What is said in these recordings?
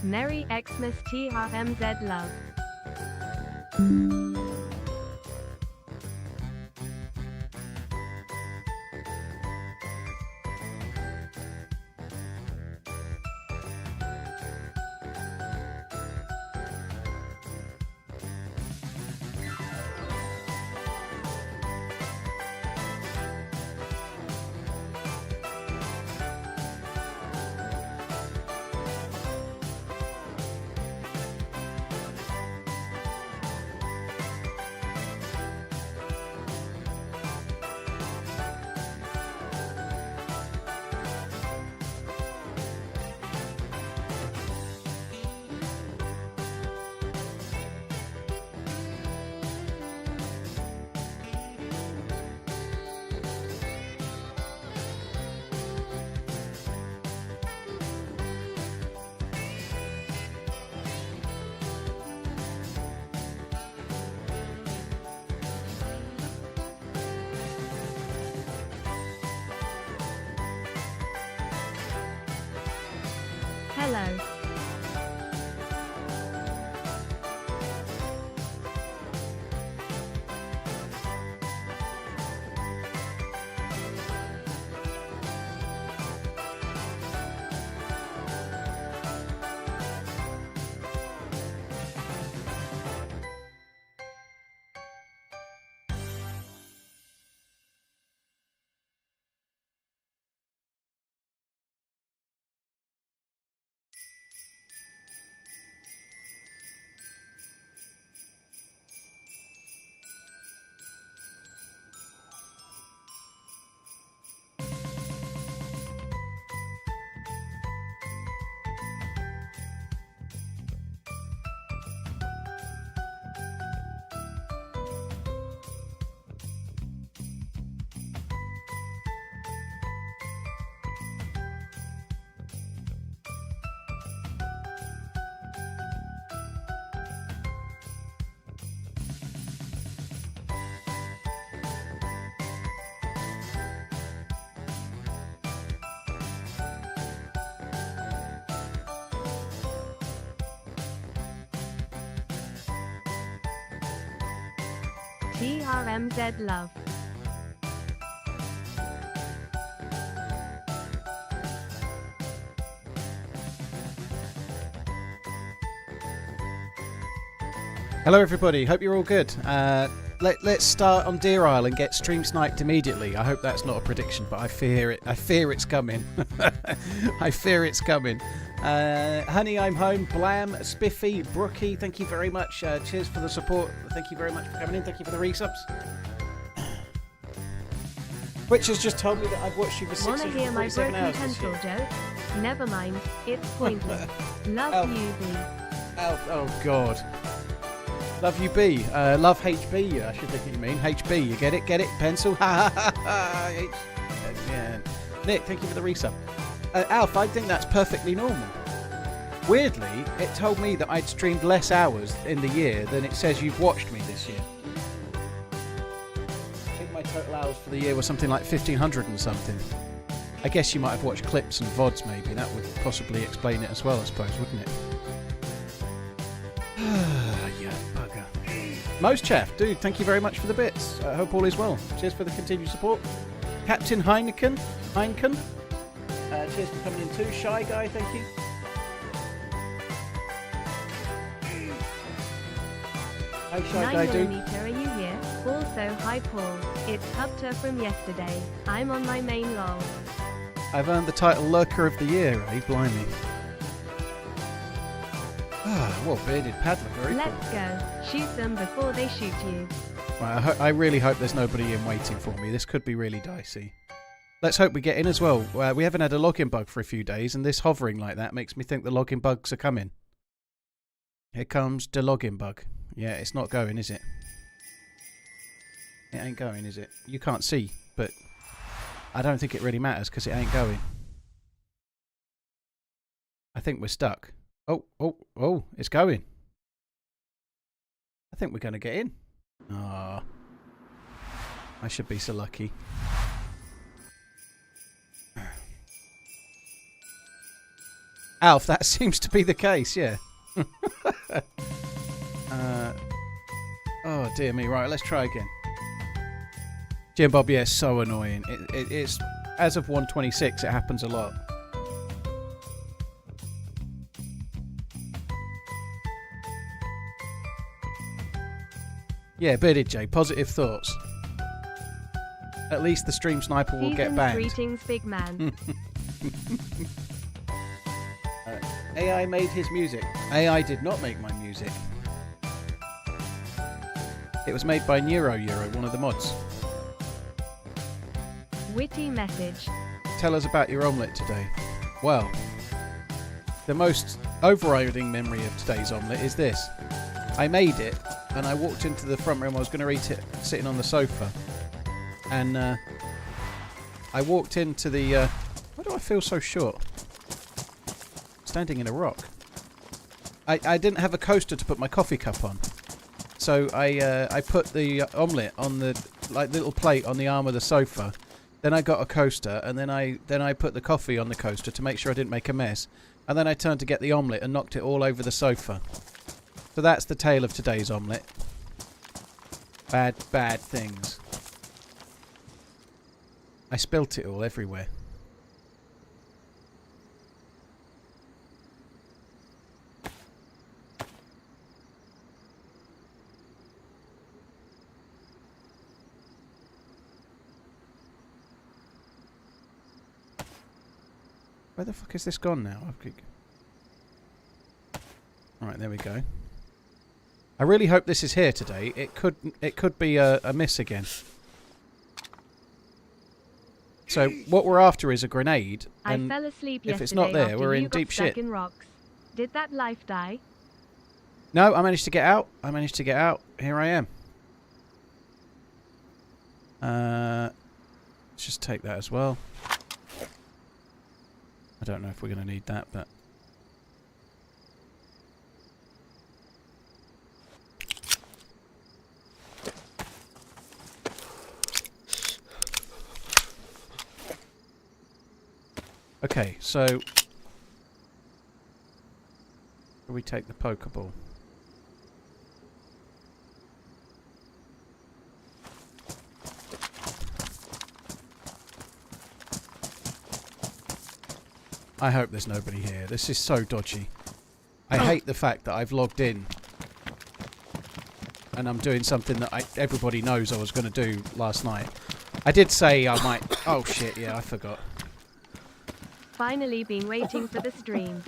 Merry Xmas TRMZ love. Hello. TRMZ love. Hello everybody, hope you're all good. Let's start on Deerisle and get stream sniped immediately. I hope that's not a prediction, but I fear it. I fear it's coming. I fear it's coming. Honey, I'm home. Blam, Spiffy, Brookie, thank you very much. Cheers for the support. Thank you very much for coming in. Thank you for the resubs. Which has just told me that I've watched you for 647 hours. Wanna hear my broken pencil joke? Never mind, it's pointless. Love you, B. Oh God. Love you, B. Love HB, I should think you mean. HB, you get it? Get it? Pencil? Ha ha ha ha. Yeah. Nick, thank you for the resub. Alf, I think that's perfectly normal. Weirdly, it told me that I'd streamed less hours in the year than it says you've watched me this year. I think my total hours for the year was something like 1,500 and something. I guess you might have watched clips and VODs maybe. That would possibly explain it as well, I suppose, wouldn't it? Yeah, bugger. Most Chaff, dude, thank you very much for the bits. I hope all is well. Cheers for the continued support. Captain Heineken. Cheers for coming in too. Shy Guy, thank you. Hi, Shy Guy, dude. 9mm, are you here? Also, hi Paul. It's Hubter from yesterday. I'm on my main lol. I've earned the title Lurker of the Year, eh? Blimey. Ah, well, bearded paddler, very cool. Let's go. Shoot them before they shoot you. Right, I really hope there's nobody in waiting for me. This could be really dicey. Let's hope we get in as well. We haven't had a login bug for a few days, and this hovering like that makes me think the login bugs are coming. Here comes the login bug. Yeah, it's not going, is it? It ain't going, is it? You can't see, but I don't think it really matters because it ain't going. I think we're stuck. Oh, it's going. I think we're going to get in. Ah, I should be so lucky. Alf, that seems to be the case, yeah. Oh, dear me. Right, let's try again. Jim Bob, yeah, so annoying. It's as of 126, it happens a lot. Yeah, Bearded J, positive thoughts. At least the stream sniper will get banned. Greetings, big man. AI made his music. AI did not make my music. It was made by Euro, one of the mods. Witty message. Tell us about your omelette today. Well, the most overriding memory of today's omelette is this. I made it, and I walked into the front room. I was going to eat it sitting on the sofa. And I walked into the... why do I feel so short? Standing in a rock. I didn't have a coaster to put my coffee cup on. So I put the omelette on the little plate on the arm of the sofa. Then I got a coaster, and then I put the coffee on the coaster to make sure I didn't make a mess. And then I turned to get the omelette and knocked it all over the sofa. So that's the tale of today's omelette. Bad things. I spilt it all everywhere. Where the fuck is this gone now? Alright, there we go. I really hope this is here today. It could be a miss again. So what we're after is a grenade. And I fell asleep if it's not there, we're in deep shit. In rocks. Did that life die? No, I managed to get out. Here I am. Let's just take that as well. I don't know if we're going to need that, but... Okay, so... we take the Pokeball. I hope there's nobody here. This is so dodgy. I hate the fact that I've logged in and I'm doing something that everybody knows I was going to do last night. I did say I might... Oh shit, yeah, I forgot. Finally been waiting for the stream.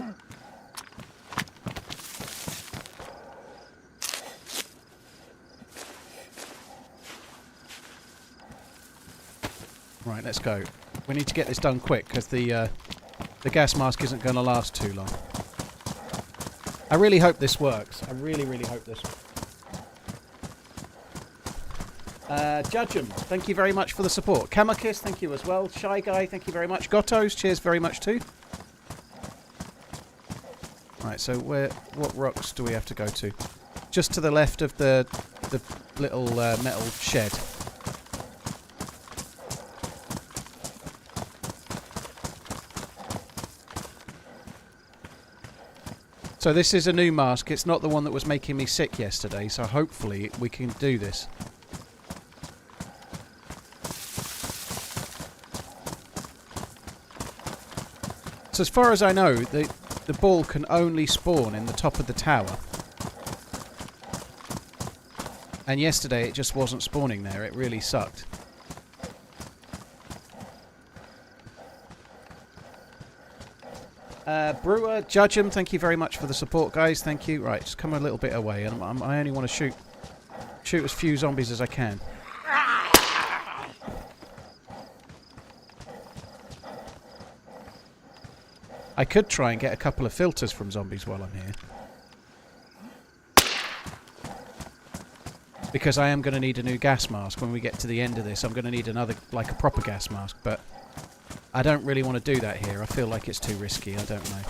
Right, let's go. We need to get this done quick because the gas mask isn't going to last too long. I really hope this works. I really, really hope this works. Judgem, thank you very much for the support. Kamakis, thank you as well. Shy Guy, thank you very much. Gottos, cheers very much too. Right, so what rocks do we have to go to? Just to the left of the little metal shed. So this is a new mask. It's not the one that was making me sick yesterday, so hopefully we can do this. So as far as I know, the ball can only spawn in the top of the tower. And yesterday it just wasn't spawning there. It really sucked. Brewer, Judgem, thank you very much for the support, guys. Thank you. Right, just come a little bit away. And I only want to shoot as few zombies as I can. I could try and get a couple of filters from zombies while I'm here. Because I am going to need a new gas mask when we get to the end of this. I'm going to need another, like a proper gas mask, but I don't really want to do that here. I feel like it's too risky. I don't know.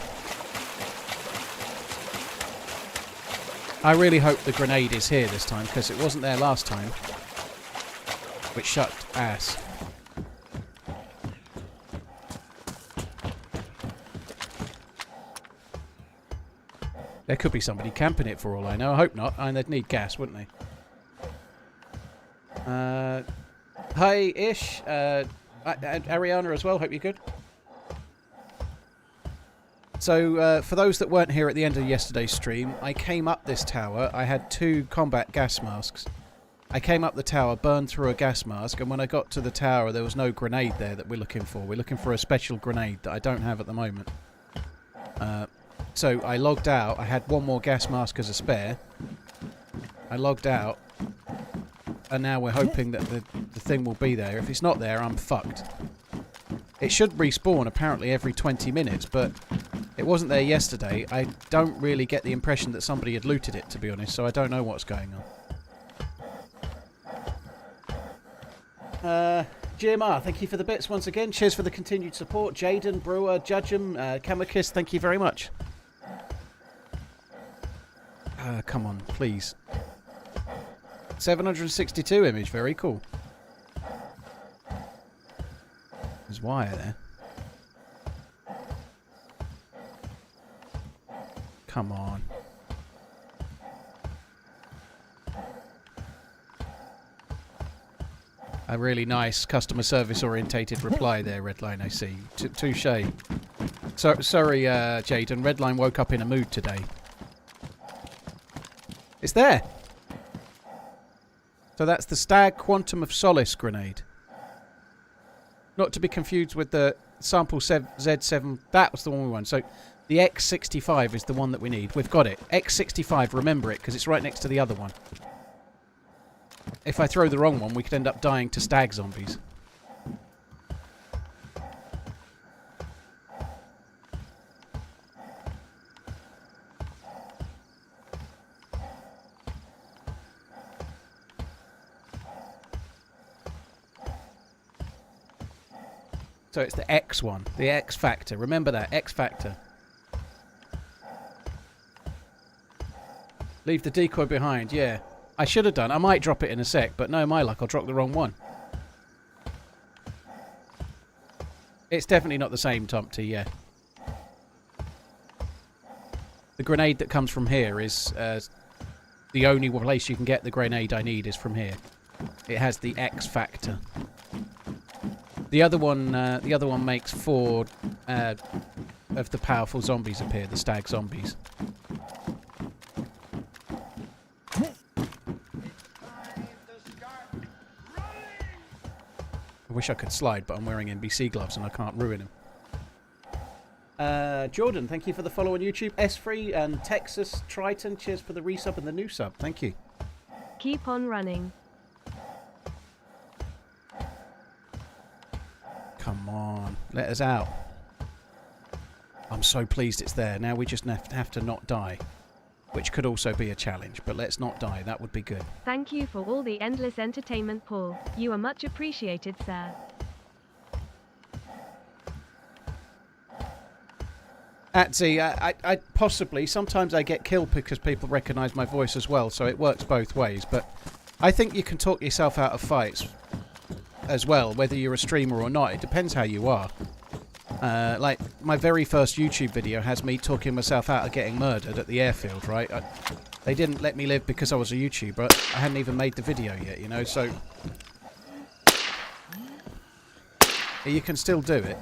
I really hope the grenade is here this time, because it wasn't there last time. Which shut ass. There could be somebody camping it for all I know. I hope not. And they'd need gas, wouldn't they? Hi, Ish. Ariana as well. Hope you're good. So, for those that weren't here at the end of yesterday's stream, I came up this tower. I had 2 combat gas masks. I came up the tower, burned through a gas mask, and when I got to the tower, there was no grenade there that we're looking for. We're looking for a special grenade that I don't have at the moment. So I logged out. I had 1 more gas mask as a spare. I logged out, and now we're hoping that the thing will be there. If it's not there, I'm fucked. It should respawn apparently every 20 minutes, but it wasn't there yesterday. I don't really get the impression that somebody had looted it, to be honest, so I don't know what's going on. GMR, thank you for the bits once again. Cheers for the continued support. Jaden, Brewer, Judgem, Kamakis, thank you very much. Come on, please. 762 image, very cool. There's wire there. Come on. A really nice customer service orientated reply there, Redline, I see. Touche. So, sorry, Jaden. Redline woke up in a mood today. It's there. So that's the Stag Quantum of Solace grenade. Not to be confused with the sample Z7. That was the one we want. So the X65 is the one that we need. We've got it. X65, remember it, because it's right next to the other one. If I throw the wrong one, we could end up dying to stag zombies. So it's the X one, the X factor. Remember that, X factor. Leave the decoy behind, yeah. I should have done. I might drop it in a sec, but no, my luck, I'll drop the wrong one. It's definitely not the same, Tomty, yeah. The grenade that comes from here is the only place you can get the grenade I need is from here. It has the X factor. The other one makes 4 of the powerful zombies appear, the stag zombies. I wish I could slide, but I'm wearing NBC gloves and I can't ruin him. Jordan, thank you for the follow on YouTube. S3 and Texas Triton, cheers for the resub and the new sub. Thank you. Keep on running. Come on, let us out. I'm so pleased it's there. Now we just have to not die. Which could also be a challenge, but let's not die. That would be good. Thank you for all the endless entertainment, Paul. You are much appreciated, sir. Atzi, I possibly, sometimes I get killed because people recognise my voice as well, so it works both ways. But I think you can talk yourself out of fights as well, whether you're a streamer or not. It depends how you are. Like, my very first YouTube video has me talking myself out of getting murdered at the airfield, right? They didn't let me live because I was a YouTuber. I hadn't even made the video yet, you know, so... You can still do it.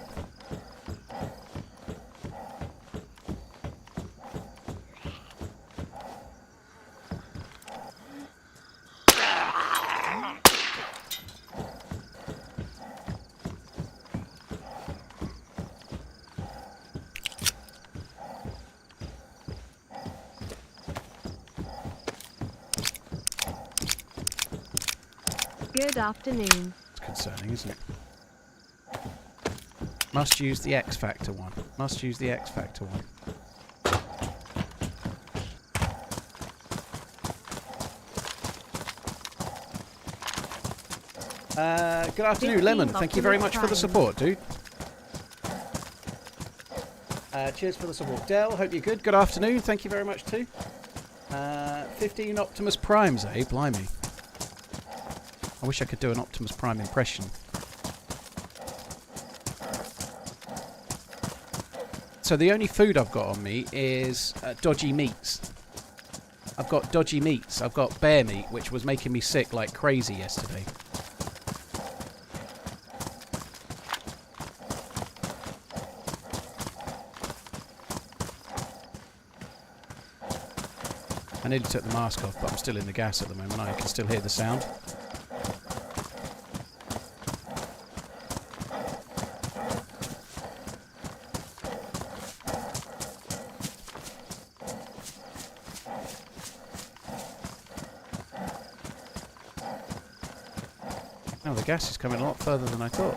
Good afternoon. It's concerning, isn't it? Must use the X Factor one. Must use the X Factor one. Good afternoon, Lemon. Thank you very much for the support, dude. Cheers for the support. Dell, hope you're good. Good afternoon. Thank you very much, too. 15 Optimus Primes, eh? Blimey. I wish I could do an Optimus Prime impression. So the only food I've got on me is dodgy meats. I've got dodgy meats. I've got bear meat, which was making me sick like crazy yesterday. I nearly took the mask off, but I'm still in the gas at the moment. I can still hear the sound. Oh, the gas is coming a lot further than I thought.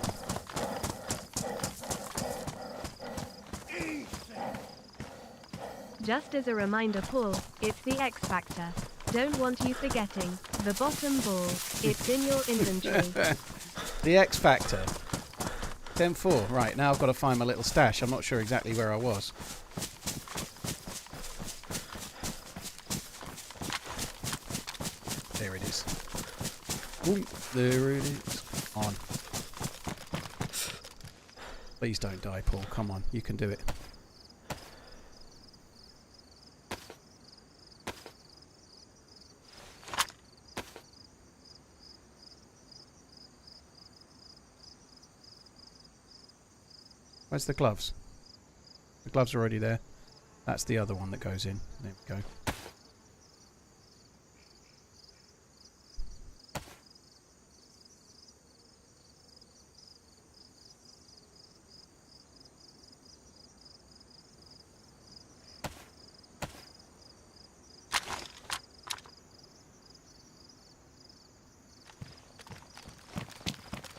Just as a reminder, Paul, it's the X Factor. Don't want you forgetting. The bottom ball. It's in your inventory. The X Factor. 10-4. Right, now I've got to find my little stash. I'm not sure exactly where I was. There it is. Ooh, there it is. On. Please don't die, Paul. Come on, you can do it. Where's the gloves? The gloves are already there. That's the other one that goes in. There we go.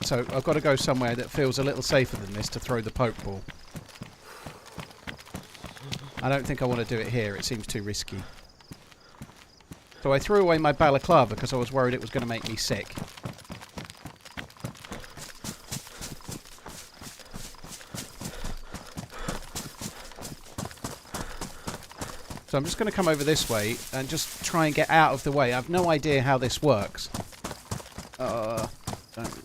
So I've got to go somewhere that feels a little safer than this to throw the poke ball. I don't think I want to do it here. It seems too risky. So I threw away my balaclava because I was worried it was going to make me sick. So I'm just going to come over this way and just try and get out of the way. I have no idea how this works.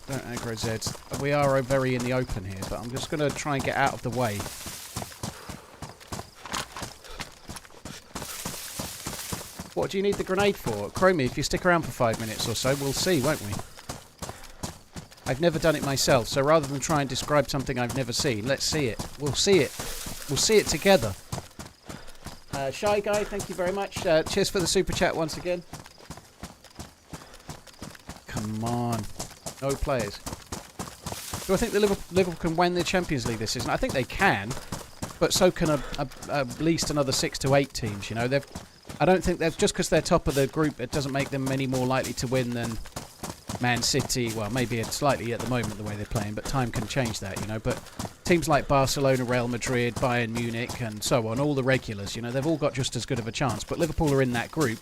Don't aggro Zeds. We are very in the open here, but I'm just going to try and get out of the way. What do you need the grenade for? Chromie, if you stick around for 5 minutes or so, we'll see, won't we? I've never done it myself, so rather than try and describe something I've never seen, let's see it. We'll see it. We'll see it together. Shy Guy, thank you very much. Cheers for the super chat once again. Come on. No players. Do I think the Liverpool can win the Champions League this season? I think they can, but so can at least another 6 to 8 teams. You know, I don't think they're just because they're top of the group, it doesn't make them any more likely to win than Man City. Well, maybe it's slightly at the moment the way they're playing, but time can change that. You know, but teams like Barcelona, Real Madrid, Bayern Munich, and so on, all the regulars, you know, they've all got just as good of a chance. But Liverpool are in that group.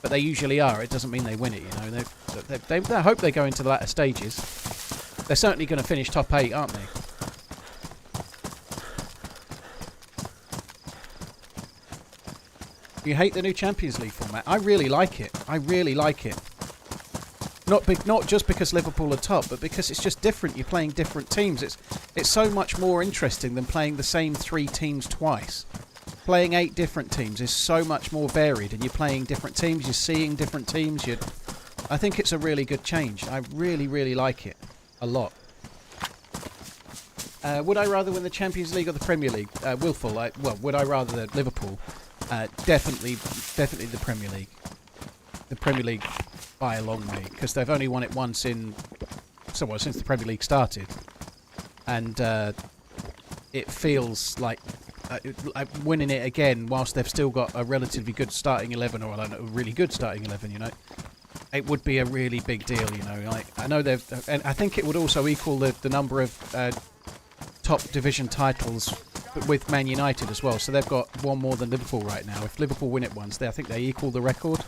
But they usually are. It doesn't mean they win it, you know. I hope they go into the latter stages. They're certainly going to finish top 8, aren't they? You hate the new Champions League format? I really like it. I really like it. Not just because Liverpool are top, but because it's just different. You're playing different teams. It's so much more interesting than playing the same 3 teams twice. Playing 8 different teams is so much more varied, and you're playing different teams, you're seeing different teams. I think it's a really good change. I really, really like it a lot. Would I rather win the Champions League or the Premier League? Willful. Would I rather Liverpool? Definitely the Premier League. The Premier League by a long way, because they've only won it once since the Premier League started, and it feels like winning it again whilst they've still got a relatively good starting 11, or a really good starting 11, you know. It would be a really big deal, you know. Like, I know and I think it would also equal the number of top division titles with Man United as well. So they've got one more than Liverpool right now. If Liverpool win it once, I think they equal the record,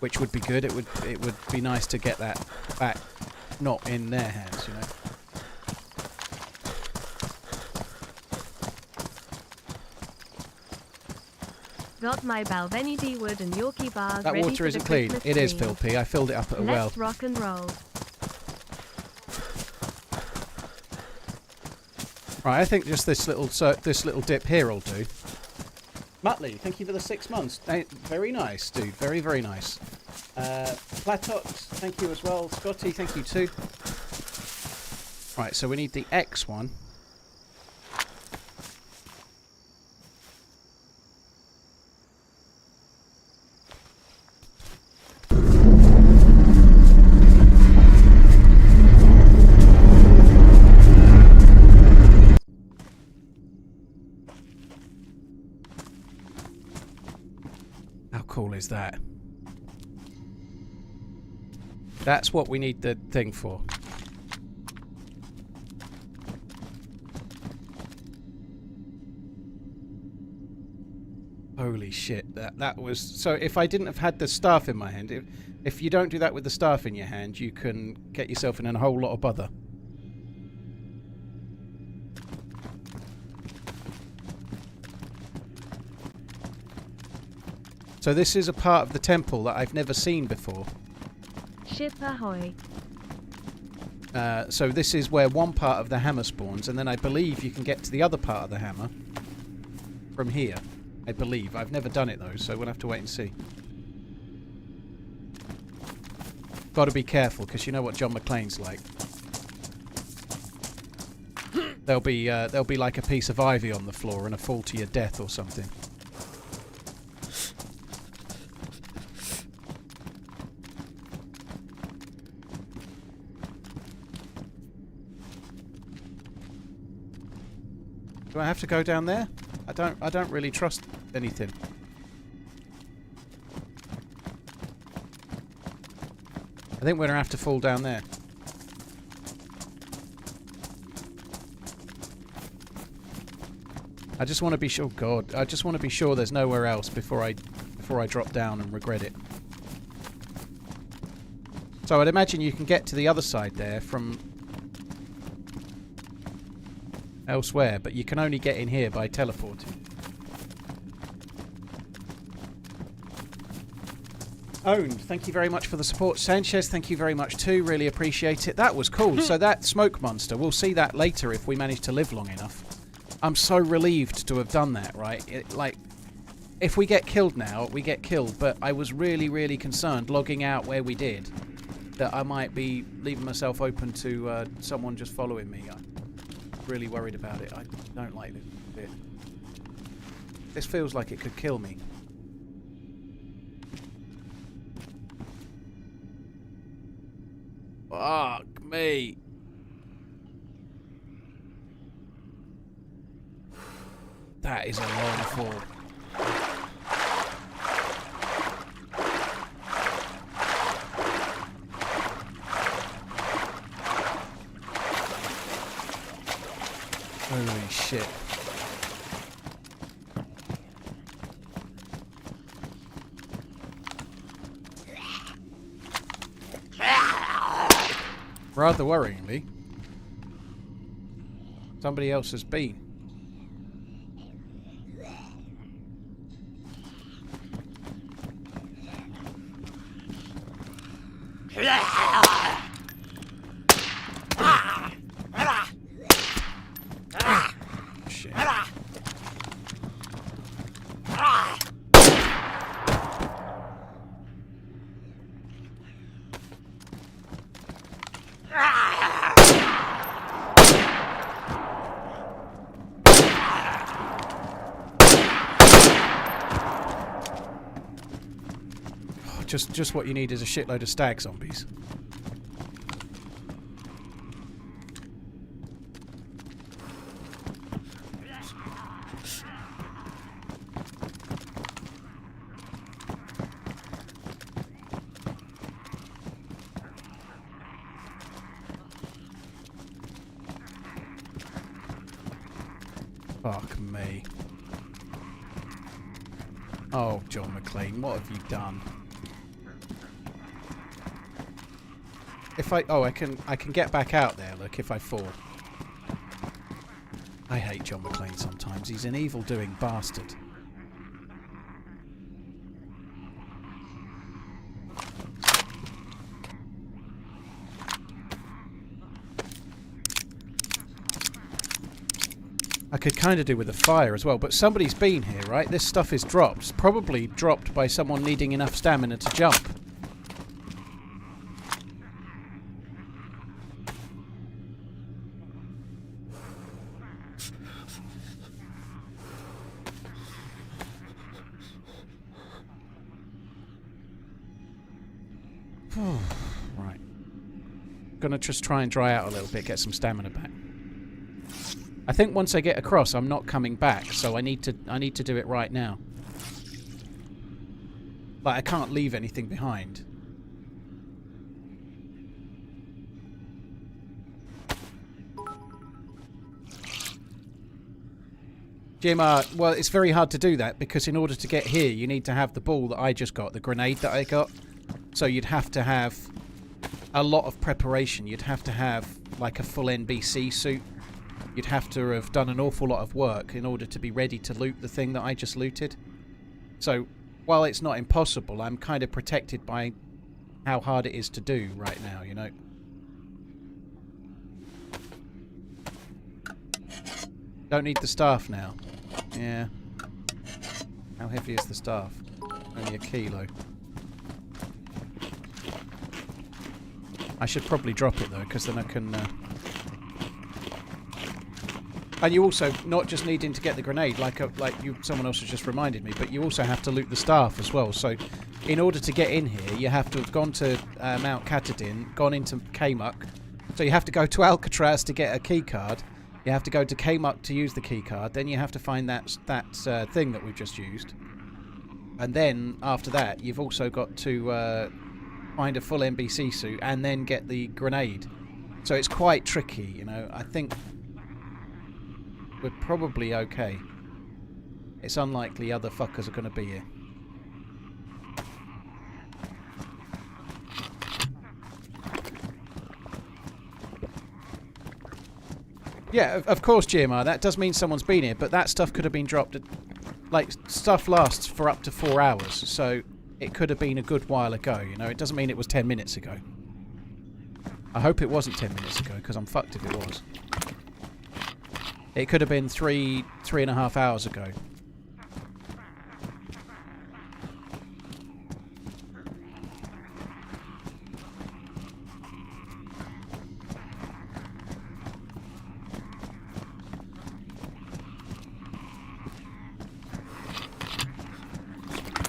which would be good. It would be nice to get that back, not in their hands, you know. Got my Balvenie D wood and Yorkie bars. That ready water for isn't the clean. Christmas It is, tree. Phil P. I filled it up at a well. Let's rock and roll. Right, I think just this little dip here will do. Muttley, thank you for the 6 months. Very nice, dude. Very, very nice. Platox, thank you as well. Scotty, thank you too. Right, so we need the X one. How cool is that? That's what we need the thing for. Holy shit, that was... So if I didn't have had the staff in my hand, if you don't do that with the staff in your hand, you can get yourself in a whole lot of bother. So this is a part of the temple that I've never seen before. Ship ahoy. So this is where one part of the hammer spawns, and then I believe you can get to the other part of the hammer from here. I believe. I've never done it though, so we'll have to wait and see. Got to be careful, because you know what John McClane's like. There'll be like a piece of ivy on the floor and a fall to your death or something. Do I have to go down there? I don't really trust anything. I think we're gonna have to fall down there. I just want to be sure. God, I just want to be sure there's nowhere else before I drop down and regret it. So I'd imagine you can get to the other side there from elsewhere, but you can only get in here by teleporting. Owned, thank you very much for the support. Sanchez, thank you very much too. Really appreciate it. That was cool. So that smoke monster, we'll see that later if we manage to live long enough. I'm so relieved to have done that, right? Like, if we get killed now, we get killed, but I was really, really concerned logging out where we did that I might be leaving myself open to someone just following me. I'm really worried about it. I don't like this bit. This feels like it could kill me. Fuck me. That is a long fall. Holy shit. Rather worryingly, somebody else has been. Shit. Just what you need is a shitload of stag zombies. Fuck me. Oh, John McClane, what have you done? If I can get back out there, look, if I fall. I hate John McClane sometimes. He's an evil-doing bastard. I could kind of do with a fire as well, but somebody's been here, right? This stuff is dropped. It's probably dropped by someone needing enough stamina to jump. Right. Gonna just try and dry out a little bit, get some stamina back. I think once I get across, I'm not coming back, so I need to do it right now. Like, I can't leave anything behind. GMR, well, it's very hard to do that, because in order to get here, you need to have the ball that I just got, the grenade that I got. So you'd have to have a lot of preparation. You'd have to have, like, a full NBC suit. You'd have to have done an awful lot of work in order to be ready to loot the thing that I just looted. So, while it's not impossible, I'm kind of protected by how hard it is to do right now, you know. Don't need the staff now. Yeah. How heavy is the staff? Only 1 kilo. I should probably drop it though, because then I can... And you also, not just needing to get the grenade, someone else has just reminded me, but you also have to loot the staff as well. So, in order to get in here, you have to have gone to Mount Katadin, gone into Kmuck. So you have to go to Alcatraz to get a key card. You have to go to Kmuck to use the key card. Then you have to find that thing that we've just used. And then, after that, you've also got to find a full NBC suit and then get the grenade. So it's quite tricky, you know. I think we're probably okay. It's unlikely other fuckers are going to be here. Yeah, of course, GMR, that does mean someone's been here, but that stuff could have been dropped at... Like, stuff lasts for up to 4 hours, so it could have been a good while ago, you know? It doesn't mean it was 10 minutes ago. I hope it wasn't 10 minutes ago, because I'm fucked if it was. It could have been 3.5 hours ago.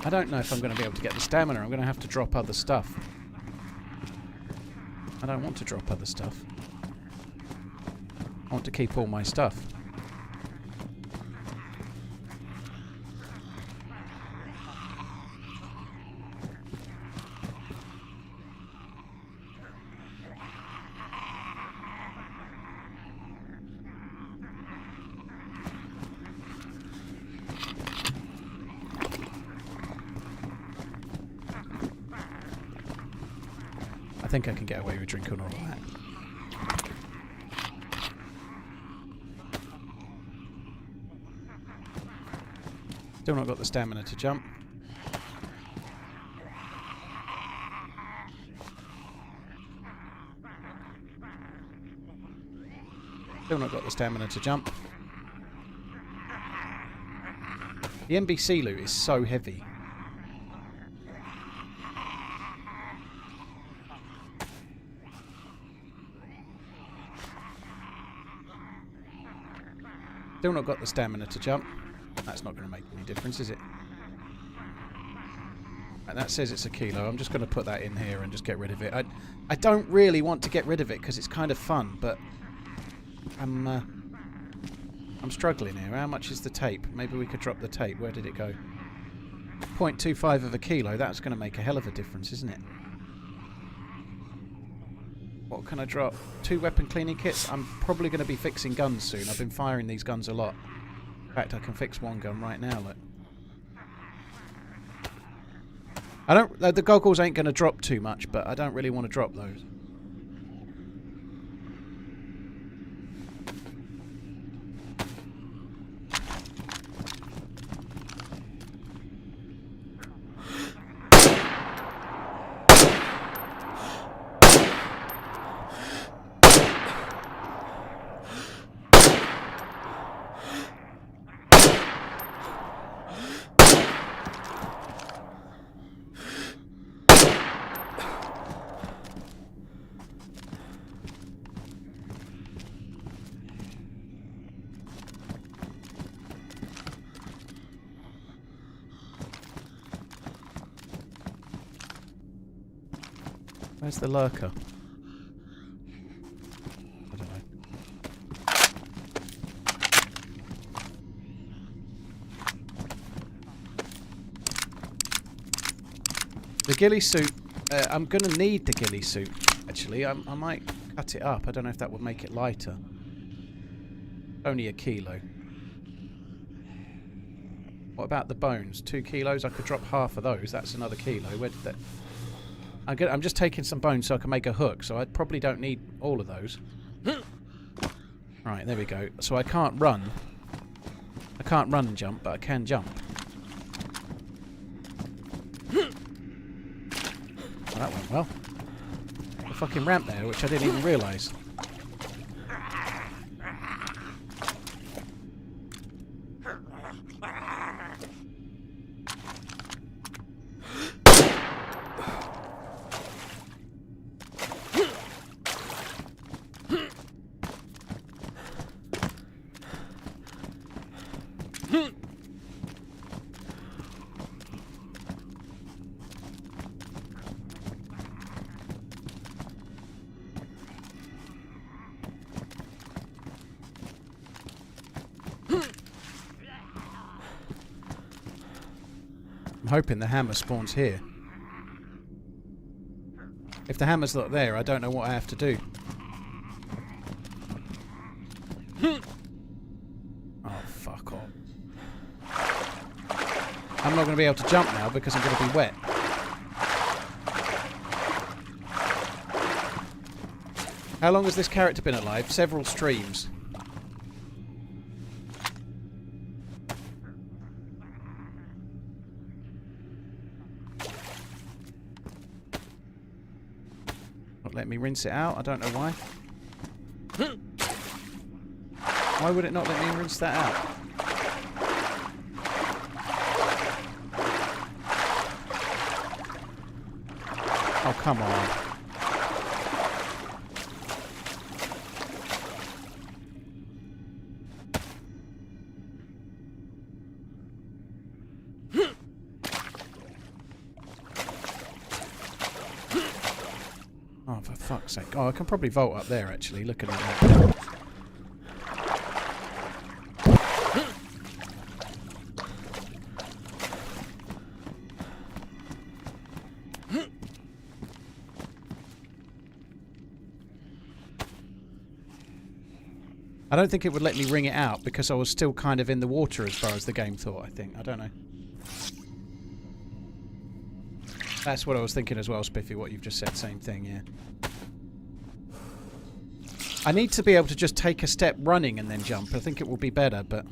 I don't know if I'm going to be able to get the stamina. I'm going to have to drop other stuff. I don't want to drop other stuff. I want to keep all my stuff. I think I can get away with drinking all that. Still not got the stamina to jump. Still not got the stamina to jump. The NBC loot is so heavy. Still not got the stamina to jump. That's not going to make any difference, is it? And that says it's 1 kilo. I'm just going to put that in here and just get rid of it. I don't really want to get rid of it because it's kind of fun, but I'm struggling here. How much is the tape? Maybe we could drop the tape. Where did it go? 0.25 of 1 kilo. That's going to make a hell of a difference, isn't it? What can I drop? 2 weapon cleaning kits. I'm probably going to be fixing guns soon. I've been firing these guns a lot. In fact, I can fix one gun right now, look. The goggles ain't going to drop too much, but I don't really want to drop those. Where's the lurker? I don't know. The ghillie suit, I'm going to need the ghillie suit, actually. I might cut it up. I don't know if that would make it lighter. Only a kilo. What about the bones? 2 kilos? I could drop half of those. That's another kilo. Where did that... I'm just taking some bones so I can make a hook, so I probably don't need all of those. Right, there we go. So I can't run. I can't run and jump, but I can jump. Well, that went well. A fucking ramp there, which I didn't even realise. I'm hoping the hammer spawns here. If the hammer's not there, I don't know what I have to do. Oh, fuck off. I'm not going to be able to jump now because I'm going to be wet. How long has this character been alive? Several streams. Let me rinse it out. I don't know why. Why would it not let me rinse that out? Oh, come on. Oh, for fuck's sake. Oh, I can probably vault up there, actually, looking at that. I don't think it would let me wring it out because I was still kind of in the water as far as the game thought, I think. I don't know. That's what I was thinking as well, Spiffy, what you've just said. Same thing, yeah. I need to be able to just take a step running and then jump. I think it will be better, but...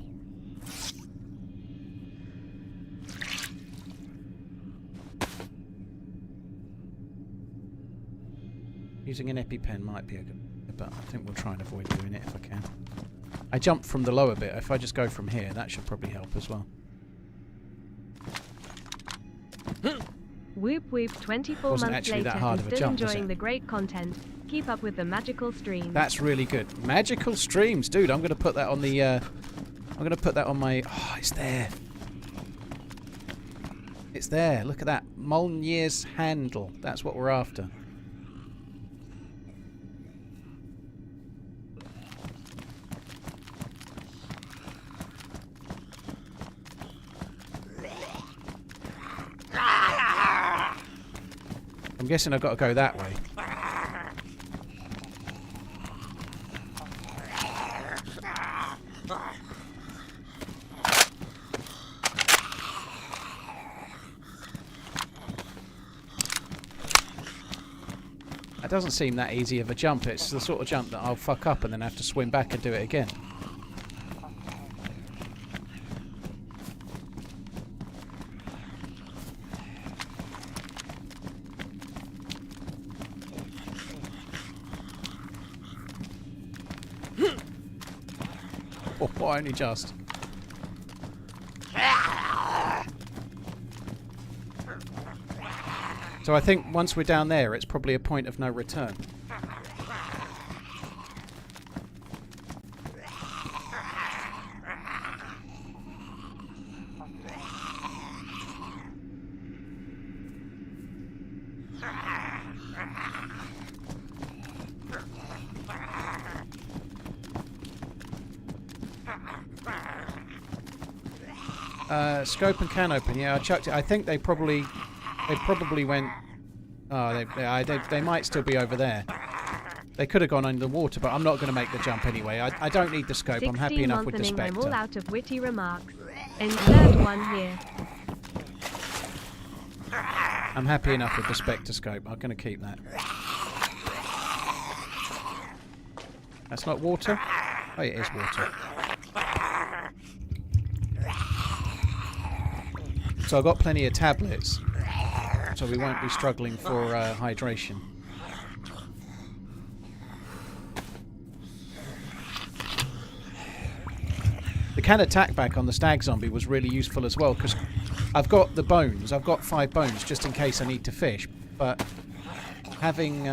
Using an EpiPen might be a good... But I think we'll try and avoid doing it if I can. I jumped from the lower bit. If I just go from here, that should probably help as well. Whoop whoop, 24 Wasn't months actually later that hard and of a still jump, was enjoying it? the great content. Keep up with the magical streams. That's really good. Magical streams, dude. I'm going to put that on the... I'm going to put that on my... Oh, it's there. It's there. Look at that. Molnir's handle. That's what we're after. I'm guessing I've got to go that way. That doesn't seem that easy of a jump. It's the sort of jump that I'll fuck up and then have to swim back and do it again. Oh, only just. So I think once we're down there, it's probably a point of no return. Scope and can open. Yeah, I chucked it. I think they probably went. Oh, they might still be over there. They could have gone under the water, but I'm not going to make the jump anyway. I don't need the scope. I'm happy enough with the Spectre. I'm all out of witty remarks. Insert one here. I'm happy enough with the Spectre scope. I'm going to keep that. That's not water? Oh, it is water. So I've got plenty of tablets, so we won't be struggling for hydration. The can attack back on the stag zombie was really useful as well, because I've got the bones. I've got 5 bones just in case I need to fish, but having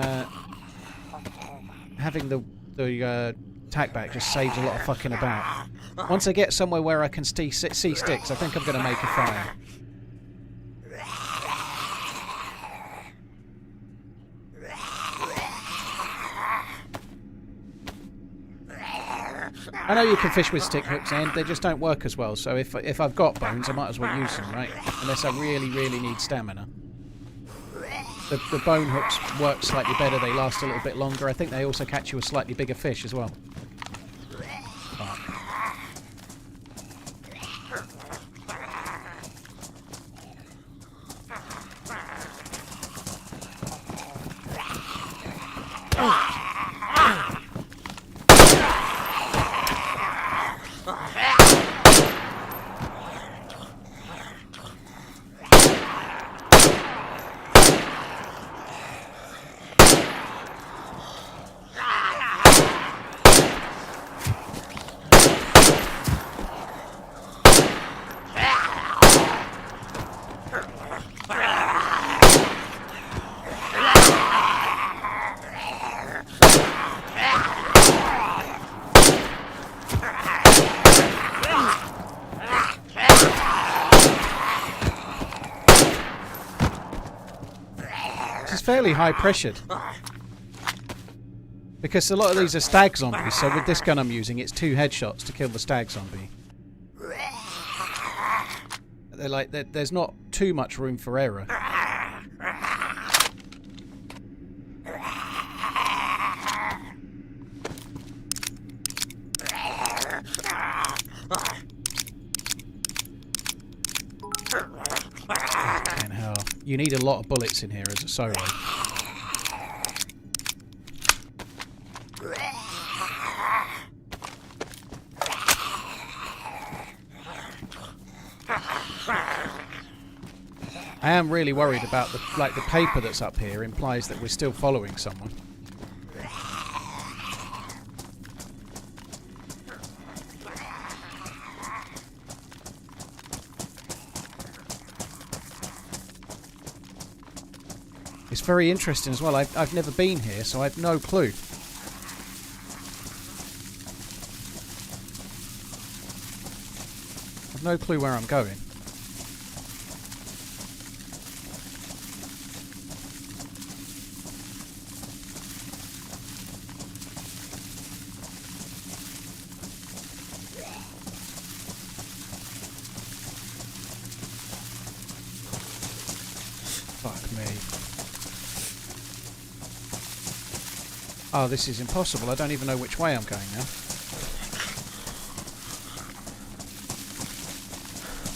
the tack back just saves a lot of fucking about. Once I get somewhere where I can see sticks, I think I'm going to make a fire. I know you can fish with stick hooks, and they just don't work as well, so if I've got bones, I might as well use them, right? Unless I really, really need stamina. The bone hooks work slightly better, they last a little bit longer. I think they also catch you a slightly bigger fish as well. Fairly high pressured because a lot of these are stag zombies, so with this gun I'm using it's 2 headshots to kill the stag zombie. They're like there's not too much room for error. You need a lot of bullets in here as a solo. I am really worried about the paper that's up here implies that we're still following someone. It's very interesting as well. I've never been here, so I've no clue. I've no clue where I'm going. Fuck me. Oh, this is impossible. I don't even know which way I'm going now.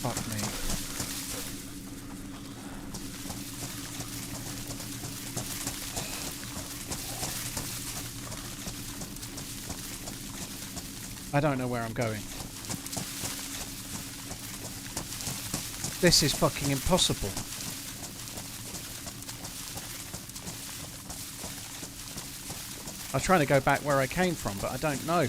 Fuck me. I don't know where I'm going. This is fucking impossible. I was trying to go back where I came from, but I don't know.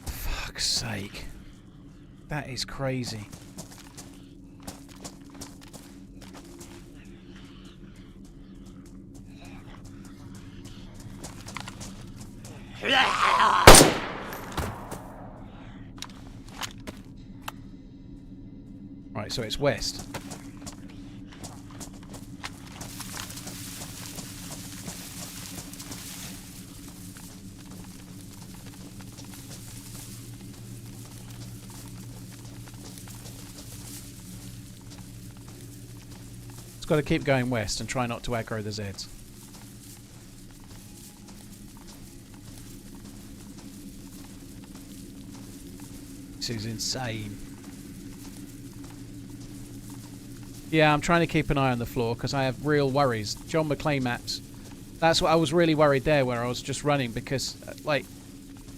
Fuck's sake. That is crazy. Right, so it's west. It's got to keep going west and try not to aggro the Zeds. This is insane. Yeah, I'm trying to keep an eye on the floor because I have real worries. John McClane maps. That's what I was really worried there, where I was just running because, like,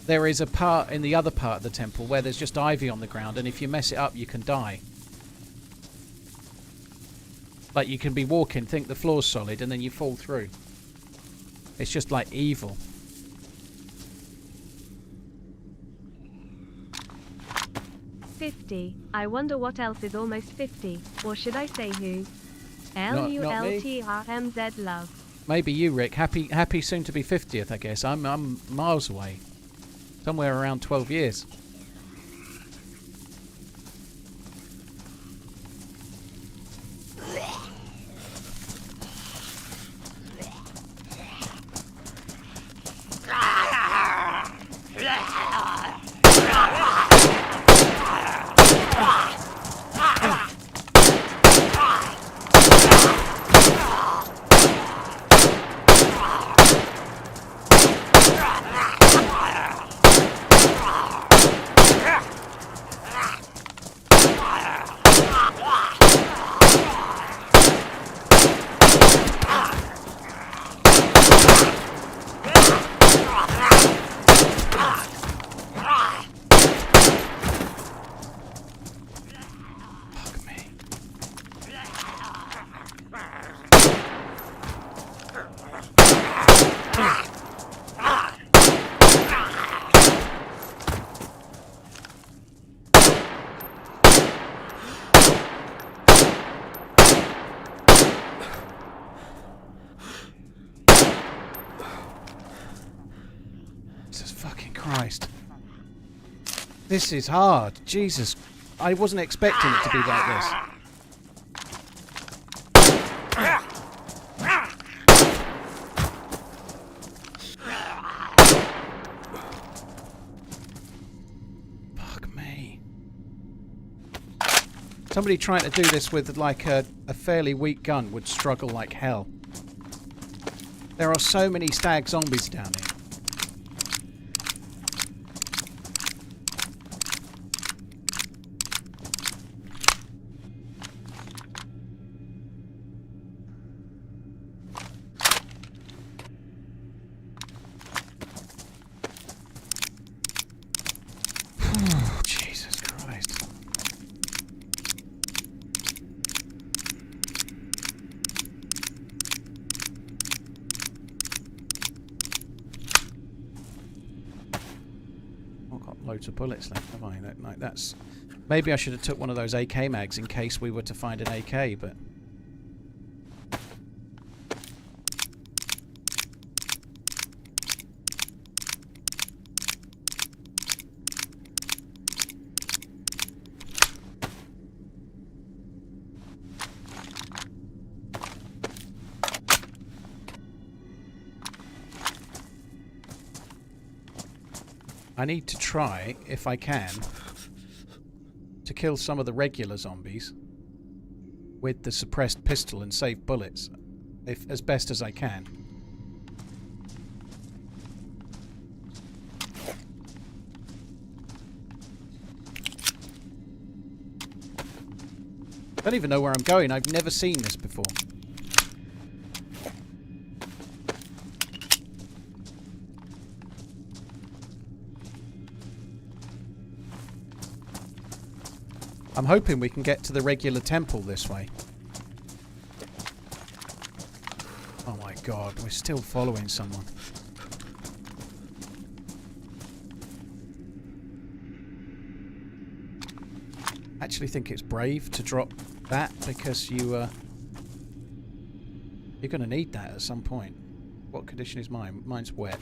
there is a part in the other part of the temple where there's just ivy on the ground, and if you mess it up, you can die. Like, you can be walking, think the floor's solid, and then you fall through. It's just, like, evil. "50. I wonder what else is almost 50. Or should I say who? Not me. LULTRMZ love." Maybe you, Rick. Happy soon to be 50th, I guess. I'm miles away. Somewhere around 12 years. This is hard. Jesus. I wasn't expecting it to be like this. Fuck me. Somebody trying to do this with like a fairly weak gun would struggle like hell. There are so many stag zombies down here. Loads of bullets left, have I? Like that's maybe I should have took one of those AK mags in case we were to find an AK, but I need to try, if I can, to kill some of the regular zombies with the suppressed pistol and save bullets, as best as I can. I don't even know where I'm going. I've never seen this before. I'm hoping we can get to the regular temple this way. Oh my god, we're still following someone. I actually think it's brave to drop that because you're going to need that at some point. What condition is mine? Mine's wet.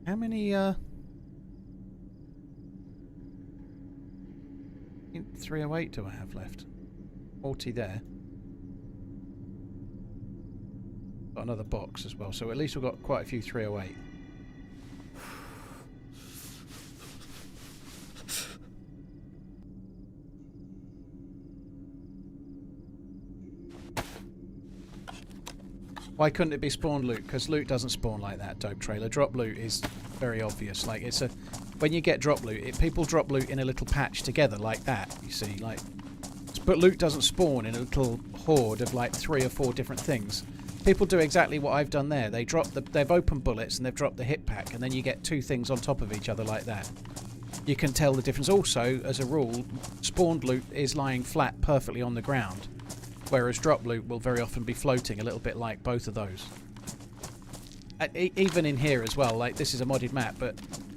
How many, 308 do I have left? 40 there. Got another box as well, so at least we've got quite a few 308. Why couldn't it be spawn loot? Because loot doesn't spawn like that, Dope Trailer. Drop loot is very obvious. Like, it's a... When you get drop loot, people drop loot in a little patch together like that, you see. Like, but loot doesn't spawn in a little horde of like 3 or 4 different things. People do exactly what I've done there. They drop they've opened bullets and they've dropped the hit pack, and then you get 2 things on top of each other like that. You can tell the difference. Also, as a rule, spawned loot is lying flat perfectly on the ground, whereas drop loot will very often be floating, a little bit like both of those. Even in here as well, like this is a modded map, but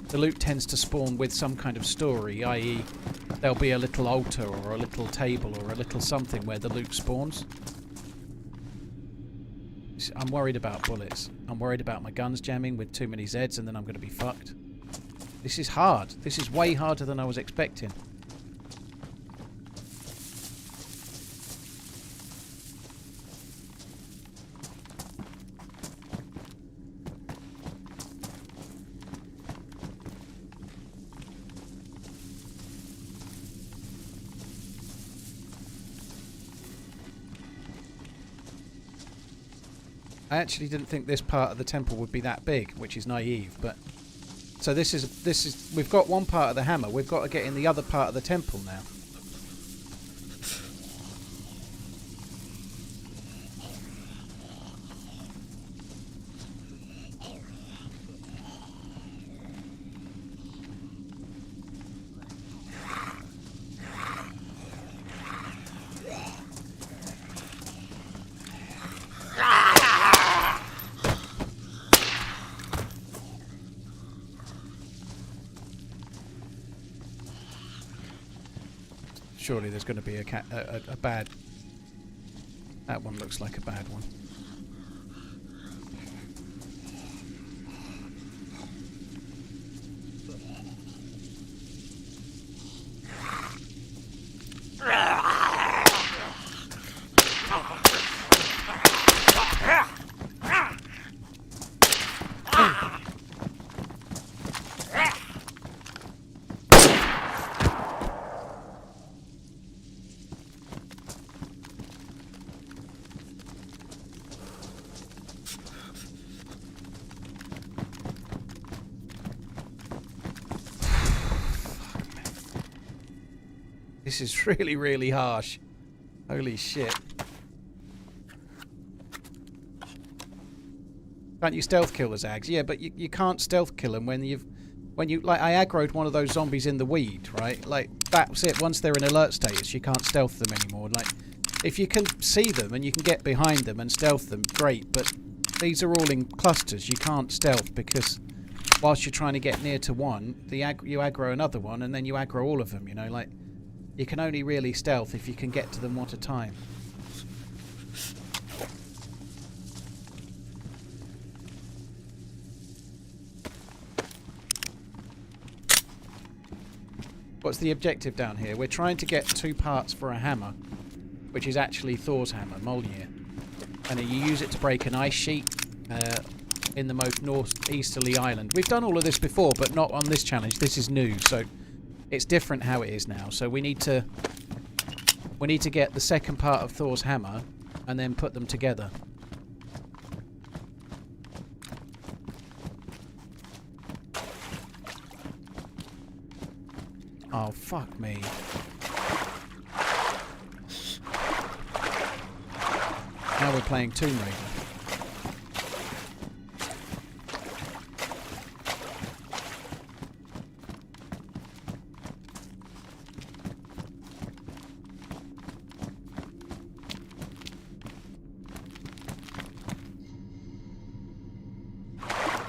the loot tends to spawn with some kind of story, i.e. there'll be a little altar or a little table or a little something where the loot spawns. I'm worried about bullets. I'm worried about my guns jamming with too many Zeds, and then I'm going to be fucked. This is hard. This is way harder than I was expecting. I actually didn't think this part of the temple would be that big, which is naive, but... So this is... We've got one part of the hammer, we've got to get in the other part of the temple now. Surely there's going to be a bad... That one looks like a bad one. This is really, really harsh. Holy shit. Can't you stealth kill the Zags? Yeah, but you can't stealth kill them when you like, I aggroed one of those zombies in the weed, right? Like, that's it. Once they're in alert status, you can't stealth them anymore. Like, if you can see them and you can get behind them and stealth them, great. But these are all in clusters. You can't stealth because whilst you're trying to get near to one, you aggro another one, and then you aggro all of them, you know? Like, you can only really stealth if you can get to them one at a time. What's the objective down here? We're trying to get 2 parts for a hammer, which is actually Thor's hammer, Mjolnir. And you use it to break an ice sheet in the most northeasterly island. We've done all of this before, but not on this challenge. This is new, so it's different how it is now. So we need to get the second part of Thor's hammer and then put them together. Oh, fuck me. Now we're playing Tomb Raider.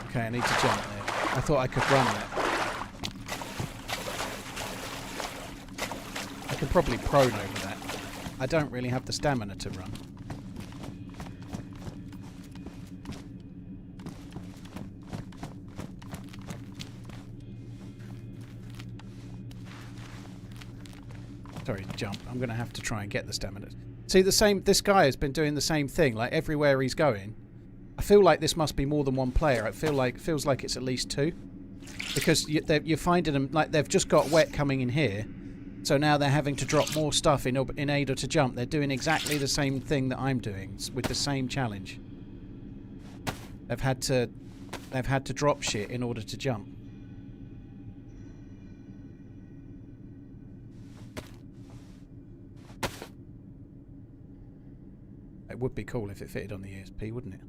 Okay, I need to jump there. I thought I could run that. I could probably prone over that. I don't really have the stamina to run. Sorry, jump. I'm going to have to try and get the stamina. See, this guy has been doing the same thing, like everywhere he's going. I feel like this must be more than one player. It feels like it's at least 2. Because you're finding them, like, they've just got wet coming in here. So now they're having to drop more stuff in order to jump. They're doing exactly the same thing that I'm doing with the same challenge. They've had to drop shit in order to jump. It would be cool if it fitted on the ESP, wouldn't it?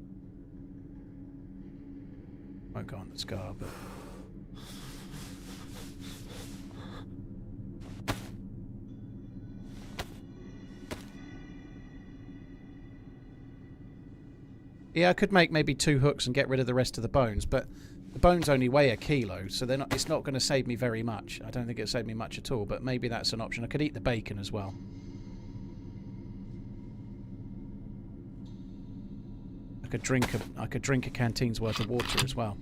Won't go on the Scar, but... Yeah, I could make maybe 2 hooks and get rid of the rest of the bones, but the bones only weigh a kilo, so they're not, it's not going to save me very much. I don't think it'll save me much at all, but maybe that's an option. I could eat the bacon as well. I could drink a canteen's worth of water as well.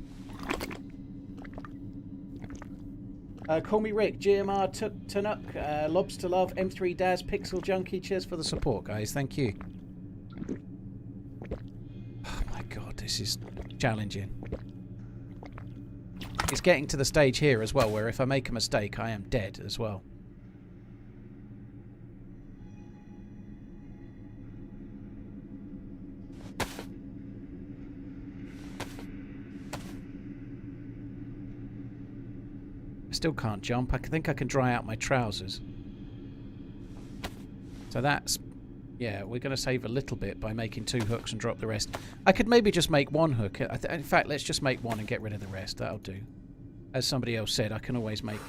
Call me Rick, GMR, Tunuk, Lobster Love, M3 Daz, Pixel Junkie. Cheers for the support, guys. Thank you. Oh my god, this is challenging. It's getting to the stage here as well where if I make a mistake, I am dead as well. Still can't jump. I think I can dry out my trousers. So that's... yeah, we're going to save a little bit by making 2 hooks and drop the rest. I could maybe just make 1 hook. In fact, let's just make 1 and get rid of the rest. That'll do. As somebody else said, I can always make...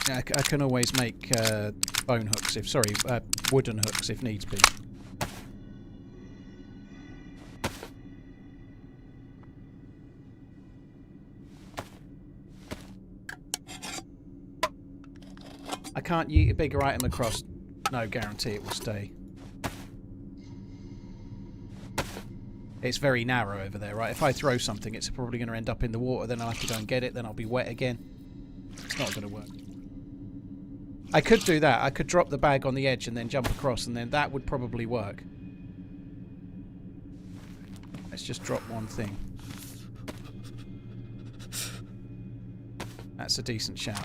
I can always make bone hooks if... sorry, wooden hooks if needs be. I can't yeet a bigger item across. No guarantee it will stay. It's very narrow over there, right? If I throw something, it's probably going to end up in the water. Then I'll have to go and get it. Then I'll be wet again. It's not going to work. I could do that. I could drop the bag on the edge and then jump across, and then that would probably work. Let's just drop 1 thing. That's a decent shout.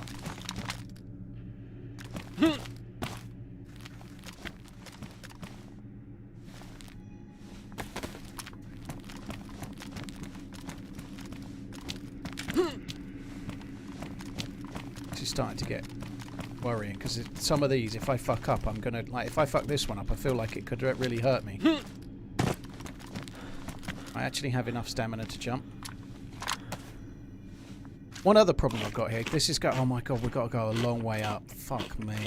This is starting to get worrying because some of these, if I fuck up, I'm gonna like. If I fuck this one up, I feel like it could really hurt me. I actually have enough stamina to jump. One other problem I've got here. This is oh my god, we've got to go a long way up. Fuck me.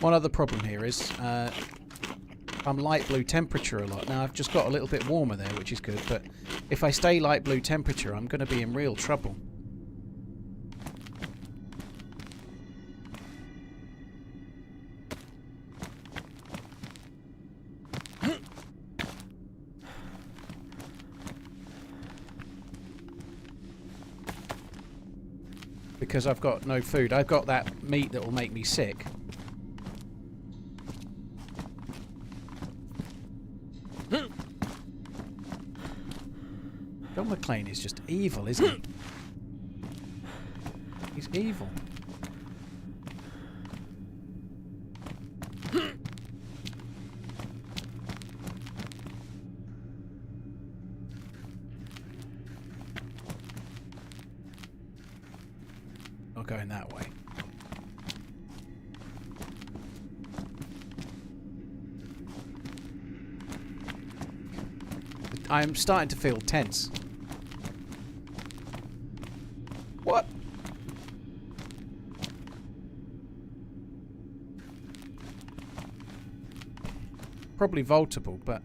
One other problem here is I'm light blue temperature a lot. Now I've just got a little bit warmer there, which is good, but if I stay light blue temperature, I'm going to be in real trouble. Because I've got no food. I've got that meat that will make me sick. John McClane is just evil, isn't he? He's evil. Not going that way. I'm starting to feel tense. What? Probably vaultable, but...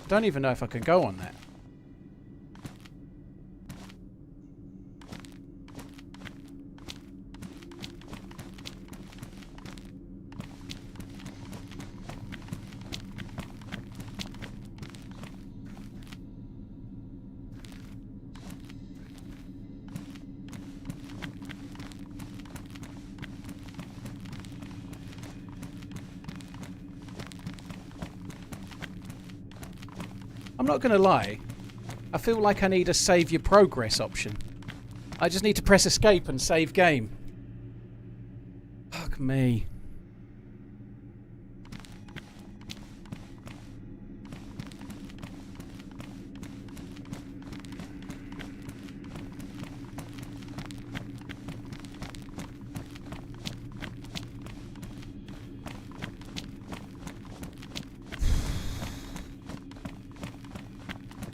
don't even know if I can go on that. not going to lie. I feel like I need a save your progress option. I just need to press escape and save game. Fuck me.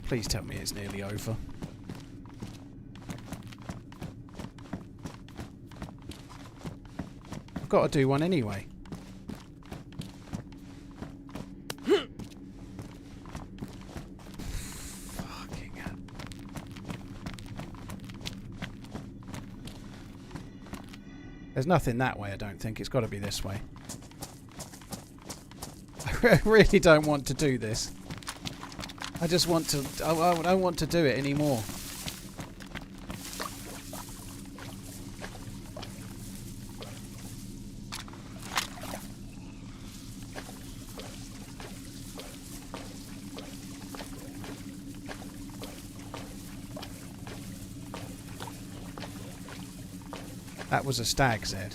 Please tell me it's nearly over. I've got to do one anyway. Fucking hell. There's nothing that way, I don't think. It's got to be this way. I really don't want to do this. I just want to... I don't want to do it anymore. That was a stag, Zed.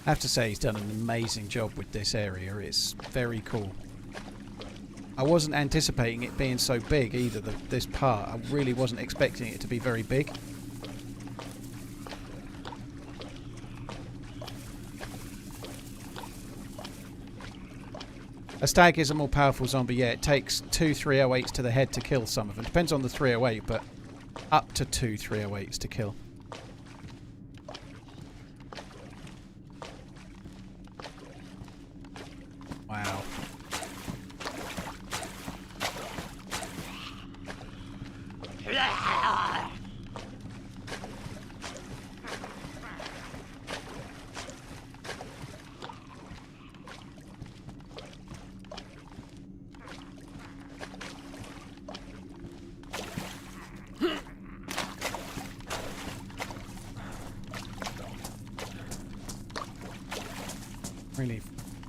I have to say he's done an amazing job with this area. It's very cool. I wasn't anticipating it being so big either, this part. I really wasn't expecting it to be very big. A stag is a more powerful zombie, yeah. It takes 2 308s to the head to kill some of them. Depends on the 308, but up to 2 308s to kill. Wow.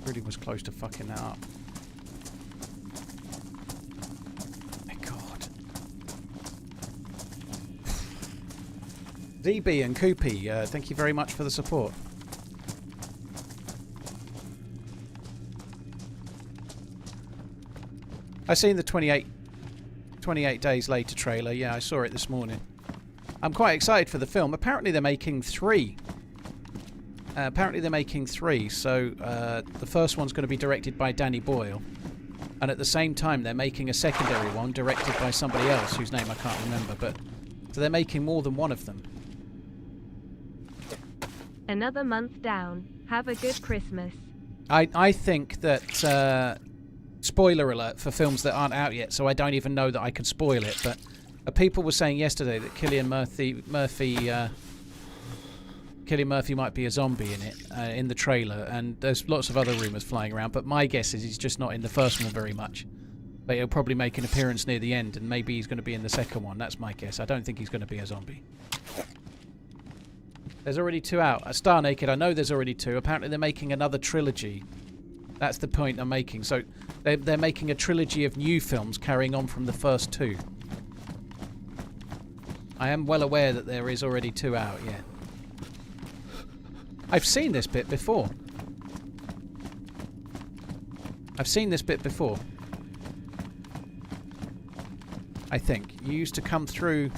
Really was close to fucking that up. My God. DB and Koopy, thank you very much for the support. I've seen the 28 Days Later trailer. Yeah, I saw it this morning. I'm quite excited for the film. Apparently they're making 3. So the first one's going to be directed by Danny Boyle, and at the same time they're making a secondary one directed by somebody else whose name I can't remember, but so they're making more than one of them. Another month down. Have a good Christmas. I think that spoiler alert for films that aren't out yet, so I don't even know that I can spoil it, but people were saying yesterday that Cillian Murphy might be a zombie in it, in the trailer, and there's lots of other rumours flying around, but my guess is he's just not in the first one very much. But he'll probably make an appearance near the end, and maybe he's going to be in the second one. That's my guess. I don't think he's going to be a zombie. There's already 2 out. Star Naked, I know there's already 2. Apparently they're making another trilogy. That's the point I'm making. So they're making a trilogy of new films carrying on from the first 2. I am well aware that there is already 2 out, yeah. I've seen this bit before. I think. You used to come through...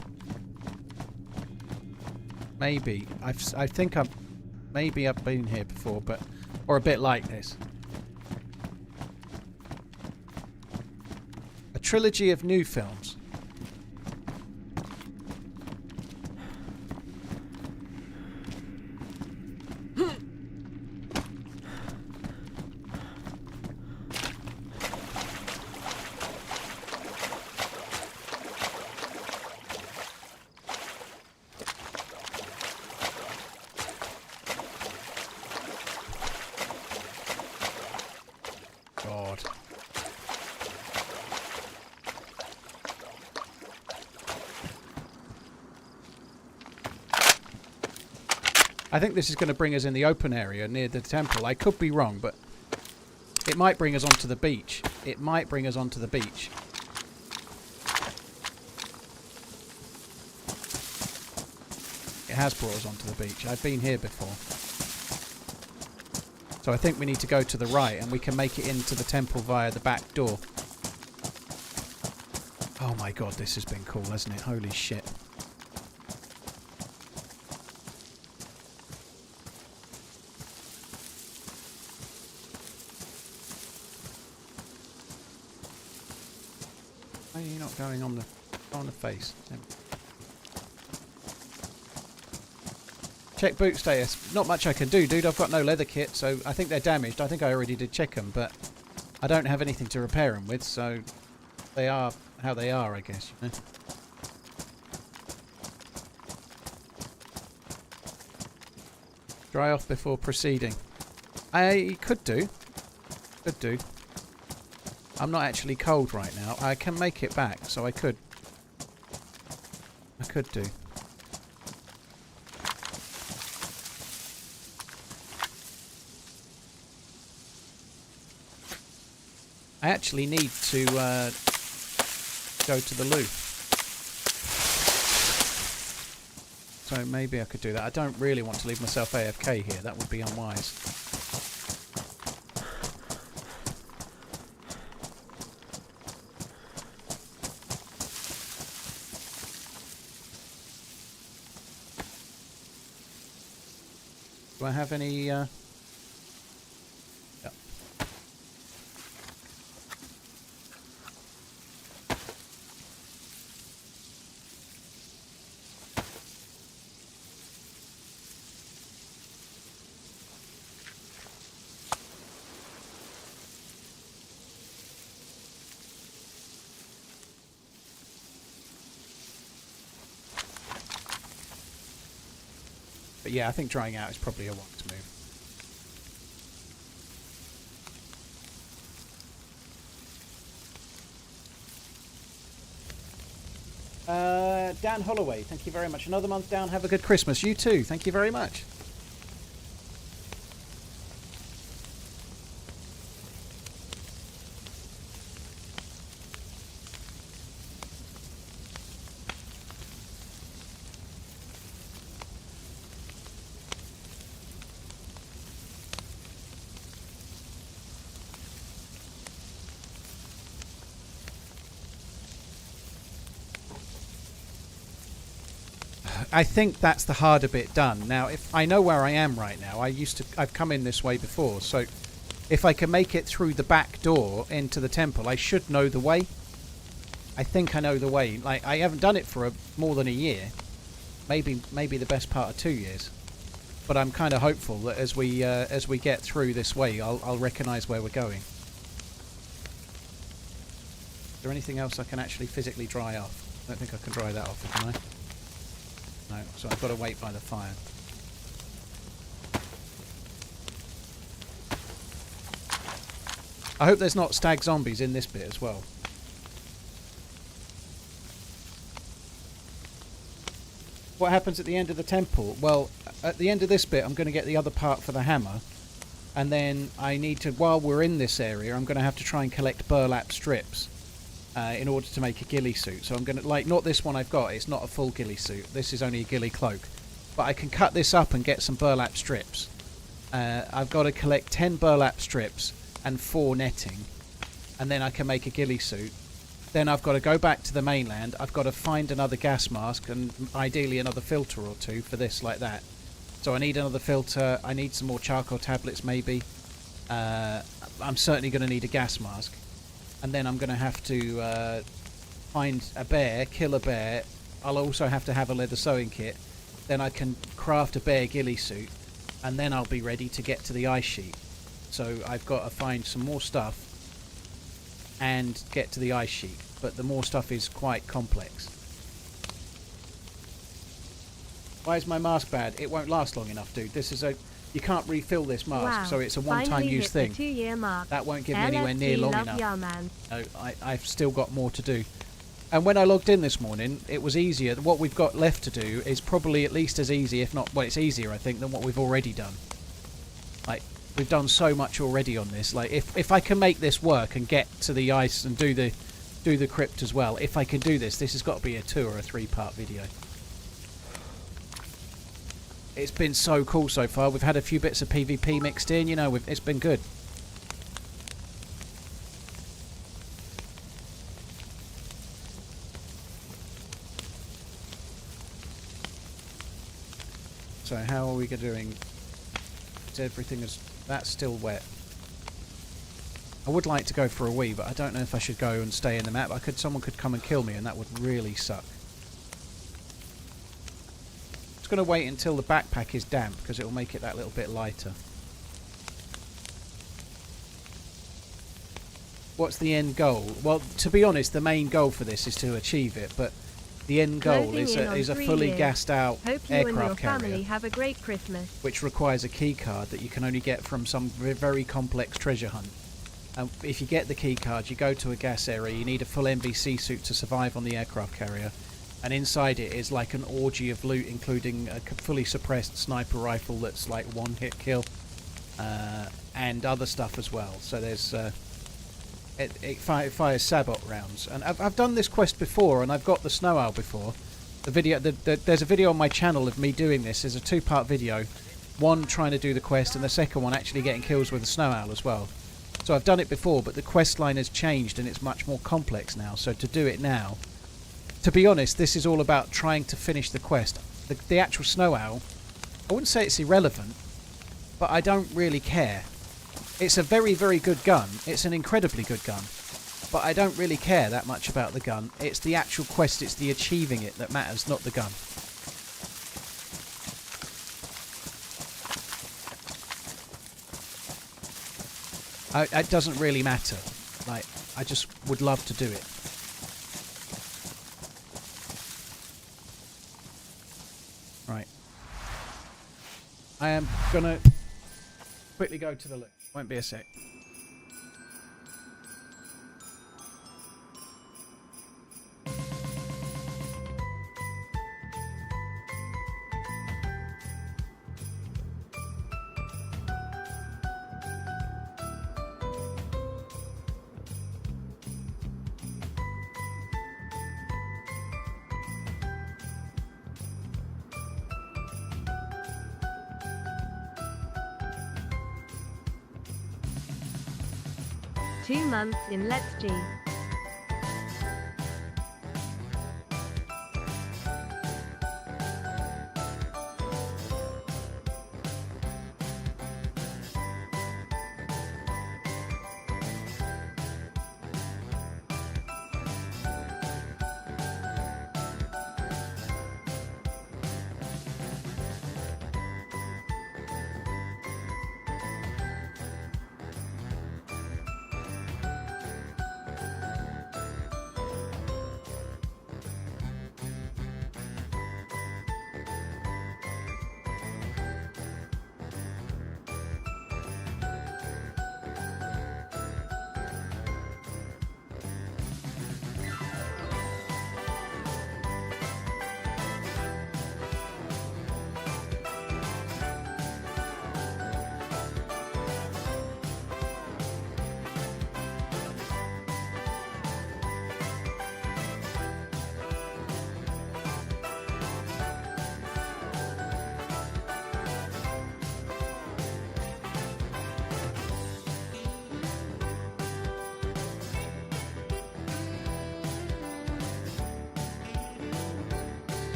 Maybe. I think I've... Maybe I've been here before, but... Or a bit like this. A trilogy of new films. I think this is going to bring us in the open area near the temple. I could be wrong, but it might bring us onto the beach. It might bring us onto the beach. It has brought us onto the beach. I've been here before. So I think we need to go to the right and we can make it into the temple via the back door. Oh my god, this has been cool, hasn't it? Holy shit. Why are you not going on the face? Check boot status. Not much I can do, dude. I've got no leather kit, so I think they're damaged. I think I already did check them, but I don't have anything to repair them with, so they are how they are, I guess. You know? Dry off before proceeding. I could do. Could do. I'm not actually cold right now. I can make it back, so I could. I could do. I actually need to go to the loo. So maybe I could do that. I don't really want to leave myself AFK here. That would be unwise. Do I have any... Yeah. But yeah, I think drying out is probably a wise move. Dan Holloway, thank you very much. Another month down. Have a good Christmas. You too. Thank you very much. I think that's the harder bit done. Now, if I know where I am right now, I've come in this way before, so if I can make it through the back door into the temple, I should know the way. I think I know the way. Like, I haven't done it for more than a year, maybe the best part of 2 years. But I'm kind of hopeful that as we get through this way, I'll recognise where we're going. Is there anything else I can actually physically dry off? I don't think I can dry that off, can I? No, so I've got to wait by the fire. I hope there's not stag zombies in this bit as well. What happens at the end of the temple? Well, at the end of this bit, I'm going to get the other part for the hammer. And then I need to, while we're in this area, I'm going to have to try and collect burlap strips. In order to make a ghillie suit. So I'm going to, like, not this one I've got, it's not a full ghillie suit, this is only a ghillie cloak, but I can cut this up and get some burlap strips. I've got to collect 10 burlap strips and 4 netting, and then I can make a ghillie suit. Then I've got to go back to the mainland, I've got to find another gas mask and ideally another filter or two for this, like that. So I need another filter, I need some more charcoal tablets maybe. I'm certainly going to need a gas mask. And then I'm going to have to find a bear, kill a bear. I'll also have to have a leather sewing kit. Then I can craft a bear ghillie suit. And then I'll be ready to get to the ice sheet. So I've got to find some more stuff and get to the ice sheet. But the more stuff is quite complex. Why is my mask bad? It won't last long enough, dude. This is a... You can't refill this mask, so it's a one-time use thing. 2-year mark. That won't give me anywhere near long enough. Love ya, man. No, I've still got more to do. And when I logged in this morning, it was easier. What we've got left to do is probably at least as easy, if not, well, it's easier, I think, than what we've already done. Like, we've done so much already on this. Like, if I can make this work and get to the ice and do the crypt as well, if I can do this, this has got to be a 2 or a 3-part video. It's been so cool so far. We've had a few bits of PvP mixed in, you know, it's been good. So how are we doing? That's still wet. I would like to go for a wee, but I don't know if I should go and stay in the map. Someone could come and kill me, and that would really suck. Just going to wait until the backpack is damp, because it will make it that little bit lighter. What's the end goal? Well, to be honest, the main goal for this is to achieve it, but the end goal is a fully gassed out aircraft carrier, have a great Christmas. which requires a key card that you can only get from some very complex treasure hunt. And if you get the key card, you go to a gas area, you need a full NBC suit to survive on the aircraft carrier, and inside it is like an orgy of loot, including a fully suppressed sniper rifle that's like one-hit kill, and other stuff as well. So there's it fires sabot rounds, and I've done this quest before, and I've got the snow owl before. There's a video on my channel of me doing this. There's a 2-part video, one trying to do the quest, and the second one actually getting kills with the snow owl as well. So I've done it before, but the quest line has changed and it's much more complex now. So to do it now, to be honest, this is all about trying to finish the quest. The actual snow owl, I wouldn't say it's irrelevant, but I don't really care. It's a very, very good gun. It's an incredibly good gun. But I don't really care that much about the gun. It's the actual quest, it's the achieving it that matters, not the gun. It doesn't really matter. Like, I just would love to do it. Right. I am gonna quickly go to the loo. Won't be a sec. Two months in Let's G.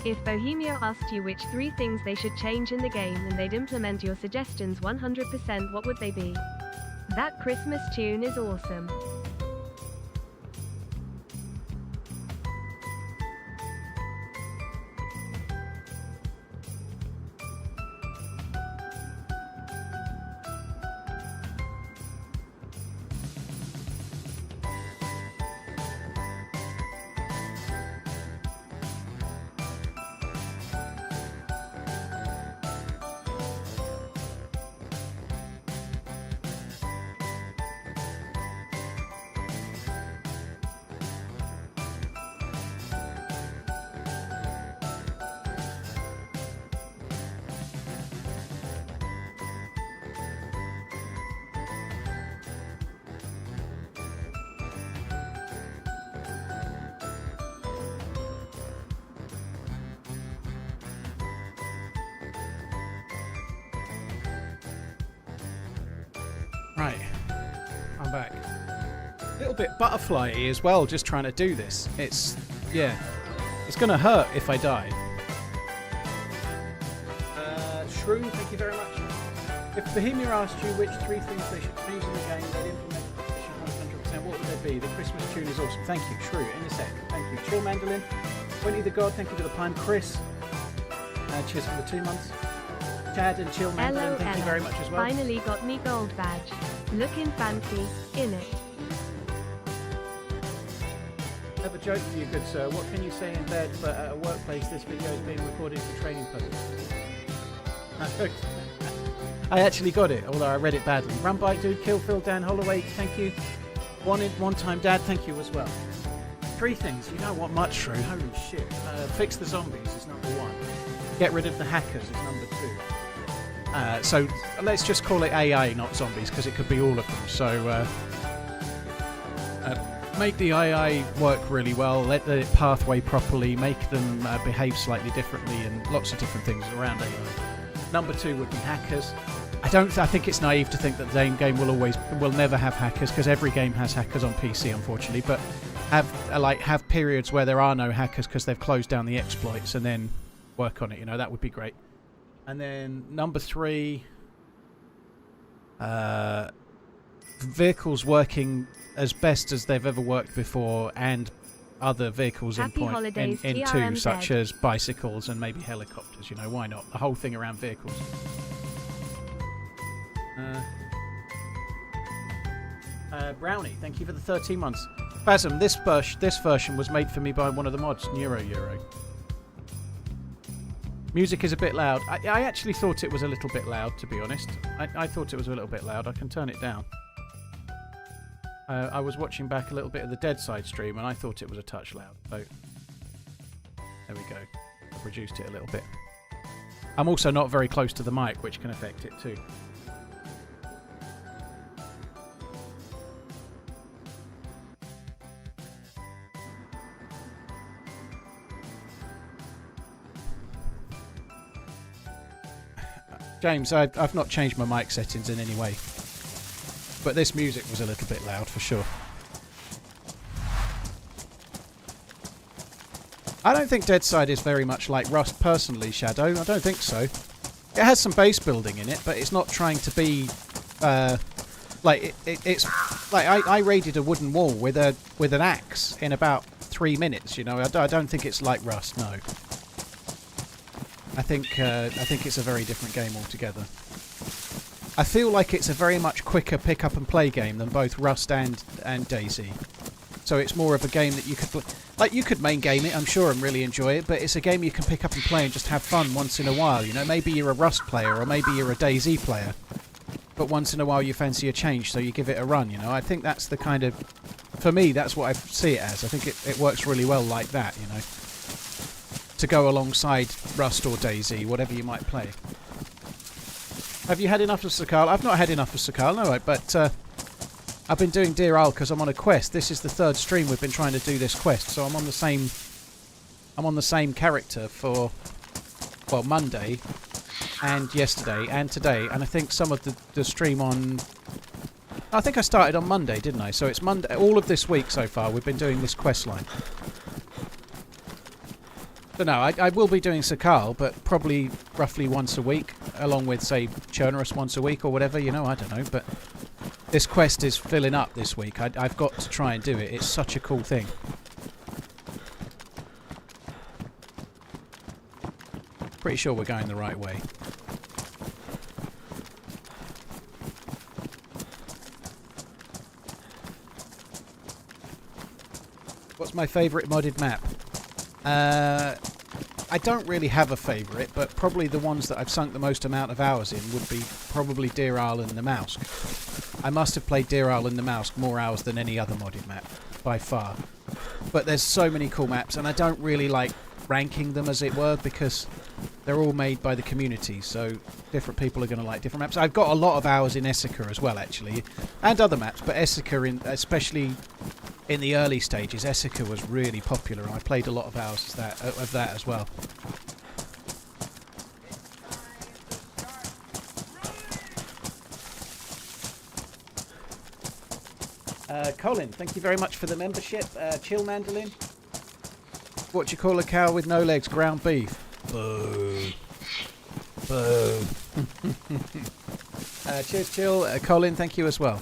If Bohemia asked you which 3 things they should change in the game and they'd implement your suggestions 100%, what would they be? That Christmas tune is awesome. Right, I'm back. A little bit butterfly-y as well, just trying to do this. It's, yeah, it's going to hurt if I die. Shrew, thank you very much. If Bohemia asked you which 3 things they should change in the game, they'd implement 100%, what would they be? The Christmas tune is awesome. Thank you, Shrew, in a sec. Thank you. Chill Mandolin, Winnie the God, thank you for the pine. Chris, cheers for the 2 months. Chad and Chill Mandolin, thank you very much as well. Finally got me gold badge. Looking fancy, innit? I have a joke for you, good sir. What can you say in bed, but at a workplace this video is being recorded for training purposes? I actually got it, although I read it badly. Run Bike Dude, Kill Phil, Dan Holloway, thank you. One time Dad, thank you as well. 3 things, you don't want much, Shrew. Holy shit. Fix the zombies is number 1. Get rid of the hackers is number 2. So let's just call it AI, not zombies, because it could be all of them. So make the AI work really well, let the pathway properly, make them behave slightly differently, and lots of different things around AI. Number 2 would be hackers. I think it's naive to think that the game will never have hackers, because every game has hackers on PC, unfortunately. But have periods where there are no hackers because they've closed down the exploits, and then work on it. You know, that would be great. And then number 3, vehicles working as best as they've ever worked before, and other vehicles in 2, TRMZ. such as bicycles and maybe helicopters. You know, why not? The whole thing around vehicles. Brownie, thank you for the 13 months. Basm, this version was made for me by one of the mods, Euro. Music is a bit loud. I actually thought it was a little bit loud, to be honest. I thought it was a little bit loud. I can turn it down. I was watching back a little bit of the DayZ stream, and I thought it was a touch loud. So there we go. I've reduced it a little bit. I'm also not very close to the mic, which can affect it too. James, I've not changed my mic settings in any way. But this music was a little bit loud for sure. I don't think DayZ is very much like Rust personally, Shadow. I don't think so. It has some base building in it, but it's not trying to be like it's like I raided a wooden wall with an axe in about 3 minutes. You know, I don't think it's like Rust. No. I think it's a very different game altogether. I feel like it's a very much quicker pick up and play game than both Rust and DayZ. So it's more of a game that you could you could main game it, I'm sure, and really enjoy it, but it's a game you can pick up and play and just have fun once in a while. You know, maybe you're a Rust player or maybe you're a DayZ player, but once in a while you fancy a change, so you give it a run. You know, I think that's the kind of, for me, that's what I see it as. I think it works really well like that. You know, to go alongside Rust or DayZ, whatever you might play. Have you had enough of Sakal? I've not had enough of Sakal, no, but I've been doing Deerisle because I'm on a quest. This is the 3rd stream we've been trying to do this quest, so I'm on the same character for, well, Monday and yesterday and today, and I think some of the stream on, I think I started on Monday, didn't I? So it's Monday, all of this week so far we've been doing this quest line. So no, I will be doing Sakal, but probably roughly once a week, along with, say, Chernarus once a week or whatever, you know, I don't know. But this quest is filling up this week. I've got to try and do it. It's such a cool thing. Pretty sure we're going the right way. What's my favourite modded map? I don't really have a favourite, but probably the ones that I've sunk the most amount of hours in would be probably Deerisle and the Mausk. I must have played Deerisle and the Mausk more hours than any other modded map, by far. But there's so many cool maps, and I don't really like ranking them, as it were, because they're all made by the community, so different people are going to like different maps. I've got a lot of hours in Essica as well, actually, and other maps, but Essica, especially in the early stages, Essica was really popular, and I played a lot of hours of that as well. Colin, thank you very much for the membership. Chill Mandolin. What do you call a cow with no legs? Ground beef. Boo. Boo. Cheers, Chill. Colin, thank you as well.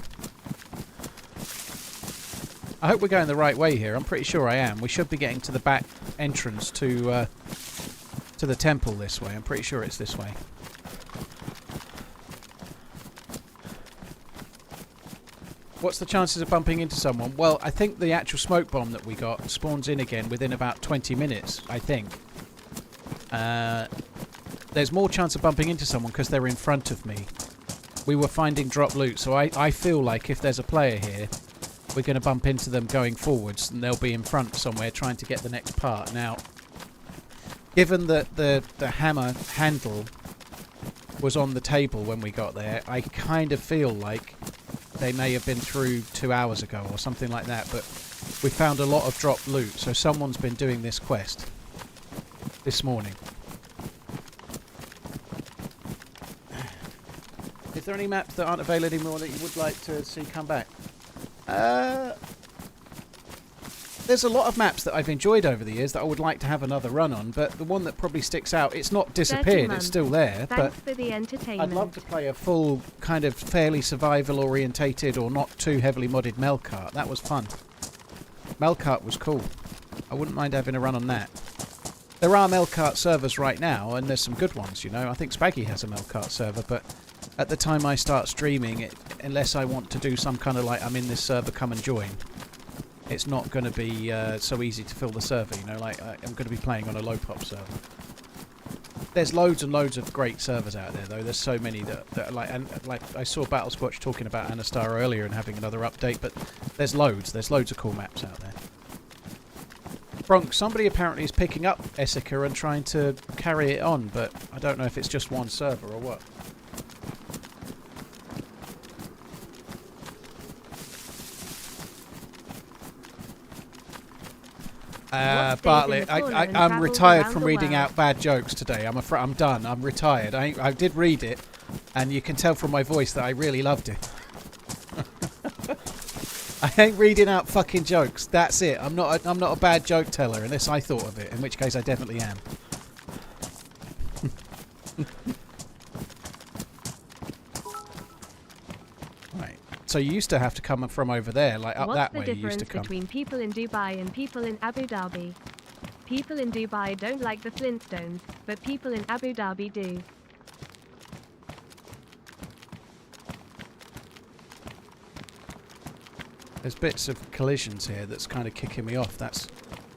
I hope we're going the right way here. I'm pretty sure I am. We should be getting to the back entrance to the temple this way. I'm pretty sure it's this way. What's the chances of bumping into someone? Well, I think the actual smoke bomb that we got spawns in again within about 20 minutes, I think. There's more chance of bumping into someone because they're in front of me. We were finding drop loot, so I feel like if there's a player here, we're going to bump into them going forwards, and they'll be in front somewhere trying to get the next part. Now, given that the hammer handle was on the table when we got there, I kind of feel like they may have been through 2 hours ago or something like that, but we found a lot of drop loot, so someone's been doing this quest this morning. Is there any maps that aren't available anymore that you would like to see come back? There's a lot of maps that I've enjoyed over the years that I would like to have another run on, but the one that probably sticks out, it's not disappeared, it's still there. Thanks but for the entertainment. I'd love to play a full, kind of fairly survival orientated or not too heavily modded Melkart. That was fun. Melkart was cool. I wouldn't mind having a run on that. There are Melkart servers right now, and there's some good ones, you know. I think Spaggy has a Melkart server, but at the time I start streaming, unless I want to do some kind of like, I'm in this server, come and join, it's not going to be so easy to fill the server, you know, like I'm going to be playing on a low pop server. There's loads and loads of great servers out there, though. There's so many that are like, and like I saw Battlesquatch talking about Anastar earlier and having another update, but there's loads of cool maps out there. Bronx, somebody apparently is picking up Essica and trying to carry it on, but I don't know if it's just one server or what. Bartlett, I'm retired from reading out bad jokes today. I'm done. I'm retired. I did read it, and you can tell from my voice that I really loved it. I ain't reading out fucking jokes. That's it. I'm not a bad joke teller unless I thought of it, in which case I definitely am. Right. So you used to have to come from over there, like up that way. You used to come. What's the difference between people in Dubai and people in Abu Dhabi? People in Dubai don't like the Flintstones, but people in Abu Dhabi do. There's bits of collisions here that's kind of kicking me off. That's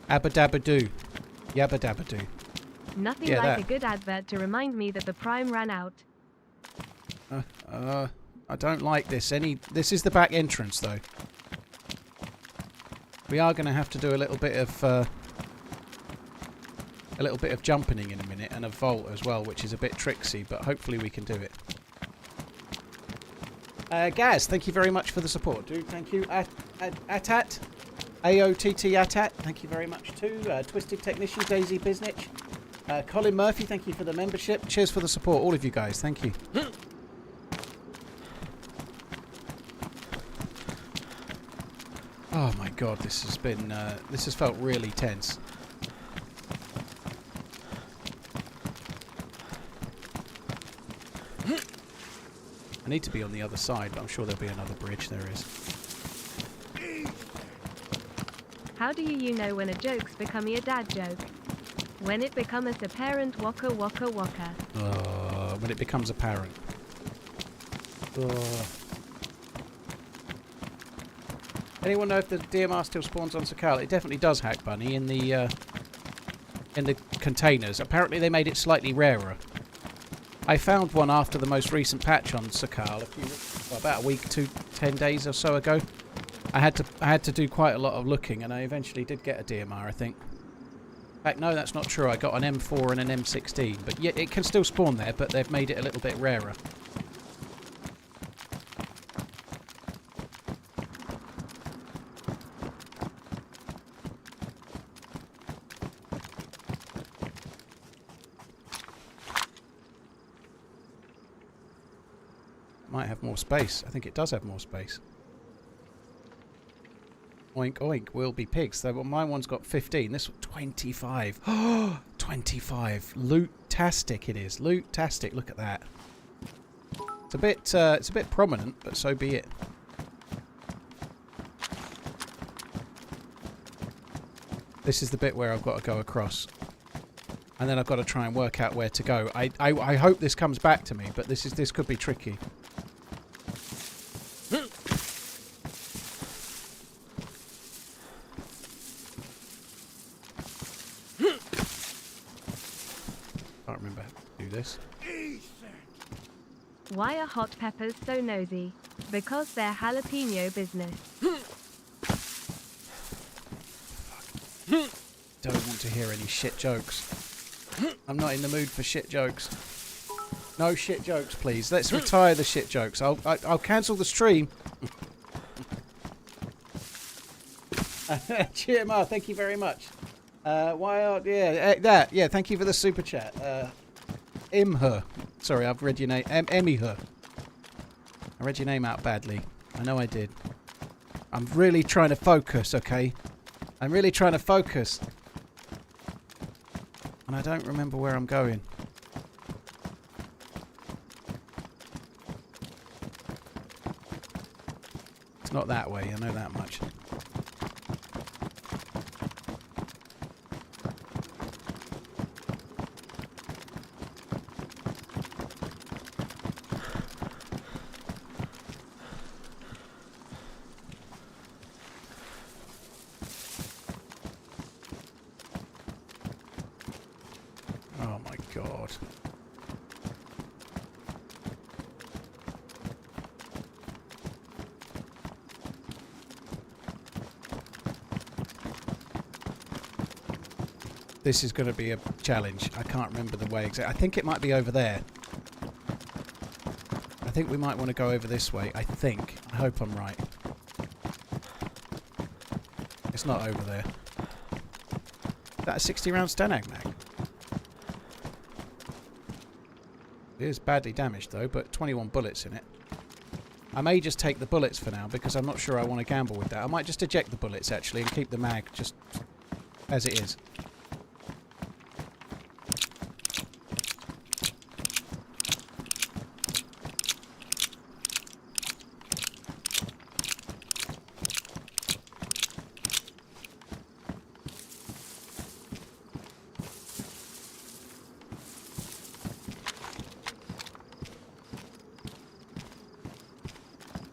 Abba Dabba Doo. Yabba Dabba Doo. Nothing like a good advert to remind me that the Prime ran out. I don't like this. This is the back entrance, though. We are going to have to do a little bit of jumping in a minute, and a vault as well, which is a bit tricksy, but hopefully we can do it. Gaz, thank you very much for the support, dude. Thank you. Atat, AOTT Atat, thank you very much too. Twisted Technician, DayZ Biznich. Colin Murphy, thank you for the membership. Cheers for the support, all of you guys. Thank you. Oh my god, this has felt really tense. I need to be on the other side, but I'm sure there'll be another bridge. There is. How do you know when a joke's becoming a dad joke? When it becomes apparent waka waka waka. When it becomes apparent. Anyone know if the DMR still spawns on Sakala? It definitely does, Hack Bunny, in the containers. Apparently they made it slightly rarer. I found one after the most recent patch on Sakala about a week, 10 days or so ago. I had to do quite a lot of looking, and I eventually did get a DMR, I think. In fact, no, that's not true. I got an M4 and an M16, but yeah, it can still spawn there, but they've made it a little bit rarer. Might have more space. I think it does have more space. Oink oink, we'll be pigs. So my one's got 15. This 25. Oh, 25. Loot-tastic it is. Loot-tastic. Look at that. It's a bit prominent, but so be it. This is the bit where I've got to go across. And then I've got to try and work out where to go. I hope this comes back to me, but this could be tricky. Can't remember how to do this. Why are hot peppers so nosy? Because they're jalapeno business. Don't want to hear any shit jokes. I'm not in the mood for shit jokes. No shit jokes, please. Let's retire the shit jokes. I'll cancel the stream. GMR, thank you very much. Yeah, thank you for the super chat. Imher. Sorry, I've read your name. Emiher. I read your name out badly. I know I did. I'm really trying to focus, okay? I'm really trying to focus. And I don't remember where I'm going. It's not that way, I know that much. Oh my god. This is going to be a challenge. I can't remember the way exactly. I think it might be over there. I think we might want to go over this way. I think. I hope I'm right. It's not over there. Is that a 60 round Stanag mag? It is badly damaged though, but 21 bullets in it. I may just take the bullets for now because I'm not sure I want to gamble with that. I might just eject the bullets actually and keep the mag just as it is.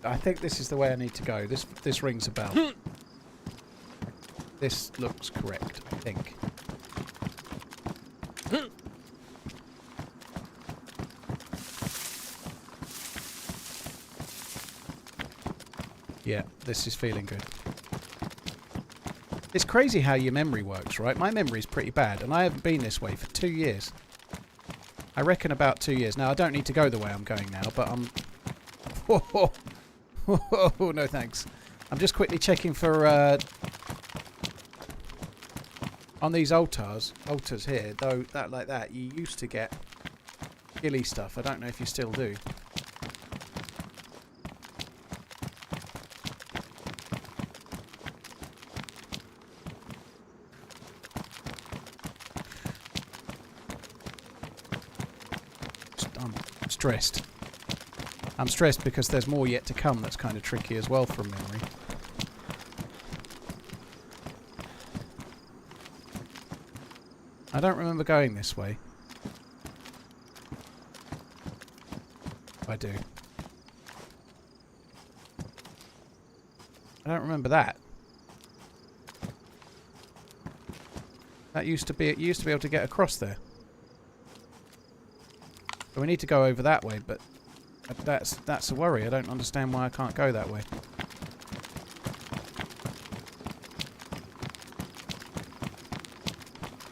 I think this is the way I need to go. This rings a bell. This looks correct, I think. Yeah, this is feeling good. It's crazy how your memory works, right? My memory's pretty bad, and I haven't been this way for 2 years. I reckon about 2 years. Now, I don't need to go the way I'm going now, but I'm... Oh, no thanks. I'm just quickly checking for... on these altars here, though, like that, you used to get ghillie stuff. I don't know if you still do. I'm stressed. I'm stressed because there's more yet to come that's kind of tricky as well from memory. I don't remember going this way. I do. I don't remember that. That used to be able to get across there. So we need to go over that way, but that's a worry. I don't understand why I can't go that way.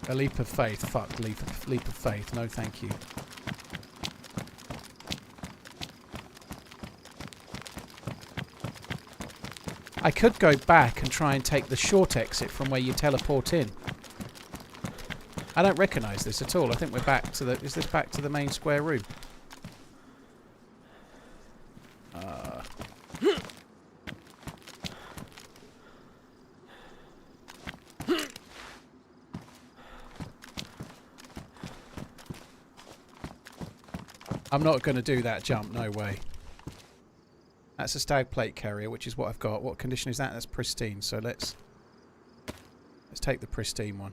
A leap of faith. Fuck, leap of faith. No, thank you. I could go back and try and take the short exit from where you teleport in. I don't recognise this at all. I think we're back to the... Is this back to the main square room? I'm not going to do that jump. No way. That's a stag plate carrier, which is what I've got. What condition is that? That's pristine. So let's take the pristine one.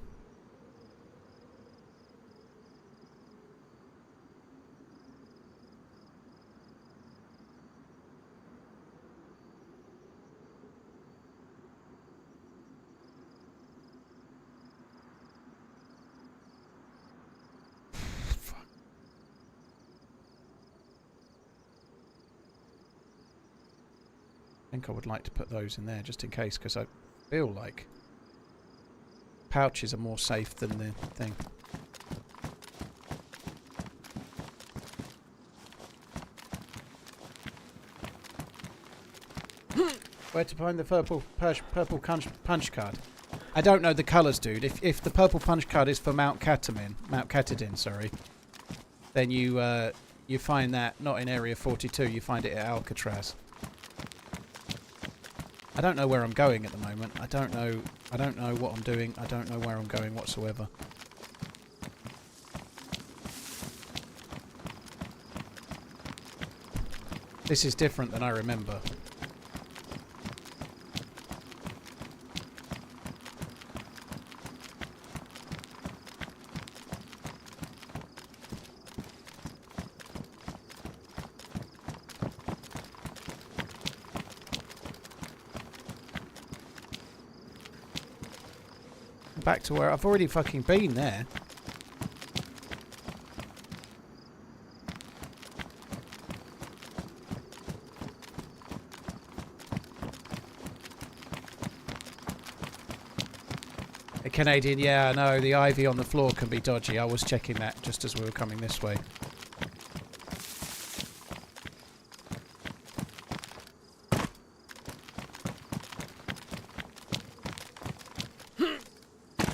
I think I would like to put those in there just in case, because I feel like pouches are more safe than the thing. Where to find the purple punch card? I don't know the colours, dude. If the purple punch card is for Mount Katahdin, sorry, then you find that not in Area 42. You find it at Alcatraz. I don't know where I'm going at the moment. I don't know what I'm doing. I don't know where I'm going whatsoever. This is different than I remember. Back to where I've already fucking been there. A Canadian, yeah, I know. The ivy on the floor can be dodgy. I was checking that just as we were coming this way.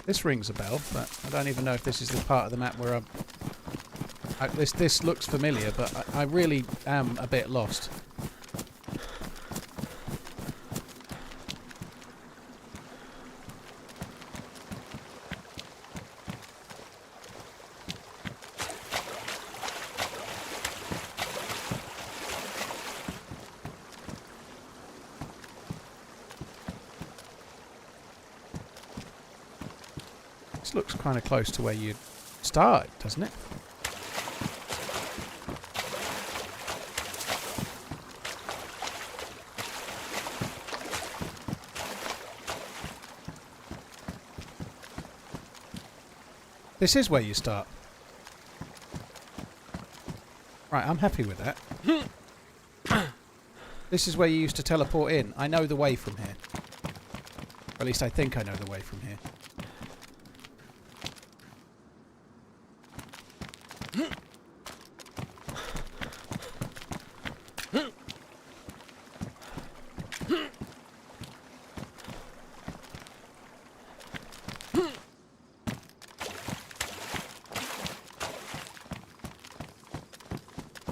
This rings a bell, but I don't even know if this is the part of the map where this looks familiar, but I really am a bit lost. Looks kind of close to where you start, doesn't it? This is where you start. Right, I'm happy with that. This is where you used to teleport in. I know the way from here. Or at least I think I know the way from here.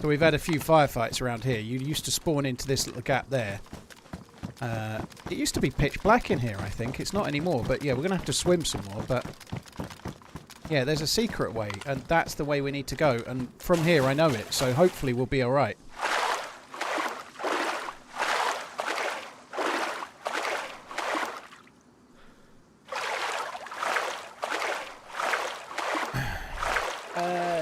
So we've had a few firefights around here. You used to spawn into this little gap there. It used to be pitch black in here, I think. It's not anymore, but yeah, we're going to have to swim some more. But yeah, there's a secret way, and that's the way we need to go. And from here, I know it, so hopefully we'll be all right.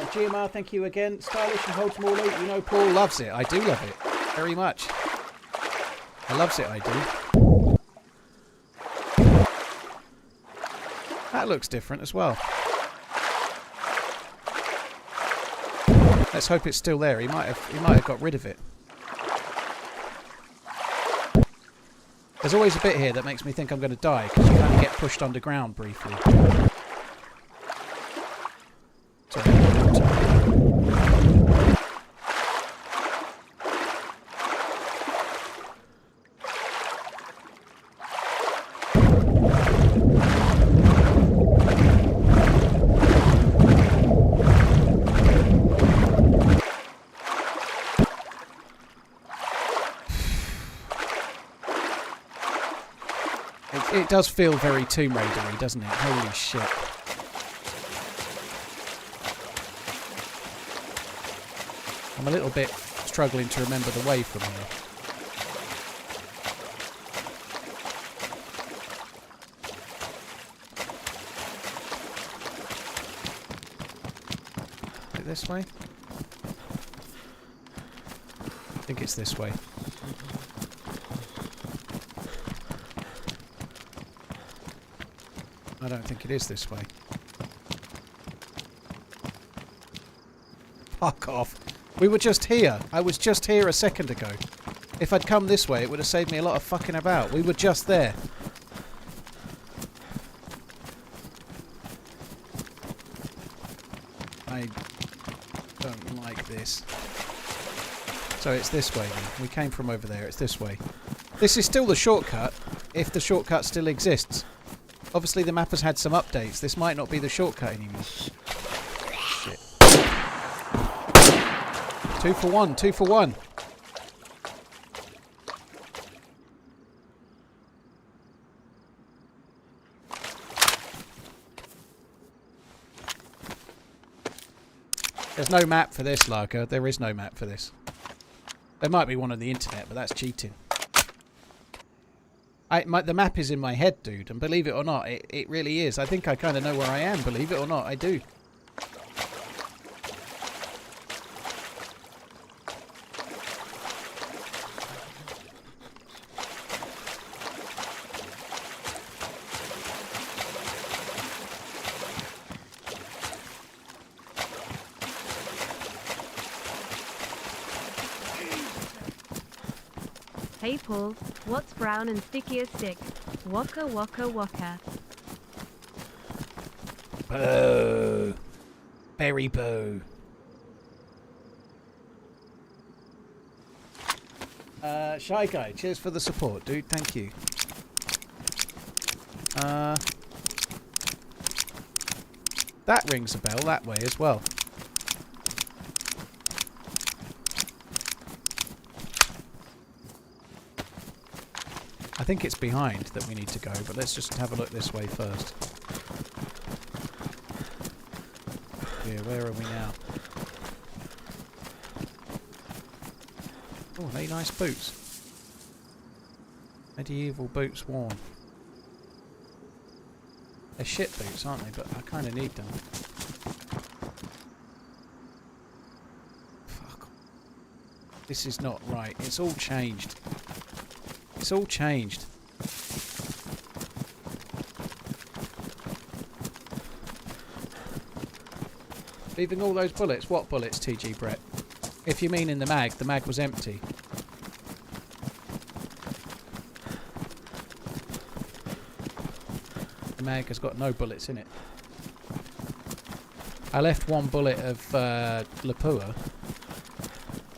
GMR, thank you again. Stylish and holds more loot. You know Paul loves it. I do love it. Very much. I loves it, I do. That looks different as well. Let's hope it's still there. He might have got rid of it. There's always a bit here that makes me think I'm going to die, because you kind of get pushed underground briefly. It does feel very Tomb Raider-y, doesn't it? Holy shit. I'm a little bit struggling to remember the way from here. Is it this way? I think it's this way. I don't think it is this way. Fuck off. We were just here. I was just here a second ago. If I'd come this way, it would have saved me a lot of fucking about. We were just there. I don't like this. So it's this way then. We came from over there. It's this way. This is still the shortcut, if the shortcut still exists. Obviously the map has had some updates. This might not be the shortcut anymore. Shit. 2 for 1, 2 for 1. There's no map for this, Larker. There is no map for this. There might be one on the internet, but that's cheating. The map is in my head, dude, and believe it or not, it really is. I think I kind of know where I am, believe it or not, I do. Hey Paul, what's brown and sticky as stick? Waka waka waka. Boo. Berry boo. Shy Guy, cheers for the support, dude. Thank you. That rings a bell that way as well. I think it's behind that we need to go, but let's just have a look this way first. Yeah, where are we now? Oh, they nice boots. Medieval boots worn. They're shit boots, aren't they? But I kind of need them. Fuck. This is not right. It's all changed. It's all changed. Leaving all those bullets? What bullets, TG Brett? If you mean in the mag was empty. The mag has got no bullets in it. I left one bullet of Lapua.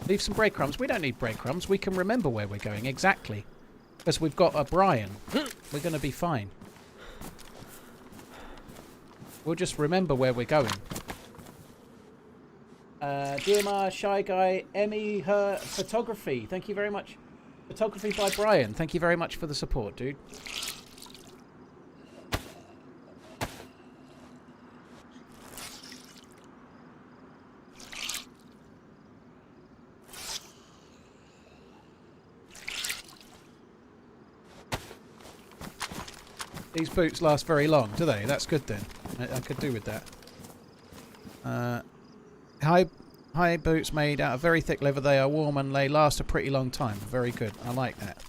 Leave some breadcrumbs. We don't need breadcrumbs. We can remember where we're going exactly. Because we've got a Brian. We're going to be fine. We'll just remember where we're going. DMR, Shy Guy, Emmy, her photography. Thank you very much. Photography by Brian. Thank you very much for the support, dude. These boots last very long, do they? That's good then. I could do with that. High boots made out of very thick leather. They are warm and they last a pretty long time. Very good. I like that.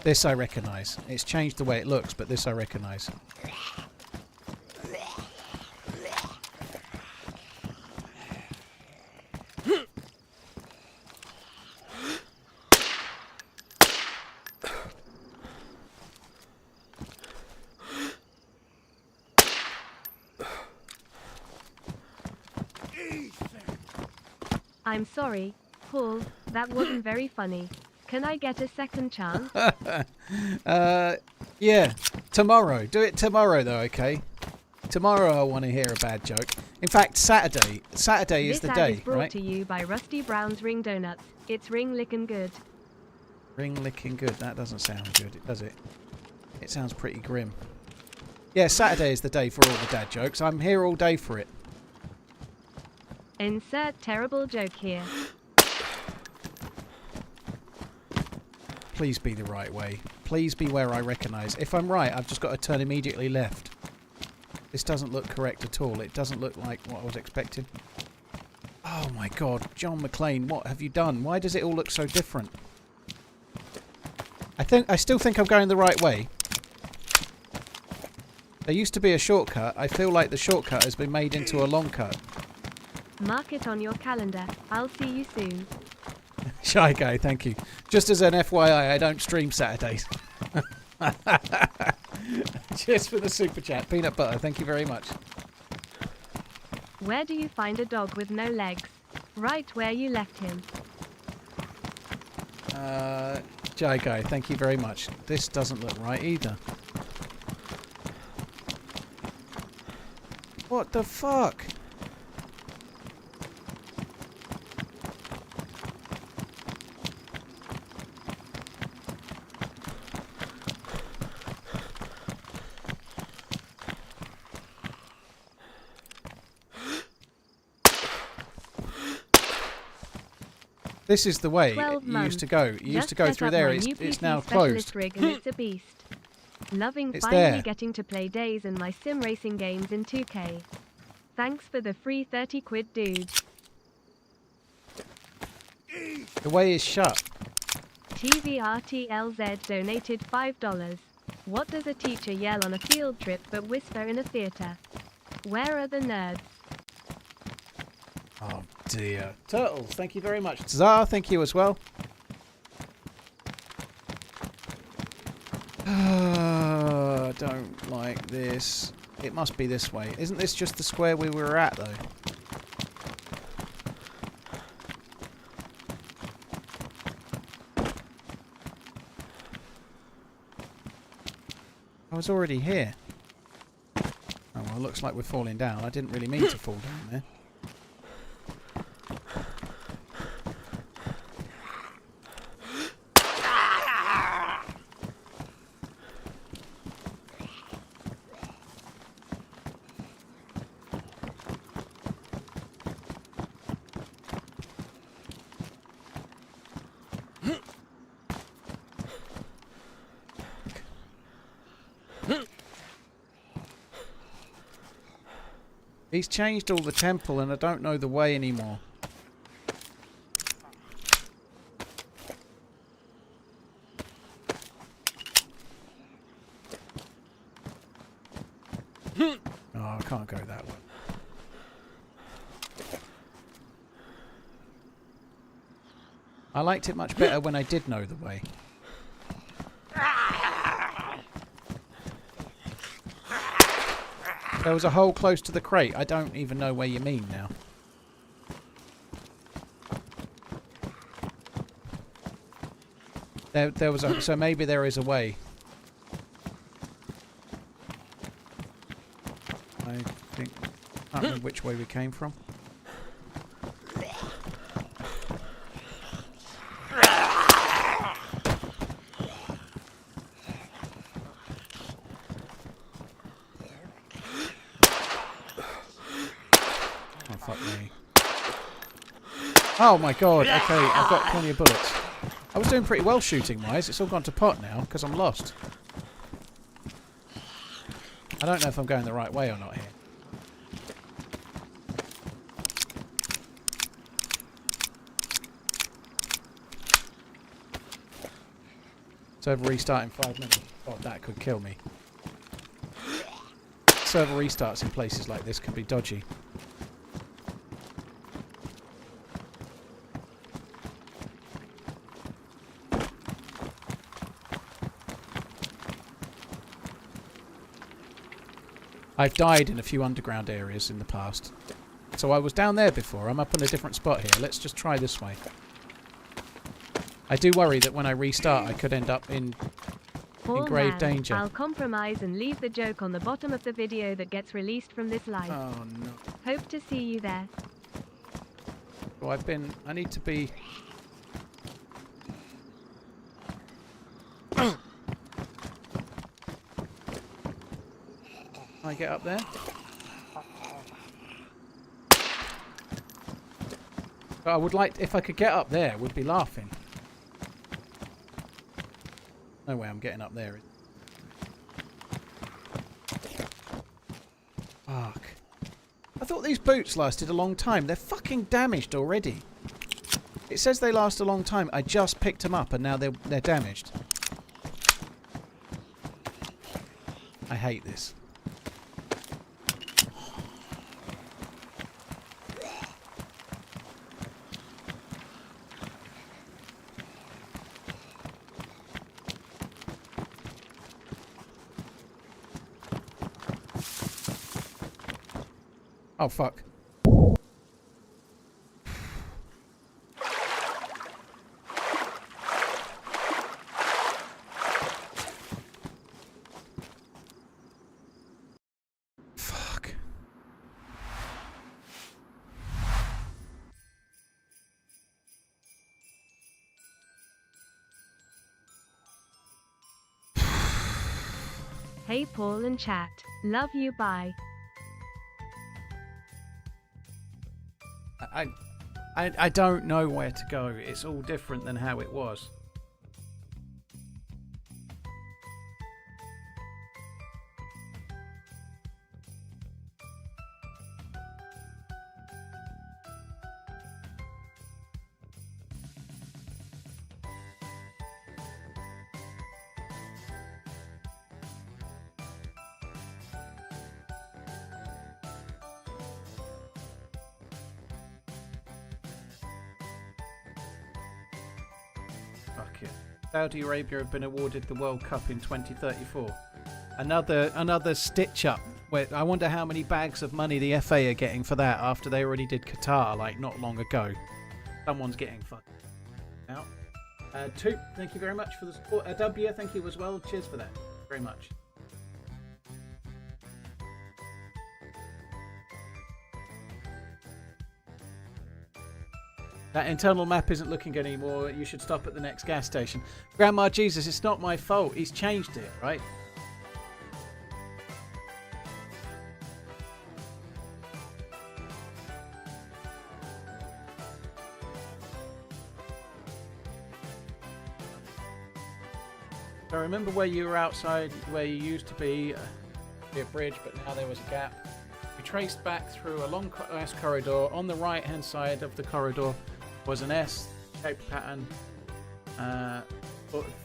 This I recognise. It's changed the way it looks, but this I recognise. I'm sorry, Paul, that wasn't very funny. Can I get a second chance? Yeah. Tomorrow. Do it tomorrow, though, okay? Tomorrow I want to hear a bad joke. In fact, Saturday. Saturday is the day, This ad is brought right? to you by Rusty Brown's Ring Donuts. It's ring lickin' good. Ring licking good. That doesn't sound good, does it? It sounds pretty grim. Yeah, Saturday is the day for all the dad jokes. I'm here all day for it. Insert terrible joke here. Please be the right way. Please be where I recognise. If I'm right, I've just got to turn immediately left. This doesn't look correct at all. It doesn't look like what I was expecting. Oh my god, John McClane, what have you done? Why does it all look so different? I still think I'm going the right way. There used to be a shortcut. I feel like the shortcut has been made into a long cut. Mark it on your calendar. I'll see you soon. Shy guy, thank you. Just as an FYI, I don't stream Saturdays. Cheers for the super chat. Peanut butter, thank you very much. Where do you find a dog with no legs? Right where you left him. Shy guy, thank you very much. This doesn't look right either. What the fuck? This is the way it used to go. You used to go through there. It's now closed. Rig and it's a beast. Loving It's finally there. getting to play DayZ and my sim racing games in 2K. Thanks for the free 30 quid, dude. The way is shut. TVRTLZ donated $5. What does a teacher yell on a field trip but whisper in a theatre? Where are the nerds? Oh dear. Turtles, thank you very much. Tsar, thank you as well. I don't like this. It must be this way. Isn't this just the square we were at, though? I was already here. Oh, well, looks like we're falling down. I didn't really mean to fall down there. He's changed all the temple and I don't know the way anymore. Oh, I can't go that way. I liked it much better when I did know the way. There was a hole close to the crate. I don't even know where you mean now. There was a... So maybe there is a way. I think... I can't remember which way we came from. Oh my god, okay, I've got plenty of bullets. I was doing pretty well shooting wise, it's all gone to pot now because I'm lost. I don't know if I'm going the right way or not here. Server restart in 5 minutes. Oh, that could kill me. Server restarts in places like this can be dodgy. I've died in a few underground areas in the past. So I was down there before. I'm up in a different spot here. Let's just try this way. I do worry that when I restart I could end up in grave danger. I'll compromise and leave the joke on the bottom of the video that gets released from this live. Oh no. Hope to see you there. So I need to be... Can I get up there? But I would like, if I could get up there, I would be laughing. No way I'm getting up there. Fuck. I thought these boots lasted a long time. They're fucking damaged already. It says they last a long time. I just picked them up and now they're damaged. I hate this. Oh, fuck. Fuck. Hey Paul and chat. Love you, bye. I don't know where to go. It's all different than how it was. Saudi Arabia have been awarded the World Cup in 2034. Another stitch up. Where I wonder how many bags of money the FA are getting for that after they already did Qatar like not long ago. Someone's getting fucked out. Toop, thank you very much for the support. W, thank you as well. Cheers for that. Very much. That internal map isn't looking good anymore. You should stop at the next gas station. Grandma Jesus, it's not my fault. He's changed it, right? So remember where you were outside, where you used to be a bridge, but now there was a gap. We traced back through a long S corridor. On the right-hand side of the corridor was an S-shaped pattern,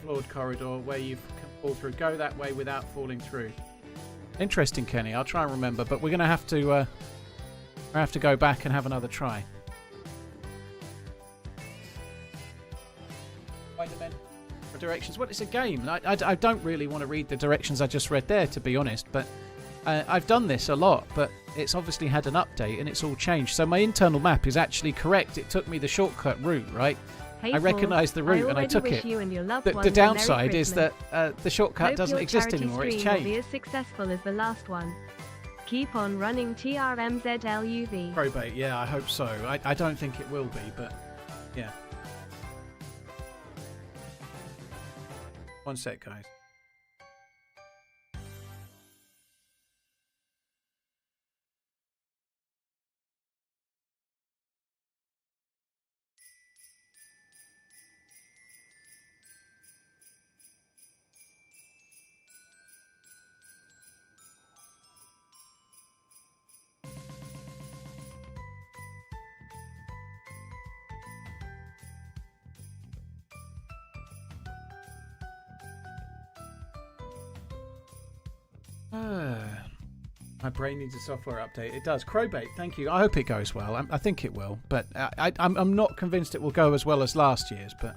floored corridor where you can fall through. Go that way without falling through. Interesting, Kenny. I'll try and remember, but we're going to have to go back and have another try. Directions. Well, it's a game. I don't really want to read the directions I just read there, to be honest, but I've done this a lot, but it's obviously had an update and it's all changed. So my internal map is actually correct. It took me the shortcut route, right? Hey, I recognised the route and I took it. The downside is that the shortcut doesn't exist anymore. It's changed. Will be as successful as the last one. Keep on running TRMZ LUV. Probate, yeah, I hope so. I don't think it will be, but yeah. One sec, guys. My brain needs a software update. It does. Crowbait, thank you. I hope it goes well. I think it will, but I'm not convinced it will go as well as last year's, but...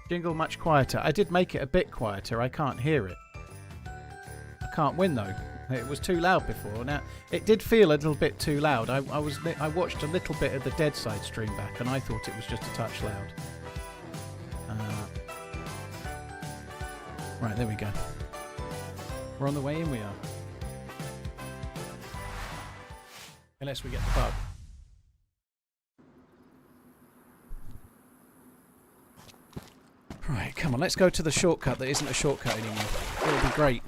Jingle much quieter. I did make it a bit quieter. I can't hear it. I can't win though. It was too loud before. Now it did feel a little bit too loud. I watched a little bit of the DayZ stream back, and I thought it was just a touch loud. Right, there we go. We're on the way in. We are. Unless we get the bug. Right, come on, let's go to the shortcut that isn't a shortcut anymore. It'll be great.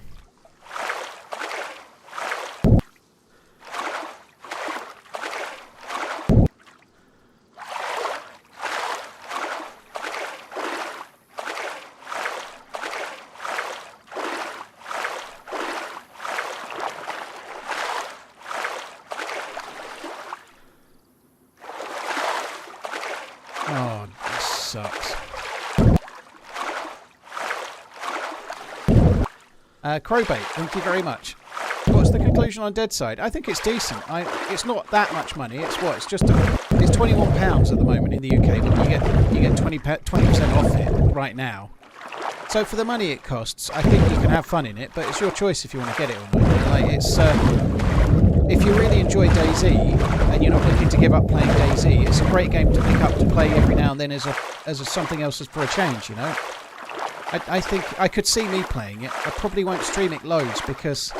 Oh, this sucks. Crowbait, thank you very much. What's the conclusion on DayZ? I think it's decent. It's not that much money. It's what? It's just it's £21 at the moment in the UK, but you get 20% off it right now. So for the money it costs, I think you can have fun in it. But it's your choice if you want to get it or not. Like it's if you really enjoy DayZ and you're not looking to give up playing DayZ, it's a great game to pick up to play every now and then as something else for a change. You know. I think I could see me playing it. I probably won't stream it loads because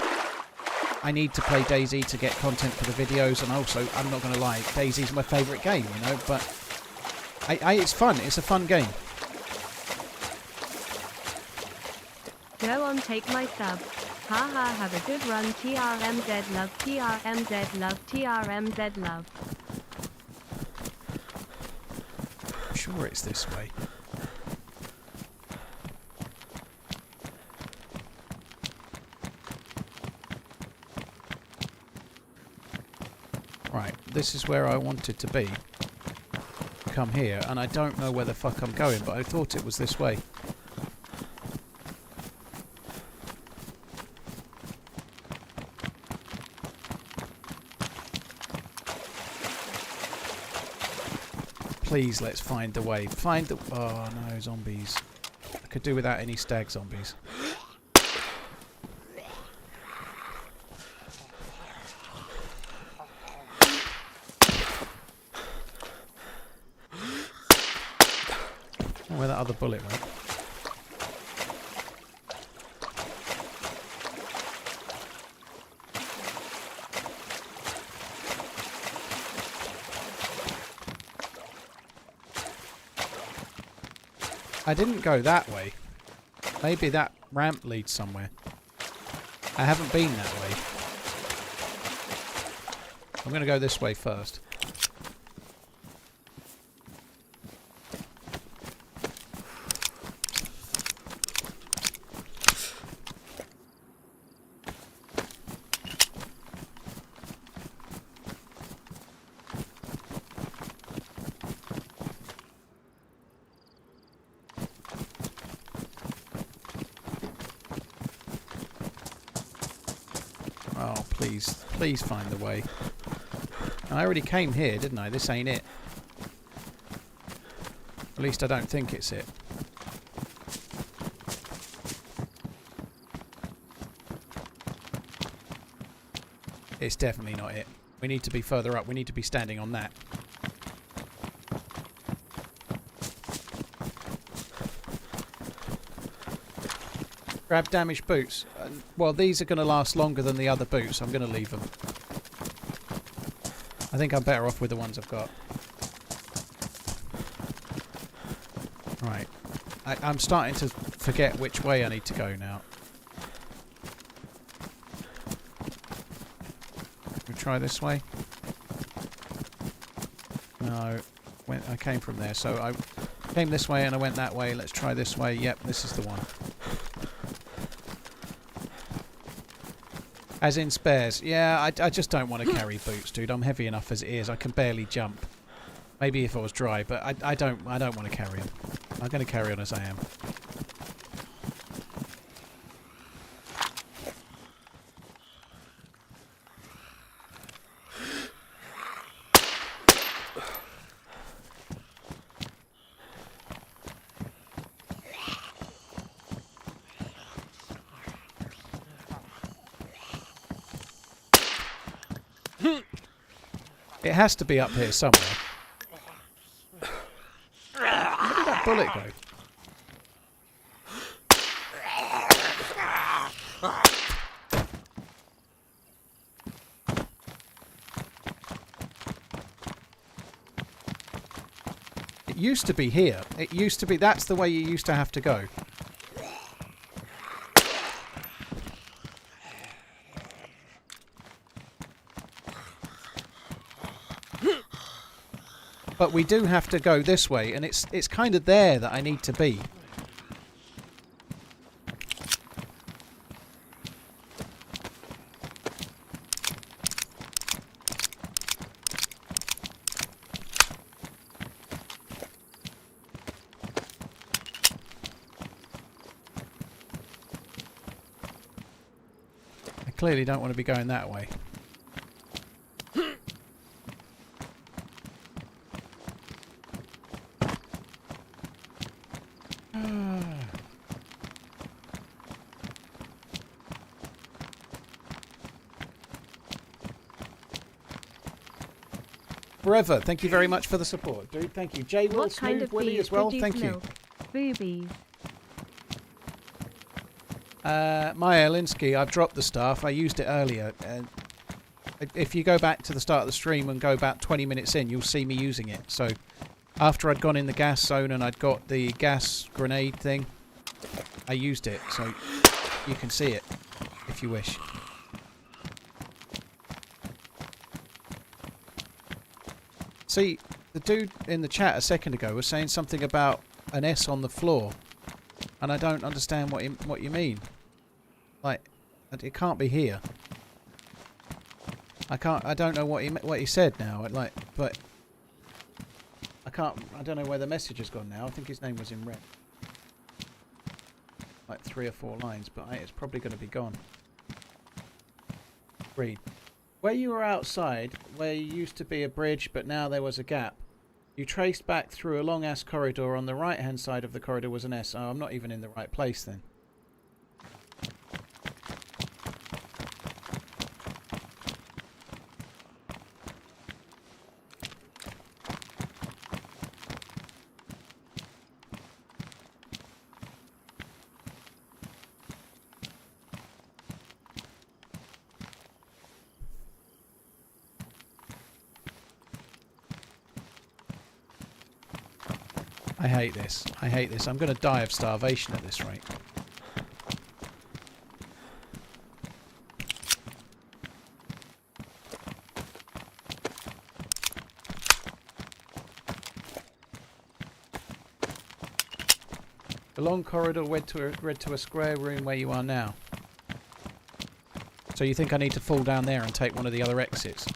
I need to play DayZ to get content for the videos, and also, I'm not going to lie, DayZ's my favourite game, you know, but it's fun. It's a fun game. Go on, take my sub. Haha, have a good run. TRMZ love, TRMZ love, TRMZ love. I'm sure it's this way. Right, this is where I wanted to be. Come here, and I don't know where the fuck I'm going, but I thought it was this way. Please, let's find the way. Find the... Oh no, zombies. I could do without any stag zombies. Where that other bullet went. I didn't go that way. Maybe that ramp leads somewhere. I haven't been that way. I'm going to go this way first. Oh, please. Please find the way. I already came here, didn't I? This ain't it. At least I don't think it's it. It's definitely not it. We need to be further up. We need to be standing on that. Grab damaged boots. Well, these are going to last longer than the other boots. I'm going to leave them. I think I'm better off with the ones I've got. Right. I'm starting to forget which way I need to go now. We try this way? No. I came from there, so I came this way and I went that way. Let's try this way. Yep, this is the one. As in spares. Yeah, I just don't want to carry boots, dude. I'm heavy enough as it is. I can barely jump. Maybe if I was dry, but I don't want to carry them. I'm going to carry on as I am. It has to be up here somewhere. Where did that bullet go? It used to be here. It used to be... That's the way you used to have to go. But we do have to go this way, and it's kind of there that I need to be. I clearly don't want to be going that way. Forever, thank you very much for the support, dude. Thank you. Jay Will, What kind Smooth of Willie bees as well. produce Thank you. milk? Boobies. Maya Linsky, I've dropped the staff. I used it earlier. If you go back to the start of the stream and go about 20 minutes in, you'll see me using it. So after I'd gone in the gas zone and I'd got the gas grenade thing, I used it. So you can see it if you wish. See, the dude in the chat a second ago was saying something about an S on the floor, and I don't understand what you mean. Like, it can't be here. I don't know what he said now. But I don't know where the message has gone now. I think his name was in red, like 3 or 4 lines, but it's probably going to be gone. Read. Where you were outside, where you used to be a bridge, but now there was a gap. You traced back through a long-ass corridor. On the right-hand side of the corridor was an S. Oh, I'm not even in the right place then. I hate this. I hate this. I'm going to die of starvation at this rate. The long corridor led to a square room where you are now. So you think I need to fall down there and take one of the other exits?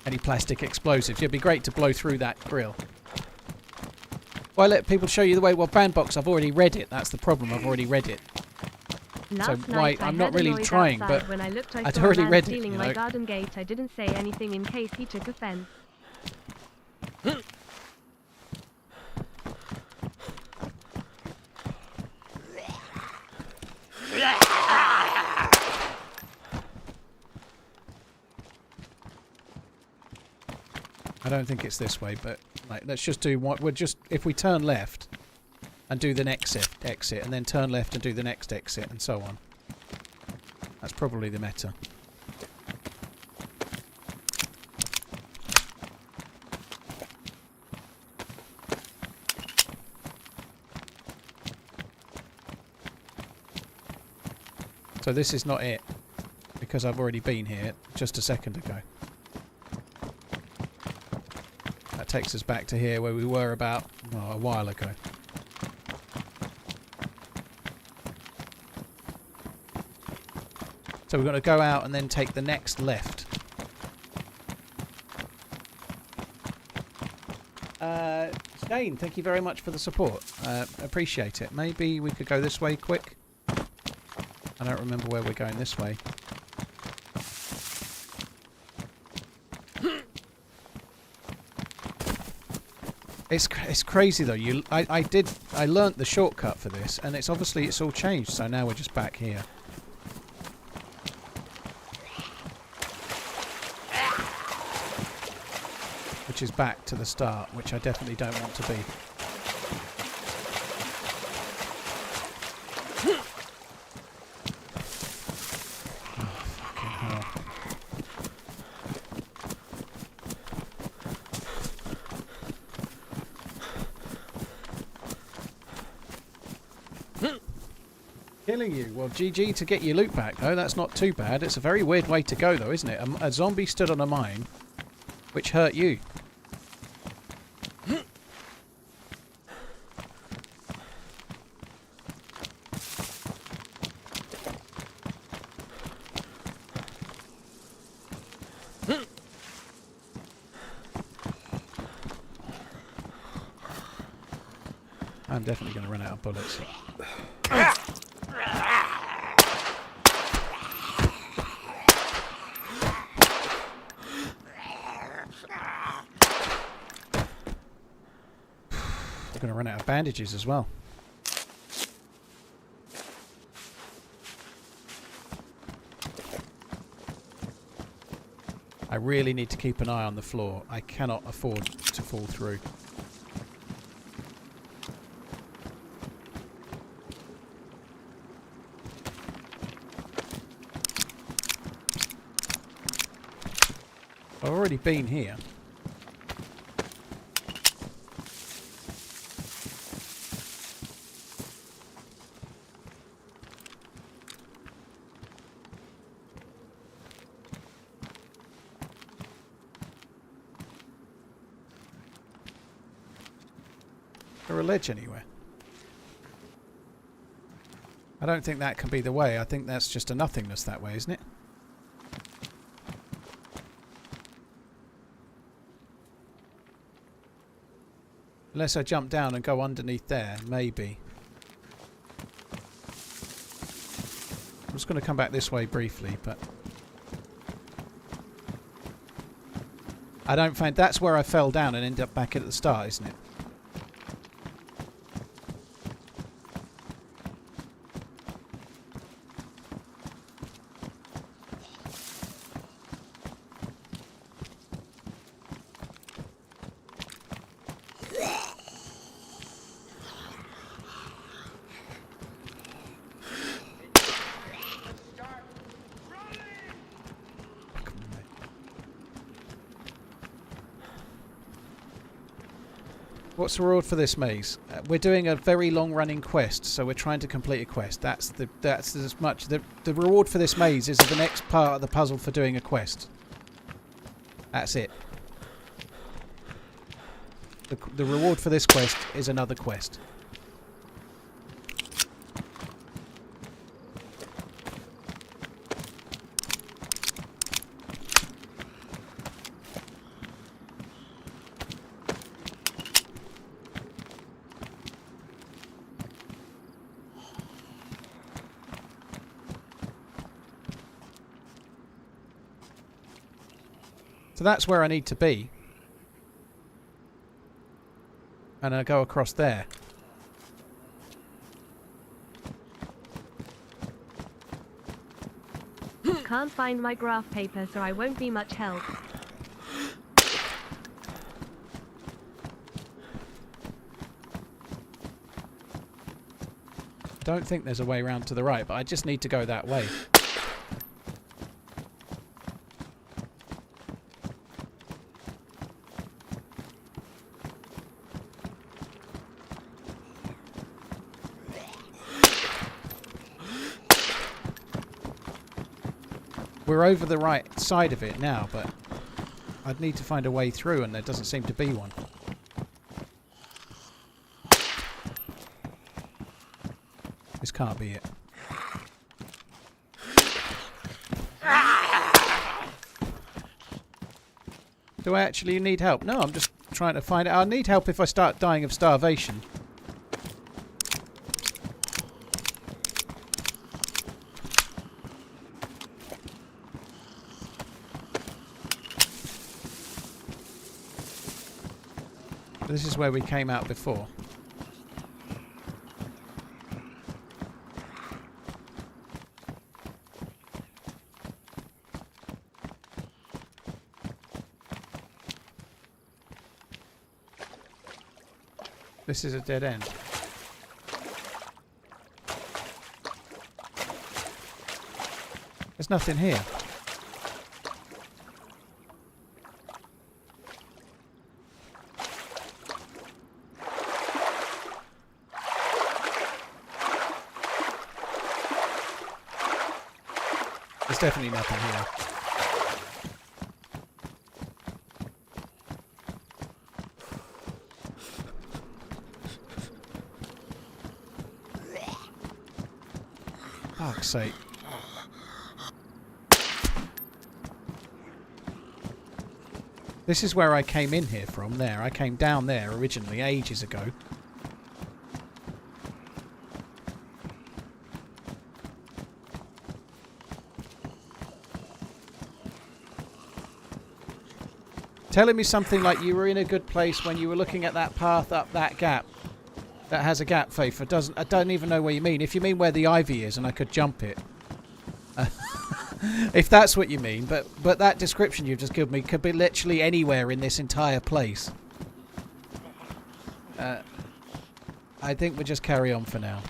Any plastic explosives? It'd be great to blow through that grill. Why let people show you the way? Well, Bandbox, I've already read it. That's the problem. I've already read it. Last So night I'm not really trying, but when I looked, I'd saw a already man read it. stealing You my know? garden gate. I didn't say anything in case he took offense. I don't think it's this way, but like, let's just do what we're just. If we turn left and do the next exit, and then turn left and do the next exit, and so on. That's probably the meta. So this is not it, because I've already been here just a second ago. That takes us back to here where we were about a while ago. So we're going to go out and then take the next left. Shane, thank you very much for the support. Appreciate it. Maybe we could go this way quick. I don't remember where we're going this way. It's crazy though. I learnt the shortcut for this, and it's all changed. So now we're just back here. Which is back to the start, which I definitely don't want to be. Oh, fucking hell. Killing you. Well, GG to get your loot back, though. That's not too bad. It's a very weird way to go, though, isn't it? A zombie stood on a mine, which hurt you. I'm definitely going to run out of bullets. I'm going to run out of bandages as well. I really need to keep an eye on the floor. I cannot afford to fall through. I've already been here. Or a ledge anywhere. I don't think that can be the way. I think that's just a nothingness that way, isn't it? Unless I jump down and go underneath there, maybe. I'm just going to come back this way briefly, but I don't find that's where I fell down and ended up back at the start, isn't it? What's the reward for this maze? We're doing a very long-running quest, so we're trying to complete a quest. That's as much. The reward for this maze is the next part of the puzzle for doing a quest. That's it. The reward for this quest is another quest. So that's where I need to be. And I go across there. Can't find my graph paper, so I won't be much help. Don't think there's a way round to the right, but I just need to go that way. We're over the right side of it now, but I'd need to find a way through, and there doesn't seem to be one. This can't be it. Do I actually need help? No, I'm just trying to find out. I need help if I start dying of starvation. This is where we came out before. This is a dead end. There's nothing here. There's definitely nothing here. Fuck's sake. This is where I came in here from, there. I came down there originally, ages ago. Telling me something like you were in a good place when you were looking at that path up that gap. That has a gap, Faith. I don't even know what you mean. If you mean where the ivy is and I could jump it. If that's what you mean. But that description you've just given me could be literally anywhere in this entire place. I think we'll just carry on for now.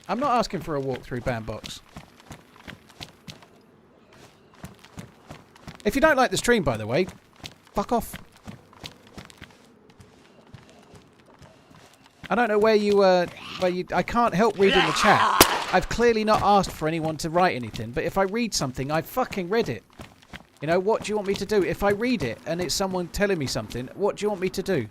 I'm not asking for a walk through Bandbox. If you don't like the stream, by the way, fuck off. I don't know where you I can't help reading the chat. I've clearly not asked for anyone to write anything, but if I read something, I fucking read it. You know, what do you want me to do? If I read it and it's someone telling me something, what do you want me to do?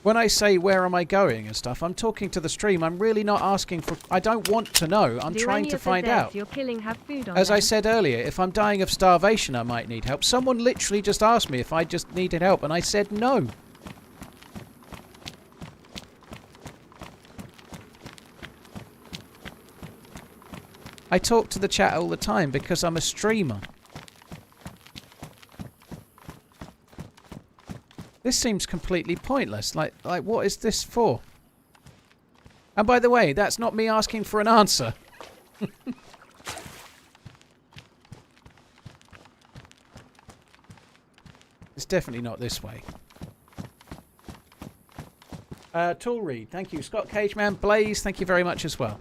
When I say where am I going and stuff, I'm talking to the stream. I'm really not asking for... I don't want to know. I'm trying to find out. You're killing have food on As them? I said earlier, if I'm dying of starvation, I might need help. Someone literally just asked me if I just needed help, and I said no. I talk to the chat all the time because I'm a streamer. This seems completely pointless. Like what is this for? And by the way, that's not me asking for an answer. It's definitely not this way. Tool Read, thank you. Scott Cageman, Blaze, thank you very much as well.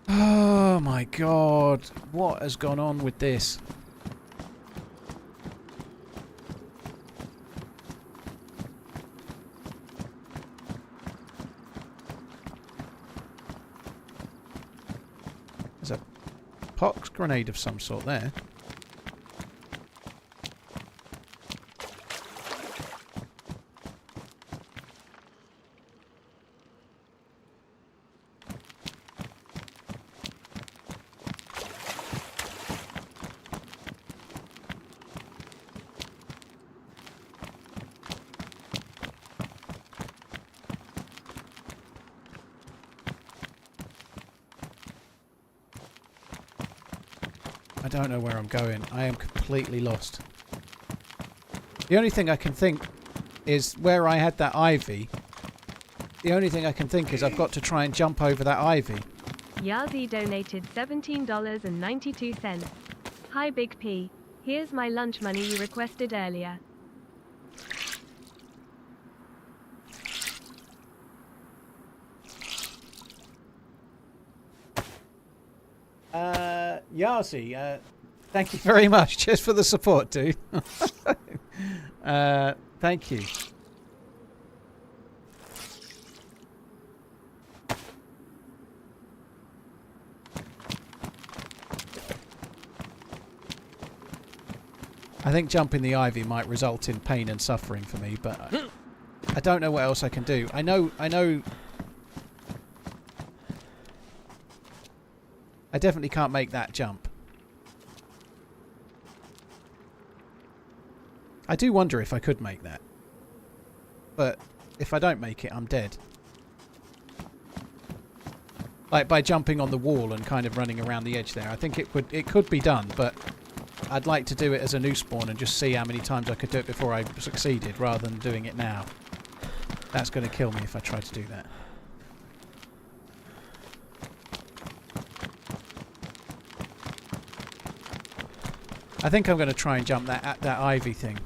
Oh my god, what has gone on with this? There's a pox grenade of some sort there. I don't know where I'm going. I am completely lost. The only thing I can think is where I had that ivy. The only thing I can think is I've got to try and jump over that ivy. Yazi donated $17.92. Hi Big P. Here's my lunch money you requested earlier. Yazi, thank you very much. Cheers for the support, dude. Thank you. I think jumping the ivy might result in pain and suffering for me, but I don't know what else I can do. I know I definitely can't make that jump. I do wonder if I could make that. But if I don't make it, I'm dead. Like by jumping on the wall and kind of running around the edge there. I think it could be done, but I'd like to do it as a new spawn and just see how many times I could do it before I succeeded rather than doing it now. That's going to kill me if I try to do that. I think I'm going to try and jump that ivy thing.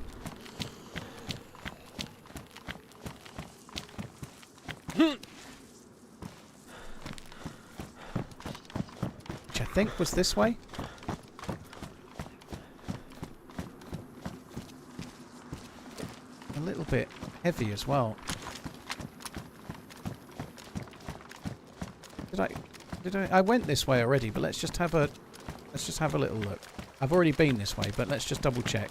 Which I think was this way. A little bit heavy as well. Did I went this way already, but let's just have a little look. I've already been this way, but let's just double check.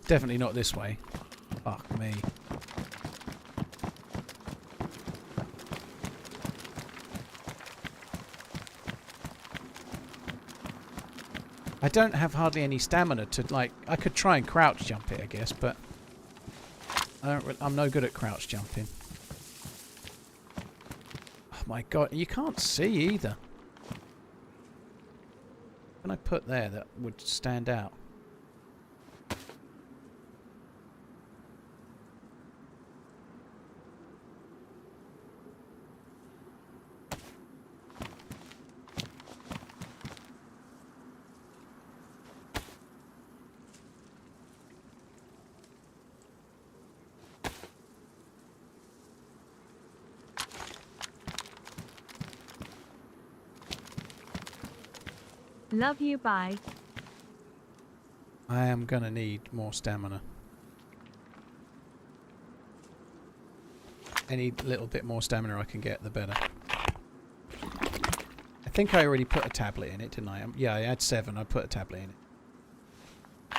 Definitely not this way. Fuck me. I don't have hardly any stamina to, like... I could try and crouch jump it, I guess, but... I'm no good at crouch jumping. Oh my god, you can't see either. What can I put there that would stand out? Love you, bye. I am gonna need more stamina. Any little bit more stamina I can get, the better. I think I already put a tablet in it, didn't I? Yeah, I had 7. I put a tablet in it.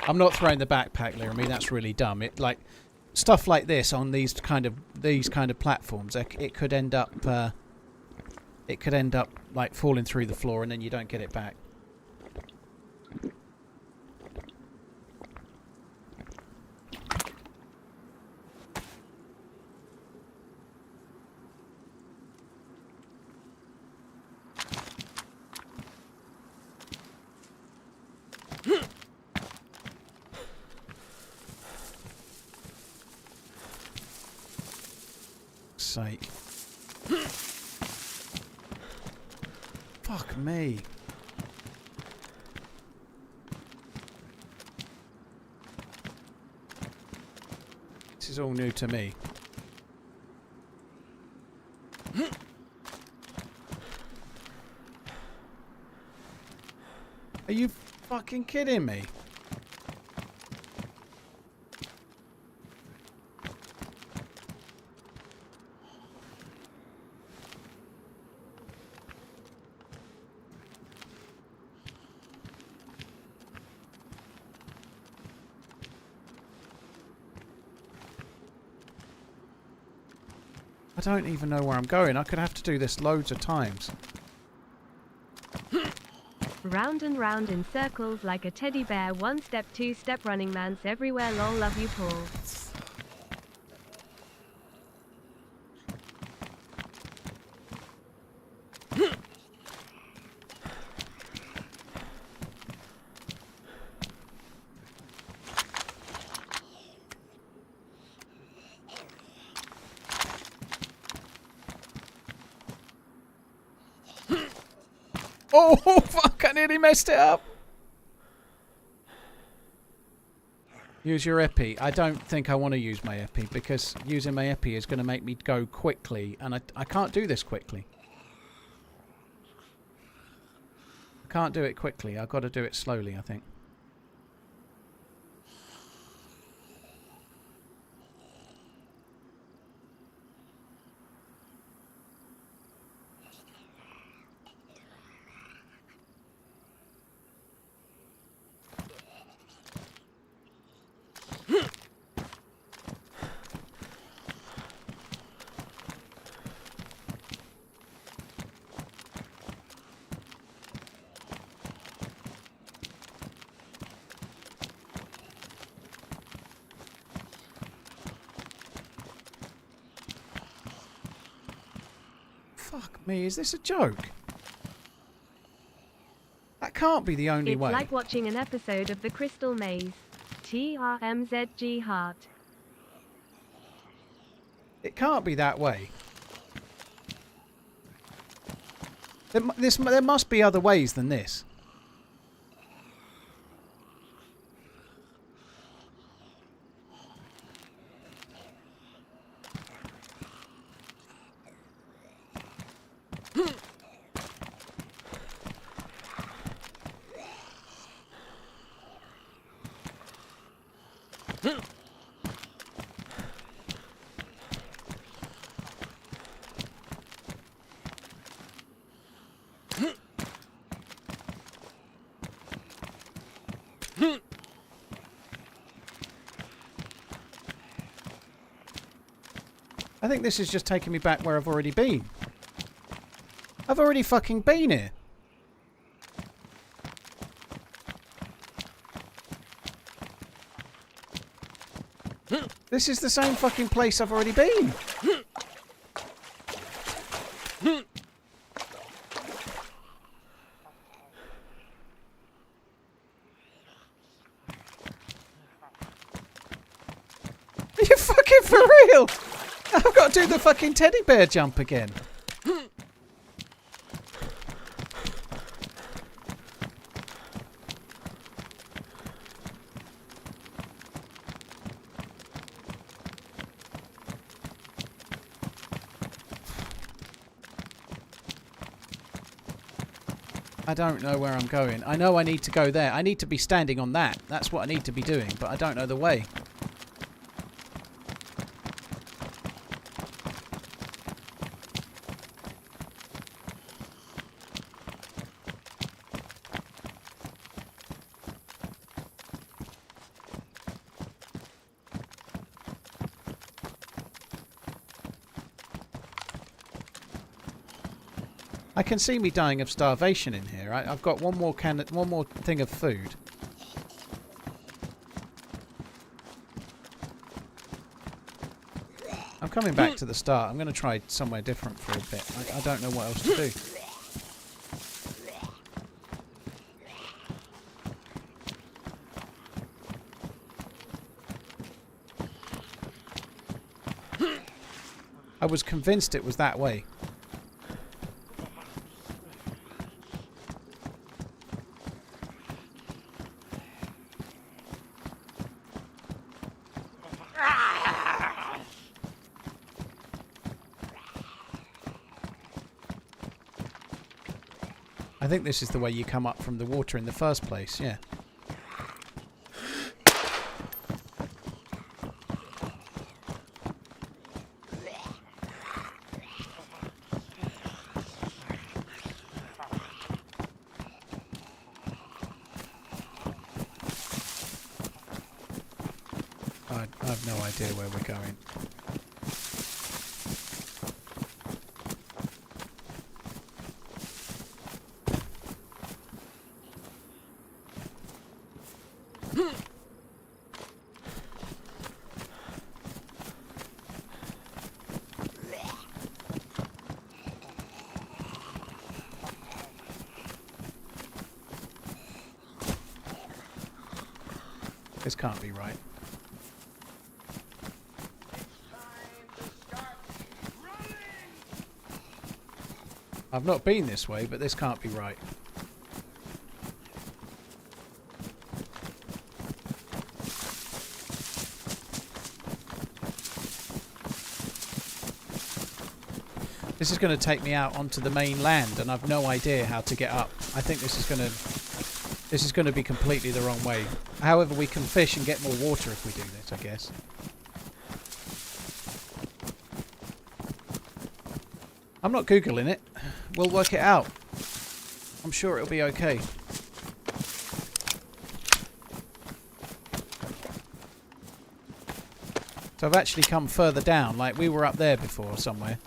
I'm not throwing the backpack, Laramie. That's really dumb. It like stuff like this on these kind of platforms. It could end up like falling through the floor, and then you don't get it back. Sake. Fuck me. This is all new to me. Are you fucking kidding me? I don't even know where I'm going. I could have to do this loads of times. Round and round in circles like a teddy bear. 1 step, 2 step, RunningManZ everywhere. Lol, love you, Paul. Oh, fuck, I nearly messed it up. Use your epi. I don't think I want to use my epi because using my epi is going to make me go quickly, and I can't do this quickly. I can't do it quickly. I've got to do it slowly, I think. Fuck me, is this a joke? That can't be the only way. It's like watching an episode of The Crystal Maze. TRMZ Heart. It can't be that way. There must be other ways than this. I think this is just taking me back where I've already been. I've already fucking been here. This is the same fucking place I've already been. Are you fucking for real? I've got to do the fucking teddy bear jump again. I don't know where I'm going. I know I need to go there. I need to be standing on that. That's what I need to be doing, but I don't know the way. I can see me dying of starvation in here. I've got one more thing of food. I'm coming back to the start. I'm going to try somewhere different for a bit. I don't know what else to do. I was convinced it was that way. I think this is the way you come up from the water in the first place, yeah. I have no idea where we're going. This can't be right. I've not been this way, but this can't be right. This is going to take me out onto the main land, and I've no idea how to get up. I think this is going to be completely the wrong way. However, we can fish and get more water if we do this, I guess. I'm not Googling it. We'll work it out. I'm sure it'll be okay. So I've actually come further down, like we were up there before somewhere.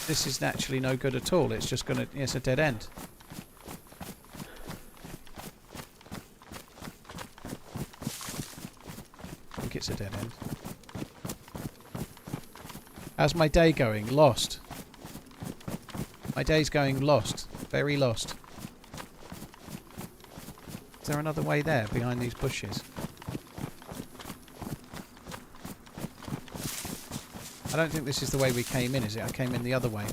This is actually no good at all. It's just gonna... It's a dead end. I think it's a dead end. How's my day going? Lost. My day's going lost. Very lost. Is there another way there, behind these bushes? I don't think this is the way we came in, is it? I came in the other way.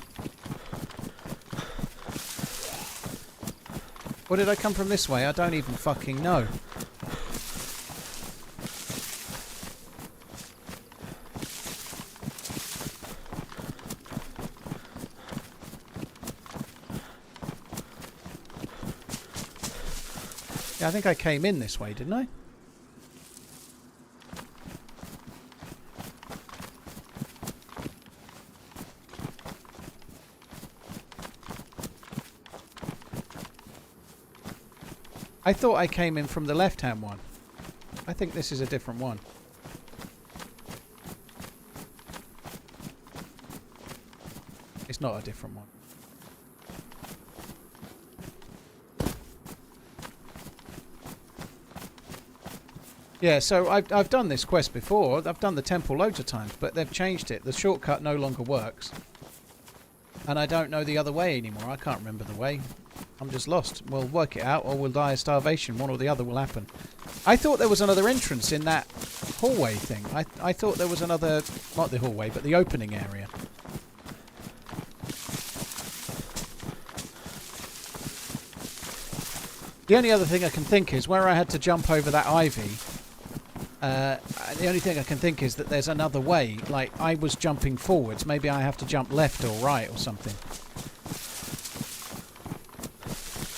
Or did I come from this way? I don't even fucking know. Yeah, I think I came in this way, didn't I? I thought I came in from the left-hand one. I think this is a different one. It's not a different one. Yeah, so I've done this quest before. I've done the temple loads of times, but they've changed it. The shortcut no longer works. And I don't know the other way anymore. I can't remember the way. I'm just lost. We'll work it out or we'll die of starvation. One or the other will happen. I thought there was another entrance in that hallway thing. I thought there was another... Not the hallway, but the opening area. The only other thing I can think is where I had to jump over that ivy... the only thing I can think is that there's another way. Like, I was jumping forwards. Maybe I have to jump left or right or something.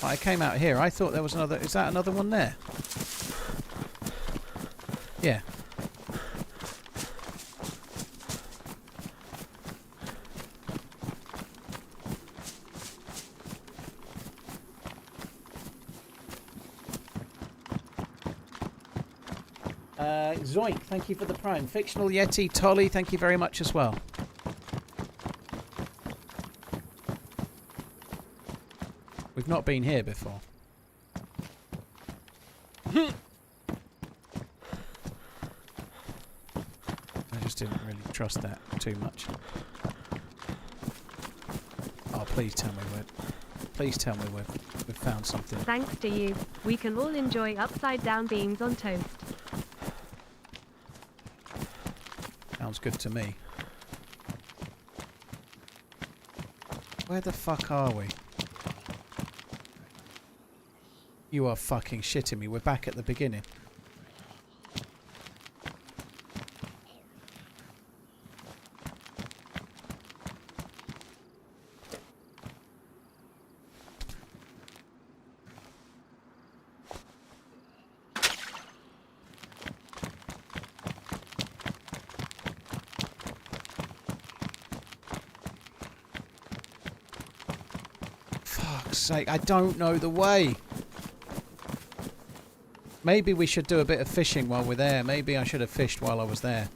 I came out here. I thought there was another... Is that another one there? Yeah. Zoink, thank you for the prime. Fictional Yeti, Tolly, thank you very much as well. We've not been here before. I just didn't really trust that too much. Oh, please tell me please tell me we've found something. Thanks to you, we can all enjoy upside down beans on toast. Sounds good to me. Where the fuck are we? You are fucking shitting me. We're back at the beginning. Fuck's sake, I don't know the way. Maybe we should do a bit of fishing while we're there. Maybe I should have fished while I was there.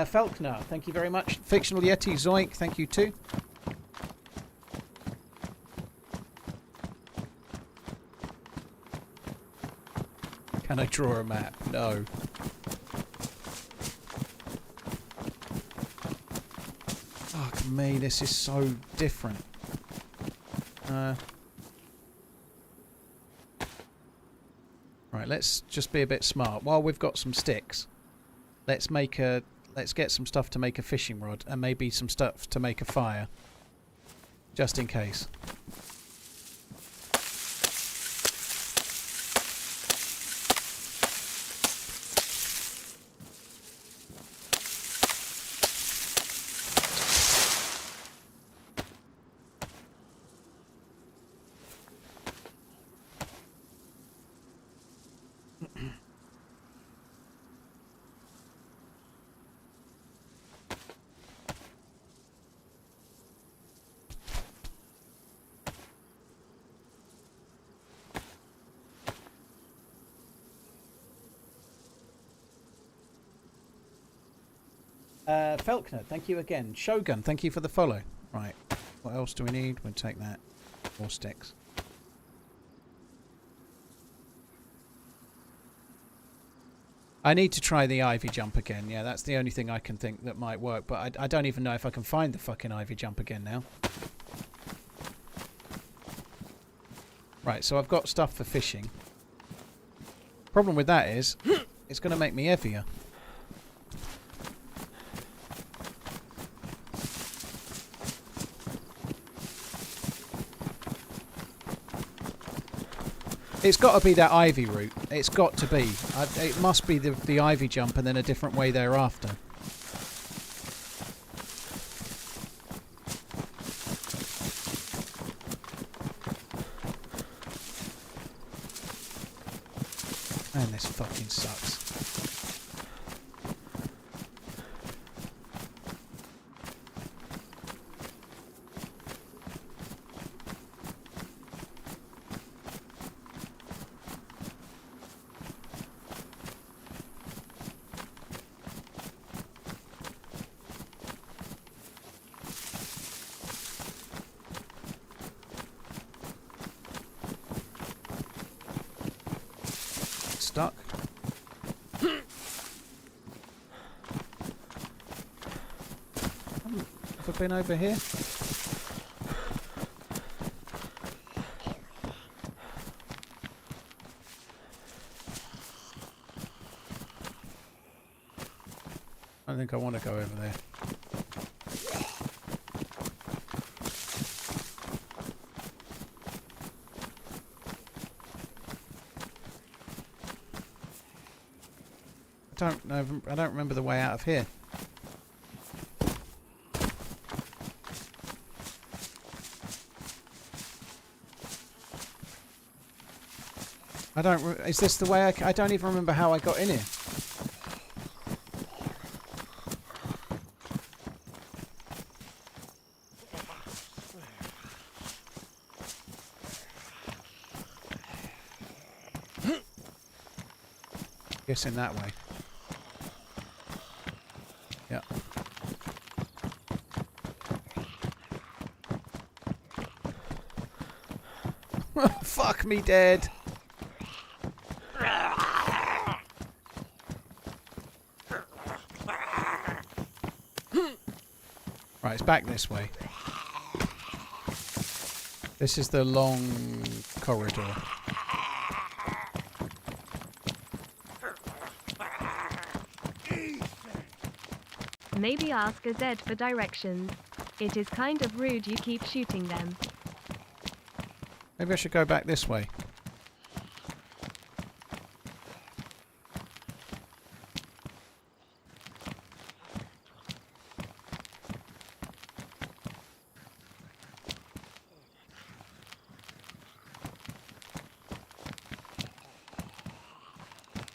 Falkner, thank you very much. Fictional Yeti, Zoink, thank you too. Can I draw a map? No. Fuck me, this is so different. Right, let's just be a bit smart. While we've got some sticks, let's make a let's get some stuff to make a fishing rod and maybe some stuff to make a fire. Just in case. Felkner, thank you again. Shogun, thank you for the follow. Right, what else do we need? We'll take that. More sticks. I need to try the ivy jump again. Yeah, that's the only thing I can think that might work. But I don't even know if I can find the fucking ivy jump again now. Right, so I've got stuff for fishing. Problem with that is, it's going to make me heavier. It's got to be that ivy route. It's got to be. It must be the ivy jump and then a different way thereafter. Man, this fucking sucks. Stuck. Have I been over here? I think I want to go over there. I don't remember the way out of here. Is this the way I don't even remember how I got in here. Guessing that way. Yeah. Fuck me dead. Right, it's back this way. This is the long corridor. Maybe ask a Z for directions. It is kind of rude you keep shooting them. Maybe I should go back this way.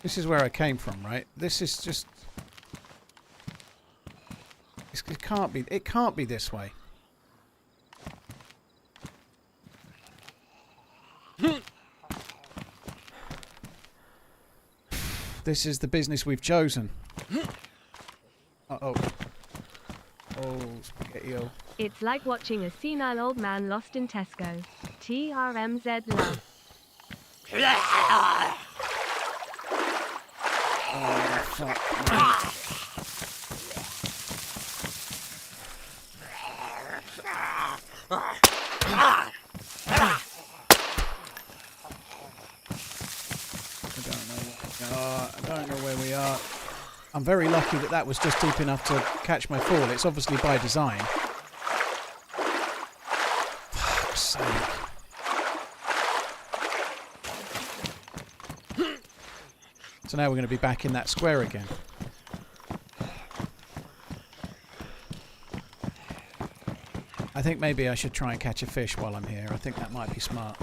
This is where I came from, right? This is just... It can't be this way. This is the business we've chosen. Uh-oh. Oh, spaghetti-o. It's like watching a senile old man lost in Tesco. TRMZ love. Oh, fuck me. I don't know where we are. I'm very lucky that that was just deep enough to catch my fall. It's obviously by design. Fuck's sake. So now we're going to be back in that square again. I think maybe I should try and catch a fish while I'm here. I think that might be smart.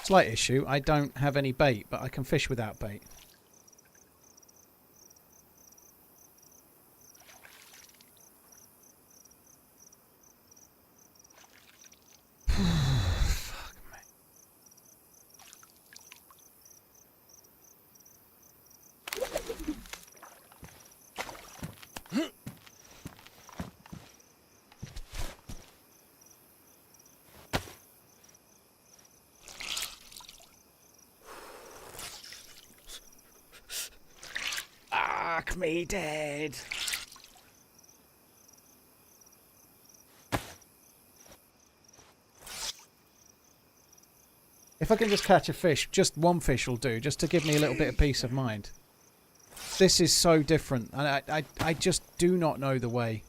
Slight issue, I don't have any bait, but I can fish without bait. Fuck me. Fuck me dead. If I can just catch a fish, just one fish will do, just to give me a little bit of peace of mind. This is so different, and I just do not know the way.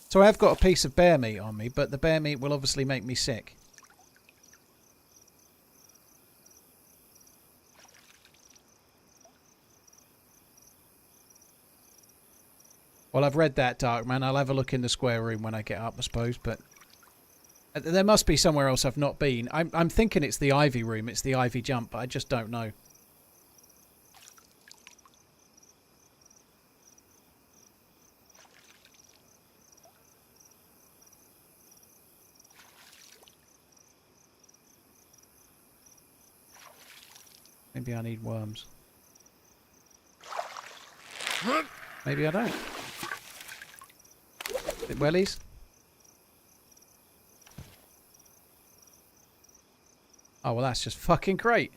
So I have got a piece of bear meat on me, but the bear meat will obviously make me sick. Well, I've read that, Darkman. I'll have a look in the square room when I get up, I suppose, but there must be somewhere else I've not been. I'm thinking it's the ivy room, it's the ivy jump, but I just don't know. Maybe I need worms. Maybe I don't. Is it wellies? Oh, well, that's just fucking great.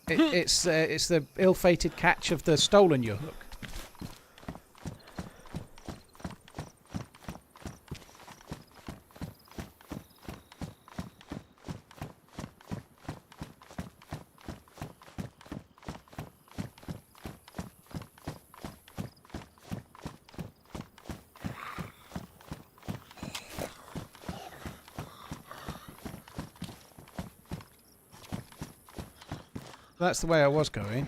It's the ill-fated catch of the stolen your hook. That's the way I was going.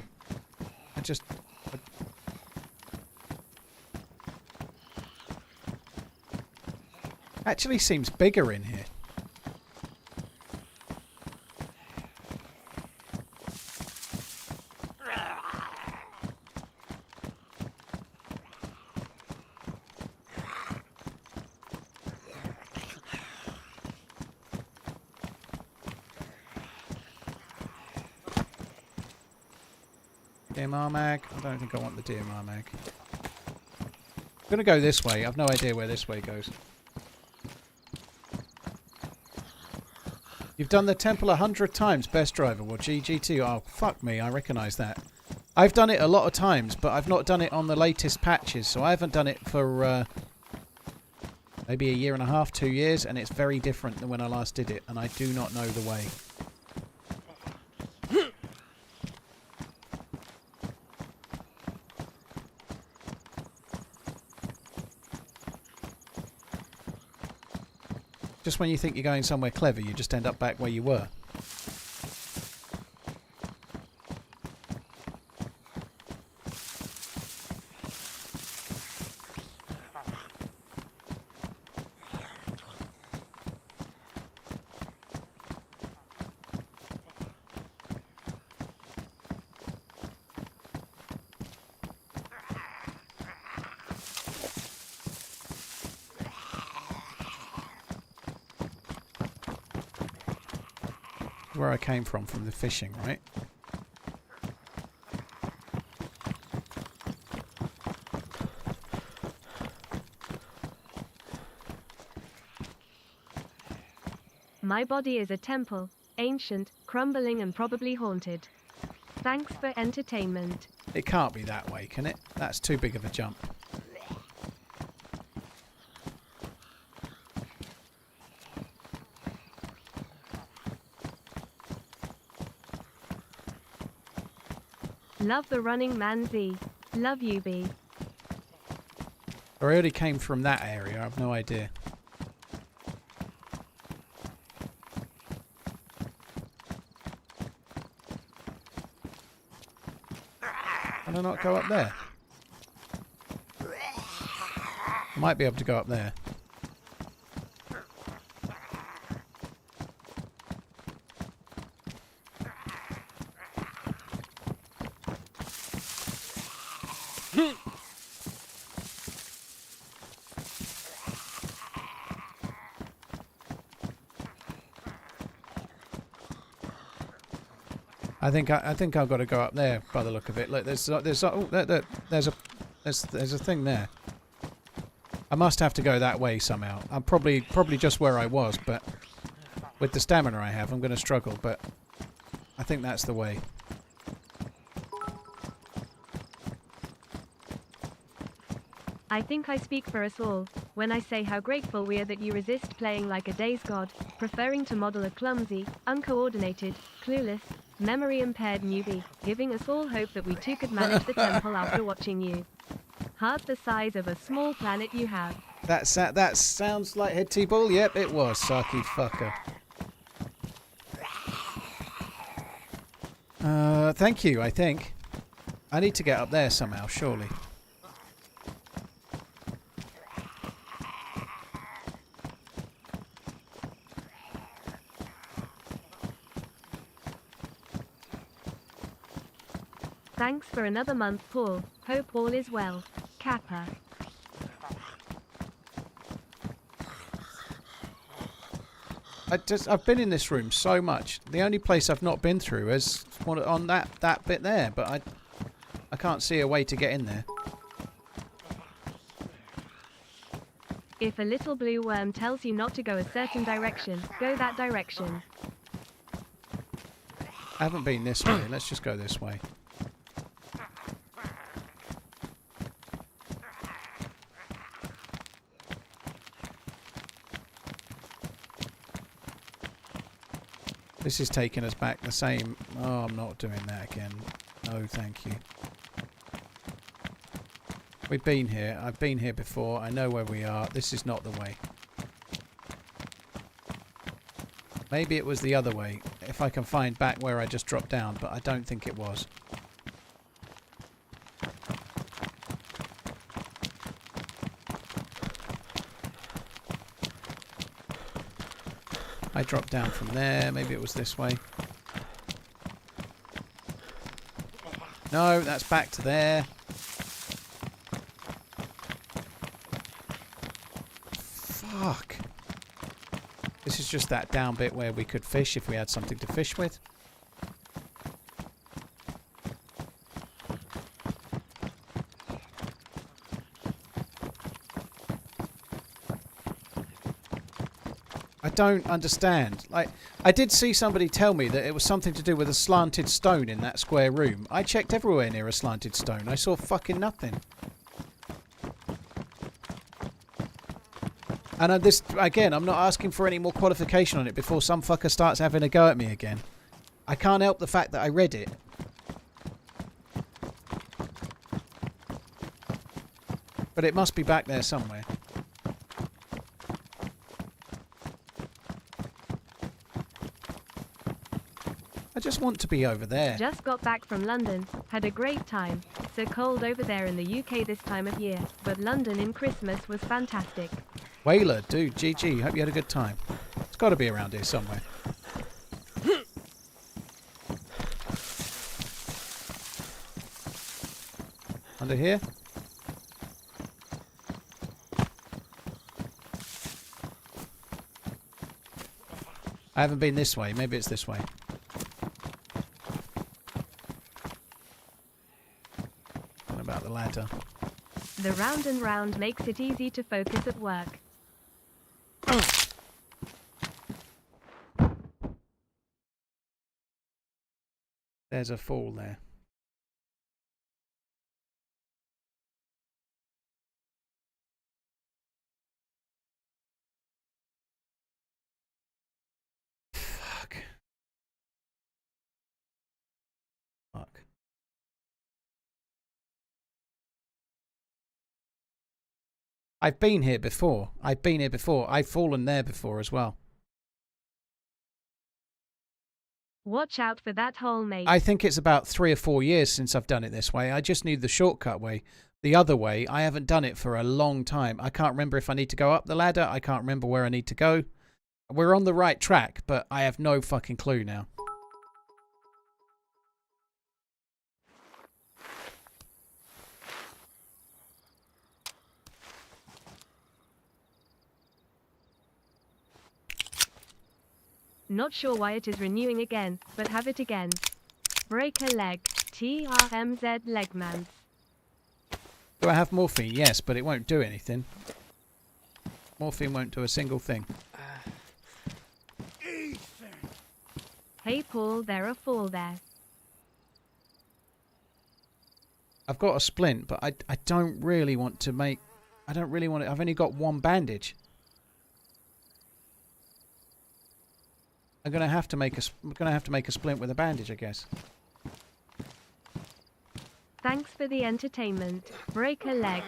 Actually seems bigger in here. DMR mag? I don't think I want the DMR mag. I'm going to go this way. I've no idea where this way goes. You've done the temple 100 times, best driver. Well, GG2. Oh, fuck me. I recognise that. I've done it a lot of times, but I've not done it on the latest patches. So I haven't done it for maybe a year and a half, 2 years. And it's very different than when I last did it. And I do not know the way. Just when you think you're going somewhere clever, you just end up back where you were. Where I came from the fishing, right? My body is a temple, ancient, crumbling and probably haunted. Thanks for entertainment. It can't be that way, can it? That's too big of a jump. Love TheRunningManZ. Love you, B. I already came from that area. I have no idea. Can I not go up there? I might be able to go up there. I think I've got to go up there by the look of it. Look, there's a thing there. I must have to go that way somehow. I'm probably just where I was, but with the stamina I have, I'm going to struggle. But I think that's the way. I think I speak for us all when I say how grateful we are that you resist playing like a DayZ god, preferring to model a clumsy, uncoordinated, clueless, memory-impaired newbie, giving us all hope that we too could manage the temple after watching you. Heart the size of a small planet you have. That sounds like head T-ball. Yep, it was, Saki fucker. Thank you, I think. I need to get up there somehow, surely. Thanks for another month, Paul. Hope all is well. Kappa. I've been in this room so much. The only place I've not been through is on that bit there, but I can't see a way to get in there. If a little blue worm tells you not to go a certain direction, go that direction. I haven't been this way. Let's just go this way. This is taking us back the same... Oh, I'm not doing that again. No, thank you. We've been here. I've been here before. I know where we are. This is not the way. Maybe it was the other way, if I can find back where I just dropped down, but I don't think it was. I dropped down from there. Maybe it was this way. No, that's back to there. Fuck. This is just that down bit where we could fish if we had something to fish with. I don't understand. Like, I did see somebody tell me that it was something to do with a slanted stone in that square room. I checked everywhere near a slanted stone. I saw fucking nothing. And this, again, I'm not asking for any more qualification on it before some fucker starts having a go at me again. I can't help the fact that I read it. But it must be back there somewhere. I just want to be over there. Just got back from London, had a great time. So cold over there in the UK this time of year, but London in Christmas was fantastic. Whaler, dude, GG, hope you had a good time. It's got to be around here somewhere. Under here? I haven't been this way, maybe it's this way. What about the ladder? The round and round makes it easy to focus at work. There's a fall there. Fuck. Fuck. I've been here before. I've been here before. I've fallen there before as well. Watch out for that hole, mate. I think it's about 3 or 4 years since I've done it this way. I just knew the shortcut way. The other way, I haven't done it for a long time. I can't remember if I need to go up the ladder. I can't remember where I need to go. We're on the right track, but I have no fucking clue now. Not sure why it is renewing again, but have it again. Break a leg. TRMZ legmanz. Do I have morphine? Yes, but it won't do anything. Morphine won't do a single thing. Hey Paul, there a fall there. I've got a splint, but I don't really want to make... I don't really want to... I've only got one bandage. I'm gonna have to make a splint with a bandage, I guess. Thanks for the entertainment. Break a leg.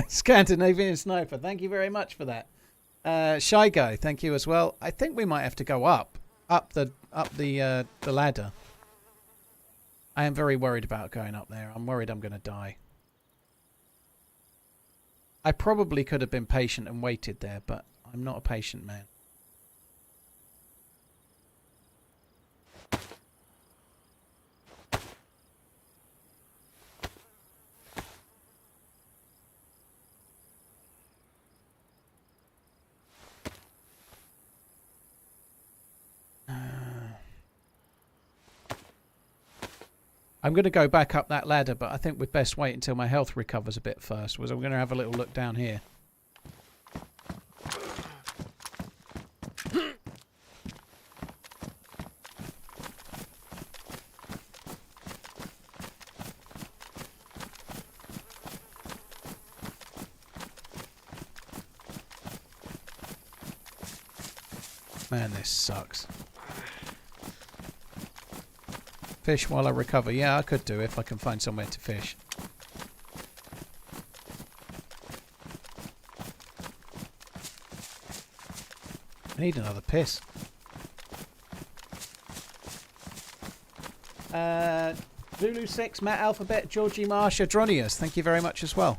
Scandinavian Sniper, thank you very much for that. Shy Guy, thank you as well. I think we might have to go up the ladder. I am very worried about going up there. I'm worried I'm going to die. I probably could have been patient and waited there, but I'm not a patient man. I'm going to go back up that ladder, but I think we'd best wait until my health recovers a bit first. I'm going to have a little look down here. Man, this sucks. Fish while I recover. Yeah, I could do if I can find somewhere to fish. I need another piss. Zulu 6, Matt Alphabet, Georgie Marsh, Adronius. Thank you very much as well.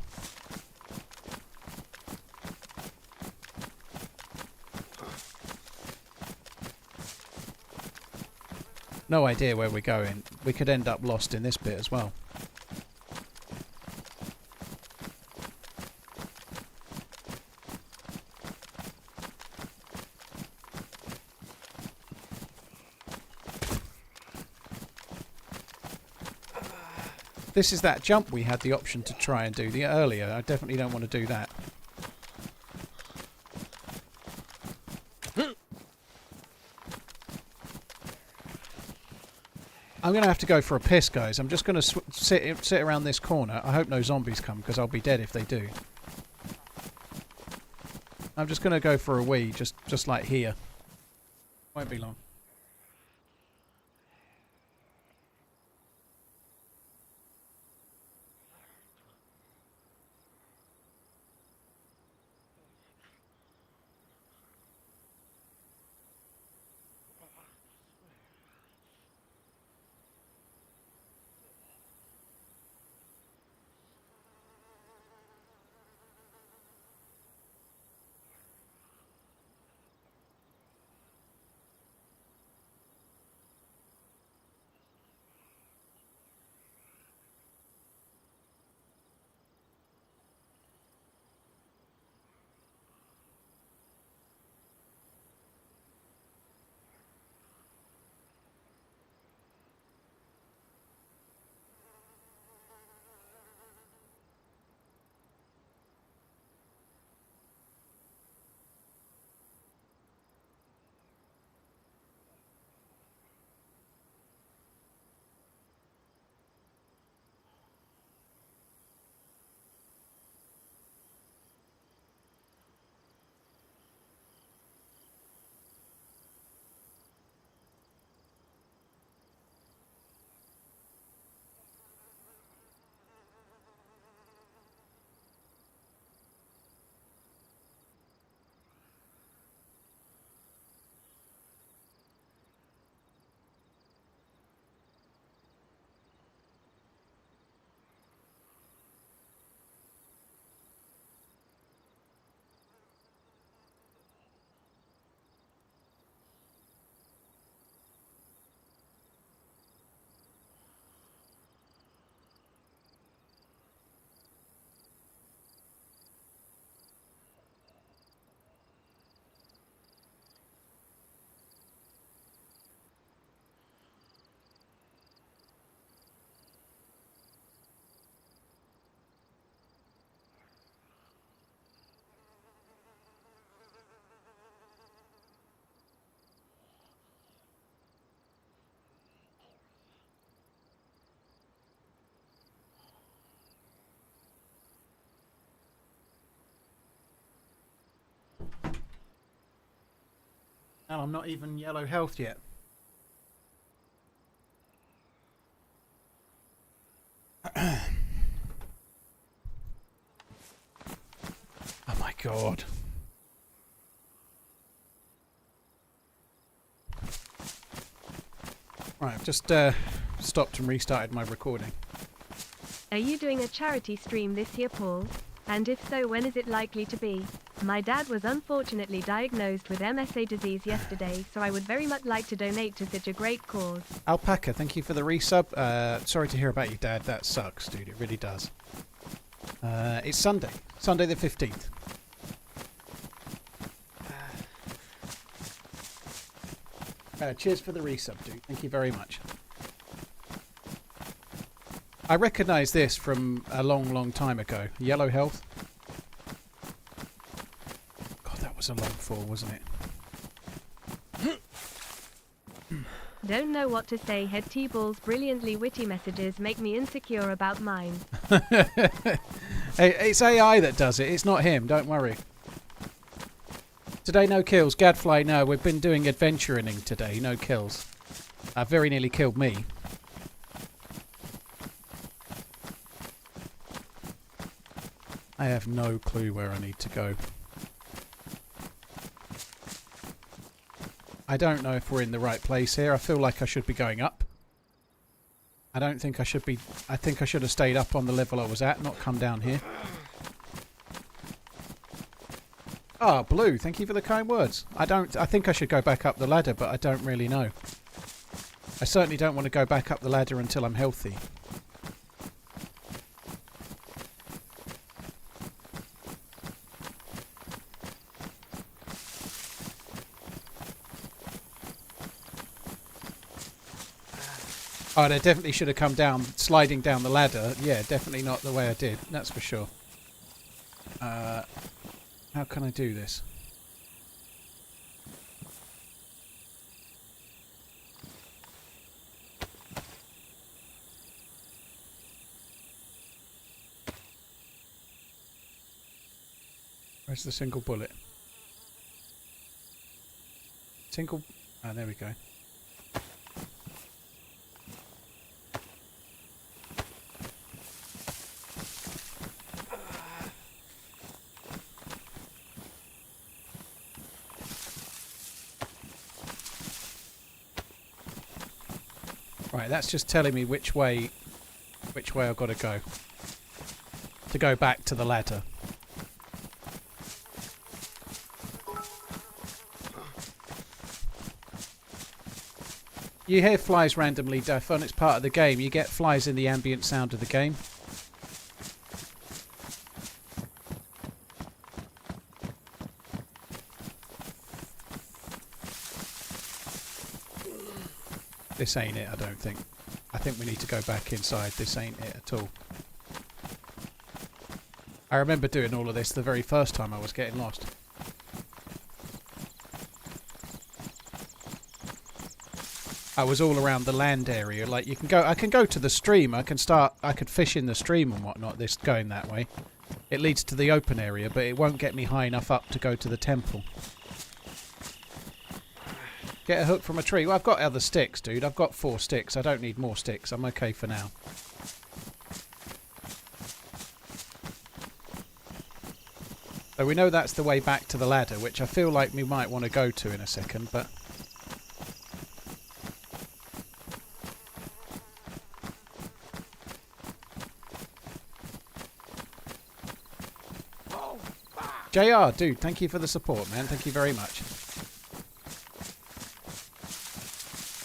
No idea where we're going. We could end up lost in this bit as well. This is that jump we had the option to try and do earlier. I definitely don't want to do that. I'm going to have to go for a piss, guys. I'm just going to sit around this corner. I hope no zombies come, because I'll be dead if they do. I'm just going to go for a wee, just like here. Won't be long. And I'm not even yellow health yet. Oh my god. Right, I've just stopped and restarted my recording. Are you doing a charity stream this year, Paul? And if so, when is it likely to be? My dad was unfortunately diagnosed with MSA disease yesterday, so I would very much like to donate to such a great cause. Alpaca, thank you for the resub. Sorry to hear about your dad. That sucks, dude. It really does. It's Sunday. Sunday the 15th. Cheers for the resub, dude. Thank you very much. I recognise this from a long, long time ago. Yellow health. God, that was a long fall, wasn't it? Don't know what to say. Head T-Ball's brilliantly witty messages make me insecure about mine. It's AI that does it. It's not him. Don't worry. Today, no kills. Gadfly, no. We've been doing adventuring today. No kills. Very nearly killed me. I have no clue where I need to go. I don't know if we're in the right place here. I feel like I should be going up. I don't think I should be... I think I should have stayed up on the level I was at, not come down here. Ah, Blue, thank you for the kind words. I think I should go back up the ladder, but I don't really know. I certainly don't want to go back up the ladder until I'm healthy. Oh, they definitely should have come down, sliding down the ladder. Yeah, definitely not the way I did. That's for sure. How can I do this? Where's the single bullet? Single... Ah, there we go. Right, that's just telling me which way I've got to go back to the ladder. You hear flies randomly, Defon. It's part of the game. You get flies in the ambient sound of the game. This ain't it, I don't think. I think we need to go back inside. This ain't it at all. I remember doing all of this the very first time I was getting lost. I was all around the land area. Like you can go, I can go to the stream. I could fish in the stream and whatnot. This going that way, it leads to the open area, but it won't get me high enough up to go to the temple. Get a hook from a tree. Well, I've got other sticks, dude. I've got 4 sticks. I don't need more sticks. I'm okay for now. So we know that's the way back to the ladder, which I feel like we might want to go to in a second, but... JR, dude, thank you for the support, man. Thank you very much.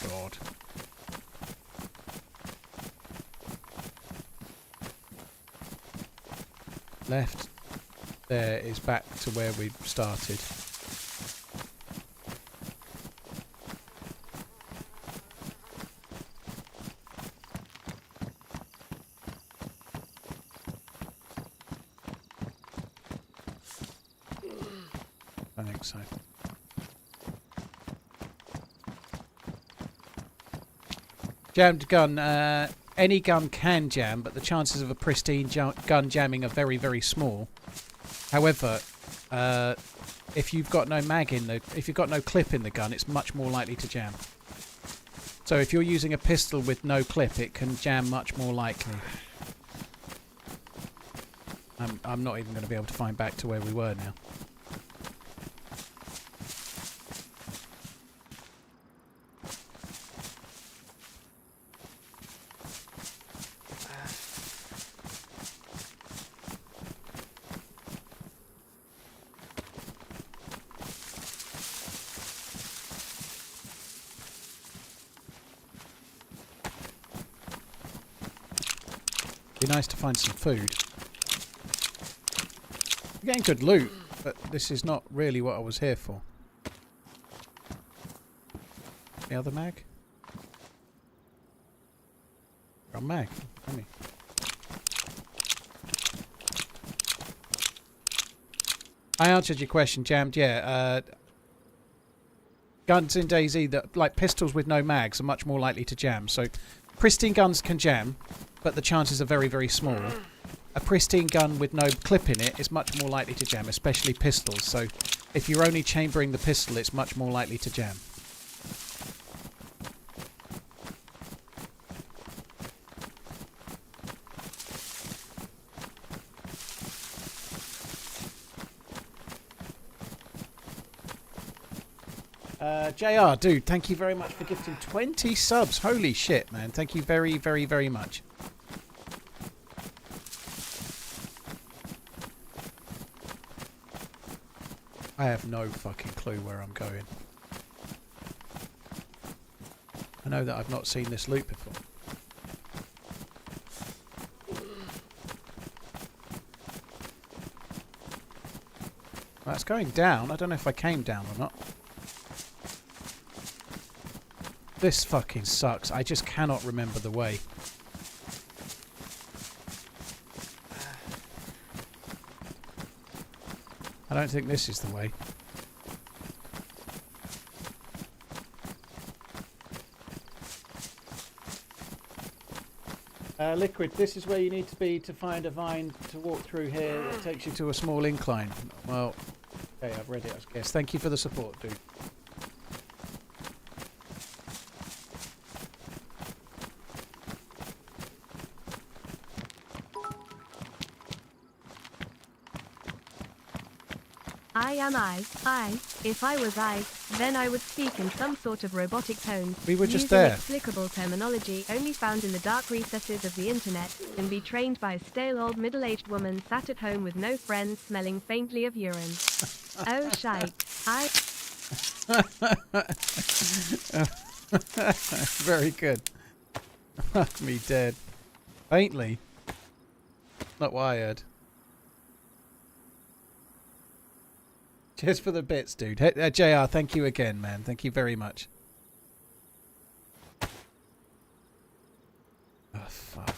God. Left. There is back to where we started. I think so. Jammed gun. Any gun can jam, but the chances of a pristine gun jamming are very, very small. However, if you've got no mag in the, if you've got no clip in the gun, it's much more likely to jam. So if you're using a pistol with no clip, it can jam much more likely. I'm not even going to be able to find back to where we were now. Be nice to find some food. I'm getting good loot, but this is not really what I was here for. The other mag? Got a mag, haven't we? I answered your question, Jammed. Yeah, guns in DayZ that, like pistols with no mags, are much more likely to jam. So, pristine guns can jam, but the chances are very, very small. A pristine gun with no clip in it is much more likely to jam, especially pistols. So if you're only chambering the pistol, it's much more likely to jam. JR, dude, thank you very much for gifting 20 subs. Holy shit, man. Thank you very, very, very much. I have no fucking clue where I'm going. I know that I've not seen this loot before. Well, it's going down. I don't know if I came down or not. This fucking sucks. I just cannot remember the way. I don't think this is the way. Liquid, this is where you need to be to find a vine to walk through here. It takes you to a small incline. Well, okay, I've read it, I guess. Thank you for the support, dude. I am I. If I was I, then I would speak in some sort of robotic tone. We were just using there. Inexplicable terminology only found in the dark recesses of the internet, and be trained by a stale old middle-aged woman sat at home with no friends smelling faintly of urine. Oh shite. Very good. Me dead. Faintly. Not what I heard. Cheers for the bits, dude. Hey, JR, thank you again, man. Thank you very much. Oh, fuck.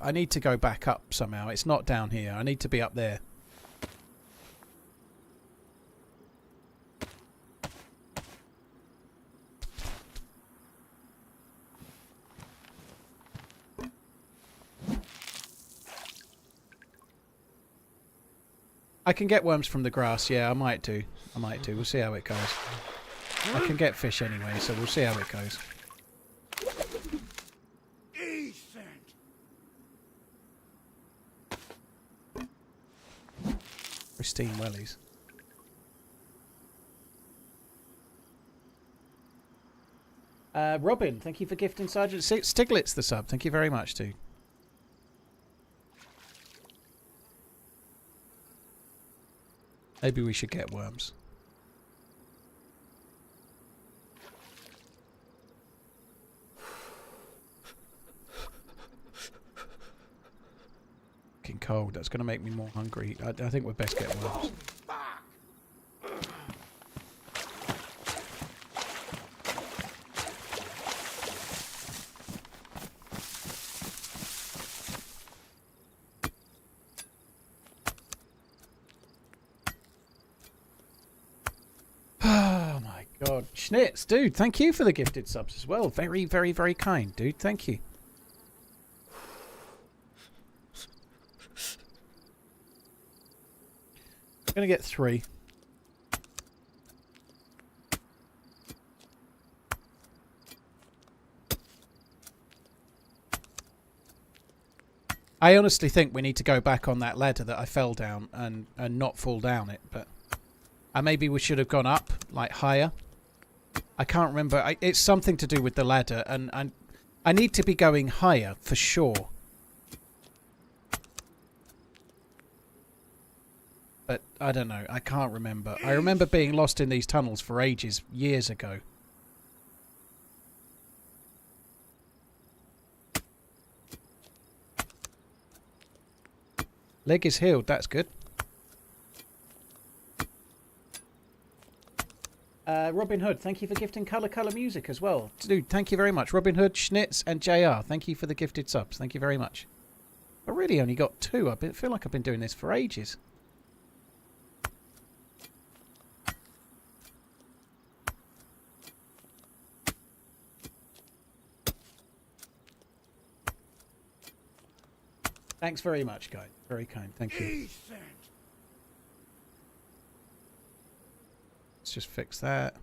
I need to go back up somehow. It's not down here. I need to be up there. I can get worms from the grass, yeah, I might do. We'll see how it goes. I can get fish anyway, so we'll see how it goes. Pristine wellies. Robin, thank you for gifting Sergeant Stiglitz the sub. Thank you very much, dude. Maybe we should get worms. Fucking cold. That's going to make me more hungry. I think we'd best get worms. God, Schnitz, dude, thank you for the gifted subs as well. Very, very, very kind, dude. Thank you. Gonna get 3. I honestly think we need to go back on that ladder that I fell down and not fall down it, but maybe we should have gone up, like higher. I can't remember. It's something to do with the ladder, and I need to be going higher for sure. But I don't know. I can't remember. I remember being lost in these tunnels for ages, years ago. Leg is healed. That's good. Robin Hood, thank you for gifting Colour Music as well. Dude, thank you very much. Robin Hood, Schnitz and JR, thank you for the gifted subs. Thank you very much. I really only got 2. I feel like I've been doing this for ages. Thanks very much, guys. Very kind. Thank you. Let's just fix that.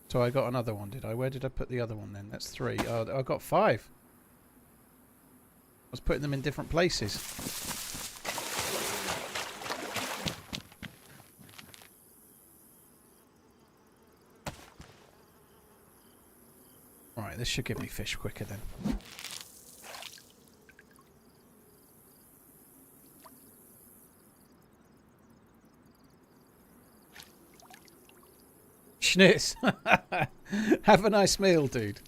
So I got another one, did I? Where did I put the other one then? That's 3. Oh, I got 5. I was putting them in different places. Alright, this should give me fish quicker then. Schnitz. Have a nice meal, dude.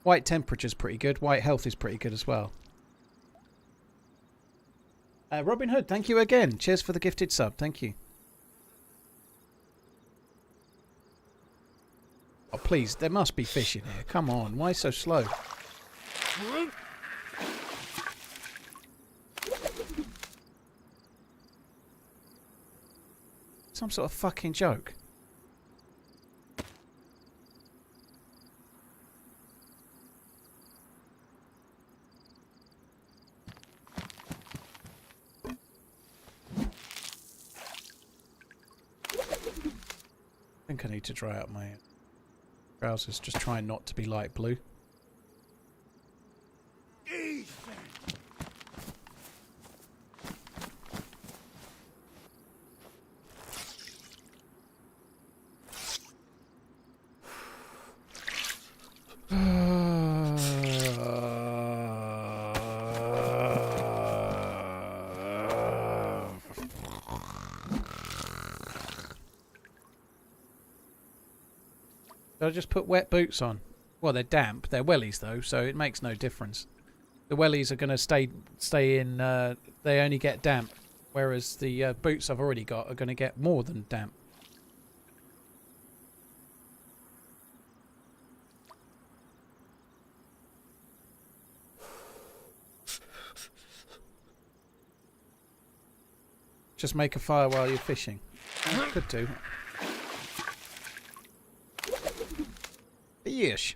White temperature's pretty good. White health is pretty good as well. Robin Hood, thank you again. Cheers for the gifted sub. Thank you. Oh, please. There must be fish in here. Come on. Why so slow? Some sort of fucking joke. I think I need to dry out my trousers. Just trying not to be light blue. I'll just put wet boots on. Well, they're damp. They're wellies though, so it makes no difference. The wellies are going to stay in. They only get damp, whereas the boots I've already got are going to get more than damp. Just make a fire while you're fishing. Could do. Yeesh.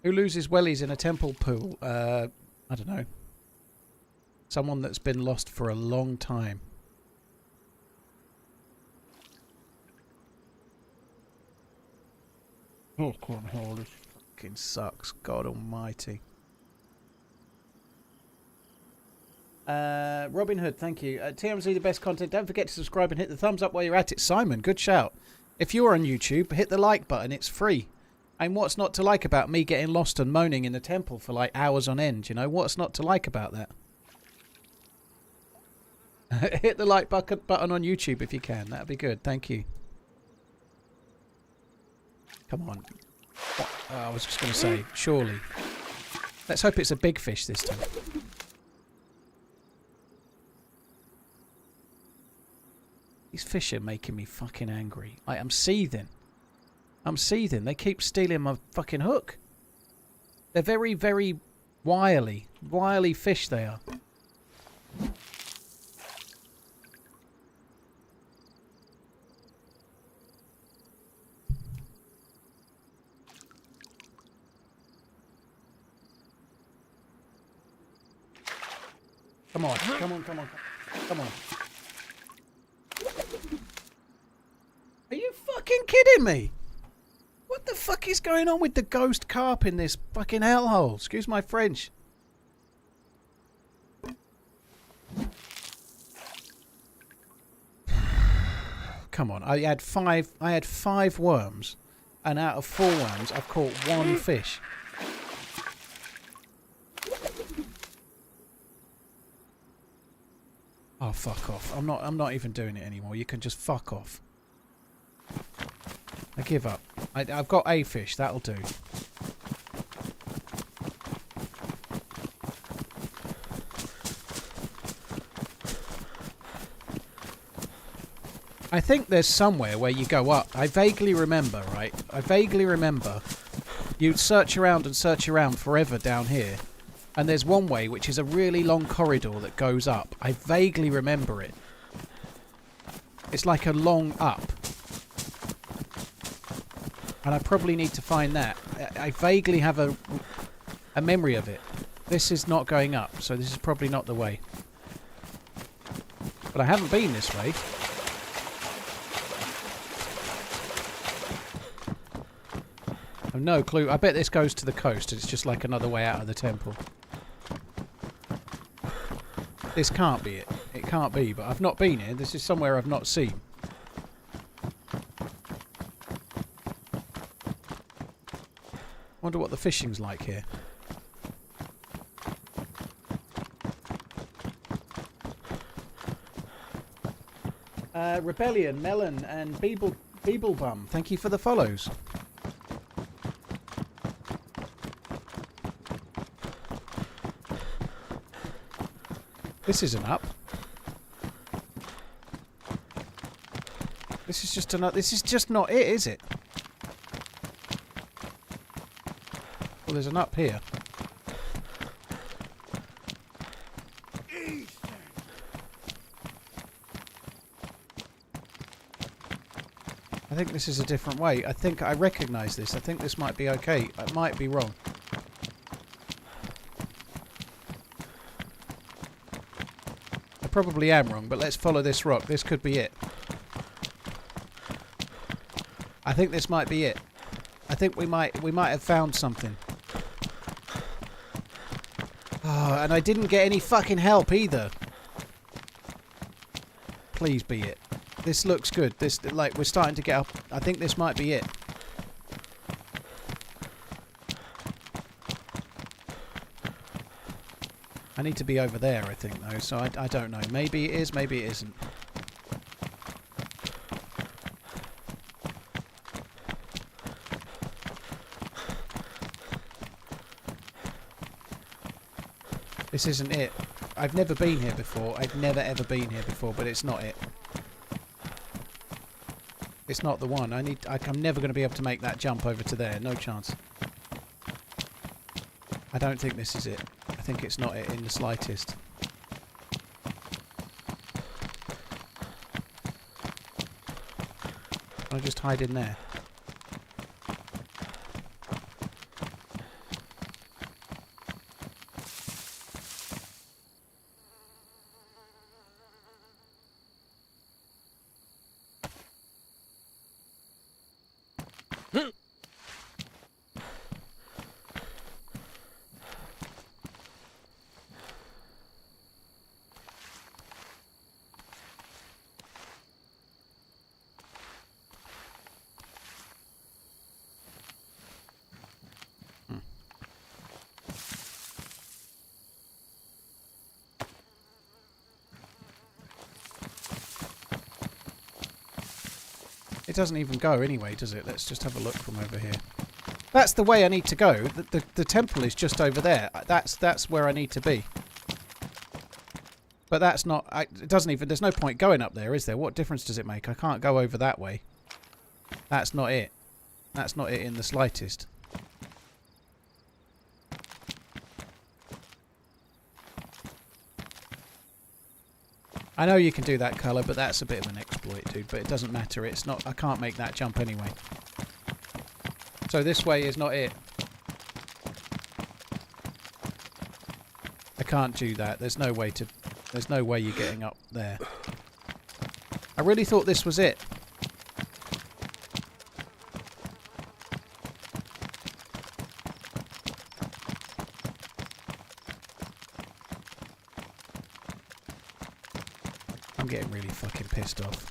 Who loses wellies in a temple pool? I don't know. Someone that's been lost for a long time. Oh, cornhole, this fucking sucks. God almighty. Robin Hood, thank you. TRMZ, the best content. Don't forget to subscribe and hit the thumbs up while you're at it. Simon, good shout. If you're on YouTube, hit the like button. It's free. And what's not to like about me getting lost and moaning in the temple for like hours on end? You know, what's not to like about that? Hit the like button on YouTube if you can. That'd be good. Thank you. Come on. Oh, I was just going to say, surely. Let's hope it's a big fish this time. These fish are making me fucking angry. I'm seething. I'm seething. They keep stealing my fucking hook. They're very, very wily fish they are. Come on, come on, come on, come on. Are you fucking kidding me? What the fuck is going on with the ghost carp in this fucking hellhole? Excuse my French. Come on, I had five worms, and out of 4 worms I've caught 1 fish. Oh, fuck off. I'm not even doing it anymore. You can just fuck off. I give up. I've got a fish. That'll do. I think there's somewhere where you go up. I vaguely remember, right? I vaguely remember you'd search around and search around forever down here. And there's one way which is a really long corridor that goes up. I vaguely remember it. It's like a long up. And I probably need to find that. I vaguely have a memory of it. This is not going up, so this is probably not the way. But I haven't been this way. I've no clue. I bet this goes to the coast. It's just like another way out of the temple. This can't be it. It can't be, but I've not been here. This is somewhere I've not seen. Wonder what the fishing's like here. Rebellion, Melon, and Beeblebum, thank you for the follows. This isn't up. This is just another. This is just not it, is it? Well, there's an up here. I think this is a different way. I think I recognise this. I think this might be okay. I might be wrong. Probably am wrong, but let's follow this rock. This could be it. I think this might be it. I think we might have found something. Oh, and I didn't get any fucking help either. Please be it. This looks good. This, like, we're starting to get up. I think this might be it. I need to be over there, I think, though, so I don't know. Maybe it is, maybe it isn't. This isn't it. I've never been here before. I've never ever been here before, but it's not it. It's not the one. I'm never going to be able to make that jump over to there. No chance. I don't think this is it. I think it's not it in the slightest. I'll just hide in there. It doesn't even go anyway, does it? Let's just have a look from over here. That's the way I need to go. The temple is just over there. That's where I need to be. But that's not... it doesn't even... There's no point going up there, is there? What difference does it make? I can't go over that way. That's not it. That's not it in the slightest. I know you can do that colour, but that's a bit of an exploit, dude. But it doesn't matter. It's not. I can't make that jump anyway. So this way is not it. I can't do that. There's no way to. There's no way you're getting up there. I really thought this was it. I'm getting really fucking pissed off.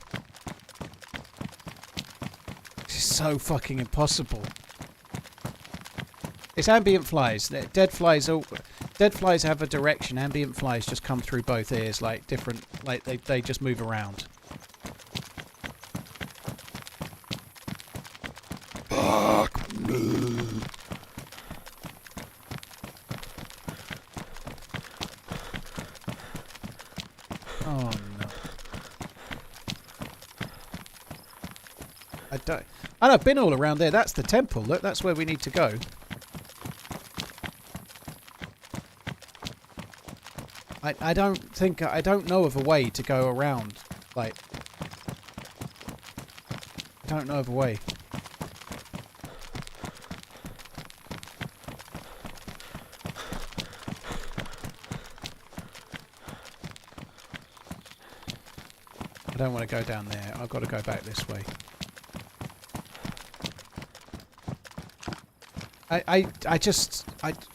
This is so fucking impossible. It's ambient flies. Dead flies have a direction. Ambient flies just come through both ears like different. Like they just move around. Fuck me. Oh no. I don't. And I've been all around there. That's the temple. Look, that's where we need to go. I don't know of a way to go around. Like, I don't know of a way. I don't want to go down there. I've got to go back this way.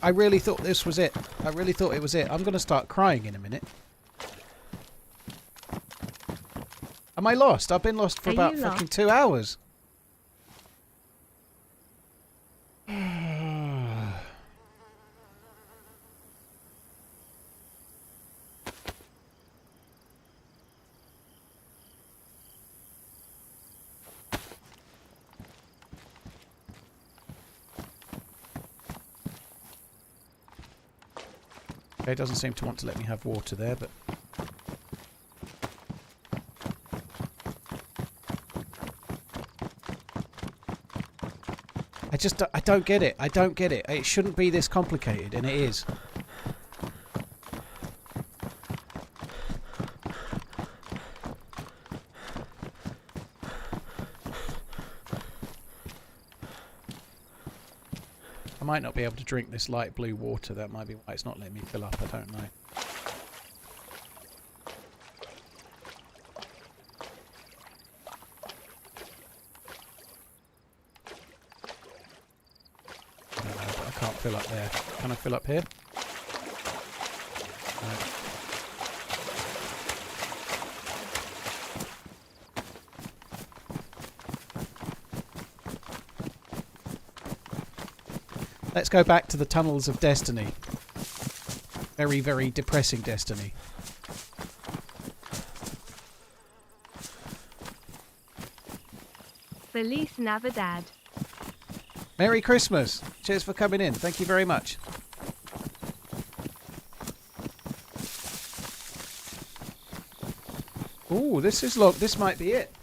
I really thought this was it. I really thought it was it. I'm going to start crying in a minute. Am I lost? I've been lost for about fucking 2 hours. Okay, doesn't seem to want to let me have water there, but... I don't get it. I don't get it. It shouldn't be this complicated, and it is. I might not be able to drink this light blue water. That might be why it's not letting me fill up. I don't know. I can't fill up there. Can I fill up here? No. Let's go back to the tunnels of destiny. Very, very depressing destiny. Feliz Navidad. Merry Christmas. Cheers for coming in. Thank you very much. Ooh, this is long. This might be it.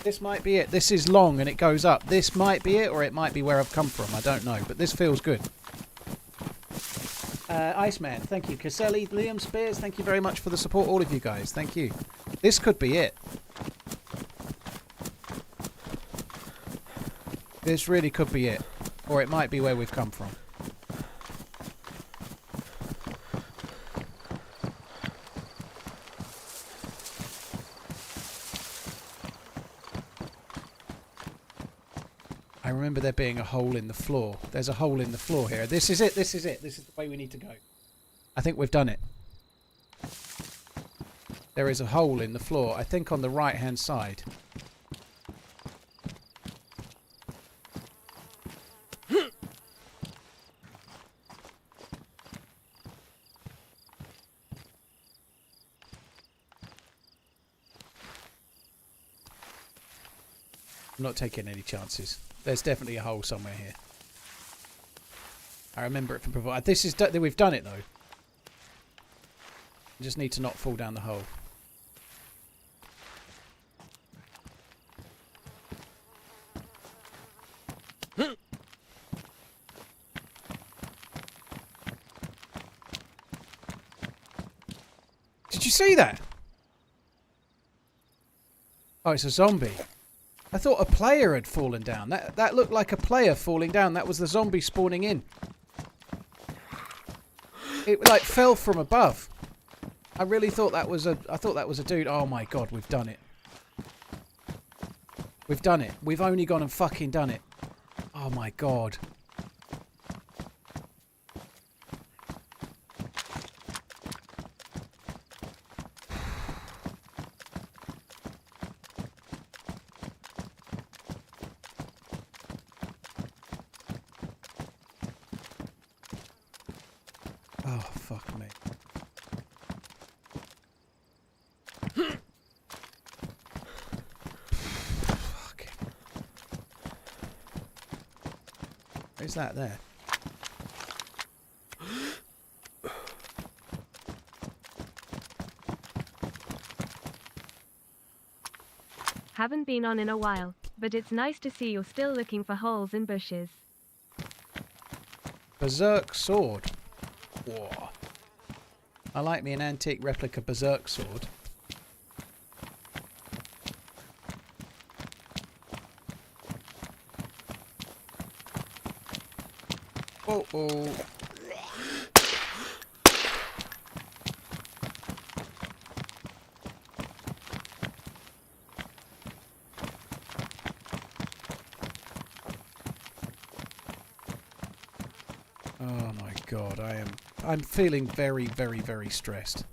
This might be it. This is long and it goes up. This might be it, or it might be where I've come from. I don't know, but this feels good. Iceman, thank you. Caselli, Liam Spears, thank you very much for the support, all of you guys. Thank you. This could be it. This really could be it. Or it might be where we've come from. I remember there being a hole in the floor. There's a hole in the floor here. This is it. This is it. This is the way we need to go. I think we've done it. There is a hole in the floor. I think on the right-hand side. I'm not taking any chances. There's definitely a hole somewhere here. I remember it from before. This is we've done it though. I just need to not fall down the hole. Did you see that? Oh, it's a zombie. I thought a player had fallen down. That looked like a player falling down. That was the zombie spawning in. It like fell from above. I really thought that was I thought that was a dude. Oh my god, we've done it. We've done it. We've only gone and fucking done it. Oh my god. Oh, fuck me. Fucking. Who's that there? Haven't been on in a while, but it's nice to see you're still looking for holes in bushes. Berserk sword. Whoa. I like me an antique replica berserk sword. Oh, oh. Oh my god, I'm feeling very, very, very stressed.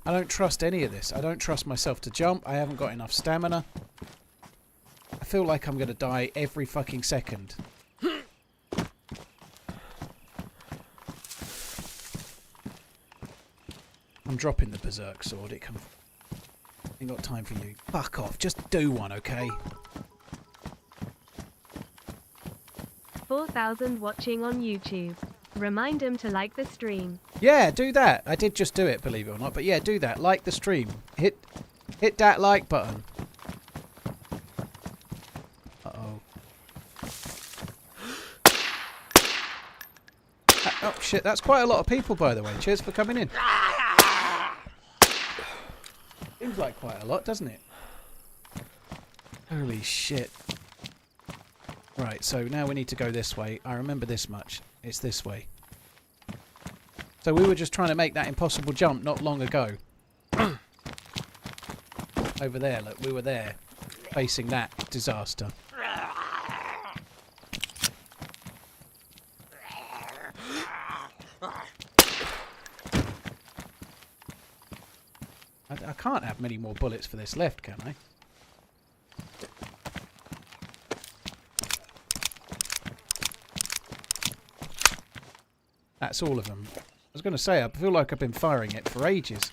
I don't trust any of this. I don't trust myself to jump. I haven't got enough stamina. I feel like I'm going to die every fucking second. I'm dropping the berserk sword. It can... Ain't got time for you. Fuck off. Just do one, okay? 4,000 watching on YouTube. Remind them to like the stream. Yeah, do that. I did just do it, believe it or not. But yeah, do that. Like the stream. Hit that like button. Uh-oh. Oh, shit. That's quite a lot of people, by the way. Cheers for coming in. Seems like quite a lot, doesn't it? Holy shit. Right, so now we need to go this way. I remember this much. It's this way. So we were just trying to make that impossible jump not long ago. Over there, look, we were there. Facing that disaster. I can't have many more bullets for this left, can I? That's all of them. I was going to say, I feel like I've been firing it for ages.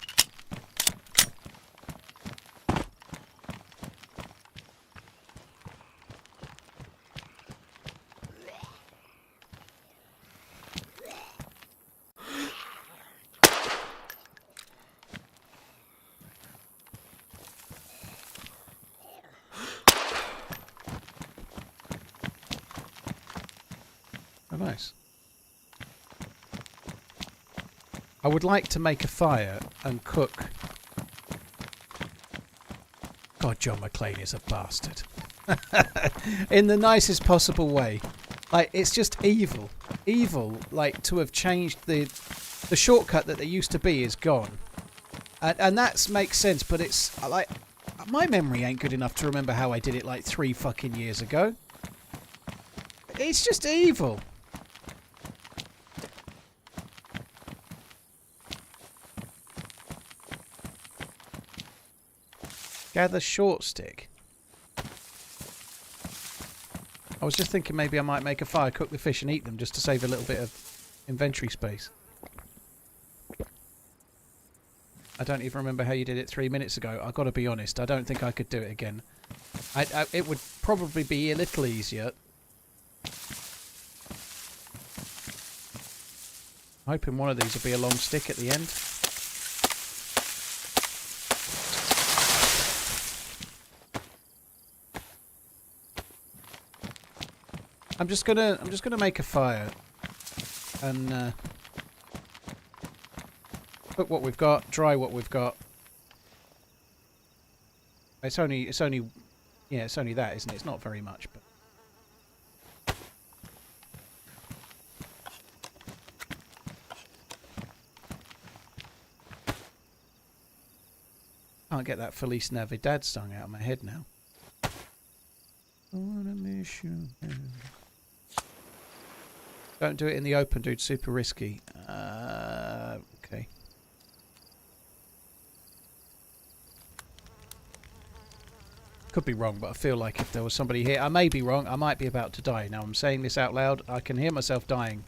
Oh, nice. I would like to make a fire and cook. God, John McClane is a bastard. In the nicest possible way. Like, it's just evil. Evil, like, to have changed the shortcut that there used to be is gone. And that makes sense, but it's, like, my memory ain't good enough to remember how I did it, like, 3 fucking years ago. It's just evil. Gather short stick. I was just thinking maybe I might make a fire, cook the fish and eat them just to save a little bit of inventory space. I don't even remember how you did it 3 minutes ago. I've got to be honest, I don't think I could do it again. It would probably be a little easier. I'm hoping one of these will be a long stick at the end. I'm just gonna make a fire. and cook what we've got, dry what we've got. It's only yeah, it's only that, isn't it? It's not very much, but can't get that Feliz Navidad song out of my head now. I wanna miss you. Don't do it in the open, dude. Super risky. Okay. Could be wrong, but I feel like if there was somebody here... I may be wrong. I might be about to die. Now I'm saying this out loud. I can hear myself dying.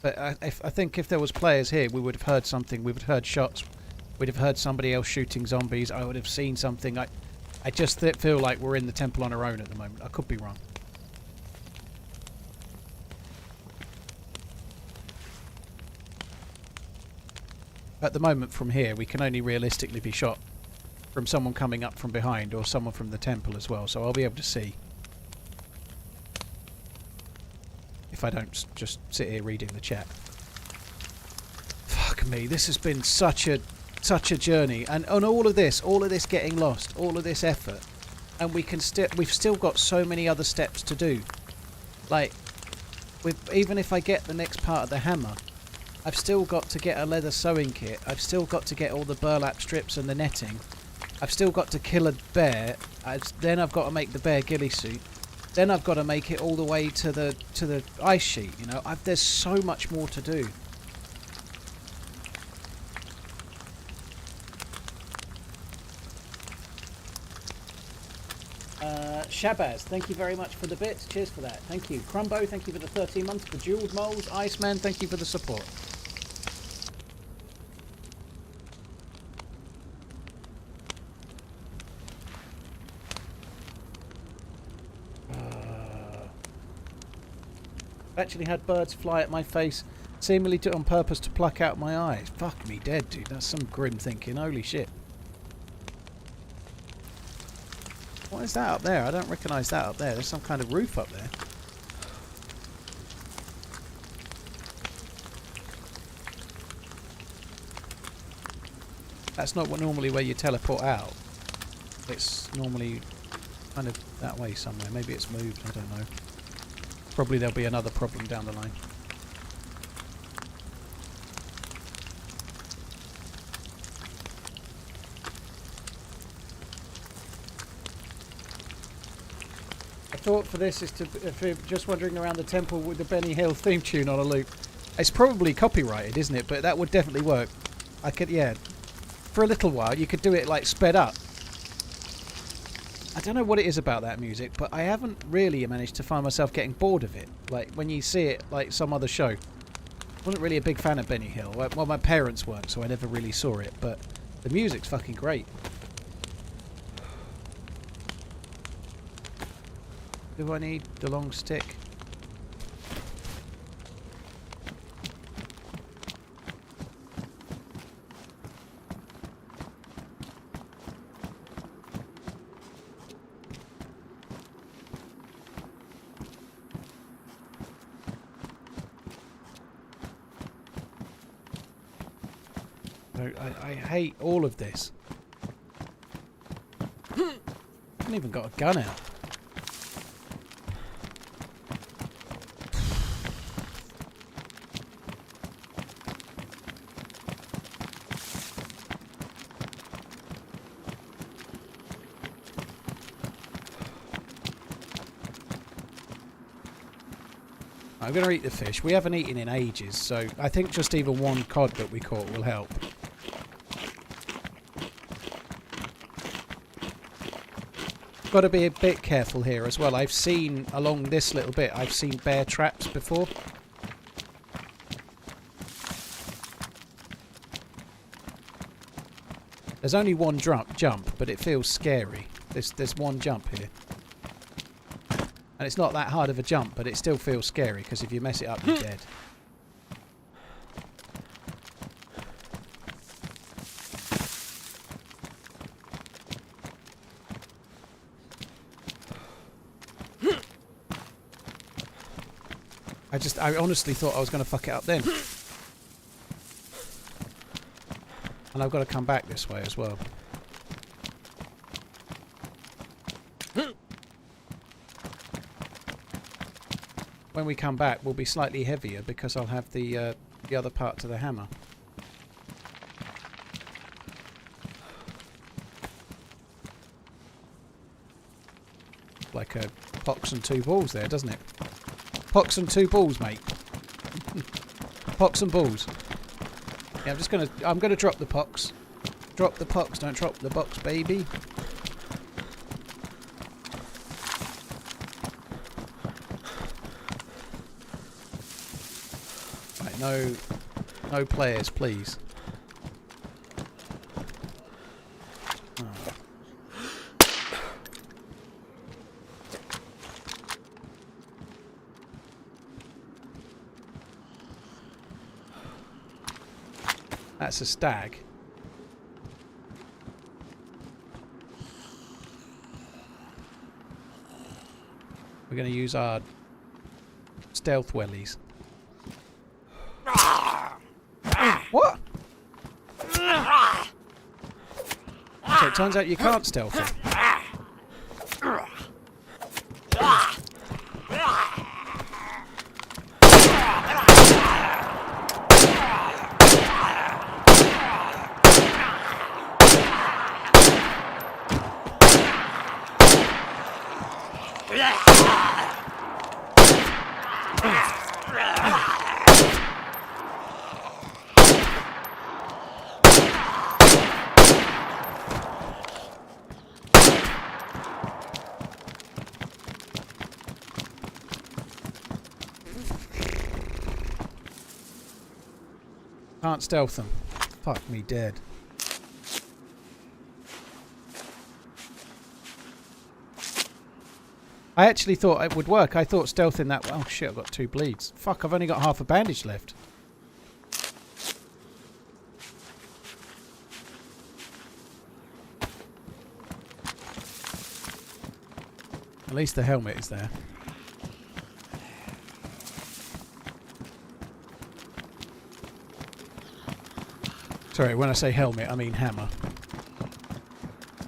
But I think if there was players here, we would have heard something. We would have heard shots. We'd have heard somebody else shooting zombies. I would have seen something. I just feel like we're in the temple on our own at the moment. I could be wrong. At the moment from here, we can only realistically be shot from someone coming up from behind or someone from the temple as well, so I'll be able to see. If I don't just sit here reading the chat. Fuck me, this has been such a journey, and on all of this getting lost, all of this effort, and we've still got so many other steps to do. Like, even if I get the next part of the hammer, I've still got to get a leather sewing kit. I've still got to get all the burlap strips and the netting. I've still got to kill a bear. Then I've got to make the bear ghillie suit. Then I've got to make it all the way to the ice sheet. You know, there's so much more to do. Shabazz, thank you very much for the bits. Cheers for that. Thank you. Crumbo, thank you for the 13 months. Bejeweled Moles, Iceman, thank you for the support. Actually had birds fly at my face, seemingly on purpose to pluck out my eyes. Fuck me dead, dude. That's some grim thinking. Holy shit. What is that up there? I don't recognise that up there. There's some kind of roof up there. That's not normally where you teleport out. It's normally kind of that way somewhere. Maybe it's moved. I don't know. Probably there'll be another problem down the line. Thought for this is to, if you're just wandering around the temple with the Benny Hill theme tune on a loop. It's probably copyrighted, isn't it? But that would definitely work. I could, yeah. For a little while, you could do it like sped up. I don't know what it is about that music, but I haven't really managed to find myself getting bored of it. Like when you see it like some other show. I wasn't really a big fan of Benny Hill. Well, my parents weren't, so I never really saw it. But the music's fucking great. Do I need the long stick? I hate all of this. I haven't even got a gun out. I'm going to eat the fish. We haven't eaten in ages, so I think just even one cod that we caught will help. Got to be a bit careful here as well. I've seen along this little bit, I've seen bear traps before. There's only one jump, but it feels scary. There's one jump here. And it's not that hard of a jump, but it still feels scary, because if you mess it up, you're dead. I honestly thought I was going to fuck it up then. And I've got to come back this way as well. When we come back, we'll be slightly heavier because I'll have the other part to the hammer. Like a pox and two balls there, doesn't it? Pox and two balls, mate. Pox and balls. Yeah, I'm gonna drop the pox. Drop the pox, don't drop the box, baby. Right, no players, please. That's a stag. We're going to use our stealth wellies. What? So it turns out you can't stealth it. Can't stealth them. Fuck me dead. I actually thought it would work. I thought stealthing that... Oh shit, I've got 2 bleeds. Fuck, I've only got half a bandage left. At least the helmet is there. Sorry, when I say helmet, I mean hammer.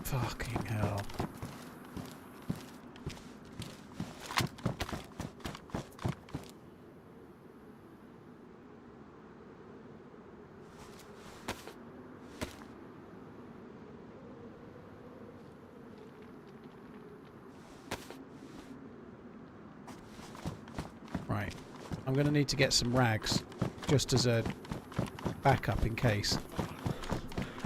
Fucking hell. Right. I'm going to need to get some rags, just as a backup in case.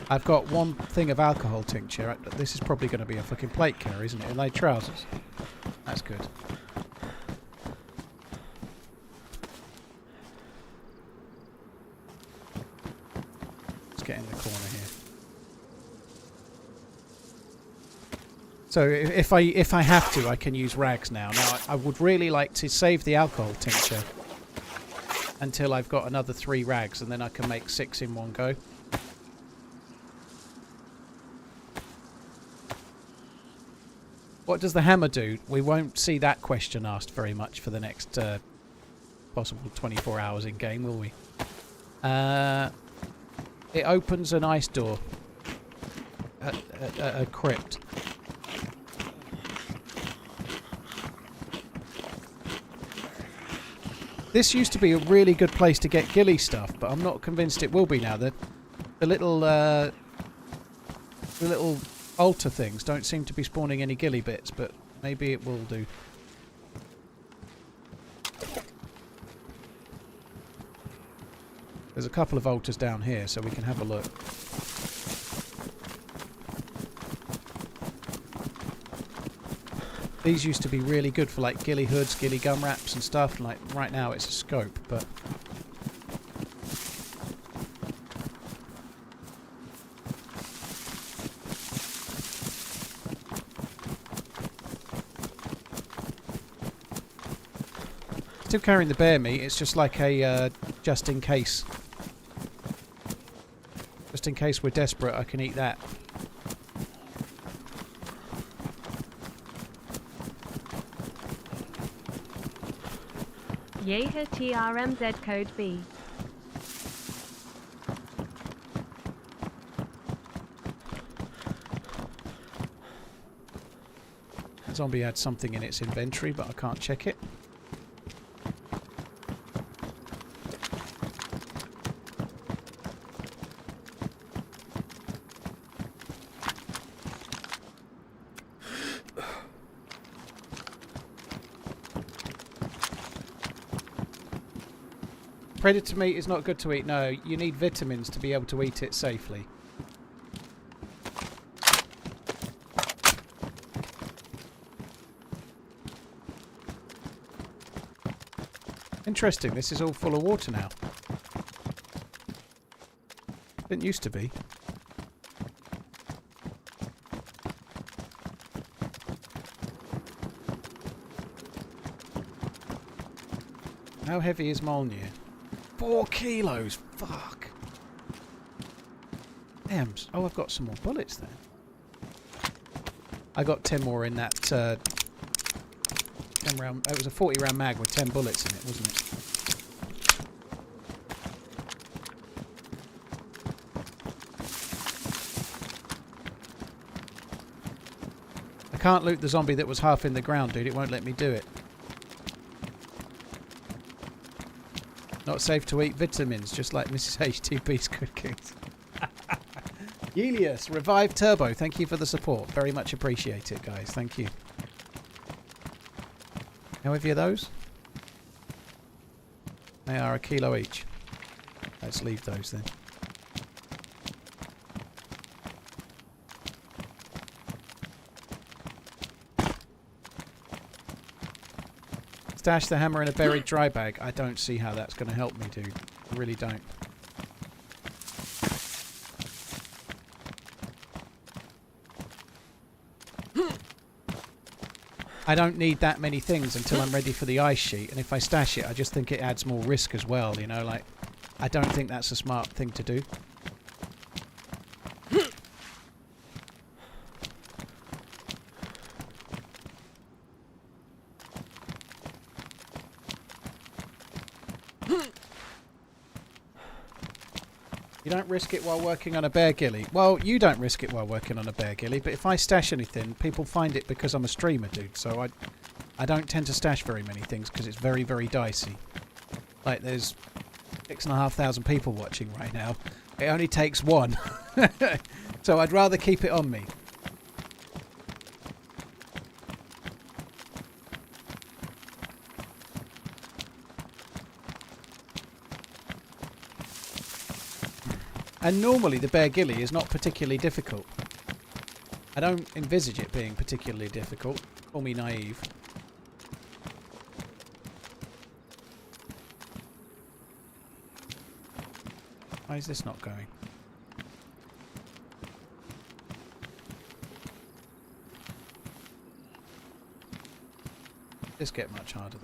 I've got 1 thing of alcohol tincture. This is probably going to be a fucking plate killer, isn't it? Inlaid trousers. That's good. Let's get in the corner here. So if I have to, I can use rags now. Now I would really like to save the alcohol tincture until I've got another 3 rags, and then I can make 6 in one go. What does the hammer do? We won't see that question asked very much for the next possible 24 hours in game, will we? It opens an ice door at a crypt. This used to be a really good place to get ghillie stuff, but I'm not convinced it will be now. The little altar things don't seem to be spawning any ghillie bits, but maybe it will do. There's a couple of altars down here, so we can have a look. These used to be really good for like ghillie hoods, ghillie gum wraps and stuff. Like right now it's a scope, but still carrying the bear meat. It's just like a just in case. Just in case we're desperate, I can eat that. Yeha TRMZ code B. Zombie had something in its inventory, but I can't check it. Predator meat is not good to eat. No, you need vitamins to be able to eat it safely. Interesting, this is all full of water now. Didn't used to be. How heavy is Molnir? 4 kilos! Fuck! Damn. Oh, I've got some more bullets then. I got 10 more in that 10 round. It was a 40 round mag with 10 bullets in it, wasn't it? I can't loot the zombie that was half in the ground, dude. It won't let me do it. Not safe to eat vitamins, just like Mrs. HTP's cookies. Elias, Revive Turbo, thank you for the support. Very much appreciate it, guys. Thank you. How heavy are those? They are 1 kilo each. Let's leave those then. Stash the hammer in a buried dry bag. I don't see how that's going to help me, dude. I really don't. I don't need that many things until I'm ready for the ice sheet, and if I stash it, I just think it adds more risk as well, you know, like, I don't think that's a smart thing to do. You don't risk it while working on a bear ghillie. Well, you don't risk it while working on a bear ghillie, but if I stash anything, people find it because I'm a streamer, dude. So I don't tend to stash very many things because it's very, very dicey. Like, there's 6,500 people watching right now. It only takes one. So I'd rather keep it on me. And normally the bear ghillie is not particularly difficult. I don't envisage it being particularly difficult. Call me naive. Why is this not going? This get much harder.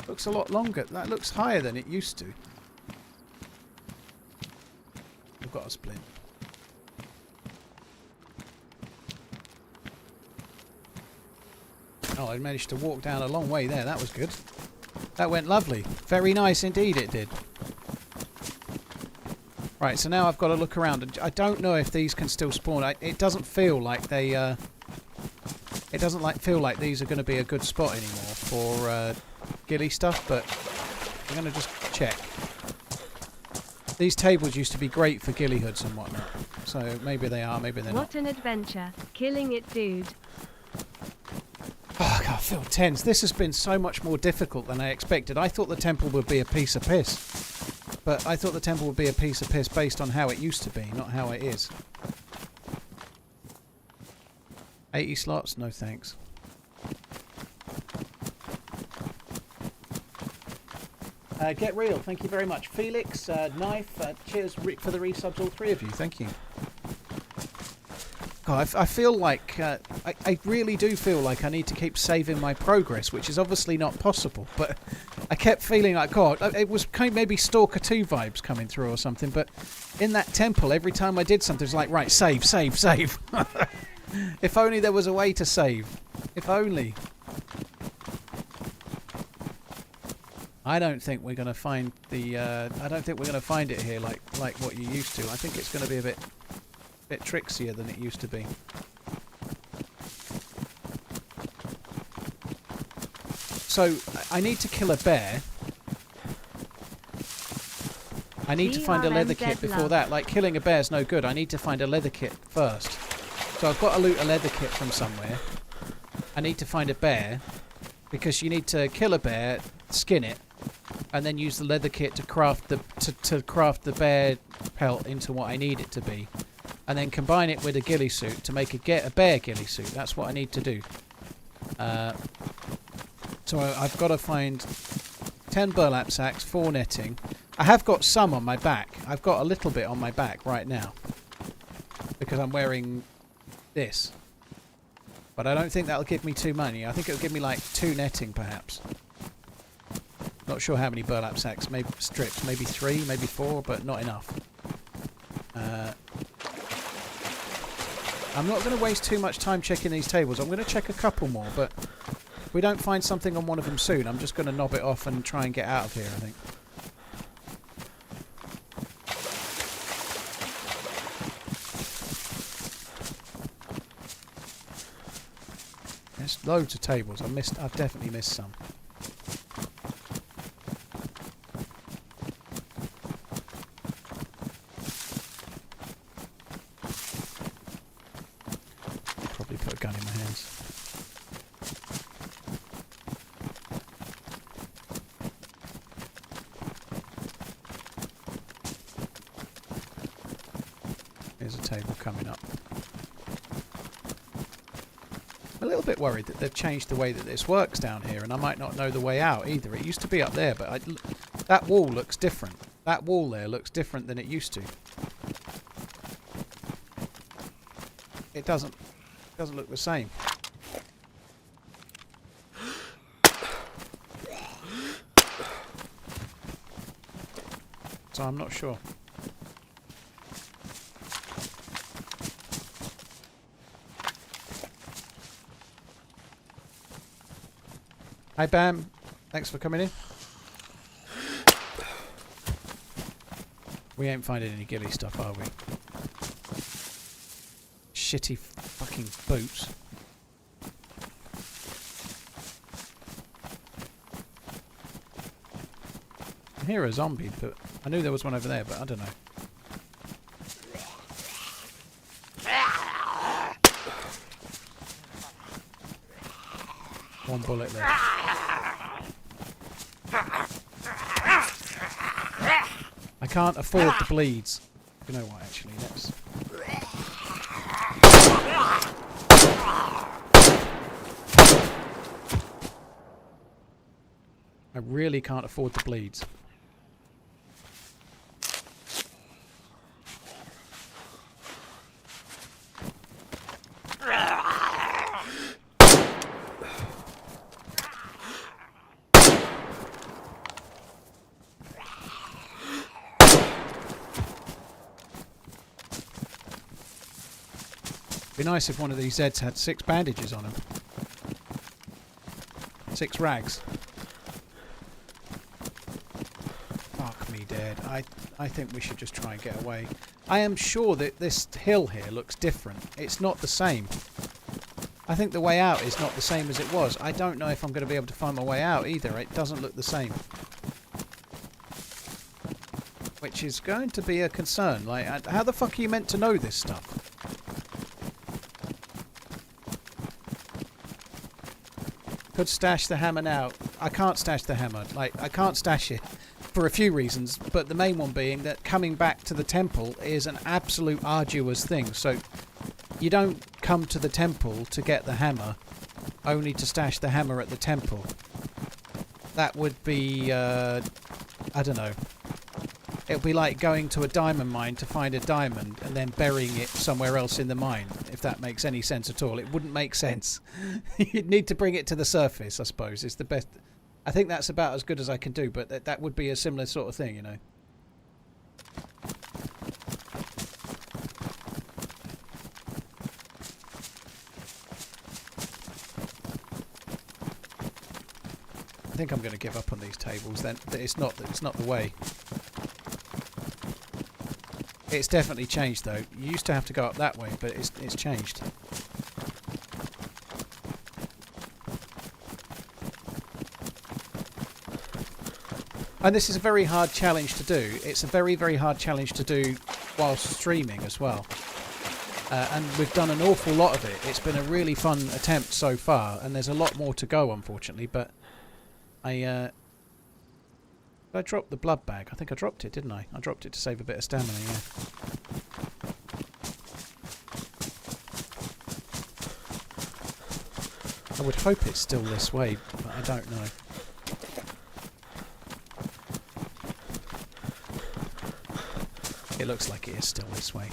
Looks a lot longer. That looks higher than it used to. We've got a splint. Oh, I managed to walk down a long way there. That was good. That went lovely. Very nice indeed it did. Right, so now I've got to look around. I don't know if these can still spawn. It doesn't feel like they... it doesn't feel like these are going to be a good spot anymore for ghillie stuff, but I'm going to just check. These tables used to be great for ghillie hoods and whatnot, so maybe they are, maybe they're not. What an adventure. Killing it, dude. Oh, God, I feel tense. This has been so much more difficult than I expected. I thought the temple would be a piece of piss. But I thought the temple would be a piece of piss based on how it used to be, not how it is. 80 slots? No thanks. Get Real, thank you very much. Felix, Knife, cheers Rick for the resubs, all three of you, thank you. God, I feel like, I really do feel like I need to keep saving my progress, which is obviously not possible, but I kept feeling like, God, it was kind of maybe Stalker 2 vibes coming through or something, but in that temple, every time I did something, it was like, right, save, save, save. If only there was a way to save. If only. I don't think we're going to find the, I don't think we're going to find it here like what you used to. I think it's going to be a bit trixier than it used to be. So I need to kill a bear. I need to find a leather kit before that. Like, killing a bear's no good. I need to find a leather kit first. So I've got to loot a leather kit from somewhere. I need to find a bear, because you need to kill a bear, skin it, and then use the leather kit to craft the bear pelt into what I need it to be. And then combine it with a ghillie suit to make a bear ghillie suit. That's what I need to do. So I've got to find 10 burlap sacks, 4 netting. I have got some on my back. I've got a little bit on my back right now, because I'm wearing this. But I don't think that'll give me too many. I think it'll give me like 2 netting perhaps. Not sure how many burlap sacks, maybe strips, maybe 3, maybe 4, but not enough. I'm not going to waste too much time checking these tables. I'm going to check a couple more, but if we don't find something on one of them soon, I'm just going to knob it off and try and get out of here, I think. There's loads of tables. I've definitely missed some. Probably put a gun in my hands. There's a table coming up. I'm a little bit worried that they've changed the way that this works down here, and I might not know the way out either. It used to be up there, but that wall looks different. That wall there looks different than it used to. It doesn't look the same. So I'm not sure. Hi Bam, thanks for coming in. We ain't finding any ghillie stuff, are we? Shitty fucking boots. I hear a zombie, but I knew there was one over there, but I don't know. One bullet there. I can't afford the bleeds. You know what, actually, let's... I really can't afford the bleeds. Be nice if one of these Zeds had 6 bandages on them. 6 rags. Fuck me dead. I think we should just try and get away. I am sure that this hill here looks different. It's not the same. I think the way out is not the same as it was. I don't know if I'm going to be able to find my way out either. It doesn't look the same. Which is going to be a concern. Like, how the fuck are you meant to know this stuff? Could stash the hammer now. I can't stash the hammer. Like, I can't stash it for a few reasons, but the main one being that coming back to the temple is an absolute arduous thing. So you don't come to the temple to get the hammer, only to stash the hammer at the temple. That would be I don't know. It'll be like going to a diamond mine to find a diamond and then burying it somewhere else in the mine, if that makes any sense at all. It wouldn't make sense. You'd need to bring it to the surface, I suppose. It's the best. I think that's about as good as I can do, but that would be a similar sort of thing, you know. I think I'm going to give up on these tables then. It's not the way. It's definitely changed though. You used to have to go up that way, but it's changed. And this is a very hard challenge to do. It's a very, very hard challenge to do whilst streaming as well. And we've done an awful lot of it. It's been a really fun attempt so far, and there's a lot more to go, unfortunately. But I dropped the blood bag. I think I dropped it, didn't I? I dropped it to save a bit of stamina, yeah. I would hope it's still this way, but I don't know. It looks like it is still this way.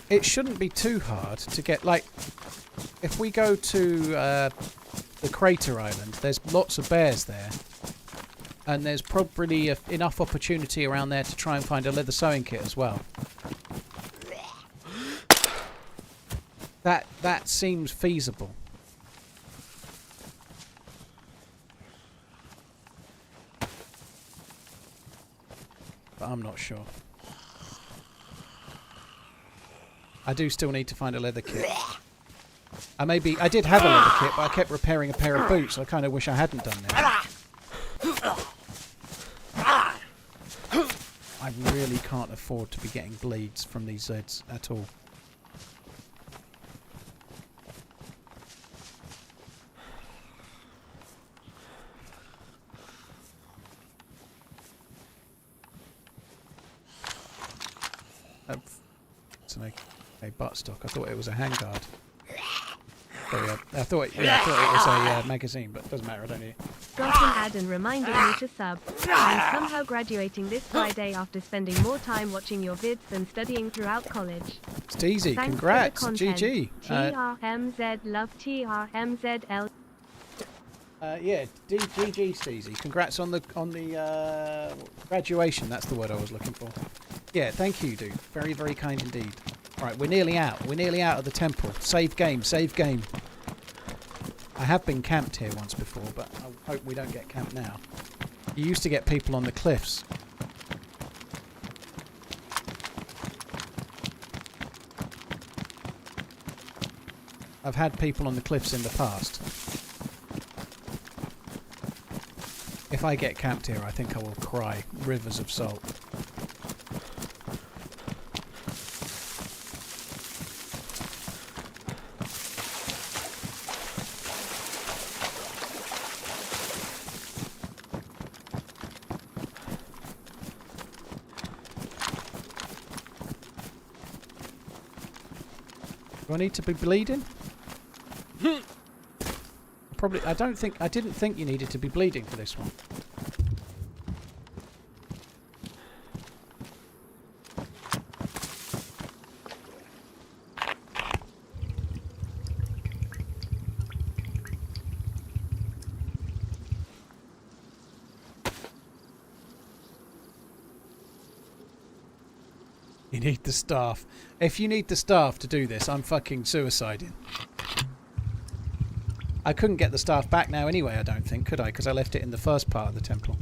It shouldn't be too hard to get, like, if we go to the crater island, there's lots of bears there. And there's probably enough opportunity around there to try and find a leather sewing kit as well. That seems feasible. But I'm not sure. I do still need to find a leather kit. I did have a leather kit, but I kept repairing a pair of boots. I kind of wish I hadn't done that. I really can't afford to be getting bleeds from these Zeds at all. It's a buttstock. I thought it was a handguard. Sorry, I thought it was a magazine, but it doesn't matter. I don't need it. Got an ad and reminded me to sub. I'm somehow graduating this Friday after spending more time watching your vids than studying throughout college. It's DayZ. Thanks Congrats. for the GG. TRMZ. Love TRMZL. Yeah, GG, DayZ. Congrats on the graduation. That's the word I was looking for. Yeah, thank you, dude. Very, very kind indeed. Right, we're nearly out. We're nearly out of the temple. Save game, save game. I have been camped here once before, but I hope we don't get camped now. You used to get people on the cliffs. I've had people on the cliffs in the past. If I get camped here, I think I will cry rivers of salt. Do I need to be bleeding? I didn't think you needed to be bleeding for this one. You need the staff. If you need the staff to do this, I'm fucking suiciding. I couldn't get the staff back now anyway, I don't think, could I? Because I left it in the first part of the temple.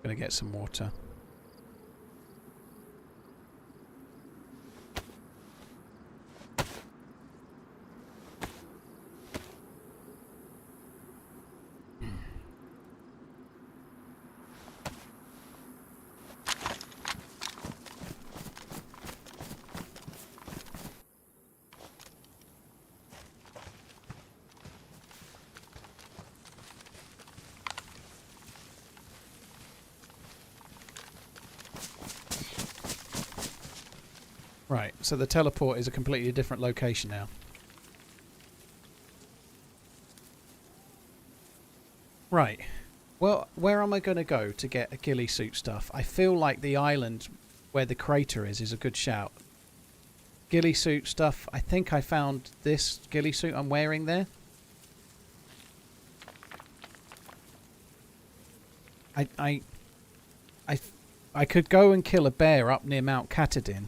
Gonna get some water. Right, so the teleport is a completely different location now. Right. Well, where am I going to go to get a ghillie suit stuff? I feel like the island where the crater is a good shout. Ghillie suit stuff. I think I found this ghillie suit I'm wearing there. I could go and kill a bear up near Mount Katadin,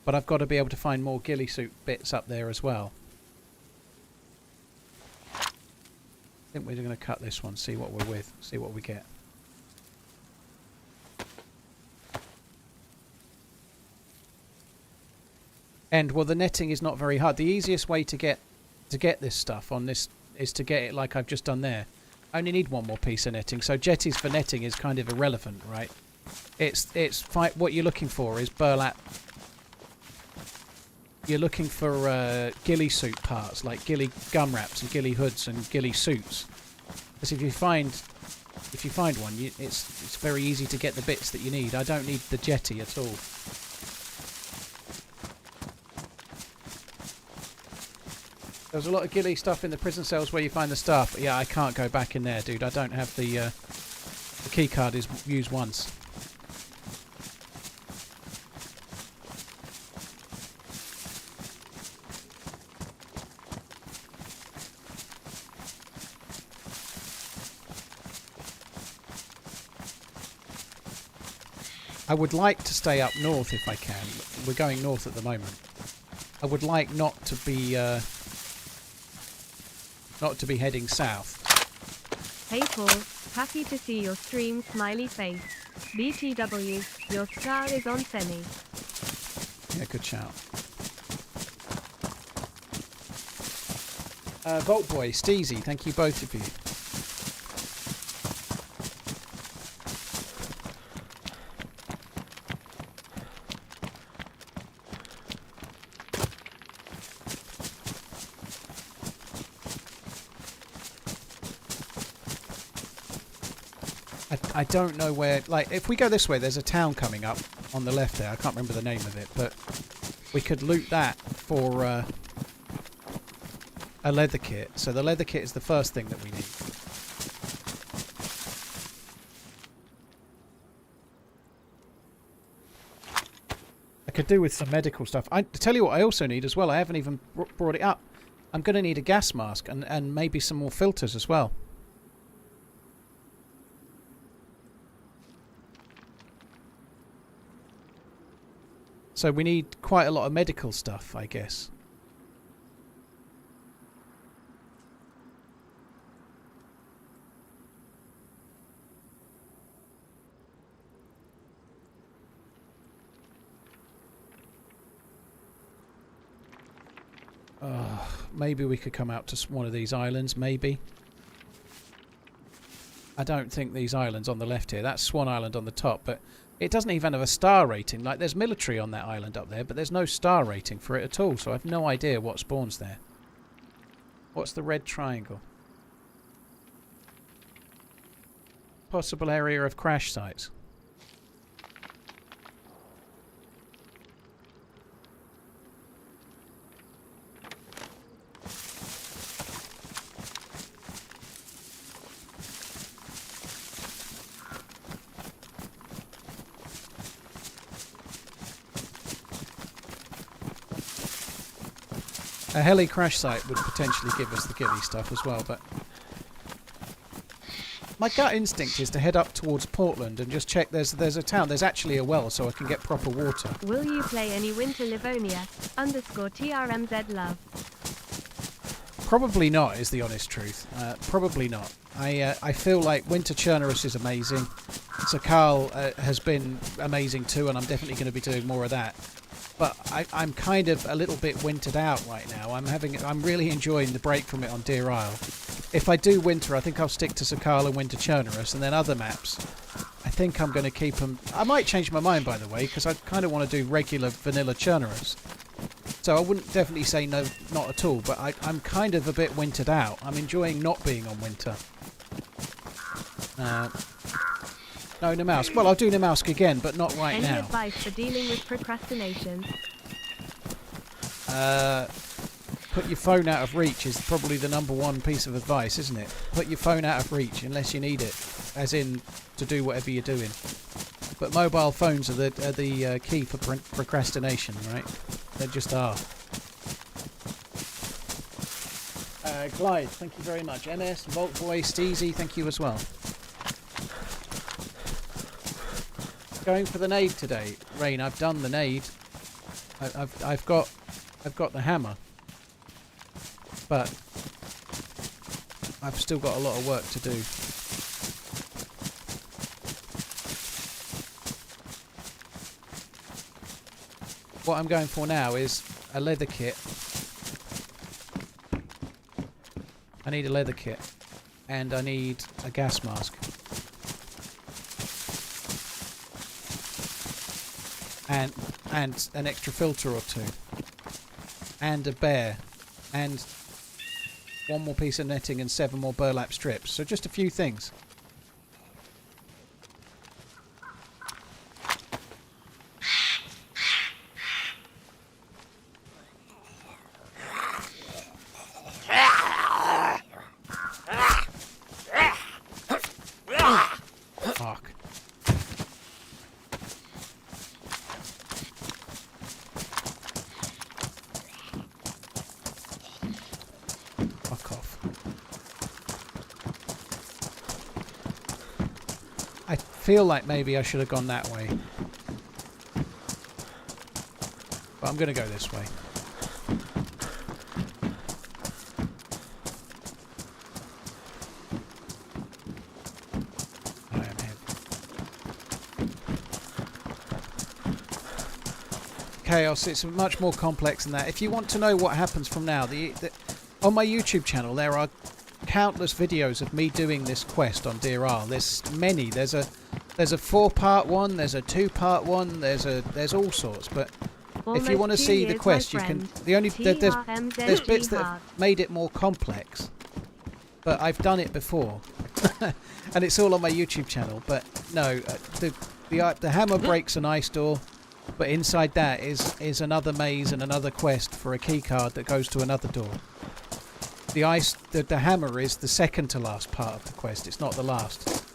but I've got to be able to find more ghillie suit bits up there as well. I think we're going to cut this one, see what we're with, see what we get. And well, the netting is not very hard. The easiest way to get this stuff on this is to get it like I've just done there. I only need one more piece of netting, so jetties for netting is kind of irrelevant, right? What you're looking for is burlap. You're looking for ghillie suit parts, like ghillie gum wraps and ghillie hoods and ghillie suits. Because if you find one, it's very easy to get the bits that you need. I don't need the jetty at all. There's a lot of ghillie stuff in the prison cells where you find the stuff. Yeah, I can't go back in there, dude. I don't have the key card is used once. I would like to stay up north if I can. We're going north at the moment. I would like not to be heading south. Hey Paul, happy to see your stream, smiley face. BTW, your star is on semi. Yeah, good shout. Vault Boy, Steezy, thank you both of you. I don't know where, like, if we go this way, there's a town coming up on the left there. I can't remember the name of it, but we could loot that for a leather kit. So the leather kit is the first thing that we need. I could do with some medical stuff. I tell you what I also need as well. I haven't even brought it up. I'm going to need a gas mask and maybe some more filters as well. So we need quite a lot of medical stuff, I guess. Maybe we could come out to one of these islands, maybe. I don't think these islands on the left here. That's Swan Island on the top, but it doesn't even have a star rating. Like, there's military on that island up there, but there's no star rating for it at all, so I have no idea what spawns there. What's the red triangle? Possible area of crash sites. A heli crash site would potentially give us the ghillie stuff as well, but my gut instinct is to head up towards Portland and just check there's a town. There's actually a well, so I can get proper water. Will you play any Winter Livonia? _TRMZ love. Probably not, is the honest truth. Probably not. I feel like Winter Chernarus is amazing. Sakal has been amazing too, and I'm definitely going to be doing more of that. But I'm kind of a little bit wintered out right now. I'm really enjoying the break from it on Deerisle. If I do winter, I think I'll stick to Sakal and Winter Chernarus, and then other maps. I think I'm going to keep them. I might change my mind, by the way, because I kind of want to do regular vanilla Chernarus. So I wouldn't definitely say no, not at all. But I'm kind of a bit wintered out. I'm enjoying not being on winter. No, Namausk. Well, I'll do Namausk again, but not right now. Any advice for dealing with procrastination? Put your phone out of reach is probably the #1 piece of advice, isn't it? Put your phone out of reach unless you need it, as in to do whatever you're doing. But mobile phones are the key for procrastination, right? They just are. Clyde, thank you very much. MS, Vault Boy, Steezy, thank you as well. Going for the nade today, Rain. I've done the nade. I've got the hammer, but I've still got a lot of work to do. What I'm going for now is a leather kit. I need a leather kit, and I need a gas mask. And an extra filter or two. And a bear. And 1 more piece of netting and 7 more burlap strips. So just a few things. Fuck. Fuck off. I feel like maybe I should have gone that way. But I'm going to go this way. Chaos, it's much more complex than that. If you want to know what happens from now, on my YouTube channel there are countless videos of me doing this quest on Deerisle. There's many. There's a 4-part one, there's a 2-part one, there's all sorts. But if you want to see the quest, you can. There's bits that have made it more complex, but I've done it before, and it's all on my YouTube channel. But no, the hammer breaks an ice door. But inside that is another maze and another quest for a key card that goes to another door. The hammer is the second to last part of the quest. It's not the last.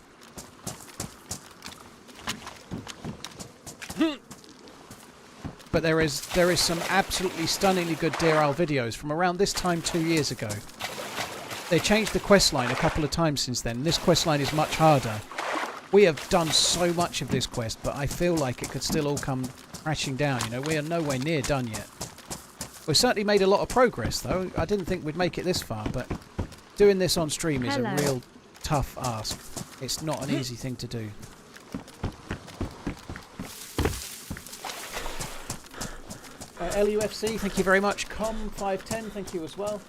But there is some absolutely stunningly good Deerisle videos from around this time 2 years ago. They changed the quest line a couple of times since then. This quest line is much harder. We have done so much of this quest, but I feel like it could still all come crashing down. You know, we are nowhere near done yet. We've certainly made a lot of progress, though. I didn't think we'd make it this far, but doing this on stream is a real tough ask. It's not an easy thing to do. LUFC, thank you very much. Com510, thank you as well.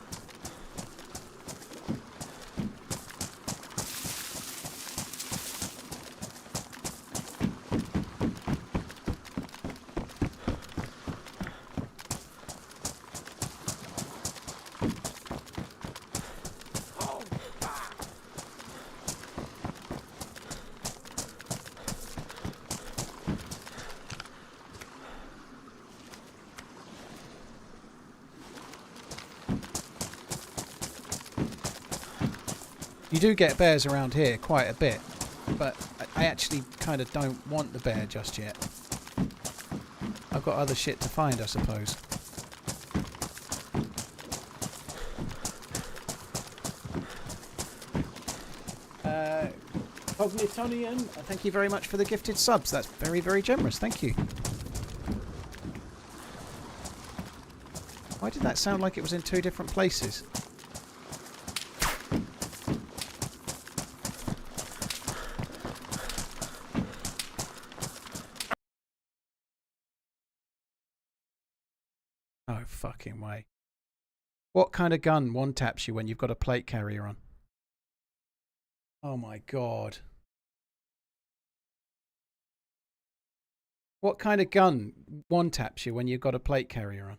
You do get bears around here quite a bit, but I actually kind of don't want the bear just yet. I've got other shit to find, I suppose. Cognitonian, thank you very much for the gifted subs. That's very, very generous. Thank you. Why did that sound like it was in 2 different places? No fucking way. What kind of gun one-taps you when you've got a plate carrier on? Oh my god. What kind of gun one-taps you when you've got a plate carrier on?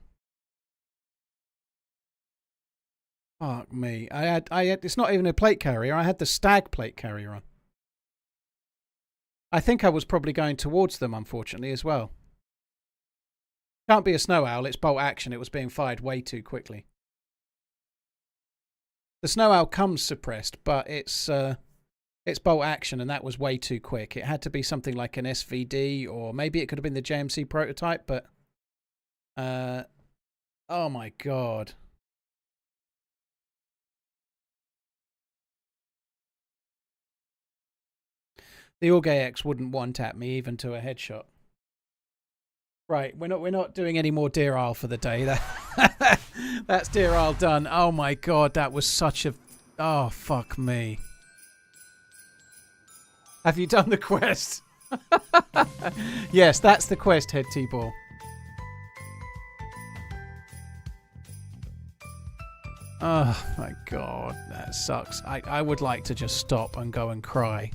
Fuck me. I had it's not even a plate carrier, I had the stag plate carrier on. I think I was probably going towards them, unfortunately, as well. Can't be a snow owl. It's bolt action. It was being fired way too quickly. The snow owl comes suppressed, but it's bolt action, and that was way too quick. It had to be something like an SVD, or maybe it could have been the JMC prototype, but oh my god. The Org AX wouldn't one-tap me even to a headshot. Right, we're not doing any more Deerisle for the day. That's Deerisle done. Oh my god, that was such a... Oh, fuck me. Have you done the quest? Yes, that's the quest, Head T-Ball. Oh my god, that sucks. I would like to just stop and go and cry.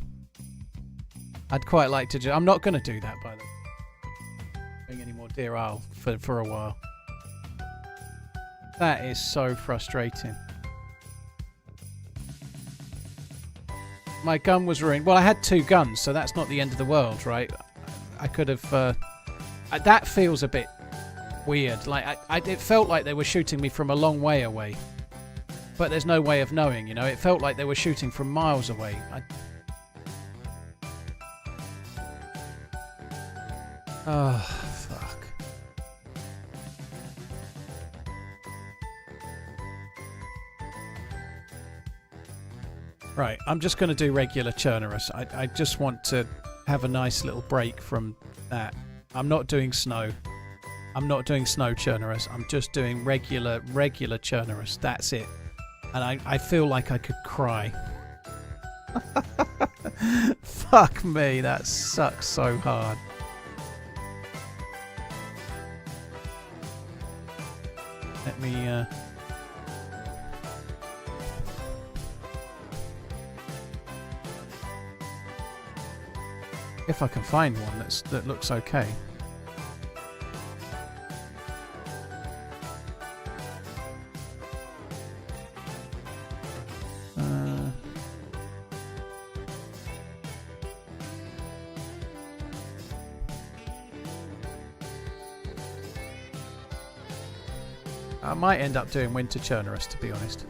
I'd quite like to just... I'm not going to do that, by the way. Doing any more Deerisle for a while. That is so frustrating. My gun was ruined. Well, I had 2 guns, so that's not the end of the world, right? I could have... that feels a bit weird. Like it felt like they were shooting me from a long way away. But there's no way of knowing, you know? It felt like they were shooting from miles away. Oh, fuck. Right, I'm just going to do regular Chernarus. I just want to have a nice little break from that. I'm not doing snow. I'm not doing snow Chernarus. I'm just doing regular Chernarus. That's it. And I feel like I could cry. Fuck me, that sucks so hard. Let me... if I can find one that looks okay. I might end up doing winter Chernarus, to be honest.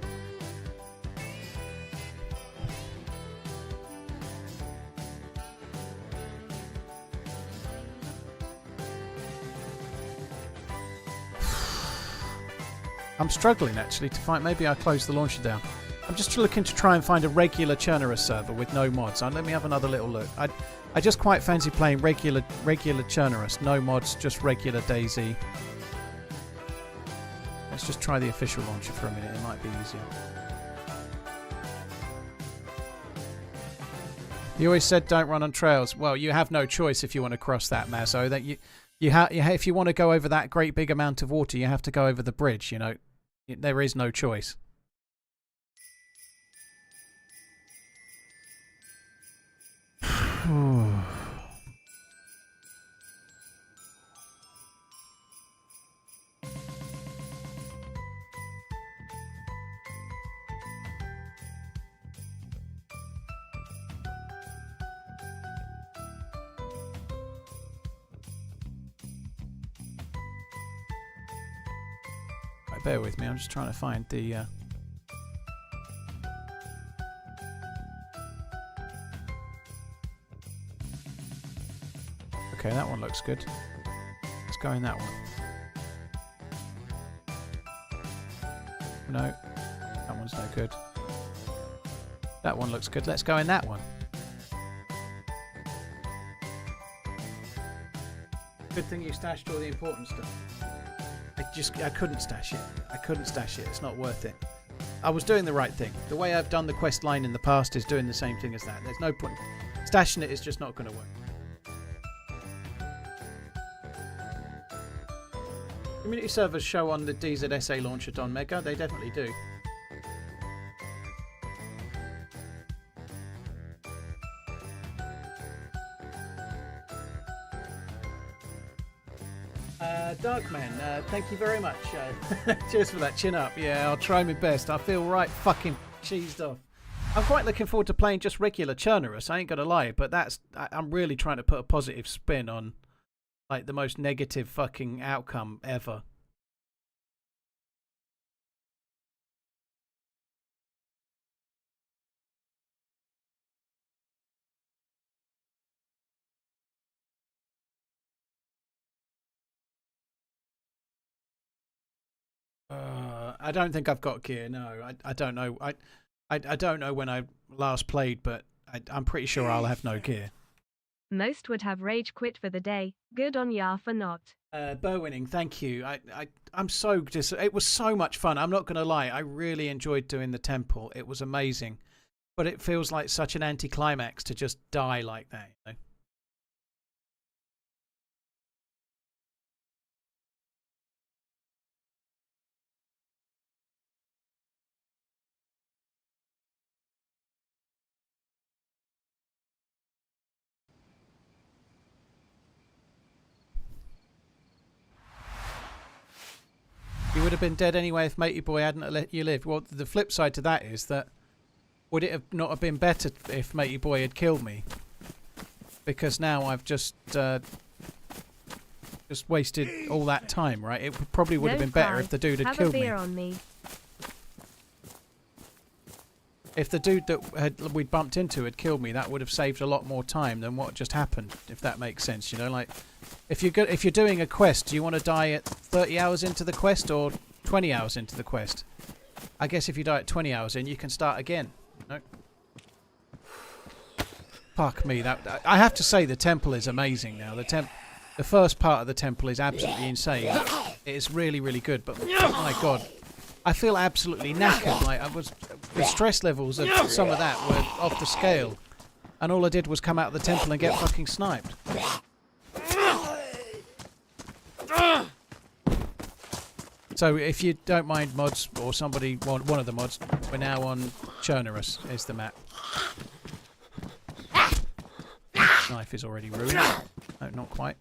I'm struggling actually to find... Maybe I close the launcher down. I'm just looking to try and find a regular Chernarus server with no mods. Let me have another little look. I just quite fancy playing regular Chernarus. No mods, just regular DayZ. Let's just try the official launcher for a minute. It might be easier. You always said don't run on trails. Well, you have no choice if you want to cross that, Mazzo. That if you want to go over that great big amount of water, you have to go over the bridge. You know, there is no choice. Bear with me, I'm just trying to find the... Okay, that one looks good. Let's go in that one. No, that one's no good. That one looks good. Let's go in that one. Good thing you stashed all the important stuff. I couldn't stash it. I couldn't stash it. It's not worth it. I was doing the right thing. The way I've done the quest line in the past is doing the same thing as that. There's no point. Stashing it is just not going to work. Community servers show on the DayZ SA launcher Don Mega. They definitely do. Darkman, thank you very much. Cheers for that chin up. Yeah, I'll try my best. I feel right fucking cheesed off. I'm quite looking forward to playing just regular Chernarus. I ain't gonna lie, but I'm really trying to put a positive spin on like the most negative fucking outcome ever. I don't think I've got gear. No, I don't know. I don't know when I last played, but I'm pretty sure I'll have no gear. Most would have rage quit for the day. Good on ya for not. Burwinning, thank you. I'm so it was so much fun. I'm not going to lie. I really enjoyed doing the temple. It was amazing. But it feels like such an anticlimax to just die like that, you know? You would have been dead anyway if Matey Boy hadn't let you live. Well, the flip side to that is that would it have not have been better if Matey Boy had killed me? Because now I've just wasted all that time, right? It probably would have been better if the dude had killed me. Have a beer on me. If the dude that we'd bumped into had killed me, that would have saved a lot more time than what just happened, if that makes sense. You know, like if you're doing a quest, do you want to die at 30 hours into the quest or 20 hours into the quest? I guess if you die at 20 hours in, you can start again. No. Fuck me, that I have to say the temple is amazing now. The first part of the temple is absolutely insane. It is really, really good, but oh my god, I feel absolutely knackered. Like the stress levels of some of that were off the scale, and all I did was come out of the temple and get fucking sniped. So if you don't mind, mods, or somebody, one of the mods, we're now on Chernarus is the map. Knife is already ruined. No, not quite.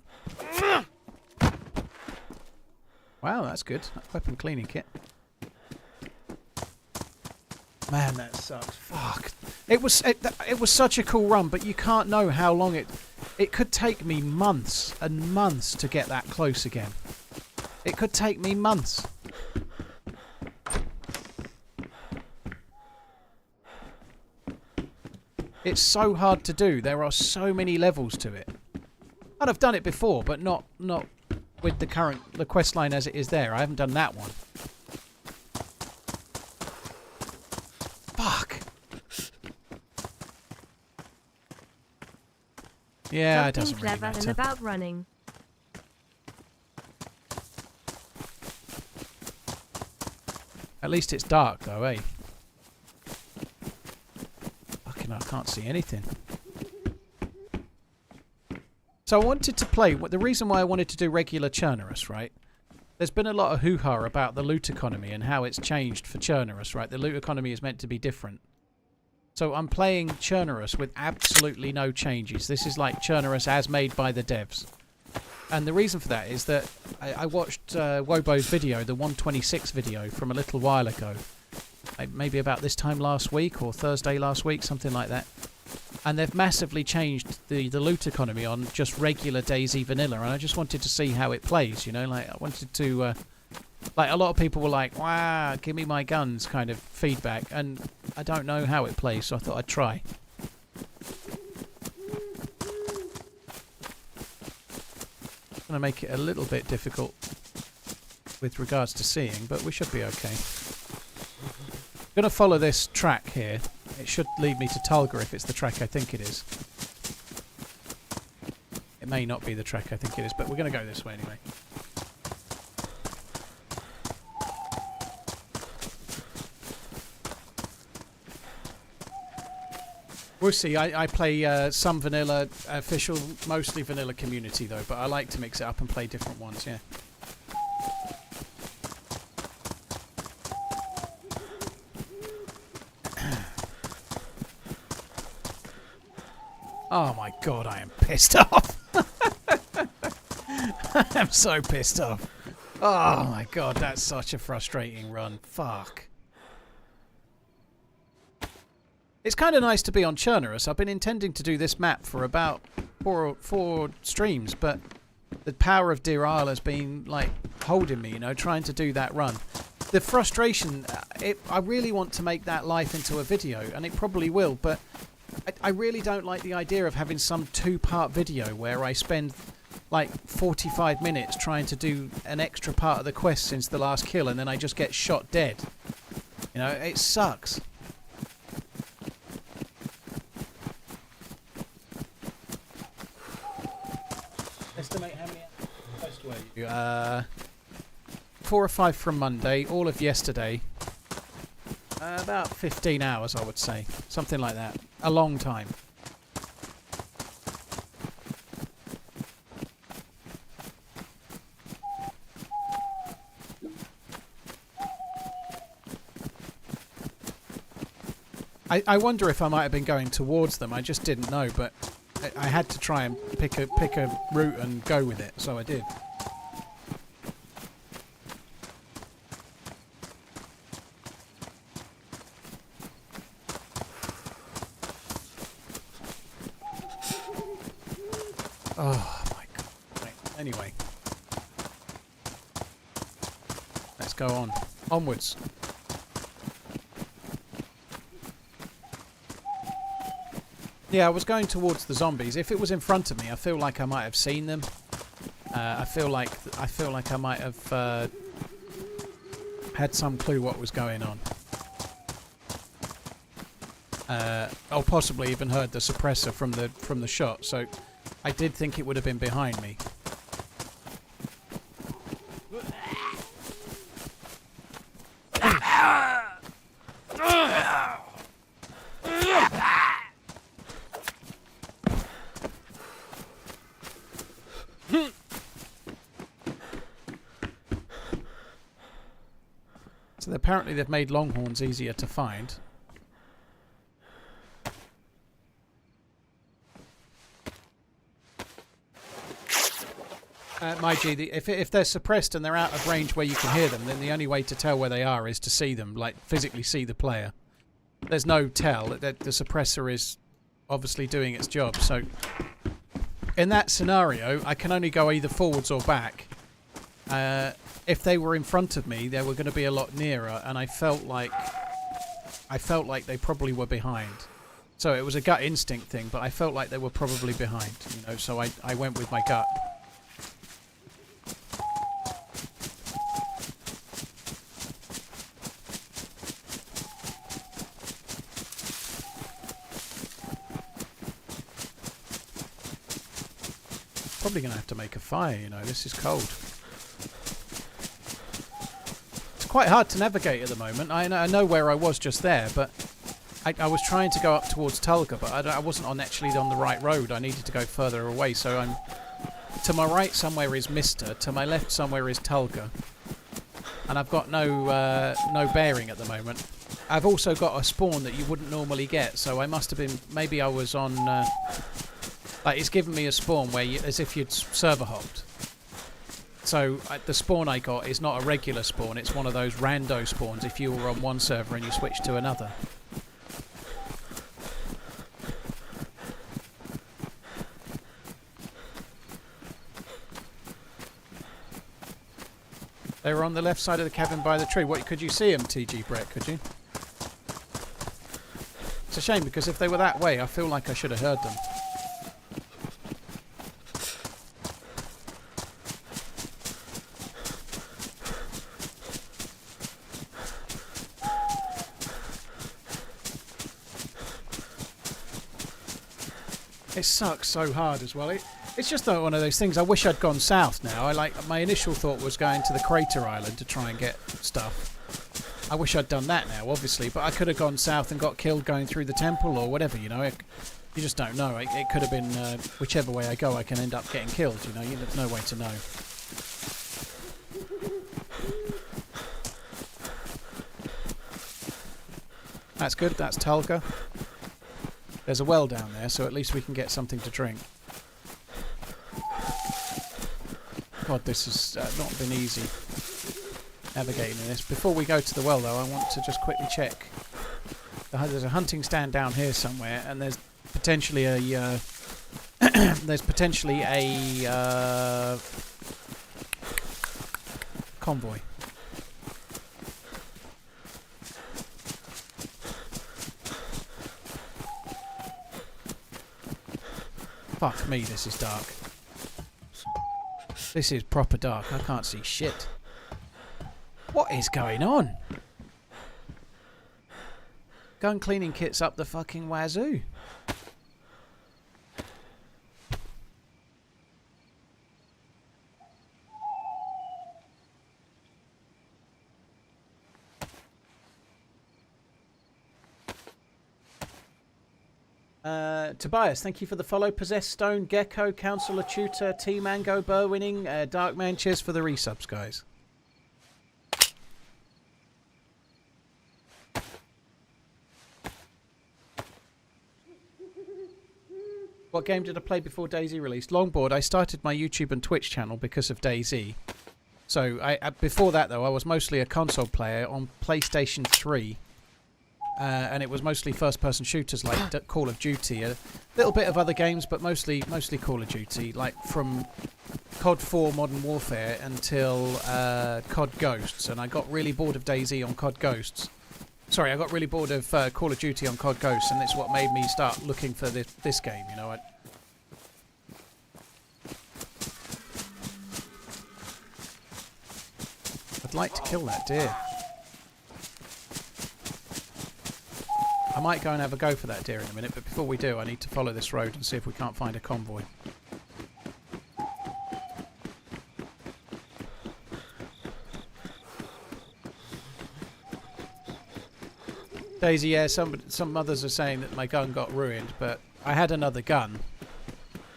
Wow, that's good. That's weapon cleaning kit. Man, that sucks. Fuck. It was such a cool run, but you can't know how long it could take me months and months to get that close again. It could take me months. It's so hard to do. There are so many levels to it. And I've done it before, but not with the quest line as it is there. I haven't done that one. Fuck. Yeah, it doesn't really matter. And about running. At least it's dark though, eh? Fucking I can't see anything. So I wanted to play, the reason why I wanted to do regular Chernarus, right? There's been a lot of hoo-ha about the loot economy and how it's changed for Chernarus, right? The loot economy is meant to be different. So I'm playing Chernarus with absolutely no changes. This is like Chernarus as made by the devs. And the reason for that is that I watched Wobo's video, the 126 video from a little while ago. Maybe about this time last week or Thursday last week, something like that. And they've massively changed the loot economy on just regular DayZ vanilla. And I just wanted to see how it plays, you know. Like, I wanted to... like, a lot of people were like, wow, give me my guns kind of feedback. And I don't know how it plays, so I thought I'd try. Going to make it a little bit difficult with regards to seeing, but we should be okay. I'm going to follow this track here. It should lead me to Tulga if it's the track I think it is. It may not be the track I think it is, but we're going to go this way anyway. We'll see. I play some vanilla, official, mostly vanilla community though, but I like to mix it up and play different ones, yeah. Oh my god, I am pissed off. I'm so pissed off. Oh my god, that's such a frustrating run. Fuck. It's kind of nice to be on Chernarus. I've been intending to do this map for about four streams, but the power of Deerisle has been like holding me, you know, trying to do that run. The frustration, I really want to make that life into a video, and it probably will, but I really don't like the idea of having some 2-part video where I spend like 45 minutes trying to do an extra part of the quest since the last kill, and then I just get shot dead. You know, it sucks. Estimate how many hours post were you? 4 or 5 from Monday, all of yesterday. About 15 hours, I would say. Something like that. A long time. I wonder if I might have been going towards them. I just didn't know, but I had to try and pick a route and go with it, so I did. Oh my god. Right. Anyway. Let's go on. Onwards. Yeah, I was going towards the zombies. If it was in front of me, I feel like I might have seen them. I feel like I might have had some clue what was going on. Or possibly even heard the suppressor from the shot. So I did think it would have been behind me. So apparently they've made longhorns easier to find. Mind you, if they're suppressed and they're out of range where you can hear them, then the only way to tell where they are is to see them, like physically see the player. There's no tell. The suppressor is obviously doing its job. So in that scenario, I can only go either forwards or back. If they were in front of me, they were going to be a lot nearer, and I felt like they probably were behind. So it was a gut instinct thing, but I felt like they were probably behind, you know. So I went with my gut. Probably going to have to make a fire, you know. This is cold. Quite hard to navigate at the moment. I know where I was just there, but I was trying to go up towards Tulga, but I wasn't actually on the right road. I needed to go further away, so I'm to my right somewhere is Mister, to my left somewhere is Tulga, and I've got no bearing at the moment. I've also got a spawn that you wouldn't normally get, so I must have been, maybe I was on like it's given me a spawn where as if you'd server hopped. So the spawn I got is not a regular spawn, it's one of those rando spawns if you were on one server and you switch to another. They were on the left side of the cabin by the tree. What, could you see them, TG Brett, could you? It's a shame because if they were that way, I feel like I should have heard them. It sucks so hard as well. It's just one of those things. I wish I'd gone south now. My initial thought was going to the crater island to try and get stuff. I wish I'd done that now, obviously, but I could have gone south and got killed going through the temple or whatever, you know. You just don't know. It could have been whichever way I go, I can end up getting killed, you know. There's no way to know. That's good. That's Tulga. There's a well down there, so at least we can get something to drink. God, this has not been easy navigating in this. Before we go to the well, though, I want to just quickly check. There's a hunting stand down here somewhere, and there's potentially a there's potentially a convoy. Fuck me, this is dark. This is proper dark. I can't see shit. What is going on? Gun cleaning kit's up the fucking wazoo. Tobias, thank you for the follow. Possessed Stone, Gecko, Councillor Tutor, T Mango, Burwinning, Darkman, cheers for the resubs, guys. What game did I play before DayZ released? Longboard. I started my YouTube and Twitch channel because of DayZ. So before that, though, I was mostly a console player on PlayStation 3. And it was mostly first-person shooters like Call of Duty. A little bit of other games, but mostly Call of Duty. Like from COD 4 Modern Warfare until COD Ghosts. And I got really bored of DayZ on COD Ghosts. Sorry, I got really bored of Call of Duty on COD Ghosts, and it's what made me start looking for this game, you know. I'd like to kill that deer. I might go and have a go for that deer in a minute, but before we do, I need to follow this road and see if we can't find a convoy. DayZ, yeah, some others are saying that my gun got ruined, but I had another gun.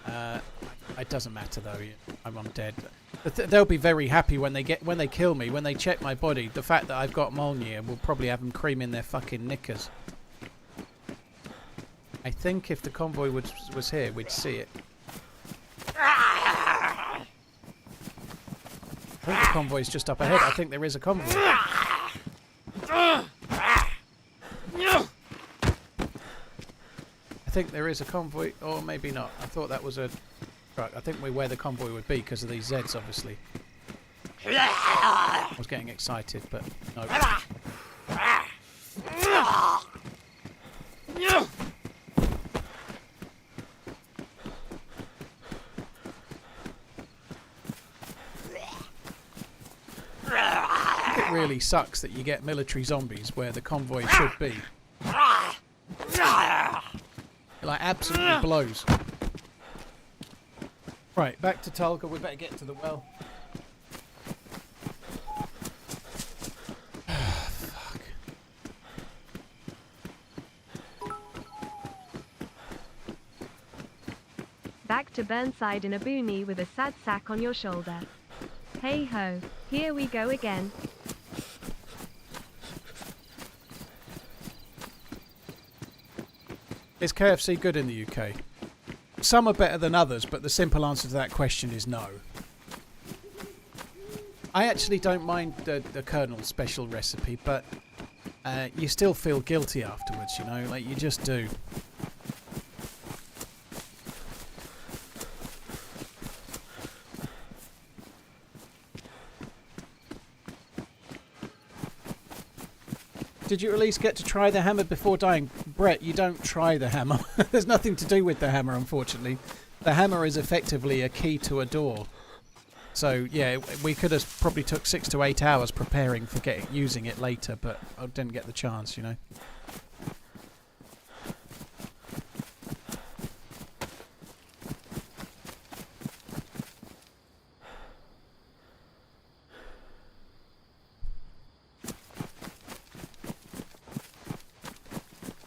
It doesn't matter though. I'm dead. They'll be very happy when they kill me, when they check my body. The fact that I've got Mjolnir will probably have them cream in their fucking knickers. I think if the convoy was here, we'd see it. I think the convoy's just up ahead. I think there is a convoy. I think there is a convoy, or maybe not. I thought that was a truck. I think we're where the convoy would be because of these Zeds, obviously. I was getting excited, but no. It really sucks that you get military zombies where the convoy should be. It like absolutely blows. Right, back to Tulga. We better get to the well. Fuck. Back to Burnside in a boonie with a sad sack on your shoulder. Hey ho, here we go again. Is KFC good in the UK? Some are better than others, but the simple answer to that question is no. I actually don't mind the Colonel's special recipe, but you still feel guilty afterwards, you know? Like, you just do. Did you at least get to try the hammer before dying? Brett, you don't try the hammer. There's nothing to do with the hammer, unfortunately. The hammer is effectively a key to a door. So, yeah, we could have probably took 6 to 8 hours preparing for using it later, but I didn't get the chance, you know.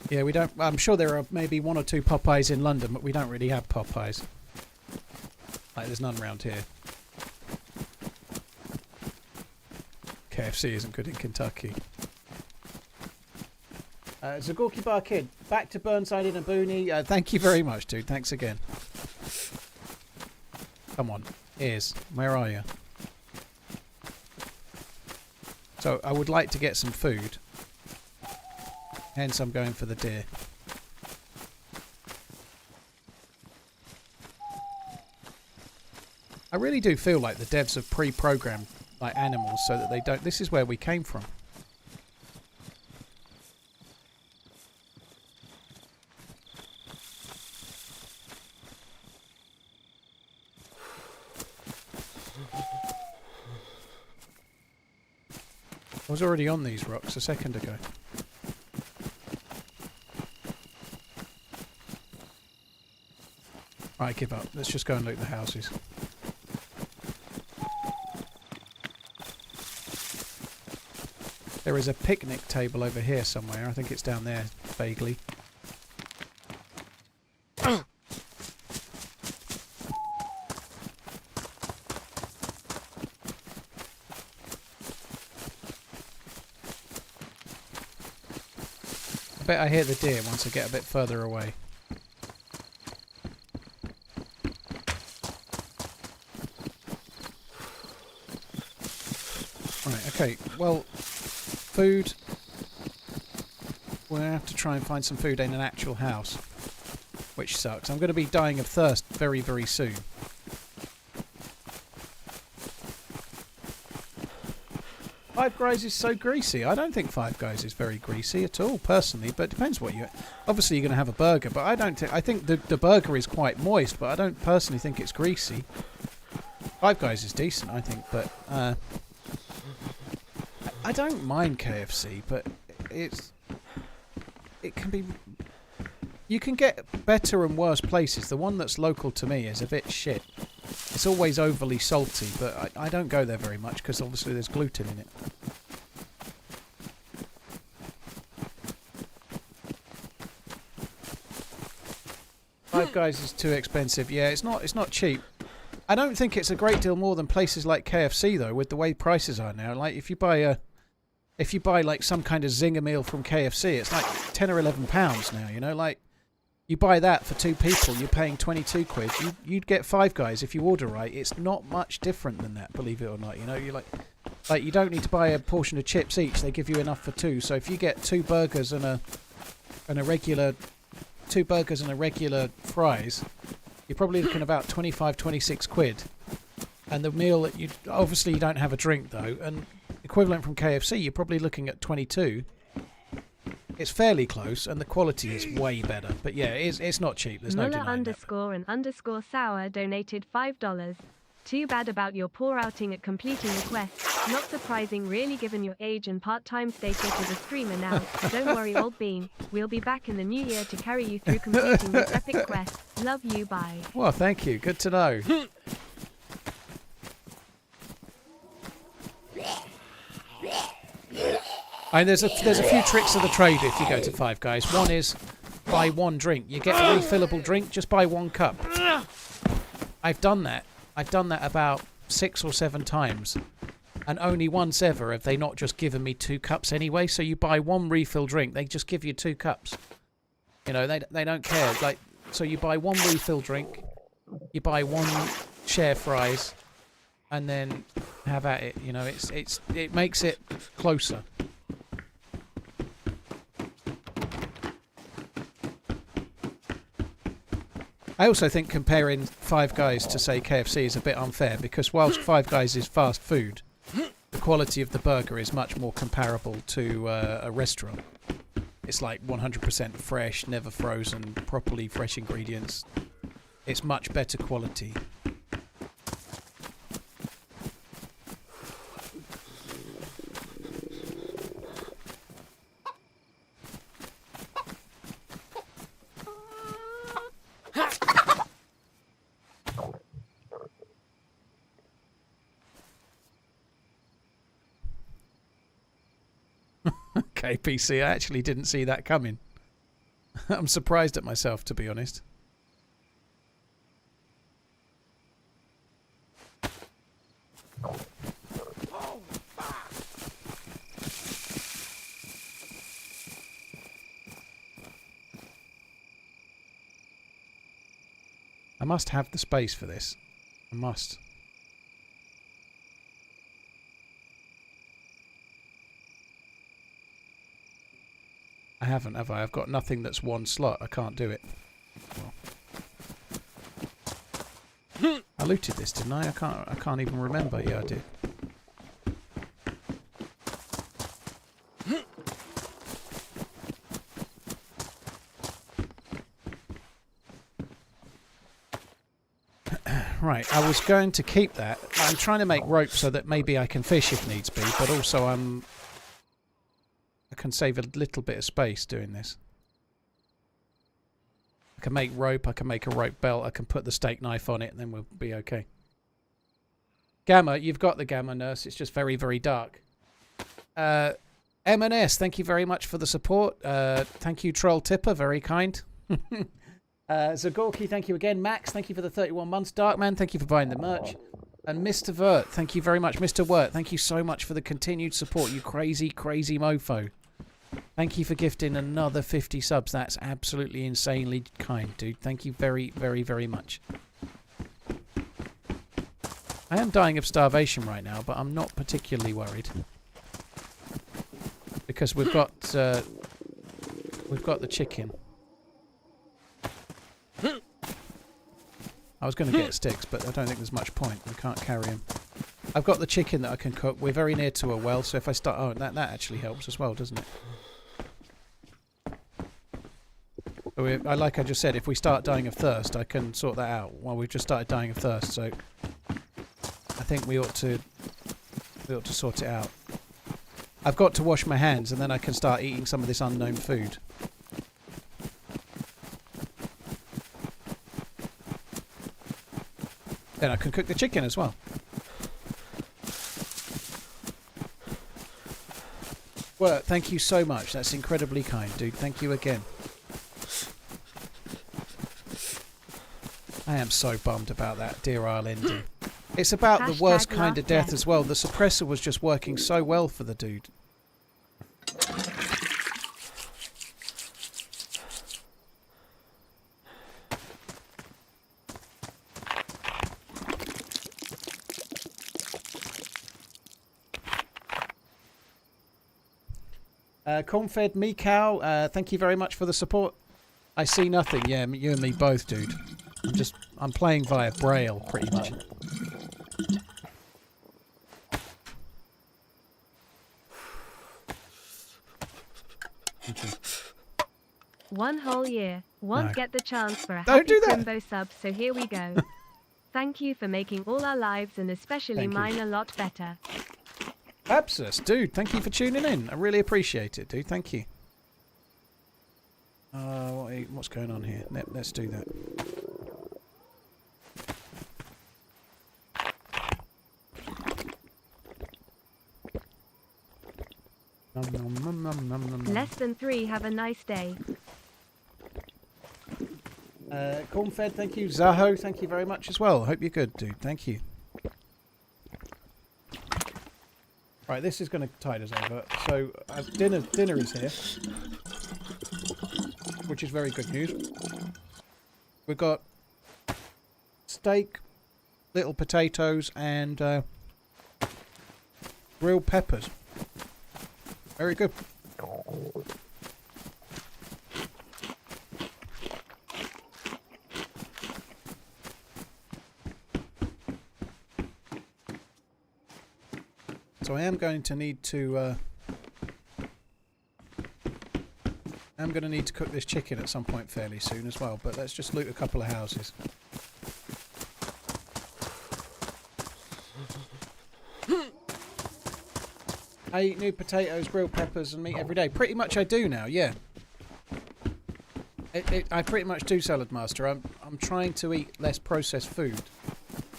Yeah, we don't. I'm sure there are maybe 1 or 2 Popeyes in London, but we don't really have Popeyes. Like, there's none around here. KFC isn't good in Kentucky. Zagorki Bar Kid, back to Burnside in a boonie. Thank you very much, dude. Thanks again. Come on, ears. Where are you? So I would like to get some food. Hence, I'm going for the deer. I really do feel like the devs have pre-programmed like animals so that they don't... This is where we came from. I was already on these rocks a second ago. Right, give up. Let's just go and loot the houses. There is a picnic table over here somewhere. I think it's down there, vaguely. I bet I hear the deer once I get a bit further away. Right, okay, well, food. We're going to have to try and find some food in an actual house, which sucks. I'm going to be dying of thirst very, very soon. Five Guys is so greasy. I don't think Five Guys is very greasy at all, personally, but it depends what you... Obviously, you're going to have a burger, but I don't... I think the burger is quite moist, but I don't personally think it's greasy. Five Guys is decent, I think, but... I don't mind KFC, but it can be... You can get better and worse places. The one that's local to me is a bit shit. It's always overly salty, but I don't go there very much because obviously there's gluten in it. Five Guys is too expensive. Yeah, it's not cheap. I don't think it's a great deal more than places like KFC though, with the way prices are now. Like if you buy like some kind of zinger meal from KFC, it's like £10 or £11 now. You know, like. You buy that for two people, you're paying 22 quid. You'd get Five Guys if you order right. It's not much different than that, believe it or not. You know, you're like you don't need to buy a portion of chips each. They give you enough for two. So if you get two burgers and a regular fries, you're probably looking about 25, 26 quid. And the meal that you obviously you don't have a drink though, and equivalent from KFC, you're probably looking at 22. It's fairly close, and the quality is way better. But yeah, it's not cheap. There's no denying that. Muller__sour donated $5. Too bad about your poor outing at completing the quest. Not surprising really given your age and part-time status as a streamer now. Don't worry old bean. We'll be back in the new year to carry you through completing this epic quest. Love you, bye. Well, thank you. Good to know. And there's a few tricks of the trade if you go to Five Guys. One is buy one drink. You get a refillable drink, just buy one cup. I've done that. I've done that about 6 or 7 times. And only once ever have they not just given me 2 cups anyway. So you buy one refill drink, they just give you 2 cups. You know, they don't care. Like, so you buy one refill drink, you buy one share fries, and then have at it. You know, it makes it closer. I also think comparing Five Guys to, say, KFC is a bit unfair because whilst Five Guys is fast food, the quality of the burger is much more comparable to a restaurant. It's like 100% fresh, never frozen, properly fresh ingredients. It's much better quality. Okay, PC, I actually didn't see that coming. I'm surprised at myself, to be honest. I must have the space for this. I must. I haven't, have I? I've got nothing that's one slot. I can't do it. Well. looted this, didn't I? I can't even remember. Yeah, I did. Right, I was going to keep that. I'm trying to make rope so that maybe I can fish if needs be, but also I can save a little bit of space doing this. I can make rope, I can make a rope belt, I can put the steak knife on it, and then we'll be okay. Gamma, you've got the Gamma Nurse. It's just very, very dark. M&S, thank you very much for the support. Thank you, Troll Tipper, very kind. Zagorki, thank you again. Max, thank you for the 31 months. Darkman, thank you for buying the merch. And Mr. Vert, thank you very much. Mr. Wirt, thank you so much for the continued support, you crazy, crazy mofo. Thank you for gifting another 50 subs. That's absolutely insanely kind, dude. Thank you very, very, very much. I am dying of starvation right now, but I'm not particularly worried. Because we've got the chicken. I was going to get sticks, but I don't think there's much point. We can't carry them. I've got the chicken that I can cook. We're very near to a well, so if I start... Oh, that actually helps as well, doesn't it? So like I just said, if we start dying of thirst, I can sort that out. Well, we've just started dying of thirst, so... I think we ought to sort it out. I've got to wash my hands, and then I can start eating some of this unknown food. Then I can cook the chicken as well. Well, thank you so much. That's incredibly kind, dude. Thank you again. I am so bummed about that Deerisle ending. It's about the worst kind of death as well. The suppressor was just working so well for the dude. Cornfed Meekow, thank you very much for the support. I see nothing. Yeah, you and me both, dude. I'm playing via Braille, pretty much. One whole year. Won't get the chance for a Don't happy do that. Crimbo sub, so here we go. Thank you for making all our lives, and especially mine, a lot better. Abscess, dude, thank you for tuning in. I really appreciate it, dude. Thank you. What's going on here? Let's do that. Less than 3. Have a nice day. Cornfed, thank you. Zaho, thank you very much as well. Hope you're good, dude. Thank you. Right, this is going to tide us over. So, dinner is here, which is very good news. We've got steak, little potatoes, and grilled peppers. Very good. So I am going to need to cook this chicken at some point fairly soon as well, but let's just loot a couple of houses. I eat new potatoes, grilled peppers and meat every day. Pretty much I do now, yeah. I pretty much do, Salad Master. I'm trying to eat less processed food.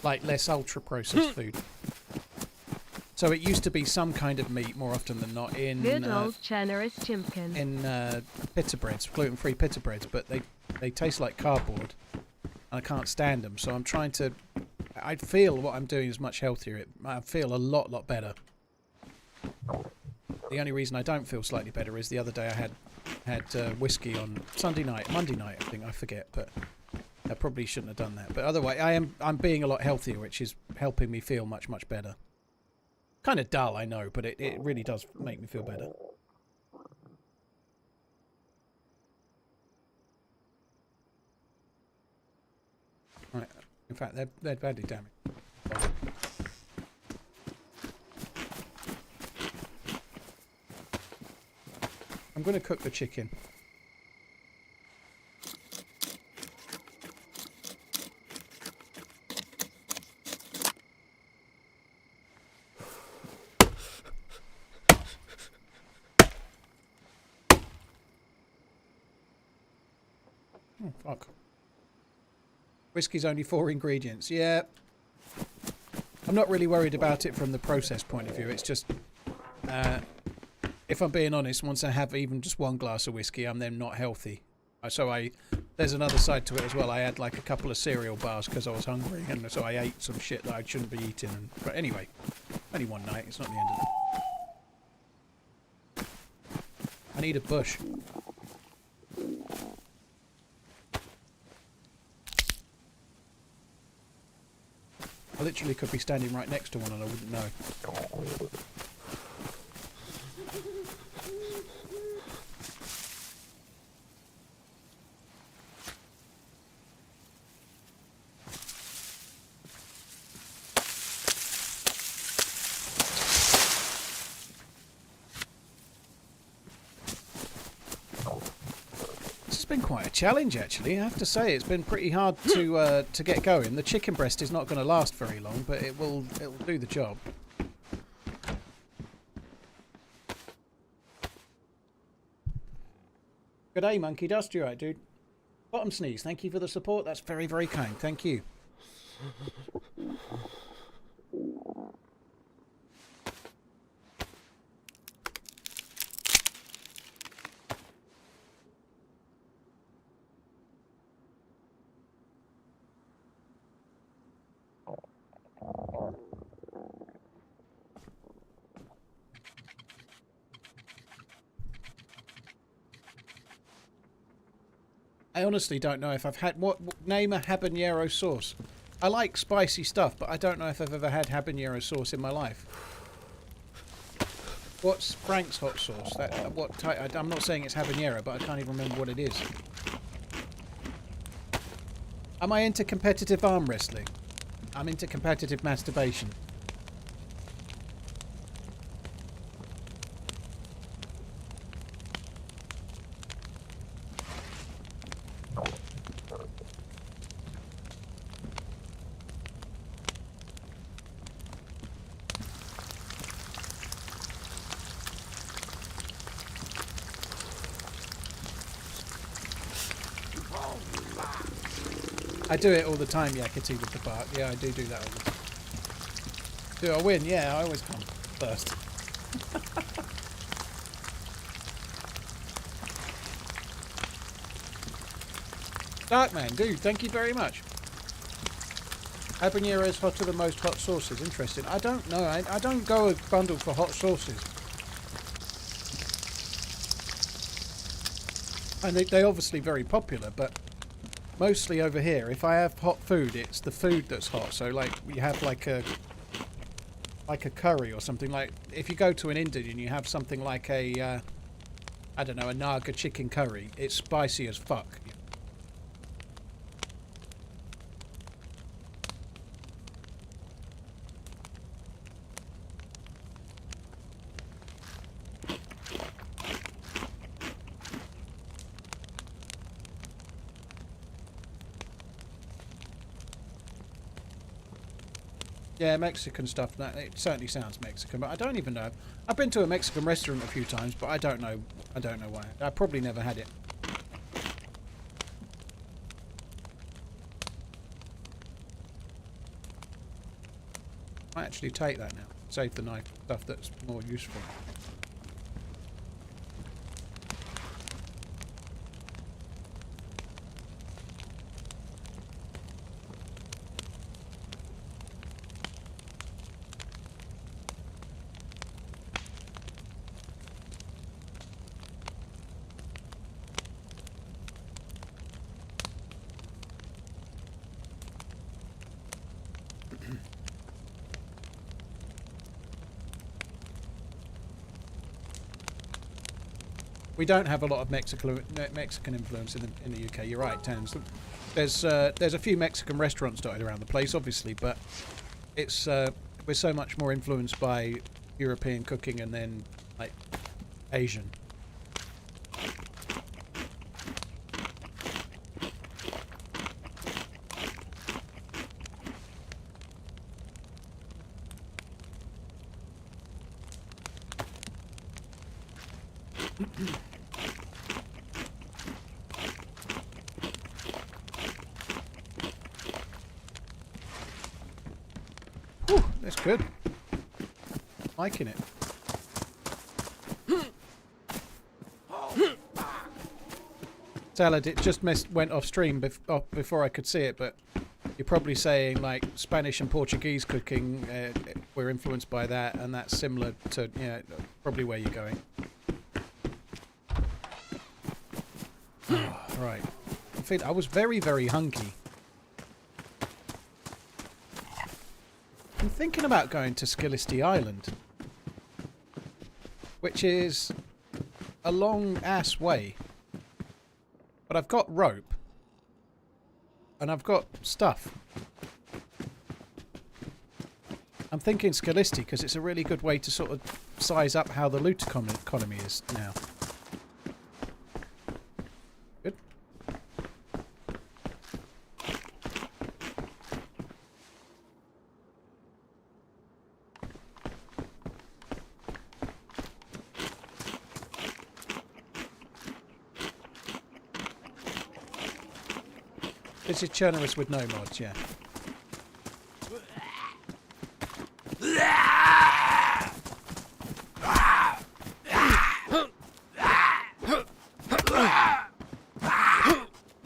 Like less ultra processed food. So it used to be some kind of meat more often than not in Good old Chernarus chimpkin. In pita breads, gluten-free pita breads, but they taste like cardboard, and I can't stand them. So I'm trying to. I feel what I'm doing is much healthier. I feel a lot better. The only reason I don't feel slightly better is the other day I had whiskey on Monday night, I think, I forget, but I probably shouldn't have done that. But otherwise, I'm being a lot healthier, which is helping me feel much better. Kind of dull, I know, but it really does make me feel better. Right, In fact, they're badly damaged. I'm going to cook the chicken. Oh, fuck. Whiskey's only 4 ingredients. Yeah. I'm not really worried about it from the process point of view. It's just, if I'm being honest, once I have even just 1 glass of whiskey, I'm then not healthy. So there's another side to it as well. I had like a couple of cereal bars because I was hungry, and so I ate some shit that I shouldn't be eating. But anyway, only one night. It's not the end of it. I need a bush. I literally could be standing right next to one and I wouldn't know. Been quite a challenge, actually. I have to say it's been pretty hard to get going. The chicken breast is not going to last very long, but it'll do the job. Good day, Monkey Dust. You right, dude? Bottom Sneeze, thank you for the support. That's very, very kind. Thank you. I honestly don't know if I've had... Name a habanero sauce. I like spicy stuff, but I don't know if I've ever had habanero sauce in my life. What's Frank's hot sauce? What type? I'm not saying it's habanero, but I can't even remember what it is. Am I into competitive arm wrestling? I'm into competitive masturbation. I do it all the time, Yakety, with the bark. Yeah, I do that all the time. Do I win? Yeah, I always come first. Darkman, dude, thank you very much. Habanero's hotter than most hot sauces. Interesting. I don't know. I don't go a bundle for hot sauces. And they're obviously very popular, but mostly over here, if I have hot food, it's the food that's hot. So, like, you have like a curry or something. Like, if you go to an Indian and you have something like a, I don't know, a Naga chicken curry, it's spicy as fuck. Yeah, Mexican stuff. That it certainly sounds Mexican, but I don't even know. I've been to a Mexican restaurant a few times, but I don't know. I don't know why. I probably never had it. I actually take that now. Save the knife. Stuff that's more useful. We don't have a lot of Mexican influence in the UK. You're right, Tans. There's a few Mexican restaurants dotted around the place, obviously, but it's we're so much more influenced by European cooking and then like Asian. Whew, that's good. Liking it. Salad, it just went off stream before I could see it, but you're probably saying like Spanish and Portuguese cooking, we're influenced by that, and that's similar to, yeah, probably where you're going. Oh, right. I was very, very hungry. I'm thinking about going to Skillisty Island, which is a long ass way. But I've got rope. And I've got stuff. I'm thinking Skillisty because it's a really good way to sort of size up how the loot economy is now. Good. This is Chernarus with no mods, yeah.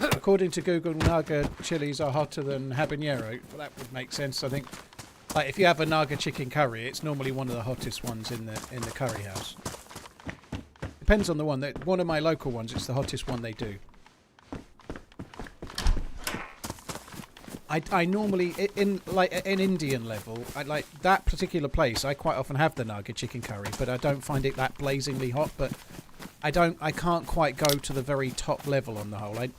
According to Google, Naga chilies are hotter than habanero. Well, that would make sense, I think. Like if you have a Naga chicken curry, it's normally one of the hottest ones in the curry house. Depends on the one. One of my local ones, it's the hottest one they do. I normally, in Indian level, I like that particular place. I quite often have the Naga chicken curry, but I don't find it that blazingly hot. But I can't quite go to the very top level on the whole. I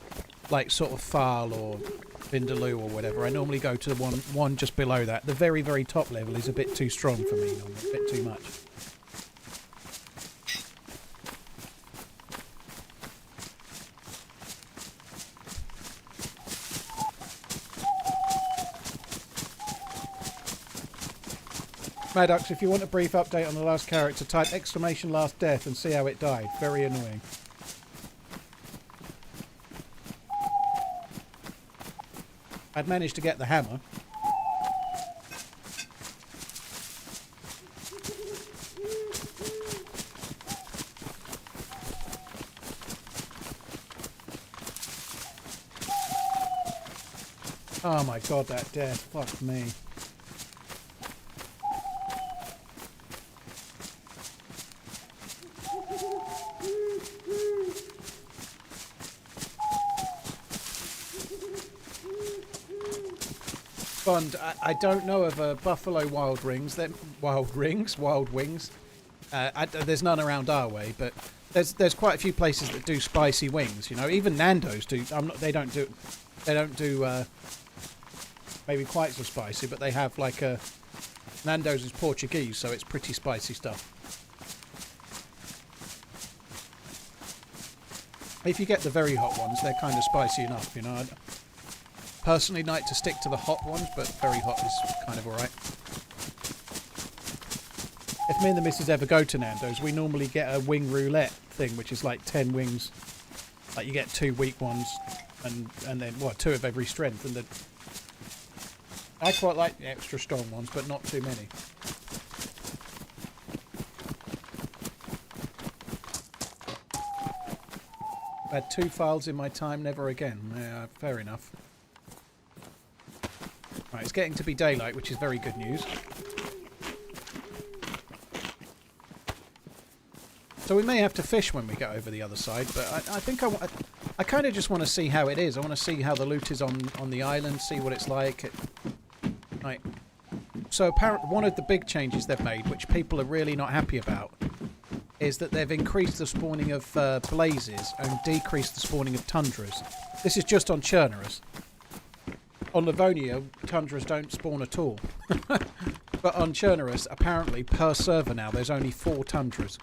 like sort of Fal or Vindaloo or whatever. I normally go to the one just below that. The very, very top level is a bit too strong for me, a bit too much. Maddox, if you want a brief update on the last character, type ! last death and see how it died. Very annoying. I'd managed to get the hammer. Oh my god, that death. Fuck me. Bond, I don't know of a Buffalo Wild Wings. Wild Wings. There's none around our way, but there's quite a few places that do spicy wings. You know, even Nando's do. They don't do maybe quite so spicy, but they have like a Nando's is Portuguese, so it's pretty spicy stuff. If you get the very hot ones, they're kind of spicy enough, you know. I personally like to stick to the hot ones, but very hot is kind of alright. If me and the missus ever go to Nando's, we normally get a wing roulette thing, which is like 10 wings. Like you get 2 weak ones, and then, well, 2 of every strength. And I quite like the extra strong ones, but not too many. I've had 2 files in my time, never again. Yeah, fair enough. Right, it's getting to be daylight, which is very good news. So we may have to fish when we get over the other side, but I think I kind of just want to see how it is. I want to see how the loot is on the island, see what it's like. Right. So apparently one of the big changes they've made, which people are really not happy about, is that they've increased the spawning of blazes and decreased the spawning of tundras. This is just on Chernarus. On Livonia, tundras don't spawn at all. But on Chernarus, apparently, per server now, there's only 4 tundras.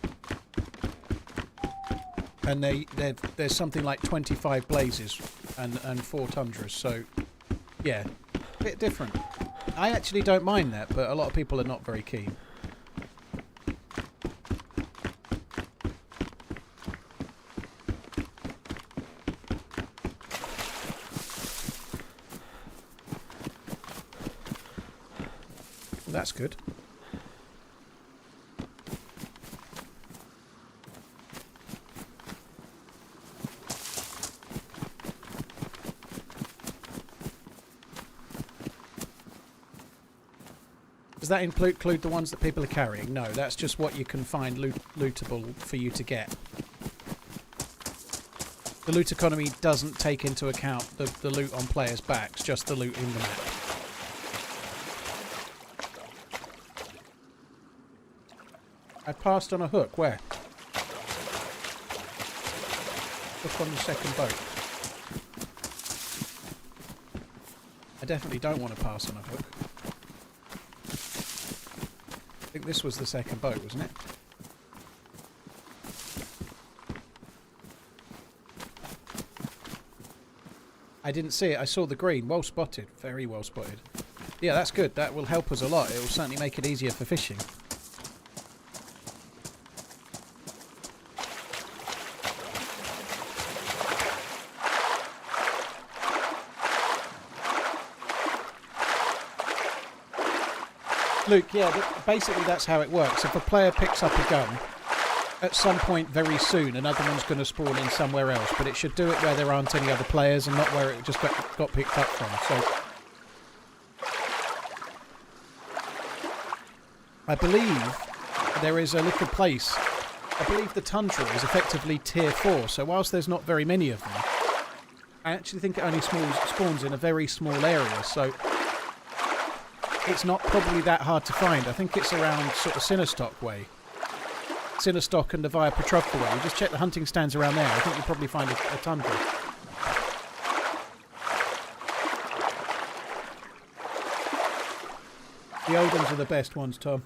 And there's something like 25 blazes and 4 tundras. So, yeah, a bit different. I actually don't mind that, but a lot of people are not very keen. That's good. Does that include the ones that people are carrying? No, that's just what you can find lootable for you to get. The loot economy doesn't take into account the loot on players' backs, just the loot in the map. I passed on a hook. Where? Hook on the second boat. I definitely don't want to pass on a hook. I think this was the second boat, wasn't it? I didn't see it. I saw the green. Well spotted. Very well spotted. Yeah, that's good. That will help us a lot. It will certainly make it easier for fishing. Luke, yeah, basically that's how it works. If a player picks up a gun, at some point very soon another one's going to spawn in somewhere else, but it should do it where there aren't any other players and not where it just got picked up from. So I believe there is a little place. I believe the tundra is effectively tier 4, so whilst there's not very many of them, I actually think it only spawns in a very small area, so it's not probably that hard to find. I think it's around sort of Sinnerstock way. Sinnerstock and the Via Petrovka way. You just check the hunting stands around there. I think you'll probably find a tundra. The old ones are the best ones, Tom.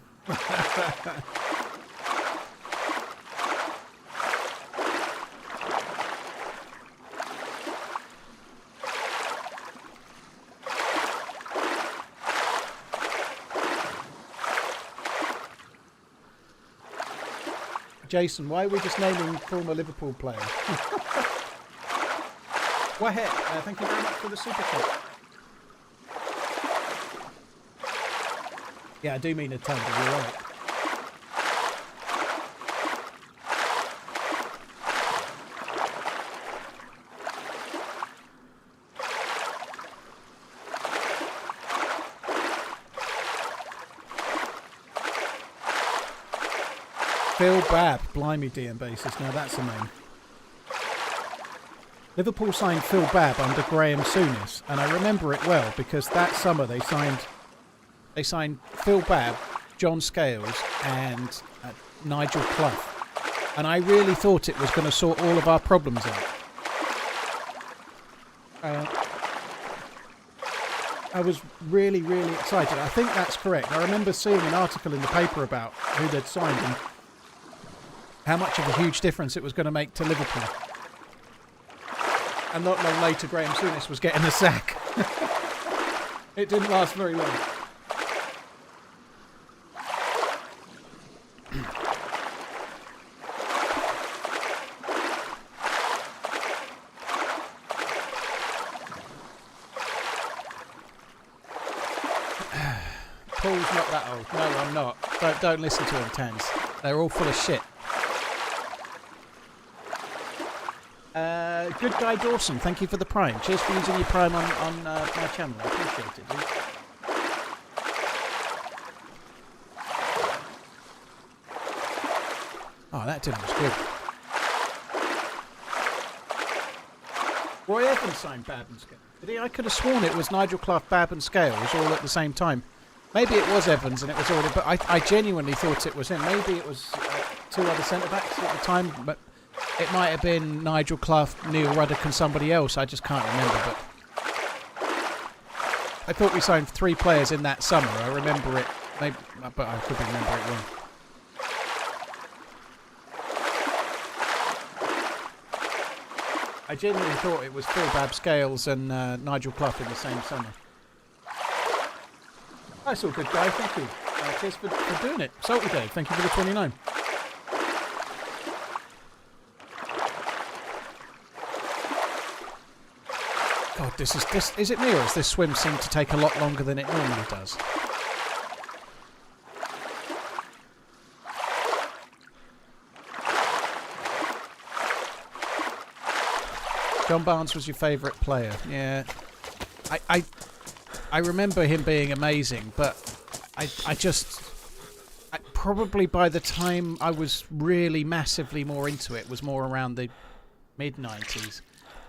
Jason, why are we just naming former Liverpool players? Wahet, thank you very much for the super chat. Yeah, I do mean a tundra, you're right. Phil Babb, blimey DM basis, now that's a name. Liverpool signed Phil Babb under Graham Souness, and I remember it well because that summer they signed Phil Babb, John Scales and Nigel Clough, and I really thought it was going to sort all of our problems out. I was really, really excited. I think that's correct. I remember seeing an article in the paper about who they'd signed and how much of a huge difference it was going to make to Liverpool. And not long later, Graham Souness was getting the sack. It didn't last very long. Paul's not that old. No, I'm not. Don't listen to him, Tans. They're all full of shit. Good Guy Dawson, thank you for the Prime. Cheers for using your Prime on my channel. I appreciate it, dude. Oh, that dinner was good. Roy Evans signed Babb and Scales. Did he? I could have sworn it was Nigel Clough, Babb and Scales all at the same time. Maybe it was Evans and it was already, but I genuinely thought it was him. Maybe it was two other centre-backs at the time, but it might have been Nigel Clough, Neil Ruddock and somebody else. I just can't remember, but I thought we signed 3 players in that summer. I remember it, maybe, but I could remember it wrong. I genuinely thought it was Phil Babscales and Nigel Clough in the same summer. That's all good, guy. Thank you. Cheers for doing it. Salty Dave, thank you for the 29. God, this is it me or does this swim seem to take a lot longer than it normally does? John Barnes was your favourite player. Yeah. I remember him being amazing, but I probably by the time I was really massively more into it was more around the mid-90s.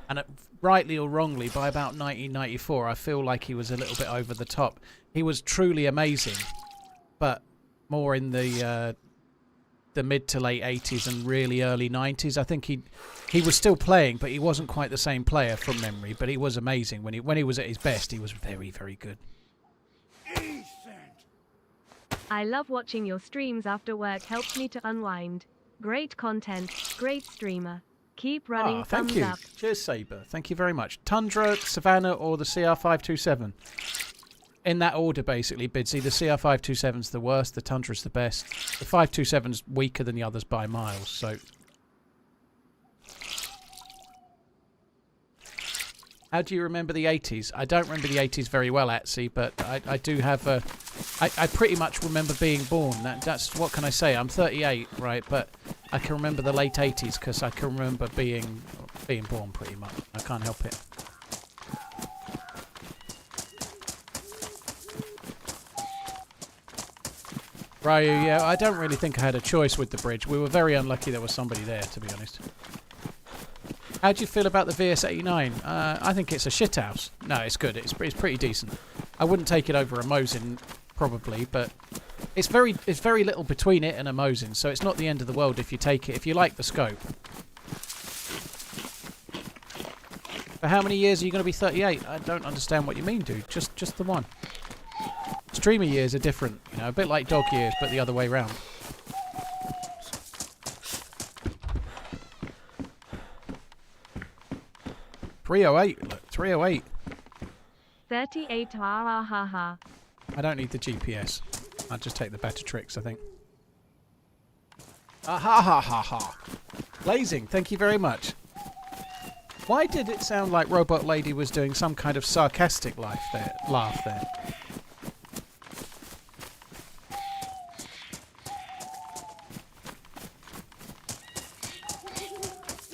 And rightly or wrongly, by about 1994, I feel like he was a little bit over the top. He was truly amazing, but more in the mid to late 80s and really early 90s. I think he was still playing, but he wasn't quite the same player from memory. But he was amazing when he was at his best. He was very, very good. I love watching your streams after work. Helps me to unwind. Great content, great streamer. Keep running. Thank thumbs you. up. Cheers, Saber. Thank you very much. Tundra, Savannah, or the CR527. In that order, basically, Bidsy. The CR527's the worst. The Tundra's the best. The 527's weaker than the others by miles. So, how do you remember the 80s? I don't remember the 80s very well, Atsy, but I do have a. I pretty much remember being born. That's what can I say? I'm 38, right? But I can remember the late 80s because I can remember being born pretty much. I can't help it. Ryu, yeah, I don't really think I had a choice with the bridge. We were very unlucky there was somebody there, to be honest. How do you feel about the VS89? I think it's a shithouse. No, it's good. It's pretty decent. I wouldn't take it over a Mosin, probably, but it's very little between it and a Mosin, so it's not the end of the world if you take it, if you like the scope. For how many years are you going to be 38? I don't understand what you mean, dude. Just the one. Streamer years are different, you know, a bit like dog years, but the other way round. .308, look, 308. 38, ha ha ha ha. I don't need the GPS. I'll just take the better tricks, I think. Ah ha ha ha ha. Blazing, thank you very much. Why did it sound like Robot Lady was doing some kind of sarcastic laugh there?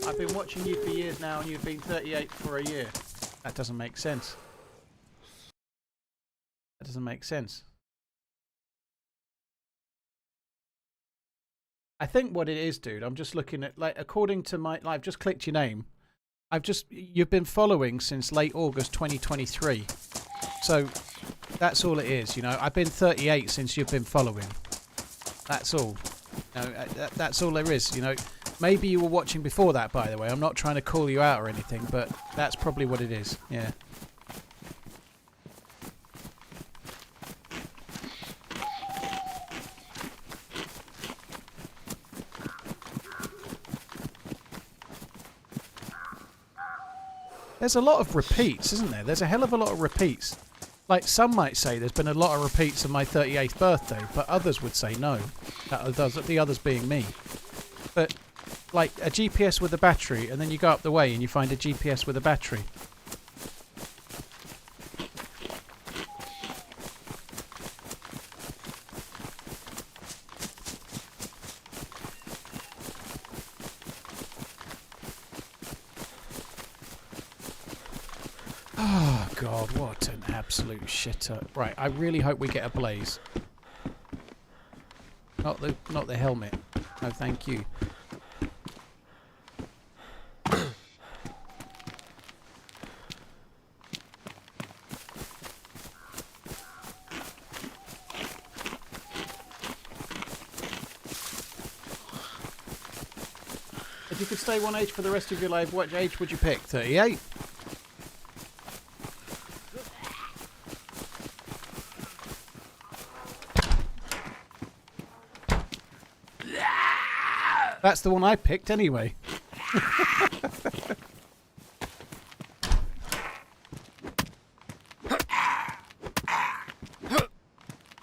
I've been watching you for years now and you've been 38 for a year. That doesn't make sense. That doesn't make sense. I think what it is, dude, I'm just looking at, like, according to my, I've just clicked your name. You've been following since late August 2023. So that's all it is, you know. I've been 38 since you've been following. That's all. You know, that's all there is, you know. Maybe you were watching before that, by the way. I'm not trying to call you out or anything, but that's probably what it is. Yeah. There's a lot of repeats, isn't there? There's a hell of a lot of repeats. Like, some might say there's been a lot of repeats of my 38th birthday, but others would say no. The others being me. But, like, a GPS with a battery, and then you go up the way and you find a GPS with a battery. Oh, God, what an absolute shitter. Right, I really hope we get a blaze. Not the helmet. No, thank you. If you could stay one age for the rest of your life, what age would you pick? 38? That's the one I picked anyway.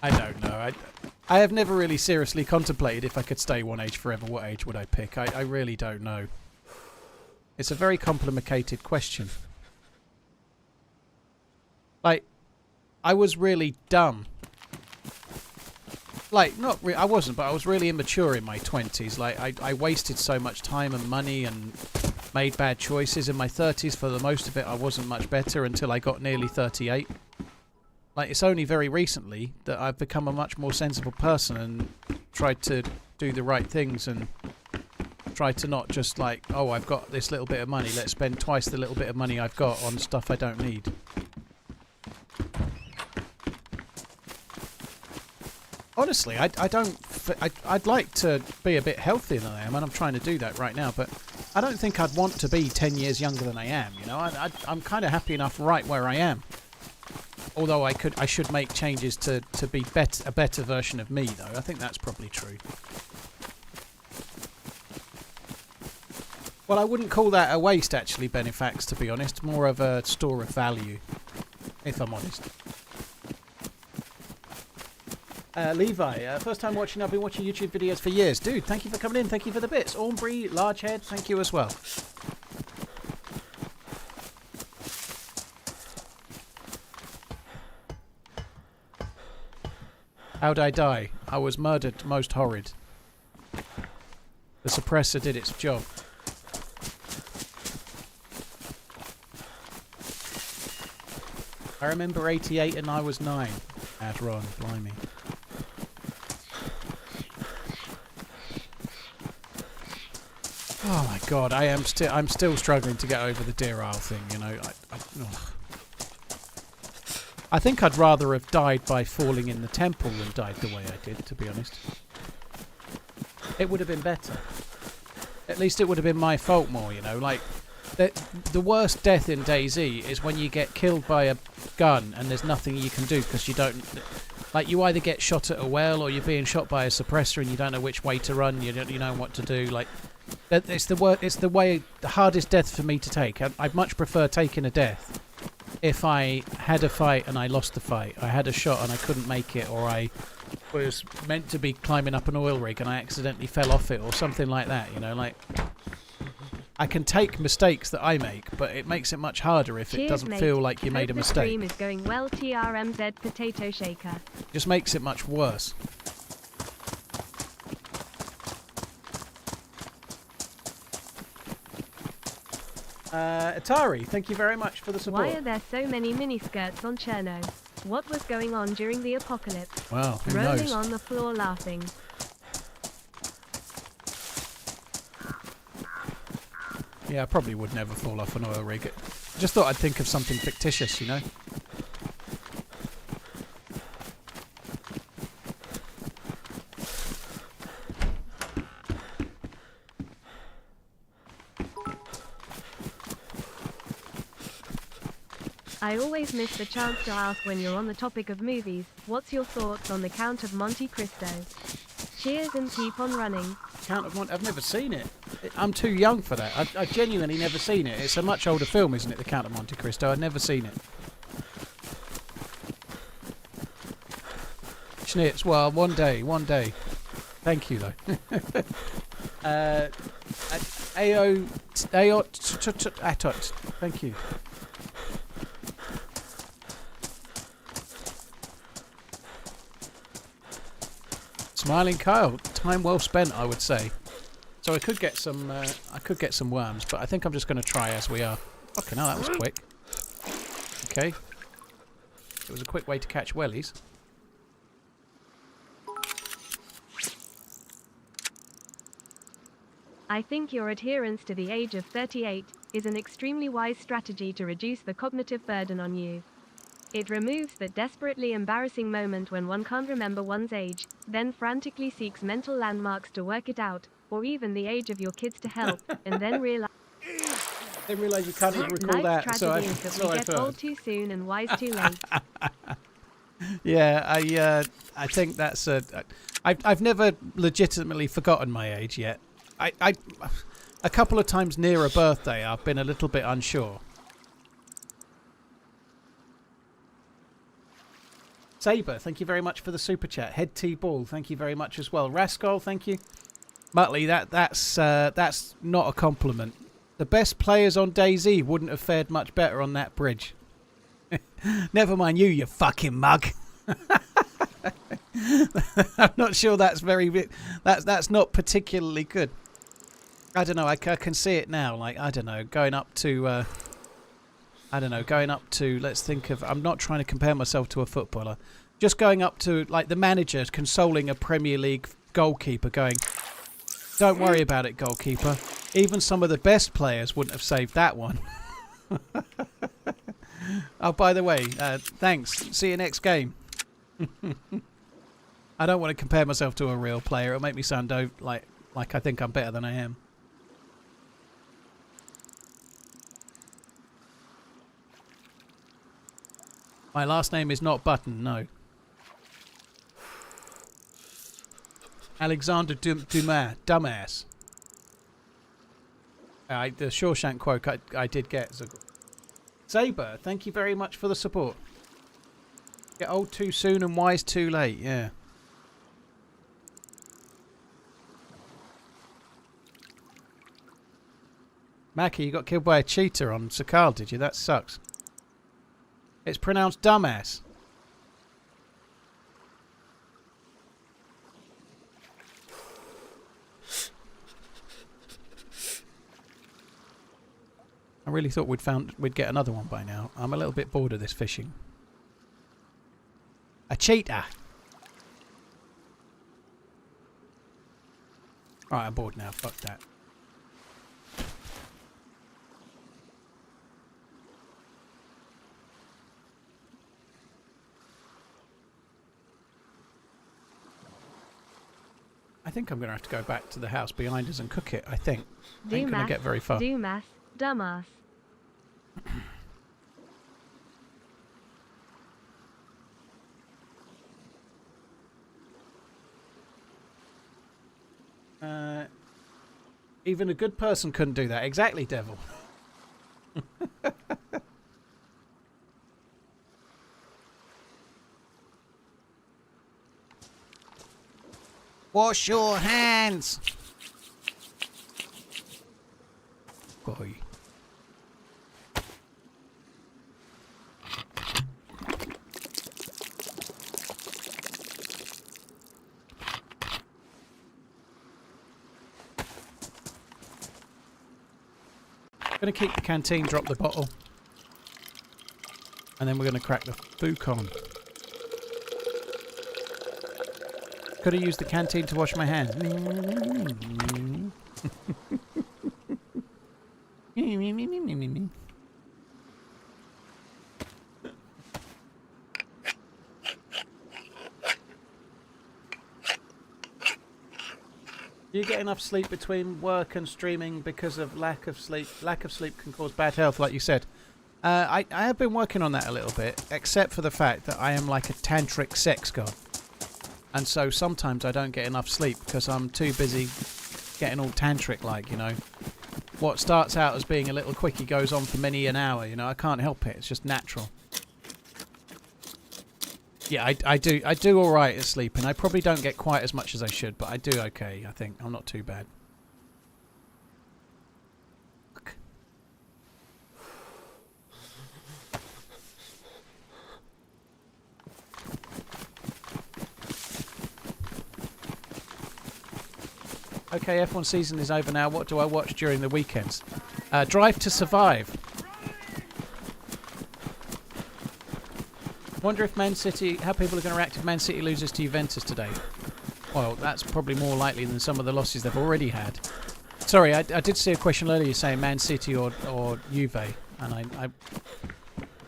I don't know. I have never really seriously contemplated if I could stay one age forever, what age would I pick? I really don't know. It's a very complicated question. Like, I was really dumb. Like, I wasn't, but I was really immature in my 20s. Like, I wasted so much time and money and made bad choices. In my 30s, for the most of it, I wasn't much better until I got nearly 38. Like, it's only very recently that I've become a much more sensible person and tried to do the right things and tried to not just like, oh, I've got this little bit of money, let's spend twice the little bit of money I've got on stuff I don't need. Honestly, I'd like to be a bit healthier than I am, and I'm trying to do that right now, but I don't think I'd want to be 10 years younger than I am, you know? I'm kind of happy enough right where I am. Although I should make changes to be a better version of me, though. I think that's probably true. Well, I wouldn't call that a waste, actually, Benefax, to be honest. More of a store of value, if I'm honest. Levi, first time watching. I've been watching YouTube videos for years. Dude, thank you for coming in. Thank you for the bits. Aubrey, Largehead, thank you as well. How'd I die? I was murdered, most horrid. The suppressor did its job. I remember 88 and I was 9. Adron, blimey. Oh my god, I'm still struggling to get over the Deerisle thing, you know. I think I'd rather have died by falling in the temple than died the way I did, to be honest. It would have been better. At least it would have been my fault more, you know. Like, the worst death in DayZ is when you get killed by a gun and there's nothing you can do because you don't... Like, you either get shot at a well or you're being shot by a suppressor and you don't know which way to run, you know what to do. Like, it's the hardest death for me to take. I'd much prefer taking a death if I had a fight and I lost the fight. I had a shot and I couldn't make it, or I was meant to be climbing up an oil rig and I accidentally fell off it, or something like that, you know. Like, I can take mistakes that I make, but it makes it much harder if it doesn't feel like you made a mistake. The stream is going well, TRMZ Potato Shaker. Just makes it much worse. Atari, thank you very much for the support. Why are there so many miniskirts on Cherno? What was going on during the apocalypse? Well, who Rolling knows? on the floor laughing. Yeah, I probably would never fall off an oil rig. I just thought I'd think of something fictitious, you know? I always miss the chance to ask when you're on the topic of movies, what's your thoughts on the Count of Monte Cristo? Cheers and keep on running. Count of Monte... I've never seen it. I'm too young for that. I've genuinely never seen it. It's a much older film, isn't it, The Count of Monte Cristo? I've never seen it. Schnitz, well, one day. Thank you, though. Atot, thank you. Smiling Kyle, time well spent, I would say. So I could get some worms, but I think I'm just going to try as we are. Okay, now that was quick. Okay, it was a quick way to catch wellies. I think your adherence to the age of 38 is an extremely wise strategy to reduce the cognitive burden on you. It removes the desperately embarrassing moment when one can't remember one's age, then frantically seeks mental landmarks to work it out, or even the age of your kids to help, and then realize I didn't realise you can't even recall life's that. So tragedy is that we get old too soon and wise too late. Yeah, I think that's I've never legitimately forgotten my age yet. I a couple of times near a birthday I've been a little bit unsure. Saber, thank you very much for the super chat. Head T Ball, thank you very much as well. Rascal, thank you. Muttley, that's not a compliment. The best players on DayZ wouldn't have fared much better on that bridge. Never mind you fucking mug. I'm not sure that's that's not particularly good. I don't know. I can see it now. Like, I don't know, going up to let's think of. I'm not trying to compare myself to a footballer. Just going up to like the manager consoling a Premier League goalkeeper, going, "Don't worry about it, goalkeeper. Even some of the best players wouldn't have saved that one." Oh, by the way, thanks. See you next game. I don't want to compare myself to a real player. It'll make me sound like I think I'm better than I am. My last name is not Button, no. Alexander Dumas, dumbass. The Shawshank quote I did get. Saber, thank you very much for the support. Get old too soon and wise too late, yeah. Mackie, you got killed by a cheetah on Sakal, did you? That sucks. It's pronounced dumbass. I really thought we'd get another one by now. I'm a little bit bored of this fishing. A cheetah. Right, I'm bored now. Fuck that. I think I'm going to have to go back to the house behind us and cook it, I think. I ain't going to get very far. Dumas, dumbass. Even a good person couldn't do that. Exactly, Devil. Wash your hands. Boy. Going to keep the canteen, drop the bottle, and then we're going to crack the Fukon. Could have used the canteen to wash my hands. Do you get enough sleep between work and streaming because of lack of sleep? Lack of sleep can cause bad health, like you said. I have been working on that a little bit, except for the fact that I am like a tantric sex god. And so sometimes I don't get enough sleep because I'm too busy getting all tantric-like, you know. What starts out as being a little quickie goes on for many an hour, you know. I can't help it. It's just natural. Yeah, I do all right at sleeping. I probably don't get quite as much as I should, but I do okay, I think. I'm not too bad. Okay, F1 season is over now. What do I watch during the weekends? Drive to Survive. Wonder if Man City, how people are going to react if Man City loses to Juventus today. Well, that's probably more likely than some of the losses they've already had. Sorry, I did see a question earlier saying Man City or Juve, and I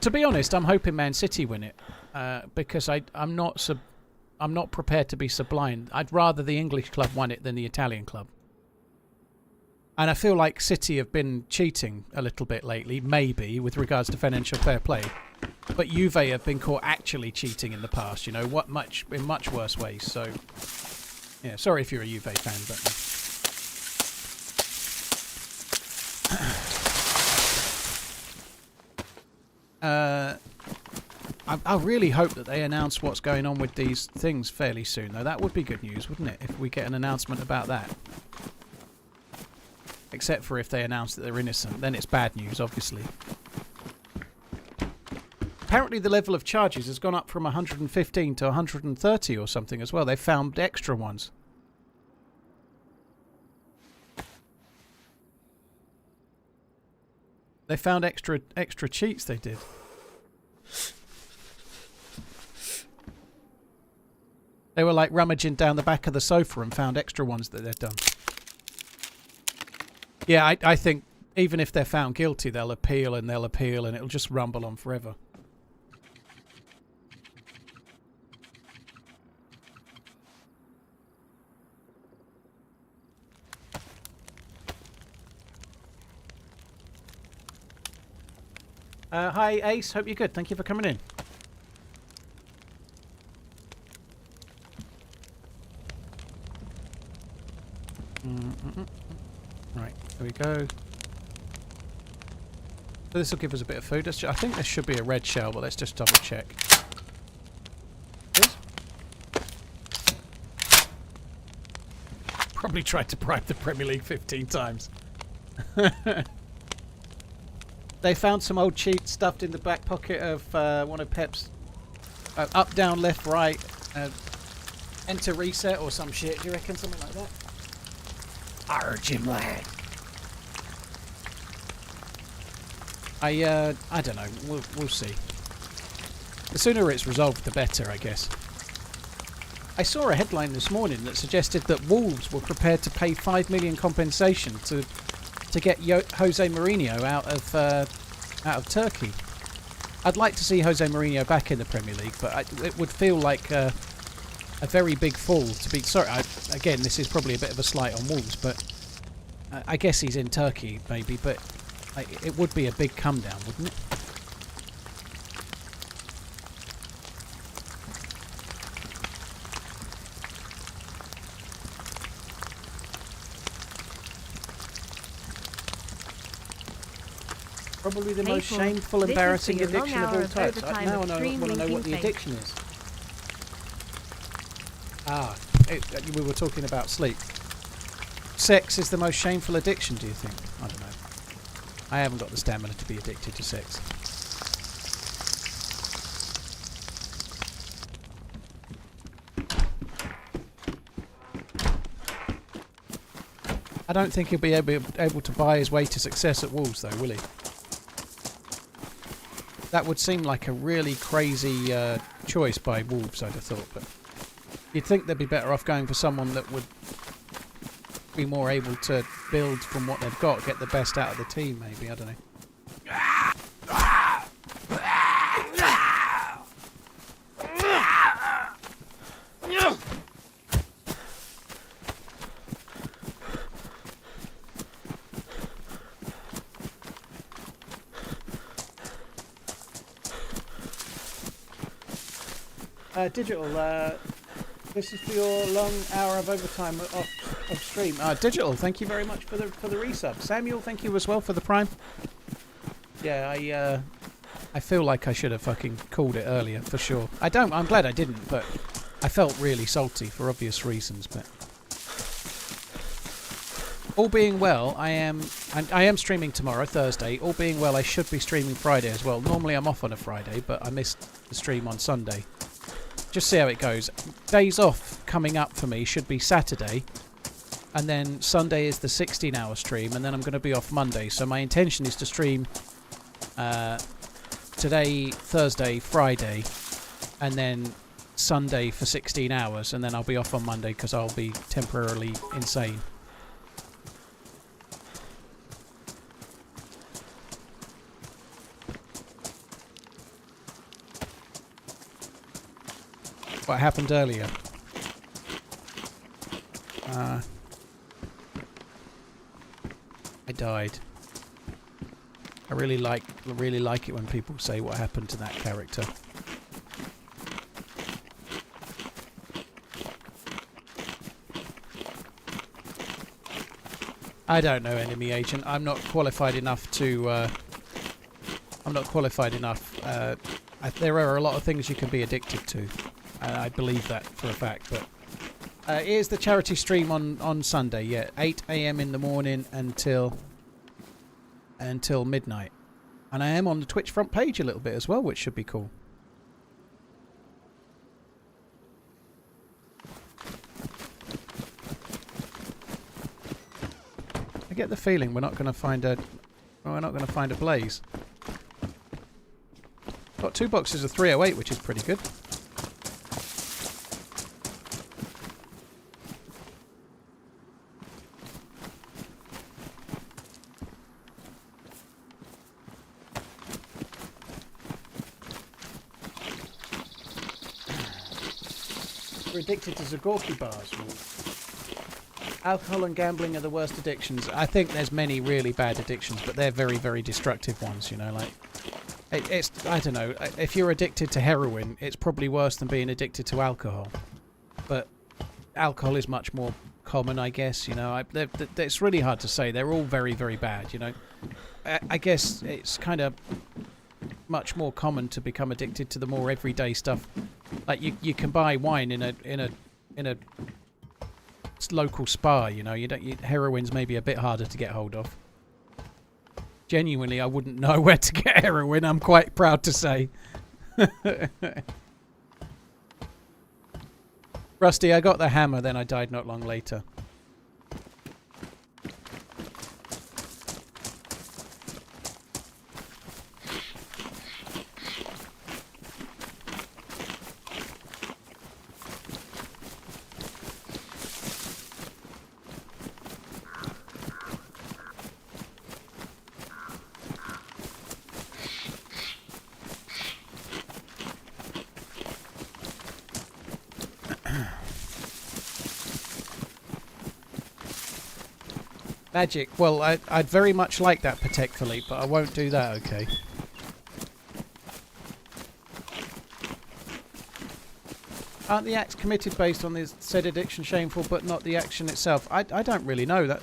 to be honest, I'm hoping Man City win it because I'm not prepared to be sublime. I'd rather the English club won it than the Italian club. And I feel like City have been cheating a little bit lately, maybe, with regards to financial fair play. But Juve have been caught actually cheating in the past, you know, in much worse ways. So, yeah, sorry if you're a Juve fan, but I really hope that they announce what's going on with these things fairly soon, though. That would be good news, wouldn't it, if we get an announcement about that? Except for if they announce that they're innocent, then it's bad news, obviously. Apparently the level of charges has gone up from 115 to 130 or something as well. They found extra ones. They found extra cheats, they did. They were like rummaging down the back of the sofa and found extra ones that they'd done. Yeah, I think even if they're found guilty, they'll appeal and it'll just rumble on forever. Hi Ace, hope you're good. Thank you for coming in. Right, there we go. So this will give us a bit of food. I think there should be a red shell, but let's just double check. Yes? Probably tried to bribe the Premier League 15 times. They found some old cheats stuffed in the back pocket of one of Pep's up, down, left, right, enter, reset or some shit. Do you reckon something like that? Argin lad. I don't know. We'll see. The sooner it's resolved, the better, I guess. I saw a headline this morning that suggested that Wolves were prepared to pay 5 million compensation to get Jose Mourinho out of Turkey. I'd like to see Jose Mourinho back in the Premier League, but it would feel like a very big fall to be. Sorry, again, this is probably a bit of a slight on Wolves, but I guess he's in Turkey, maybe. But it would be a big come down, wouldn't it? Probably the most shameful, embarrassing addiction of all time. Now I want to know what the addiction is. We were talking about sleep. Sex is the most shameful addiction, do you think? I don't know. I haven't got the stamina to be addicted to sex. I don't think he'll be able to buy his way to success at Wolves, though, will he? That would seem like a really crazy choice by Wolves, I'd have thought. But you'd think they'd be better off going for someone that would be more able to build from what they've got, get the best out of the team, maybe. I don't know. Digital, this is for your long hour of overtime of stream. Digital, thank you very much for the resub. Samuel, thank you as well for the prime. Yeah, I feel like I should have fucking called it earlier for sure. I'm glad I didn't, but I felt really salty for obvious reasons. But all being well, I am streaming tomorrow, Thursday. All being well, I should be streaming Friday as well. Normally I'm off on a Friday, but I missed the stream on Sunday. Just see how it goes. Days off coming up for me should be Saturday, and then Sunday is the 16-hour stream, and then I'm going to be off Monday. So my intention is to stream today, Thursday, Friday, and then Sunday for 16 hours, and then I'll be off on Monday because I'll be temporarily insane. What happened earlier? died. I really like it when people say what happened to that character. I don't know, enemy agent. I'm not qualified enough to. I'm not qualified enough. There are a lot of things you can be addicted to. I believe that for a fact. But here's the charity stream on Sunday. Yeah, 8 a.m. in the morning until midnight. And I am on the Twitch front page a little bit as well, which should be cool. I get the feeling we're not going to find a blaze. Got 2 boxes of 308, which is pretty good. We're addicted to Zagorki bars. Alcohol and gambling are the worst addictions. I think there's many really bad addictions, but they're very, very destructive ones, you know, like... It's I don't know, if you're addicted to heroin, it's probably worse than being addicted to alcohol. But alcohol is much more common, I guess, you know. It's really hard to say. They're all very, very bad, you know. I guess it's kind of much more common to become addicted to the more everyday stuff. Like you can buy wine in a local spa, you know. Heroin's maybe a bit harder to get hold of. Genuinely, I wouldn't know where to get heroin, I'm quite proud to say. Rusty, I got the hammer, then I died not long later. Magic. Well, I'd very much like that Patek Philippe, but I won't do that, okay? Aren't the acts committed based on the said addiction shameful, but not the action itself? I don't really know.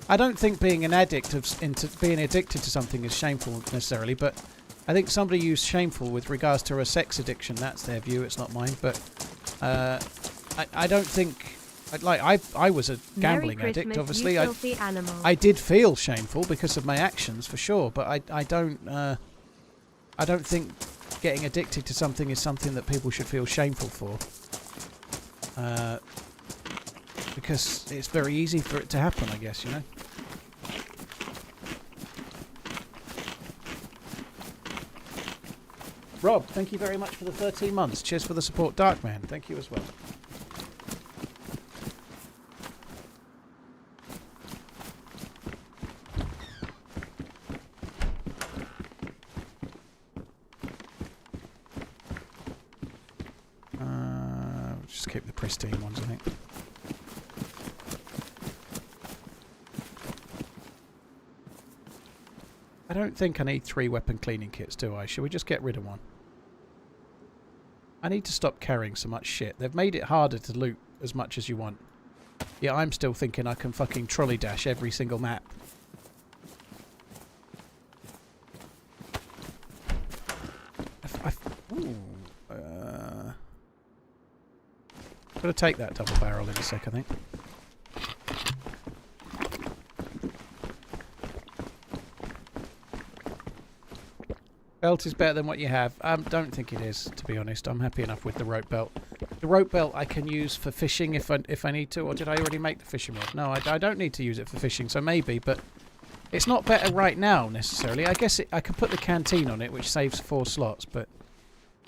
I don't think being an addict into being addicted to something is shameful necessarily, but I think somebody used shameful with regards to a sex addiction. That's their view. It's not mine. But I don't think. Like I was a gambling addict, obviously. I did feel shameful because of my actions, for sure. But I don't think getting addicted to something is something that people should feel shameful for. Because it's very easy for it to happen, I guess, you know. Rob, thank you very much for the 13 months. Cheers for the support. Darkman, thank you as well. Just keep the pristine ones, I think. I don't think I need 3 weapon cleaning kits, do I? Should we just get rid of one? I need to stop carrying so much shit. They've made it harder to loot as much as you want. Yeah, I'm still thinking I can fucking trolley dash every single map. Gotta take that double barrel in a sec, I think. Belt is better than what you have. Don't think it is, to be honest. I'm happy enough with the rope belt. The rope belt I can use for fishing if I need to, or did I already make the fishing rod? No, I don't need to use it for fishing, so maybe, but it's not better right now, necessarily. I guess I could put the canteen on it, which saves 4 slots, but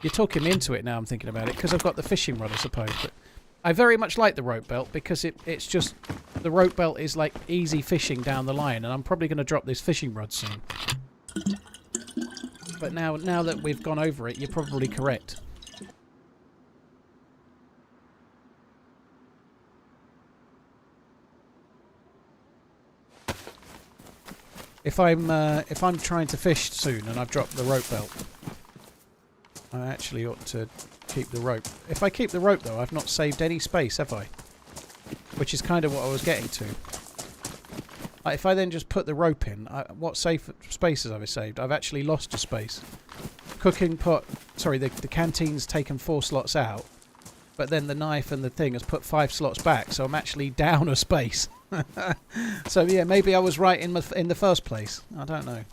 you're talking me into it now, I'm thinking about it, because I've got the fishing rod, I suppose, but I very much like the rope belt, because it's just... The rope belt is like easy fishing down the line, and I'm probably going to drop this fishing rod soon. But now that we've gone over it, you're probably correct. If I'm trying to fish soon and I've dropped the rope belt, I actually ought to keep the rope. If I keep the rope though, I've not saved any space, have I? Which is kind of what I was getting to. Like, if I then just put the rope in, what safe spaces have I saved? I've actually lost a space. Cooking pot, sorry, the canteen's taken 4 slots out, but then the knife and the thing has put 5 slots back, so I'm actually down a space. So yeah, maybe I was right in the first place. I don't know.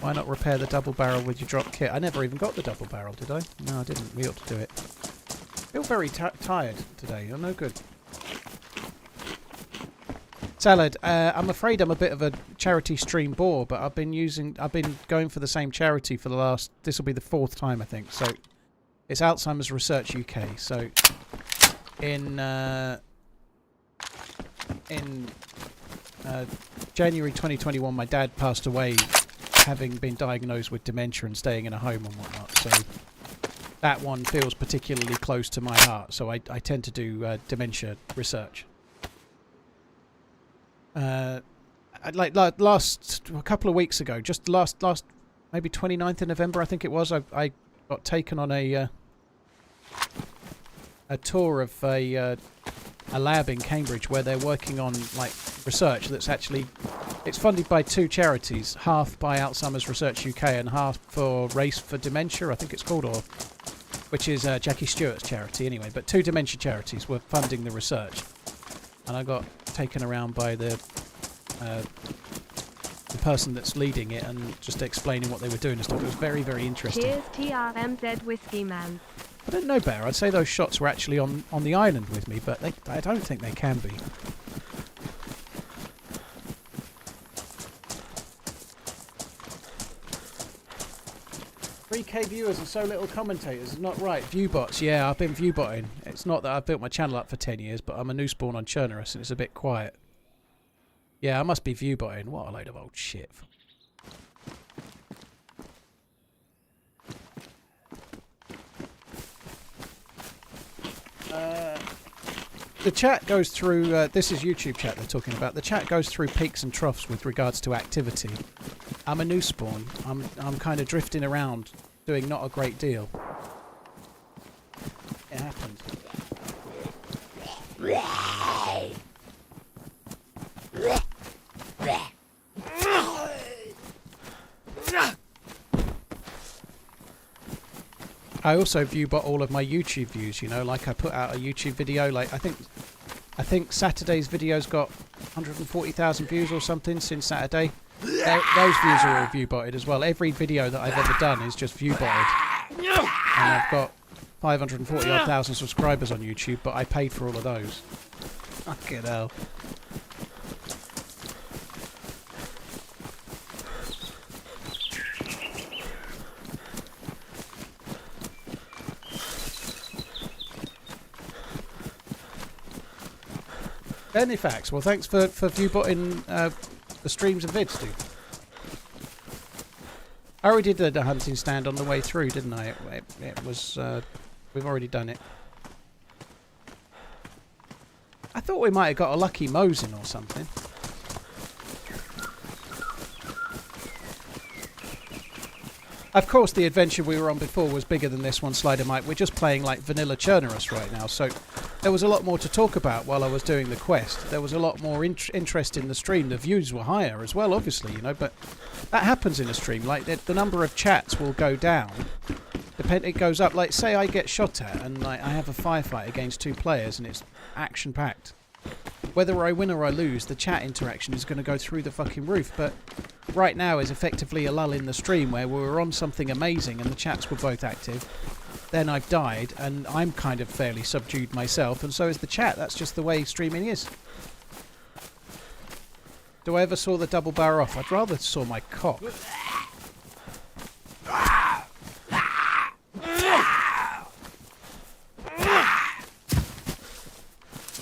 Why not repair the double barrel with your drop kit? I never even got the double barrel, did I? No, I didn't. We ought to do it. I feel very tired today. You're no good. Salad, I'm afraid I'm a bit of a charity stream bore, but I've been going for the same charity for the last, this will be the 4th time I think. So it's Alzheimer's Research UK. So in January 2021 my dad passed away, having been diagnosed with dementia and staying in a home and whatnot. So that one feels particularly close to my heart. So I tend to do dementia research. Like last a couple of weeks ago, just last maybe 29th of November I think it was, I got taken on a tour of a lab in Cambridge where they're working on like research that's actually, it's funded by 2 charities, half by Alzheimer's Research UK and half for Race for Dementia I think it's called, or which is Jackie Stewart's charity anyway, but 2 dementia charities were funding the research, and I got taken around by the person that's leading it and just explaining what they were doing and stuff. It was very, very interesting. Cheers, TRMZ Whiskey Man. I don't know better. I'd say those shots were actually on the island with me, but I don't think they can be. 3K viewers and so little commentators is not right. Viewbots, yeah, I've been viewbotting. It's not that I've built my channel up for 10 years, but I'm a new spawn on Chernarus and it's a bit quiet. Yeah, I must be viewbotting. What a load of old shit. The chat goes through, this is YouTube chat they're talking about, the chat goes through peaks and troughs with regards to activity. I'm a new spawn, I'm kind of drifting around, doing not a great deal. It happens. I also viewbot all of my YouTube views, you know, like I put out a YouTube video, like I think Saturday's video's got 140,000 views or something since Saturday. Those views are all viewbotted as well. Every video that I've ever done is just viewbotted. And I've got 540,000 subscribers on YouTube, but I paid for all of those. Fucking hell. Benifax, well thanks for viewbotting the streams and vids, dude. I already did the hunting stand on the way through, didn't I? It was, we've already done it. I thought we might have got a lucky Mosin or something. Of course, the adventure we were on before was bigger than this one, Slider Mike. We're just playing like vanilla Chernarus right now, so there was a lot more to talk about while I was doing the quest. There was a lot more interest in the stream. The views were higher as well, obviously, you know, but that happens in a stream. Like, the number of chats will go down. It goes up. Like, say I get shot at and like, I have a firefight against 2 players and it's action-packed. Whether I win or I lose, the chat interaction is going to go through the fucking roof, but right now is effectively a lull in the stream where we were on something amazing and the chats were both active. Then I've died and I'm kind of fairly subdued myself, and so is the chat. That's just the way streaming is. Do I ever saw the double barrel off? I'd rather saw my cock.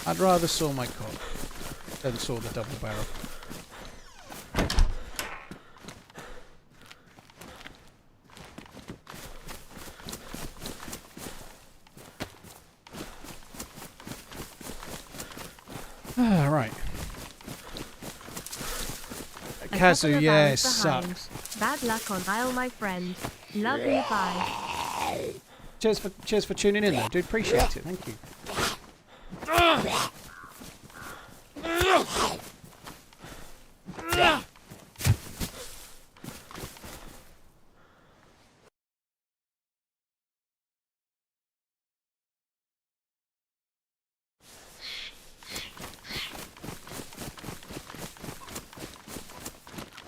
I'd rather saw my cock than saw the double barrel. A couple Kazu, of yeah, it hours behind. sucks. Bad luck on Isle, my friend. Love you, bye. Cheers for tuning in, though, dude. Appreciate it. Thank you.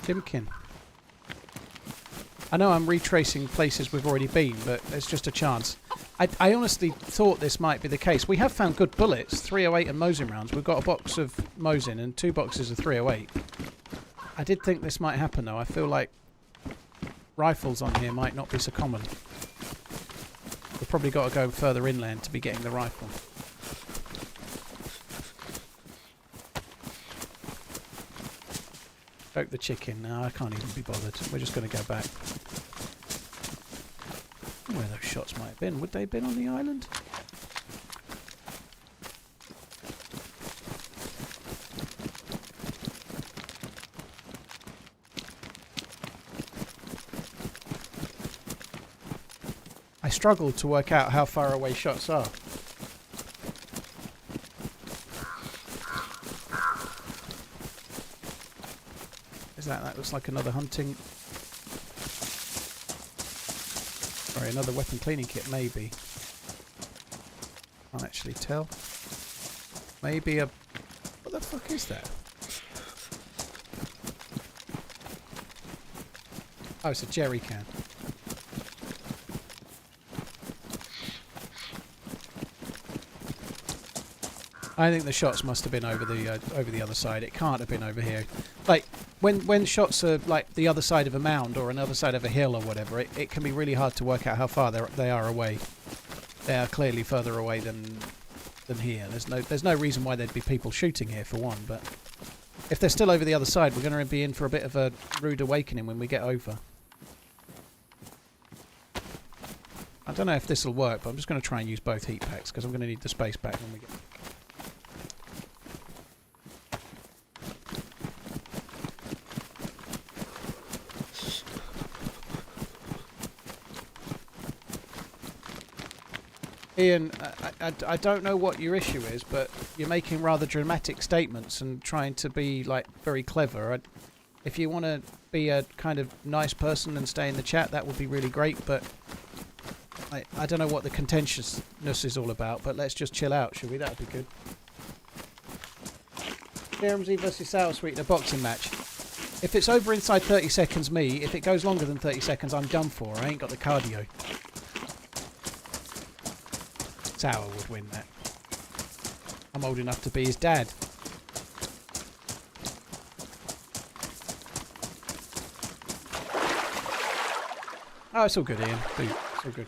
Timkin. I know I'm retracing places we've already been, but there's just a chance. I honestly thought this might be the case. We have found good bullets, 308 and Mosin rounds. We've got a box of Mosin and 2 boxes of 308. I did think this might happen, though. I feel like rifles on here might not be so common. We've probably got to go further inland to be getting the rifle. Poke the chicken. No, I can't even be bothered. We're just going to go back. Where those shots might have been. Would they have been on the island? I struggled to work out how far away shots are. That looks like another hunting... Sorry, another weapon cleaning kit, maybe. Can't actually tell. Maybe a... What the fuck is that? Oh, it's a jerry can. I think the shots must have been over the other side. It can't have been over here. Like, when shots are like the other side of a mound or another side of a hill or whatever, it can be really hard to work out how far they are away. They are clearly further away than here. There's no reason why there'd be people shooting here for one. But if they're still over the other side, we're going to be in for a bit of a rude awakening when we get over. I don't know if this will work, but I'm just going to try and use both heat packs because I'm going to need the space back when we get. Ian, I don't know what your issue is, but you're making rather dramatic statements and trying to be like very clever. If you want to be a kind of nice person and stay in the chat, that would be really great, but I don't know what the contentiousness is all about, but let's just chill out, shall we? That would be good. TRMZ versus Sour Sweet in a boxing match. If it's over inside 30 seconds, me. If it goes longer than 30 seconds, I'm done for. I ain't got the cardio. Sour would win that. I'm old enough to be his dad. Oh, it's all good, Ian. Dude, it's all good.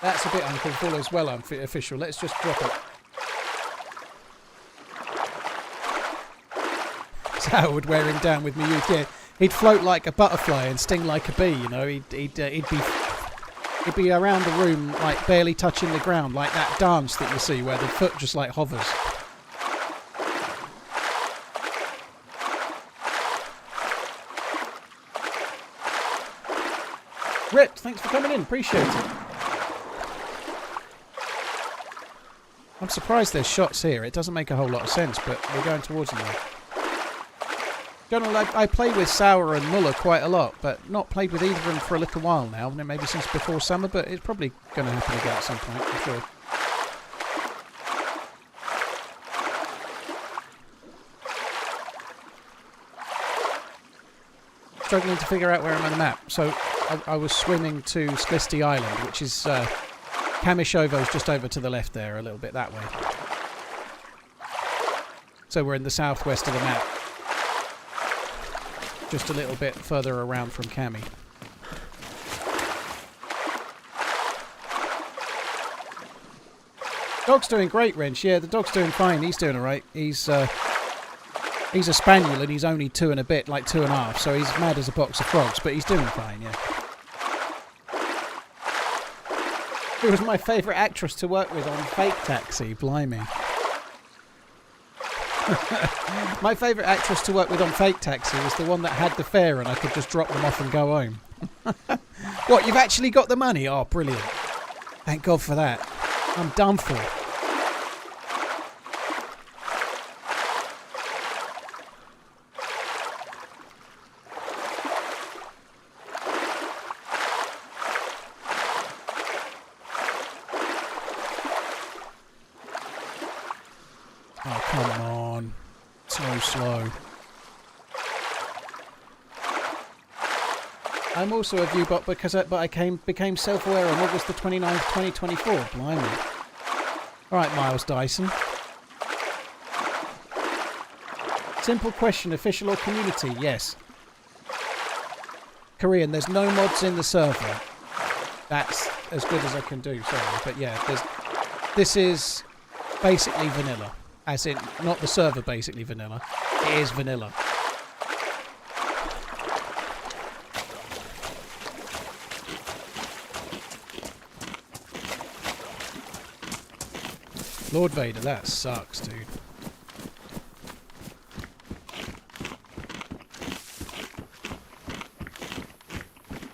That's a bit uncalled for as well, official. Let's just drop it. Sour would wear him down with me youth. Yeah, he'd float like a butterfly and sting like a bee. You know, He'd be around the room, like barely touching the ground, like that dance that you see where the foot just like hovers. Ripped, thanks for coming in, appreciate it. I'm surprised there's shots here. It doesn't make a whole lot of sense, but we're going towards them now. Generally, I play with Sour and Muller quite a lot, but not played with either of them for a little while now. Maybe since before summer, but it's probably going to happen again at some point, I'm sure. Struggling to figure out where I'm on the map. So I was swimming to Sklisty Island, which is Kamishovo's just over to the left there, a little bit that way. So we're in the southwest of the map. Just a little bit further around from Cami. Dog's doing great, Wrench. Yeah, the dog's doing fine. He's doing alright. He's a spaniel and he's only 2 and a bit, like 2.5, so he's mad as a box of frogs, but he's doing fine, yeah. Who was my favourite actress to work with on Fake Taxi, blimey. My favourite actress to work with on Fake Taxi was the one that had the fare and I could just drop them off and go home. What, you've actually got the money? Oh, brilliant. Thank God for that. I'm done for. Oh, come on. So slow. I'm also a viewbot because became self-aware on August the 29th, 2024. Blimey. Alright, Miles Dyson. Simple question, official or community? Yes. Korean, there's no mods in the server. That's as good as I can do, sorry. But yeah, this is basically vanilla. As in, not the server basically vanilla. It is vanilla. Lord Vader, that sucks, dude.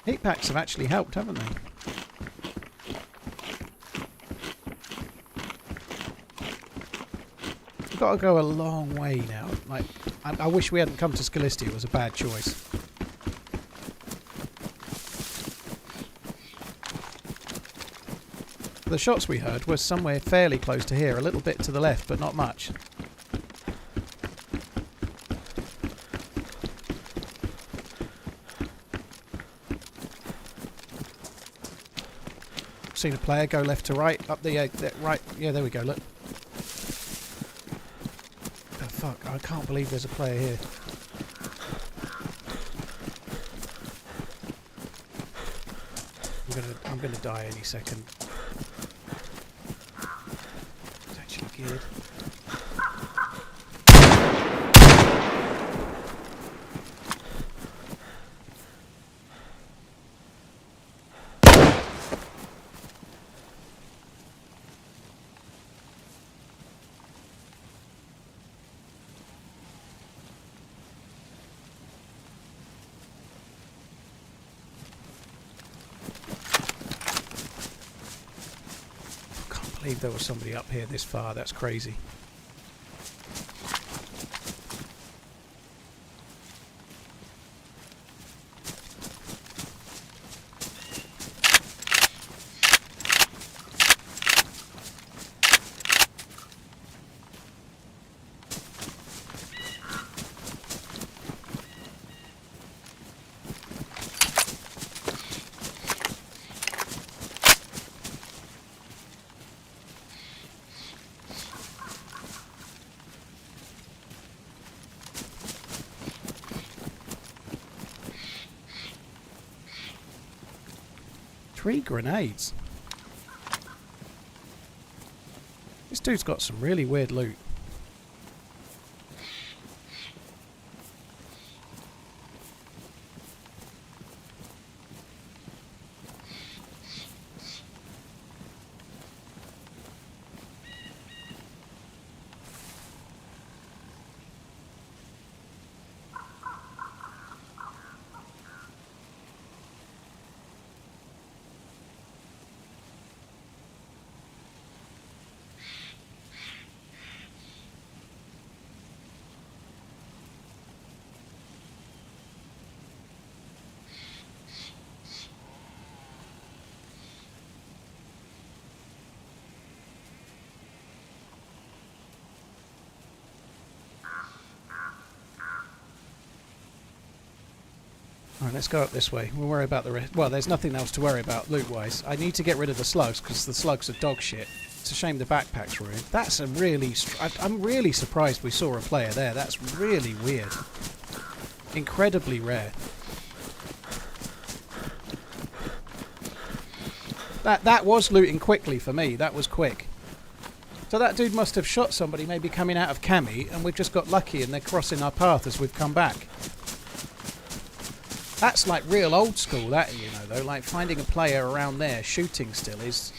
Heat packs have actually helped, haven't they? We've got to go a long way now. Like, I wish we hadn't come to Scalistia. It was a bad choice. The shots we heard were somewhere fairly close to here, a little bit to the left, but not much. Seen a player go left to right, up the right. Yeah, there we go. Look. Oh fuck! I can't believe there's a player here. I'm gonna die any second. It's actually geared. I believe there was somebody up here this far. That's crazy. Three grenades. This dude's got some really weird loot. Alright, let's go up this way. We'll worry about the rest. Well, there's nothing else to worry about loot-wise. I need to get rid of the slugs, because the slugs are dog shit. It's a shame the backpack's ruined. That's a really... I'm really surprised we saw a player there. That's really weird. Incredibly rare. That was looting quickly for me. That was quick. So that dude must have shot somebody maybe coming out of Cami, and we've just got lucky and they're crossing our path as we've come back. That's like real old school, that, you know, though. Like finding a player around there shooting still is...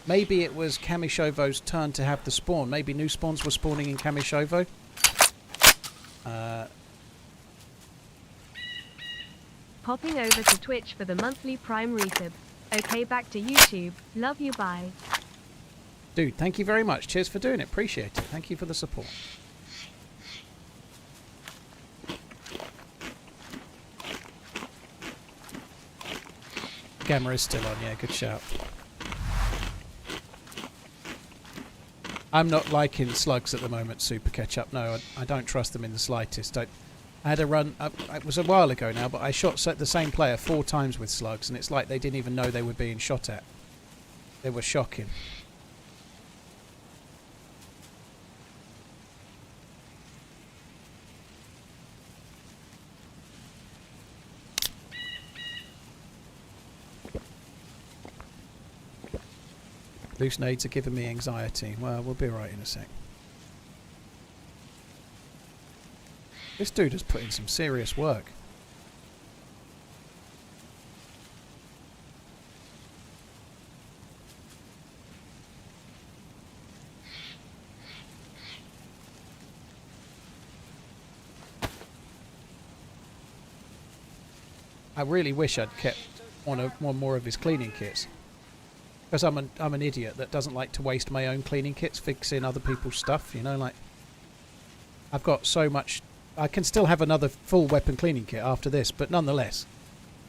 Maybe it was Kamishovo's turn to have the spawn. Maybe new spawns were spawning in Kamishovo. Popping over to Twitch for the monthly Prime resub. Okay, back to YouTube. Love you, bye. Dude, thank you very much. Cheers for doing it. Appreciate it. Thank you for the support. Gamma is still on, yeah, good shout. I'm not liking slugs at the moment, Super Ketchup. No, I don't trust them in the slightest. I had a run, it was a while ago now, but I shot the same player 4 times with slugs, and it's like they didn't even know they were being shot at. They were shocking. Loose nades are giving me anxiety. Well, we'll be right in a sec. This dude has put in some serious work. I really wish I'd kept one more of his cleaning kits. Because I'm an idiot that doesn't like to waste my own cleaning kits fixing other people's stuff, you know, like I've got so much. I can still have another full weapon cleaning kit after this, but nonetheless,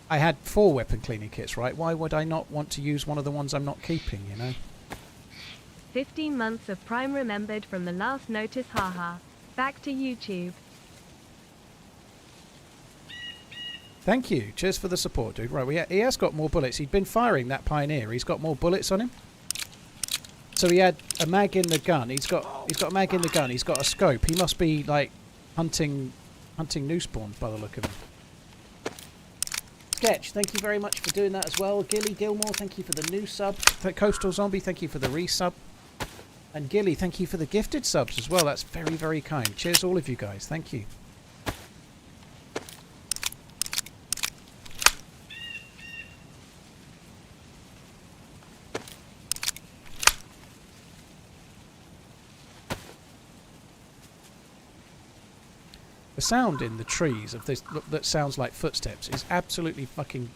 I had 4 weapon cleaning kits, right? Why would I not want to use one of the ones I'm not keeping, you know? 15 months of Prime remembered from the last notice, haha. Back to YouTube. Thank you. Cheers for the support, dude. Right, he has got more bullets. He'd been firing that Pioneer. He's got more bullets on him. So he had a mag in the gun. He's got a mag in the gun. He's got a scope. He must be like hunting new spawns by the look of him. Sketch, thank you very much for doing that as well. Gilly Gilmore, thank you for the new sub. Coastal Zombie, thank you for the resub. And Gilly, thank you for the gifted subs as well. That's very, very kind. Cheers all of you guys. Thank you. The sound in the trees of this that sounds like footsteps is absolutely fucking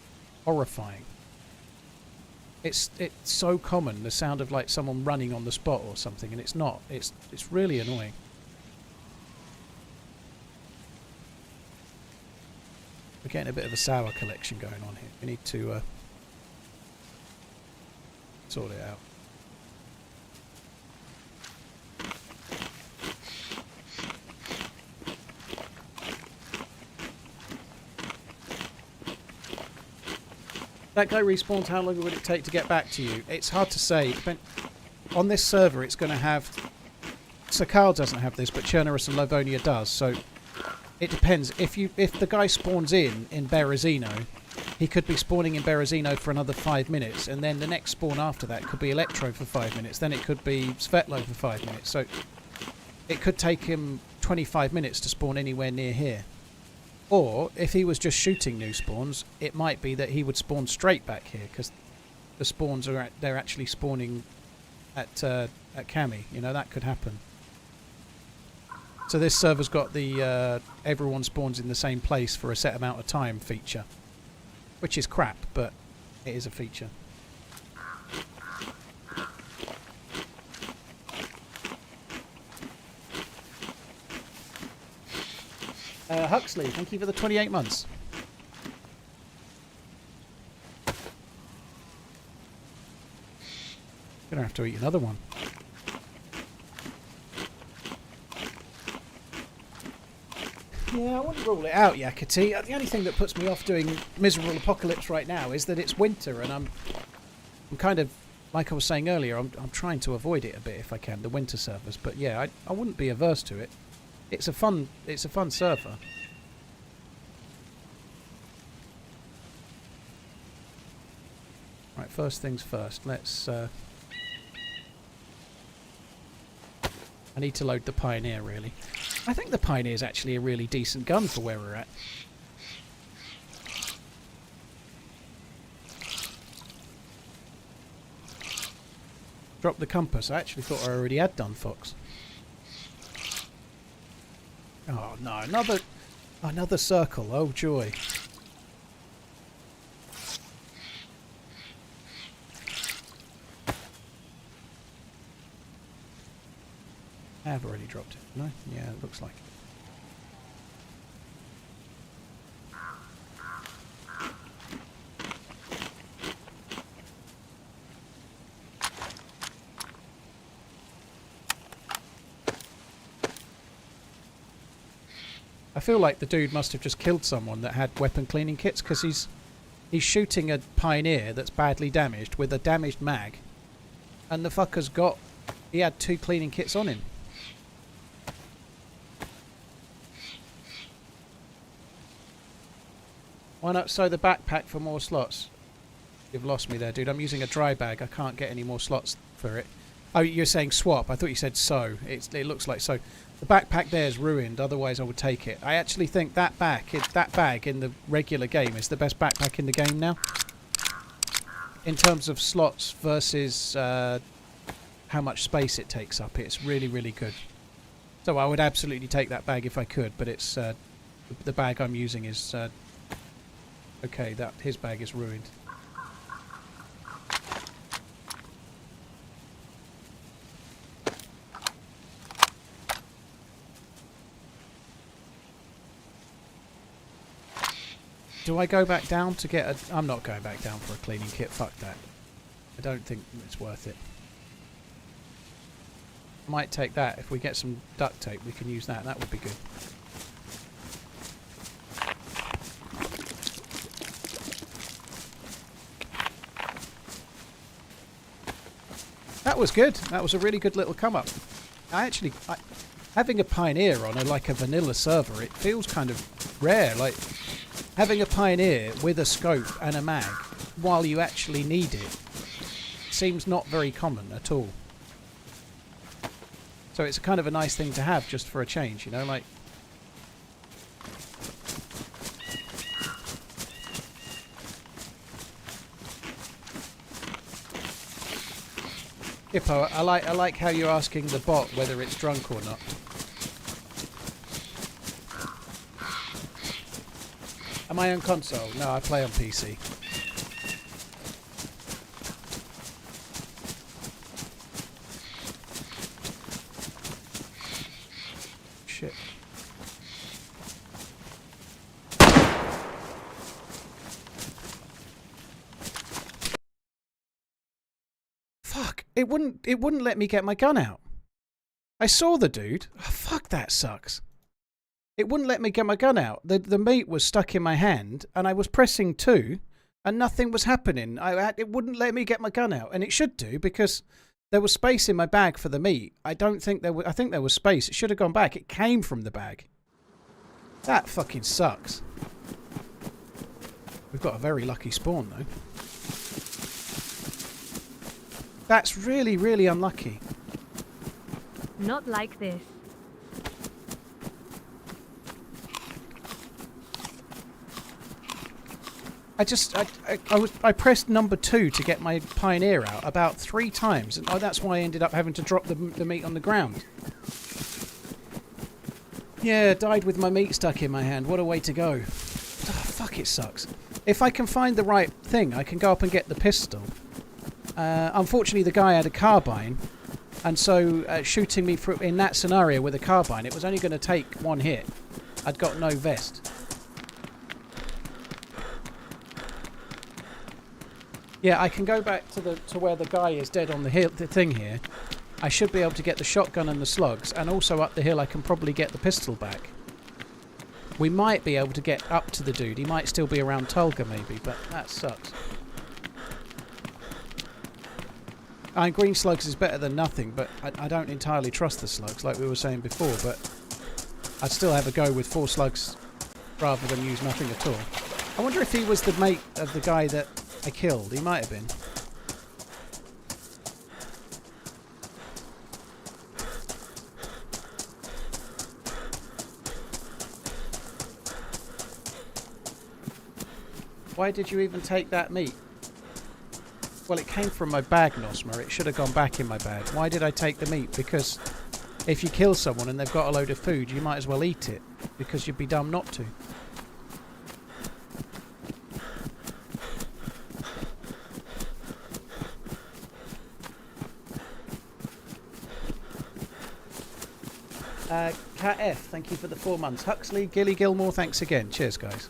horrifying. It's so common, the sound of like someone running on the spot or something, and it's not. It's really annoying. We're getting a bit of a sour collection going on here. We need to sort it out. That guy respawns, how long would it take to get back to you? It's hard to say. On this server, it's going to have... Sakal doesn't have this, but Chernarus and Livonia does, so it depends. If the guy spawns in Berezino, he could be spawning in Berezino for another 5 minutes, and then the next spawn after that could be Electro for 5 minutes, then it could be Svetlo for 5 minutes, so it could take him 25 minutes to spawn anywhere near here. Or, if he was just shooting new spawns, it might be that he would spawn straight back here, because the spawns they're actually spawning at Cami. You know, that could happen. So this server's got the everyone spawns in the same place for a set amount of time feature, which is crap, but it is a feature. Huxley, thank you for the 28 months. Gonna have to eat another one. Yeah, I wouldn't rule it out, Yakati. The only thing that puts me off doing Miserable Apocalypse right now is that it's winter, and I'm kind of, like I was saying earlier, I'm trying to avoid it a bit if I can, the winter servers. But yeah, I wouldn't be averse to it. It's a fun server. Right, first things first. Let's. I need to load the Pioneer, really. I think the Pioneer is actually a really decent gun for where we're at. Drop the compass. I actually thought I already had done Fox. Oh no, another circle. Oh joy. I have already dropped it. No? Yeah, it looks like it. I feel like the dude must have just killed someone that had weapon cleaning kits, because he's shooting a Pioneer that's badly damaged with a damaged mag, and the fucker's he had 2 cleaning kits on him. Why not sew the backpack for more slots? You've lost me there, dude. I'm using a dry bag. I can't get any more slots for it. Oh, you're saying swap. I thought you said sew. It looks like sew. The backpack there is ruined. Otherwise, I would take it. I actually think that bag in the regular game is the best backpack in the game now. In terms of slots versus how much space it takes up, it's really, really good. So I would absolutely take that bag if I could. But it's the bag I'm using is okay. His bag is ruined. Do I go back down to get a... I'm not going back down for a cleaning kit. Fuck that. I don't think it's worth it. Might take that. If we get some duct tape, we can use that. That would be good. That was good. That was a really good little come up. Having a Pioneer on like a vanilla server, it feels kind of rare. Like... having a Pioneer with a scope and a mag while you actually need it seems not very common at all. So it's kind of a nice thing to have just for a change, you know, like... Hippo, I like how you're asking the bot whether it's drunk or not. Am I on console? No, I play on PC. Shit. Fuck! It wouldn't let me get my gun out. I saw the dude. Oh, fuck, that sucks. It wouldn't let me get my gun out. The meat was stuck in my hand, and I was pressing 2, and nothing was happening. It wouldn't let me get my gun out, and it should do, because there was space in my bag for the meat. I think there was space. It should have gone back. It came from the bag. That fucking sucks. We've got a very lucky spawn, though. That's really, really unlucky. Not like this. I pressed number 2 to get my Pioneer out about 3 times, and that's why I ended up having to drop the meat on the ground. Yeah, died with my meat stuck in my hand. What a way to go. Oh, fuck, it sucks. If I can find the right thing, I can go up and get the pistol. Unfortunately, the guy had a carbine, and so shooting me in that scenario with a carbine, it was only going to take 1 hit. I'd got no vest. Yeah, I can go back to where the guy is dead on the thing here. I should be able to get the shotgun and the slugs, and also up the hill I can probably get the pistol back. We might be able to get up to the dude. He might still be around Tulga maybe, but that sucks. Green slugs is better than nothing, but I don't entirely trust the slugs, like we were saying before, but I'd still have a go with 4 slugs rather than use nothing at all. I wonder if he was the mate of the guy that I killed. He might have been. Why did you even take that meat? Well, it came from my bag, Nosma. It should have gone back in my bag. Why did I take the meat? Because if you kill someone and they've got a load of food, you might as well eat it, because you'd be dumb not to. Cat F, thank you for the 4 months. Huxley, Gilly Gilmore, thanks again. Cheers, guys.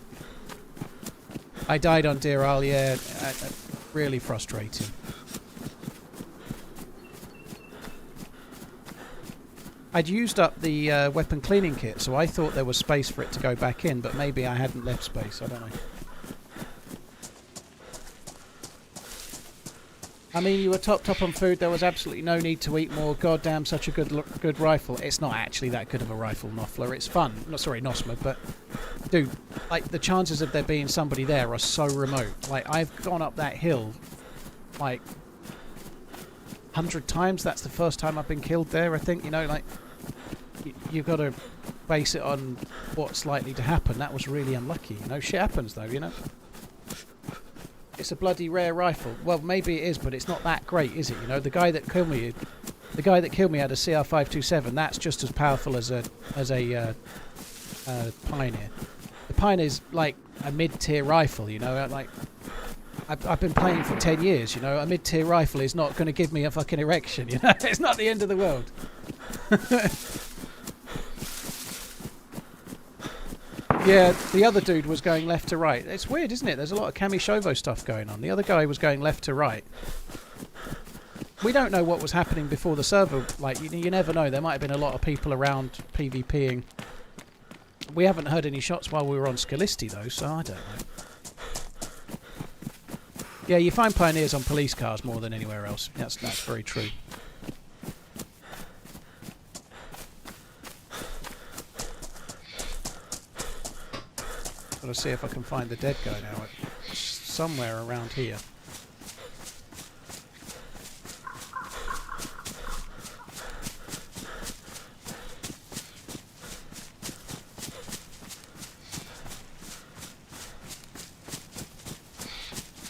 I died on Deerisle, yeah, really frustrating. I'd used up the weapon cleaning kit, so I thought there was space for it to go back in, but maybe I hadn't left space, I don't know. I mean, you were topped up on food, there was absolutely no need to eat more. Goddamn, such a good rifle. It's not actually that good of a rifle, Noffler. It's fun. No, sorry, Nosma, but... Dude, like, the chances of there being somebody there are so remote. Like, I've gone up that hill, like, 100 times. That's the first time I've been killed there, I think. You know, like, you've got to base it on what's likely to happen. That was really unlucky, you know. Shit happens, though, you know. It's a bloody rare rifle. Well, maybe it is, but it's not that great, is it? You know, the guy that killed me had a CR527. That's just as powerful as a Pioneer. The Pioneer's like a mid-tier rifle. You know, like I've been playing for 10 years. You know, a mid-tier rifle is not going to give me a fucking erection. You know, it's not the end of the world. Yeah, the other dude was going left to right. It's weird, isn't it? There's a lot of Cami Shovo stuff going on. The other guy was going left to right. We don't know what was happening before the server. Like, you never know. There might have been a lot of people around PvPing. We haven't heard any shots while we were on Scalisti, though, so I don't know. Yeah, you find Pioneers on police cars more than anywhere else. That's very true. Got to see if I can find the dead guy now. It's somewhere around here.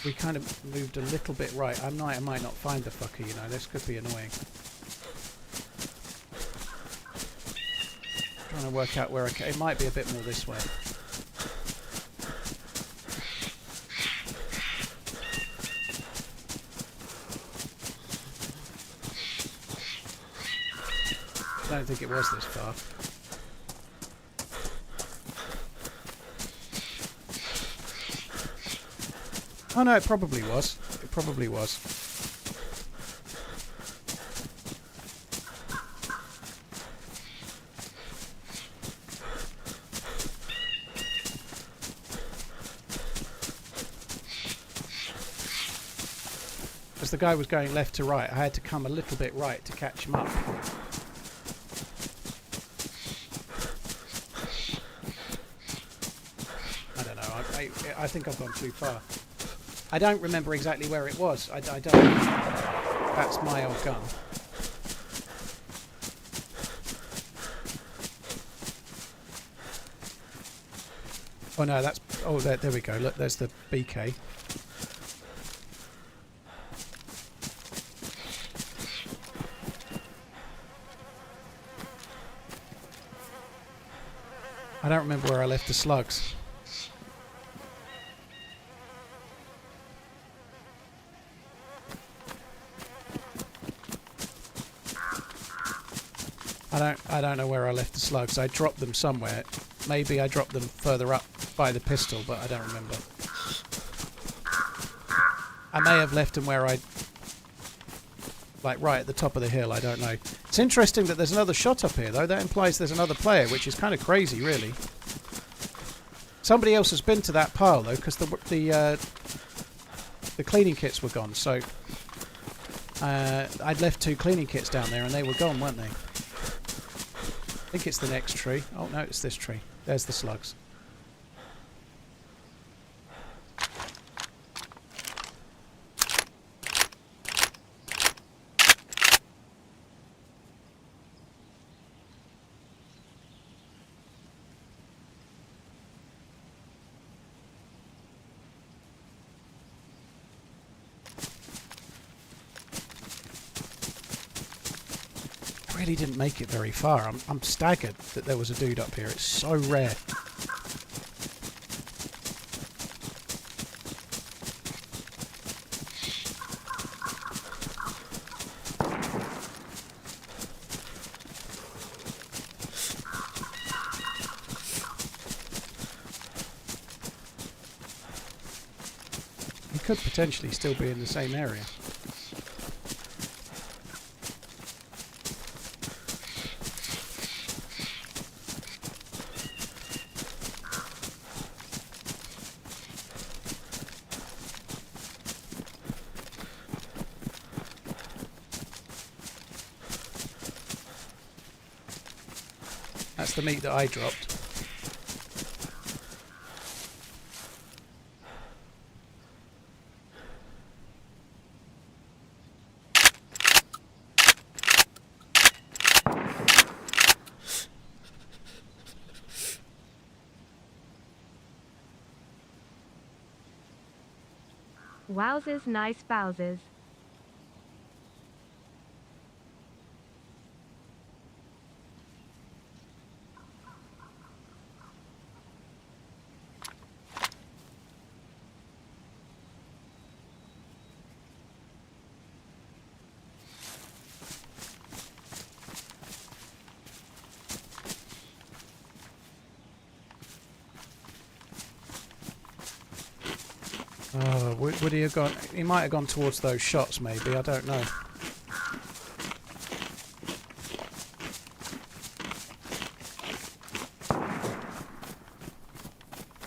We kind of moved a little bit right. I might not find the fucker, you know. This could be annoying. Trying to work out where it might be a bit more this way. I don't think it was this far. Oh no, it probably was. It probably was. As the guy was going left to right, I had to come a little bit right to catch him up. I think I've gone too far. I don't remember exactly where it was. I don't. That's my old gun. Oh no, that's... Oh, there we go. Look, there's the BK. I don't remember where I left the slugs. I don't know where I left the slugs. I dropped them somewhere. Maybe I dropped them further up by the pistol, but I don't remember. I may have left them where I... Like right at the top of the hill, I don't know. It's interesting that there's another shot up here, though. That implies there's another player, which is kind of crazy, really. Somebody else has been to that pile, though, because the cleaning kits were gone, so... I'd left 2 cleaning kits down there, and they were gone, weren't they? I think it's the next tree. Oh no, it's this tree. There's the slugs. really didn't make it very far. I'm staggered that there was a dude up here. It's so rare. He could potentially still be in the same area. That's the meat that I dropped. Wowzers, nice Bowsers. Oh, would he have gone? He might have gone towards those shots, maybe. I don't know.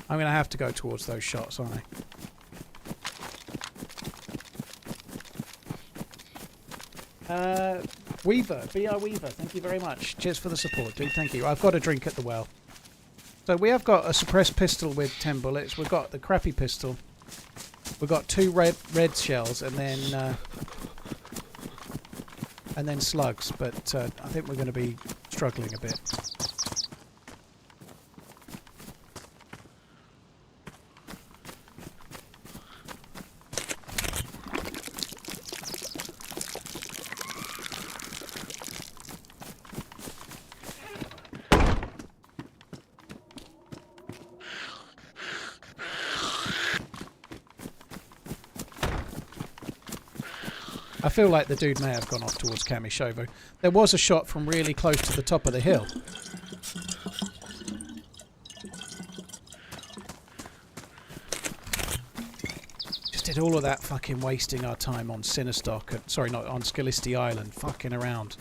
I'm going to have to go towards those shots, aren't I? Weaver, BR Weaver, thank you very much. Cheers for the support, dude. Thank you. I've got a drink at the well. So we have got a suppressed pistol with 10 bullets. We've got the crappy pistol. We've got 2 red shells and then slugs, but I think we're going to be struggling a bit. I feel like the dude may have gone off towards Kamishovo. There was a shot from really close to the top of the hill. Just did all of that fucking wasting our time on Sinistock. Sorry, not on Skilisti Island. Fucking around.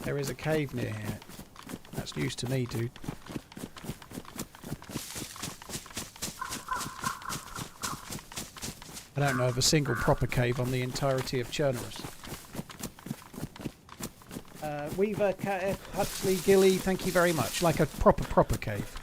There is a cave near here. That's news to me, dude. I don't know of a single proper cave on the entirety of Chernarus. Weaver, Huxley, Gilly, thank you very much. Like a proper cave.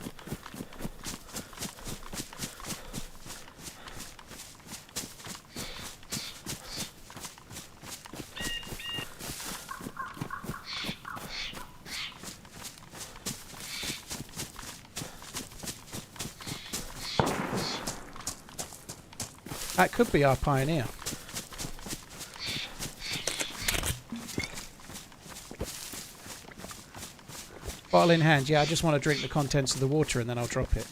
That could be our pioneer. Bottle in hand. Yeah, I just want to drink the contents of the water and then I'll drop it.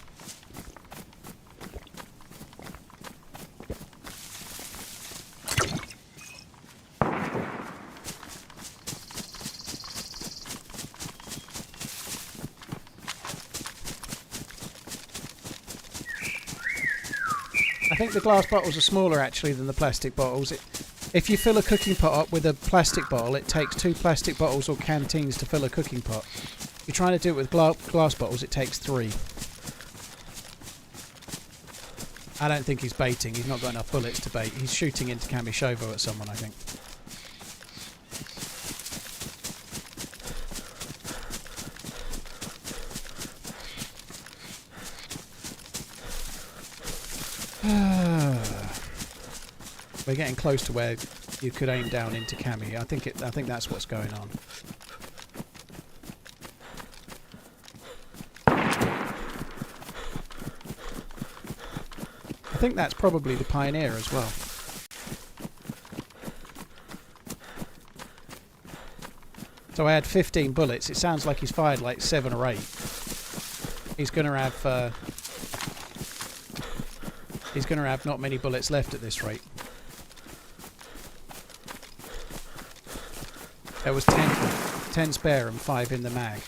I think the glass bottles are smaller actually than the plastic bottles. If you fill a cooking pot up with a plastic bottle, it takes 2 plastic bottles or canteens to fill a cooking pot. If you're trying to do it with glass bottles, it takes 3. I don't think he's baiting. He's not got enough bullets to bait. He's shooting into Kamishovo at someone, I think. We're getting close to where you could aim down into Cami. I think that's what's going on. I think that's probably the Pioneer as well. So I had 15 bullets. It sounds like he's fired like 7 or 8. He's going to have not many bullets left at this rate. There was 10 spare and 5 in the mag.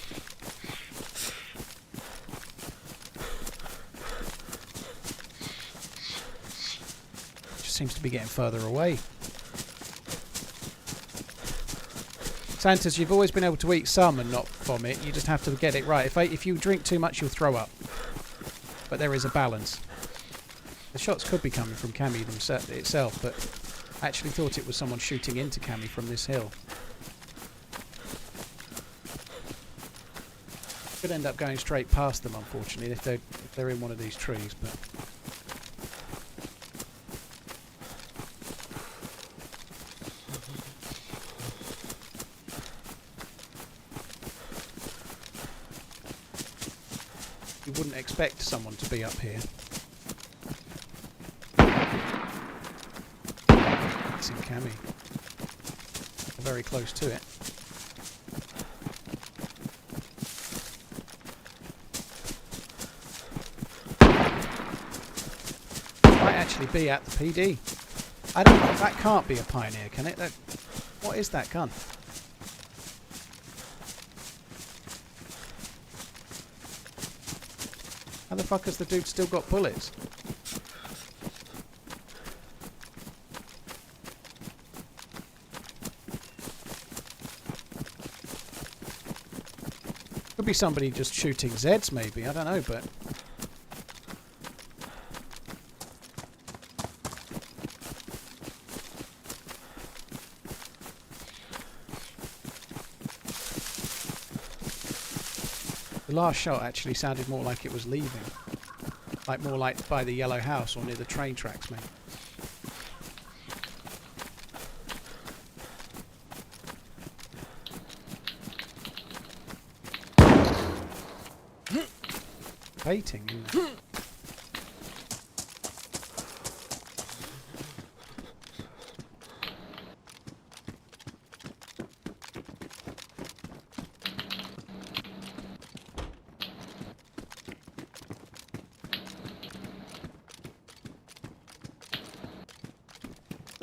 Just seems to be getting further away. Santos, you've always been able to eat some and not vomit. You just have to get it right. If you drink too much, you'll throw up. But there is a balance. The shots could be coming from Cami itself, but I actually thought it was someone shooting into Cami from this hill. Could end up going straight past them, unfortunately, if they're in one of these trees. But you wouldn't expect someone to be up here. It's in Cami. Very close to it. Might actually be at the PD. I don't know. That can't be a Pioneer, can it? What is that gun? How the fuck has the dude still got bullets? Could be somebody just shooting Zeds, maybe. I don't know, but the last shot actually sounded more like it was leaving. Like more like by the yellow house or near the train tracks, maybe. Baiting, isn't it?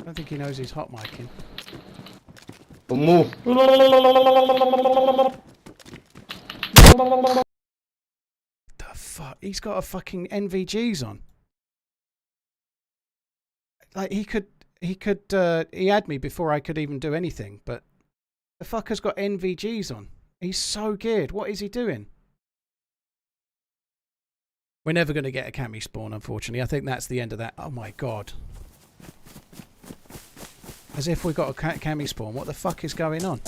I don't think he knows he's hot micing. Move. The fuck? He's got a fucking NVGs on. Like he had me before I could even do anything, but the fucker's got NVGs on. He's so geared. What is he doing? We're never going to get a Cami spawn, unfortunately. I think that's the end of that. Oh my god. As if we got a Cami spawn. What the fuck is going on?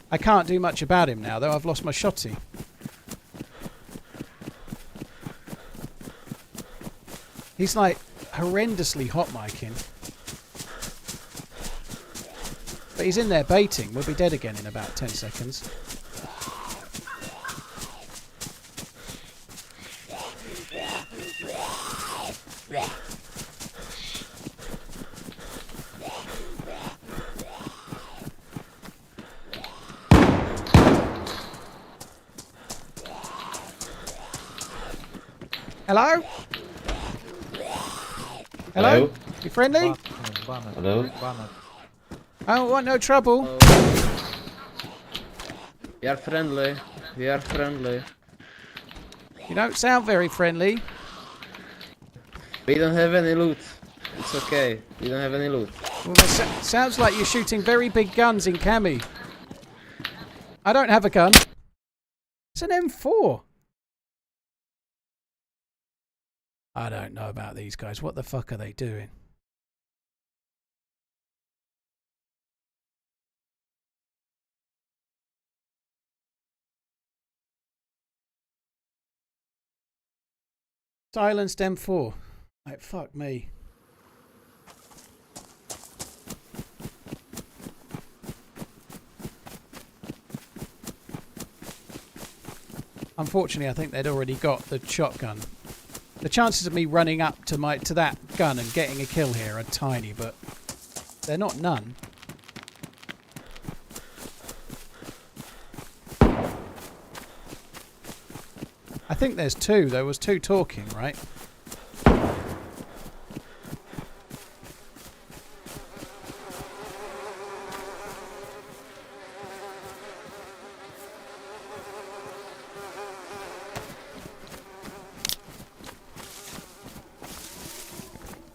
I can't do much about him now, though. I've lost my shotty. He's like horrendously hot micing. But he's in there baiting. We'll be dead again in about 10 seconds. Hello? Hello? You friendly? Hello? I don't want no trouble. We are friendly. We are friendly. You don't sound very friendly. We don't have any loot. It's okay. We don't have any loot. Well, that sounds like you're shooting very big guns in Cami. I don't have a gun. It's an M4. I don't know about these guys. What the fuck are they doing? Silenced M4. Like, fuck me. Unfortunately, I think they'd already got the shotgun. The chances of me running up to that gun and getting a kill here are tiny, but they're not none. I think there's two. There was two talking, right?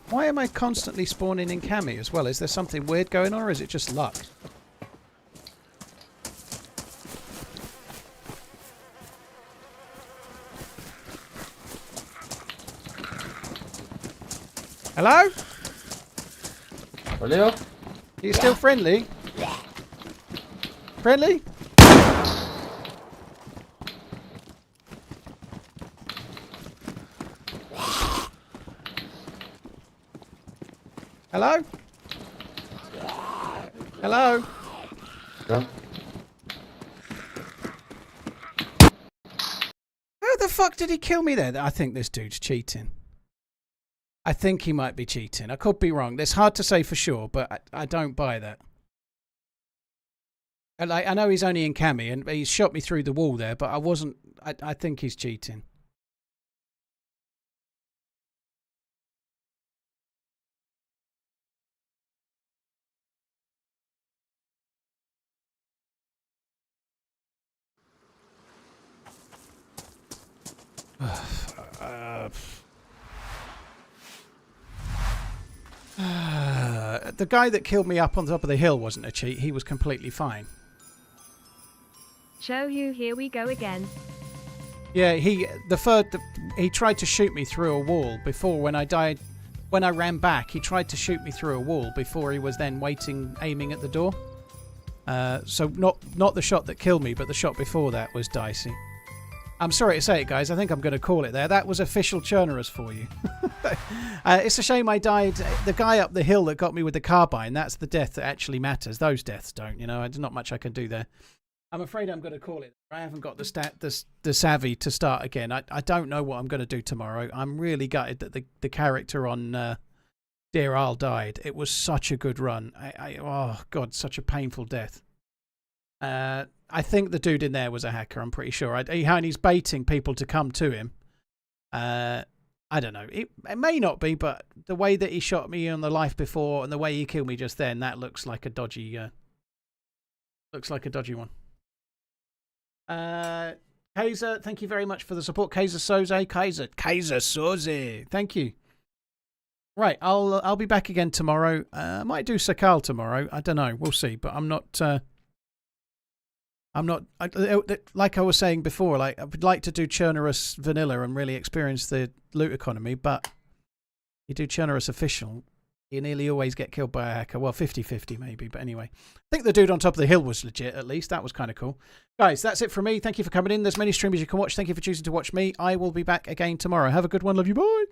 Why am I constantly spawning in cami as well? Is there something weird going on, or is it just luck? Hello? Hello? Are you still friendly? Friendly? Hello? Hello? Yeah. How the fuck did he kill me there? I think this dude's cheating. I think he might be cheating. I could be wrong. It's hard to say for sure, but I don't buy that. And I know he's only in cami and he's shot me through the wall there, but I think he's cheating. The guy that killed me up on top of the hill wasn't a cheat. He was completely fine. Show you, here we go again. Yeah, he tried to shoot me through a wall before when I died. When I ran back, he tried to shoot me through a wall before he was then aiming at the door. So not the shot that killed me, but the shot before that was dicey. I'm sorry to say it, guys. I think I'm going to call it there. That was official Chernarus for you. It's a shame I died. The guy up the hill that got me with the carbine, that's the death that actually matters. Those deaths don't, you know. There's not much I can do there. I'm afraid I'm going to call it. I haven't got the savvy to start again. I don't know what I'm going to do tomorrow. I'm really gutted that the character on Deerisle died. It was such a good run. Oh, God, such a painful death. I think the dude in there was a hacker, I'm pretty sure. And he's baiting people to come to him. I don't know. It may not be, but the way that he shot me on the life before and the way he killed me just then, that looks like a dodgy one. Kaiser, thank you very much for the support. Kaiser Soze. Kaiser Soze. Thank you. Right, I'll be back again tomorrow. I might do Sakal tomorrow. I don't know. We'll see. But I'm not like I was saying before, like I would like to do Chernarus vanilla and really experience the loot economy, but you do Chernarus official, you nearly always get killed by a hacker. Well, 50-50 maybe, but anyway. I think the dude on top of the hill was legit, at least. That was kind of cool. Guys, that's it from me. Thank you for coming in. There's many streamers you can watch. Thank you for choosing to watch me. I will be back again tomorrow. Have a good one. Love you. Bye.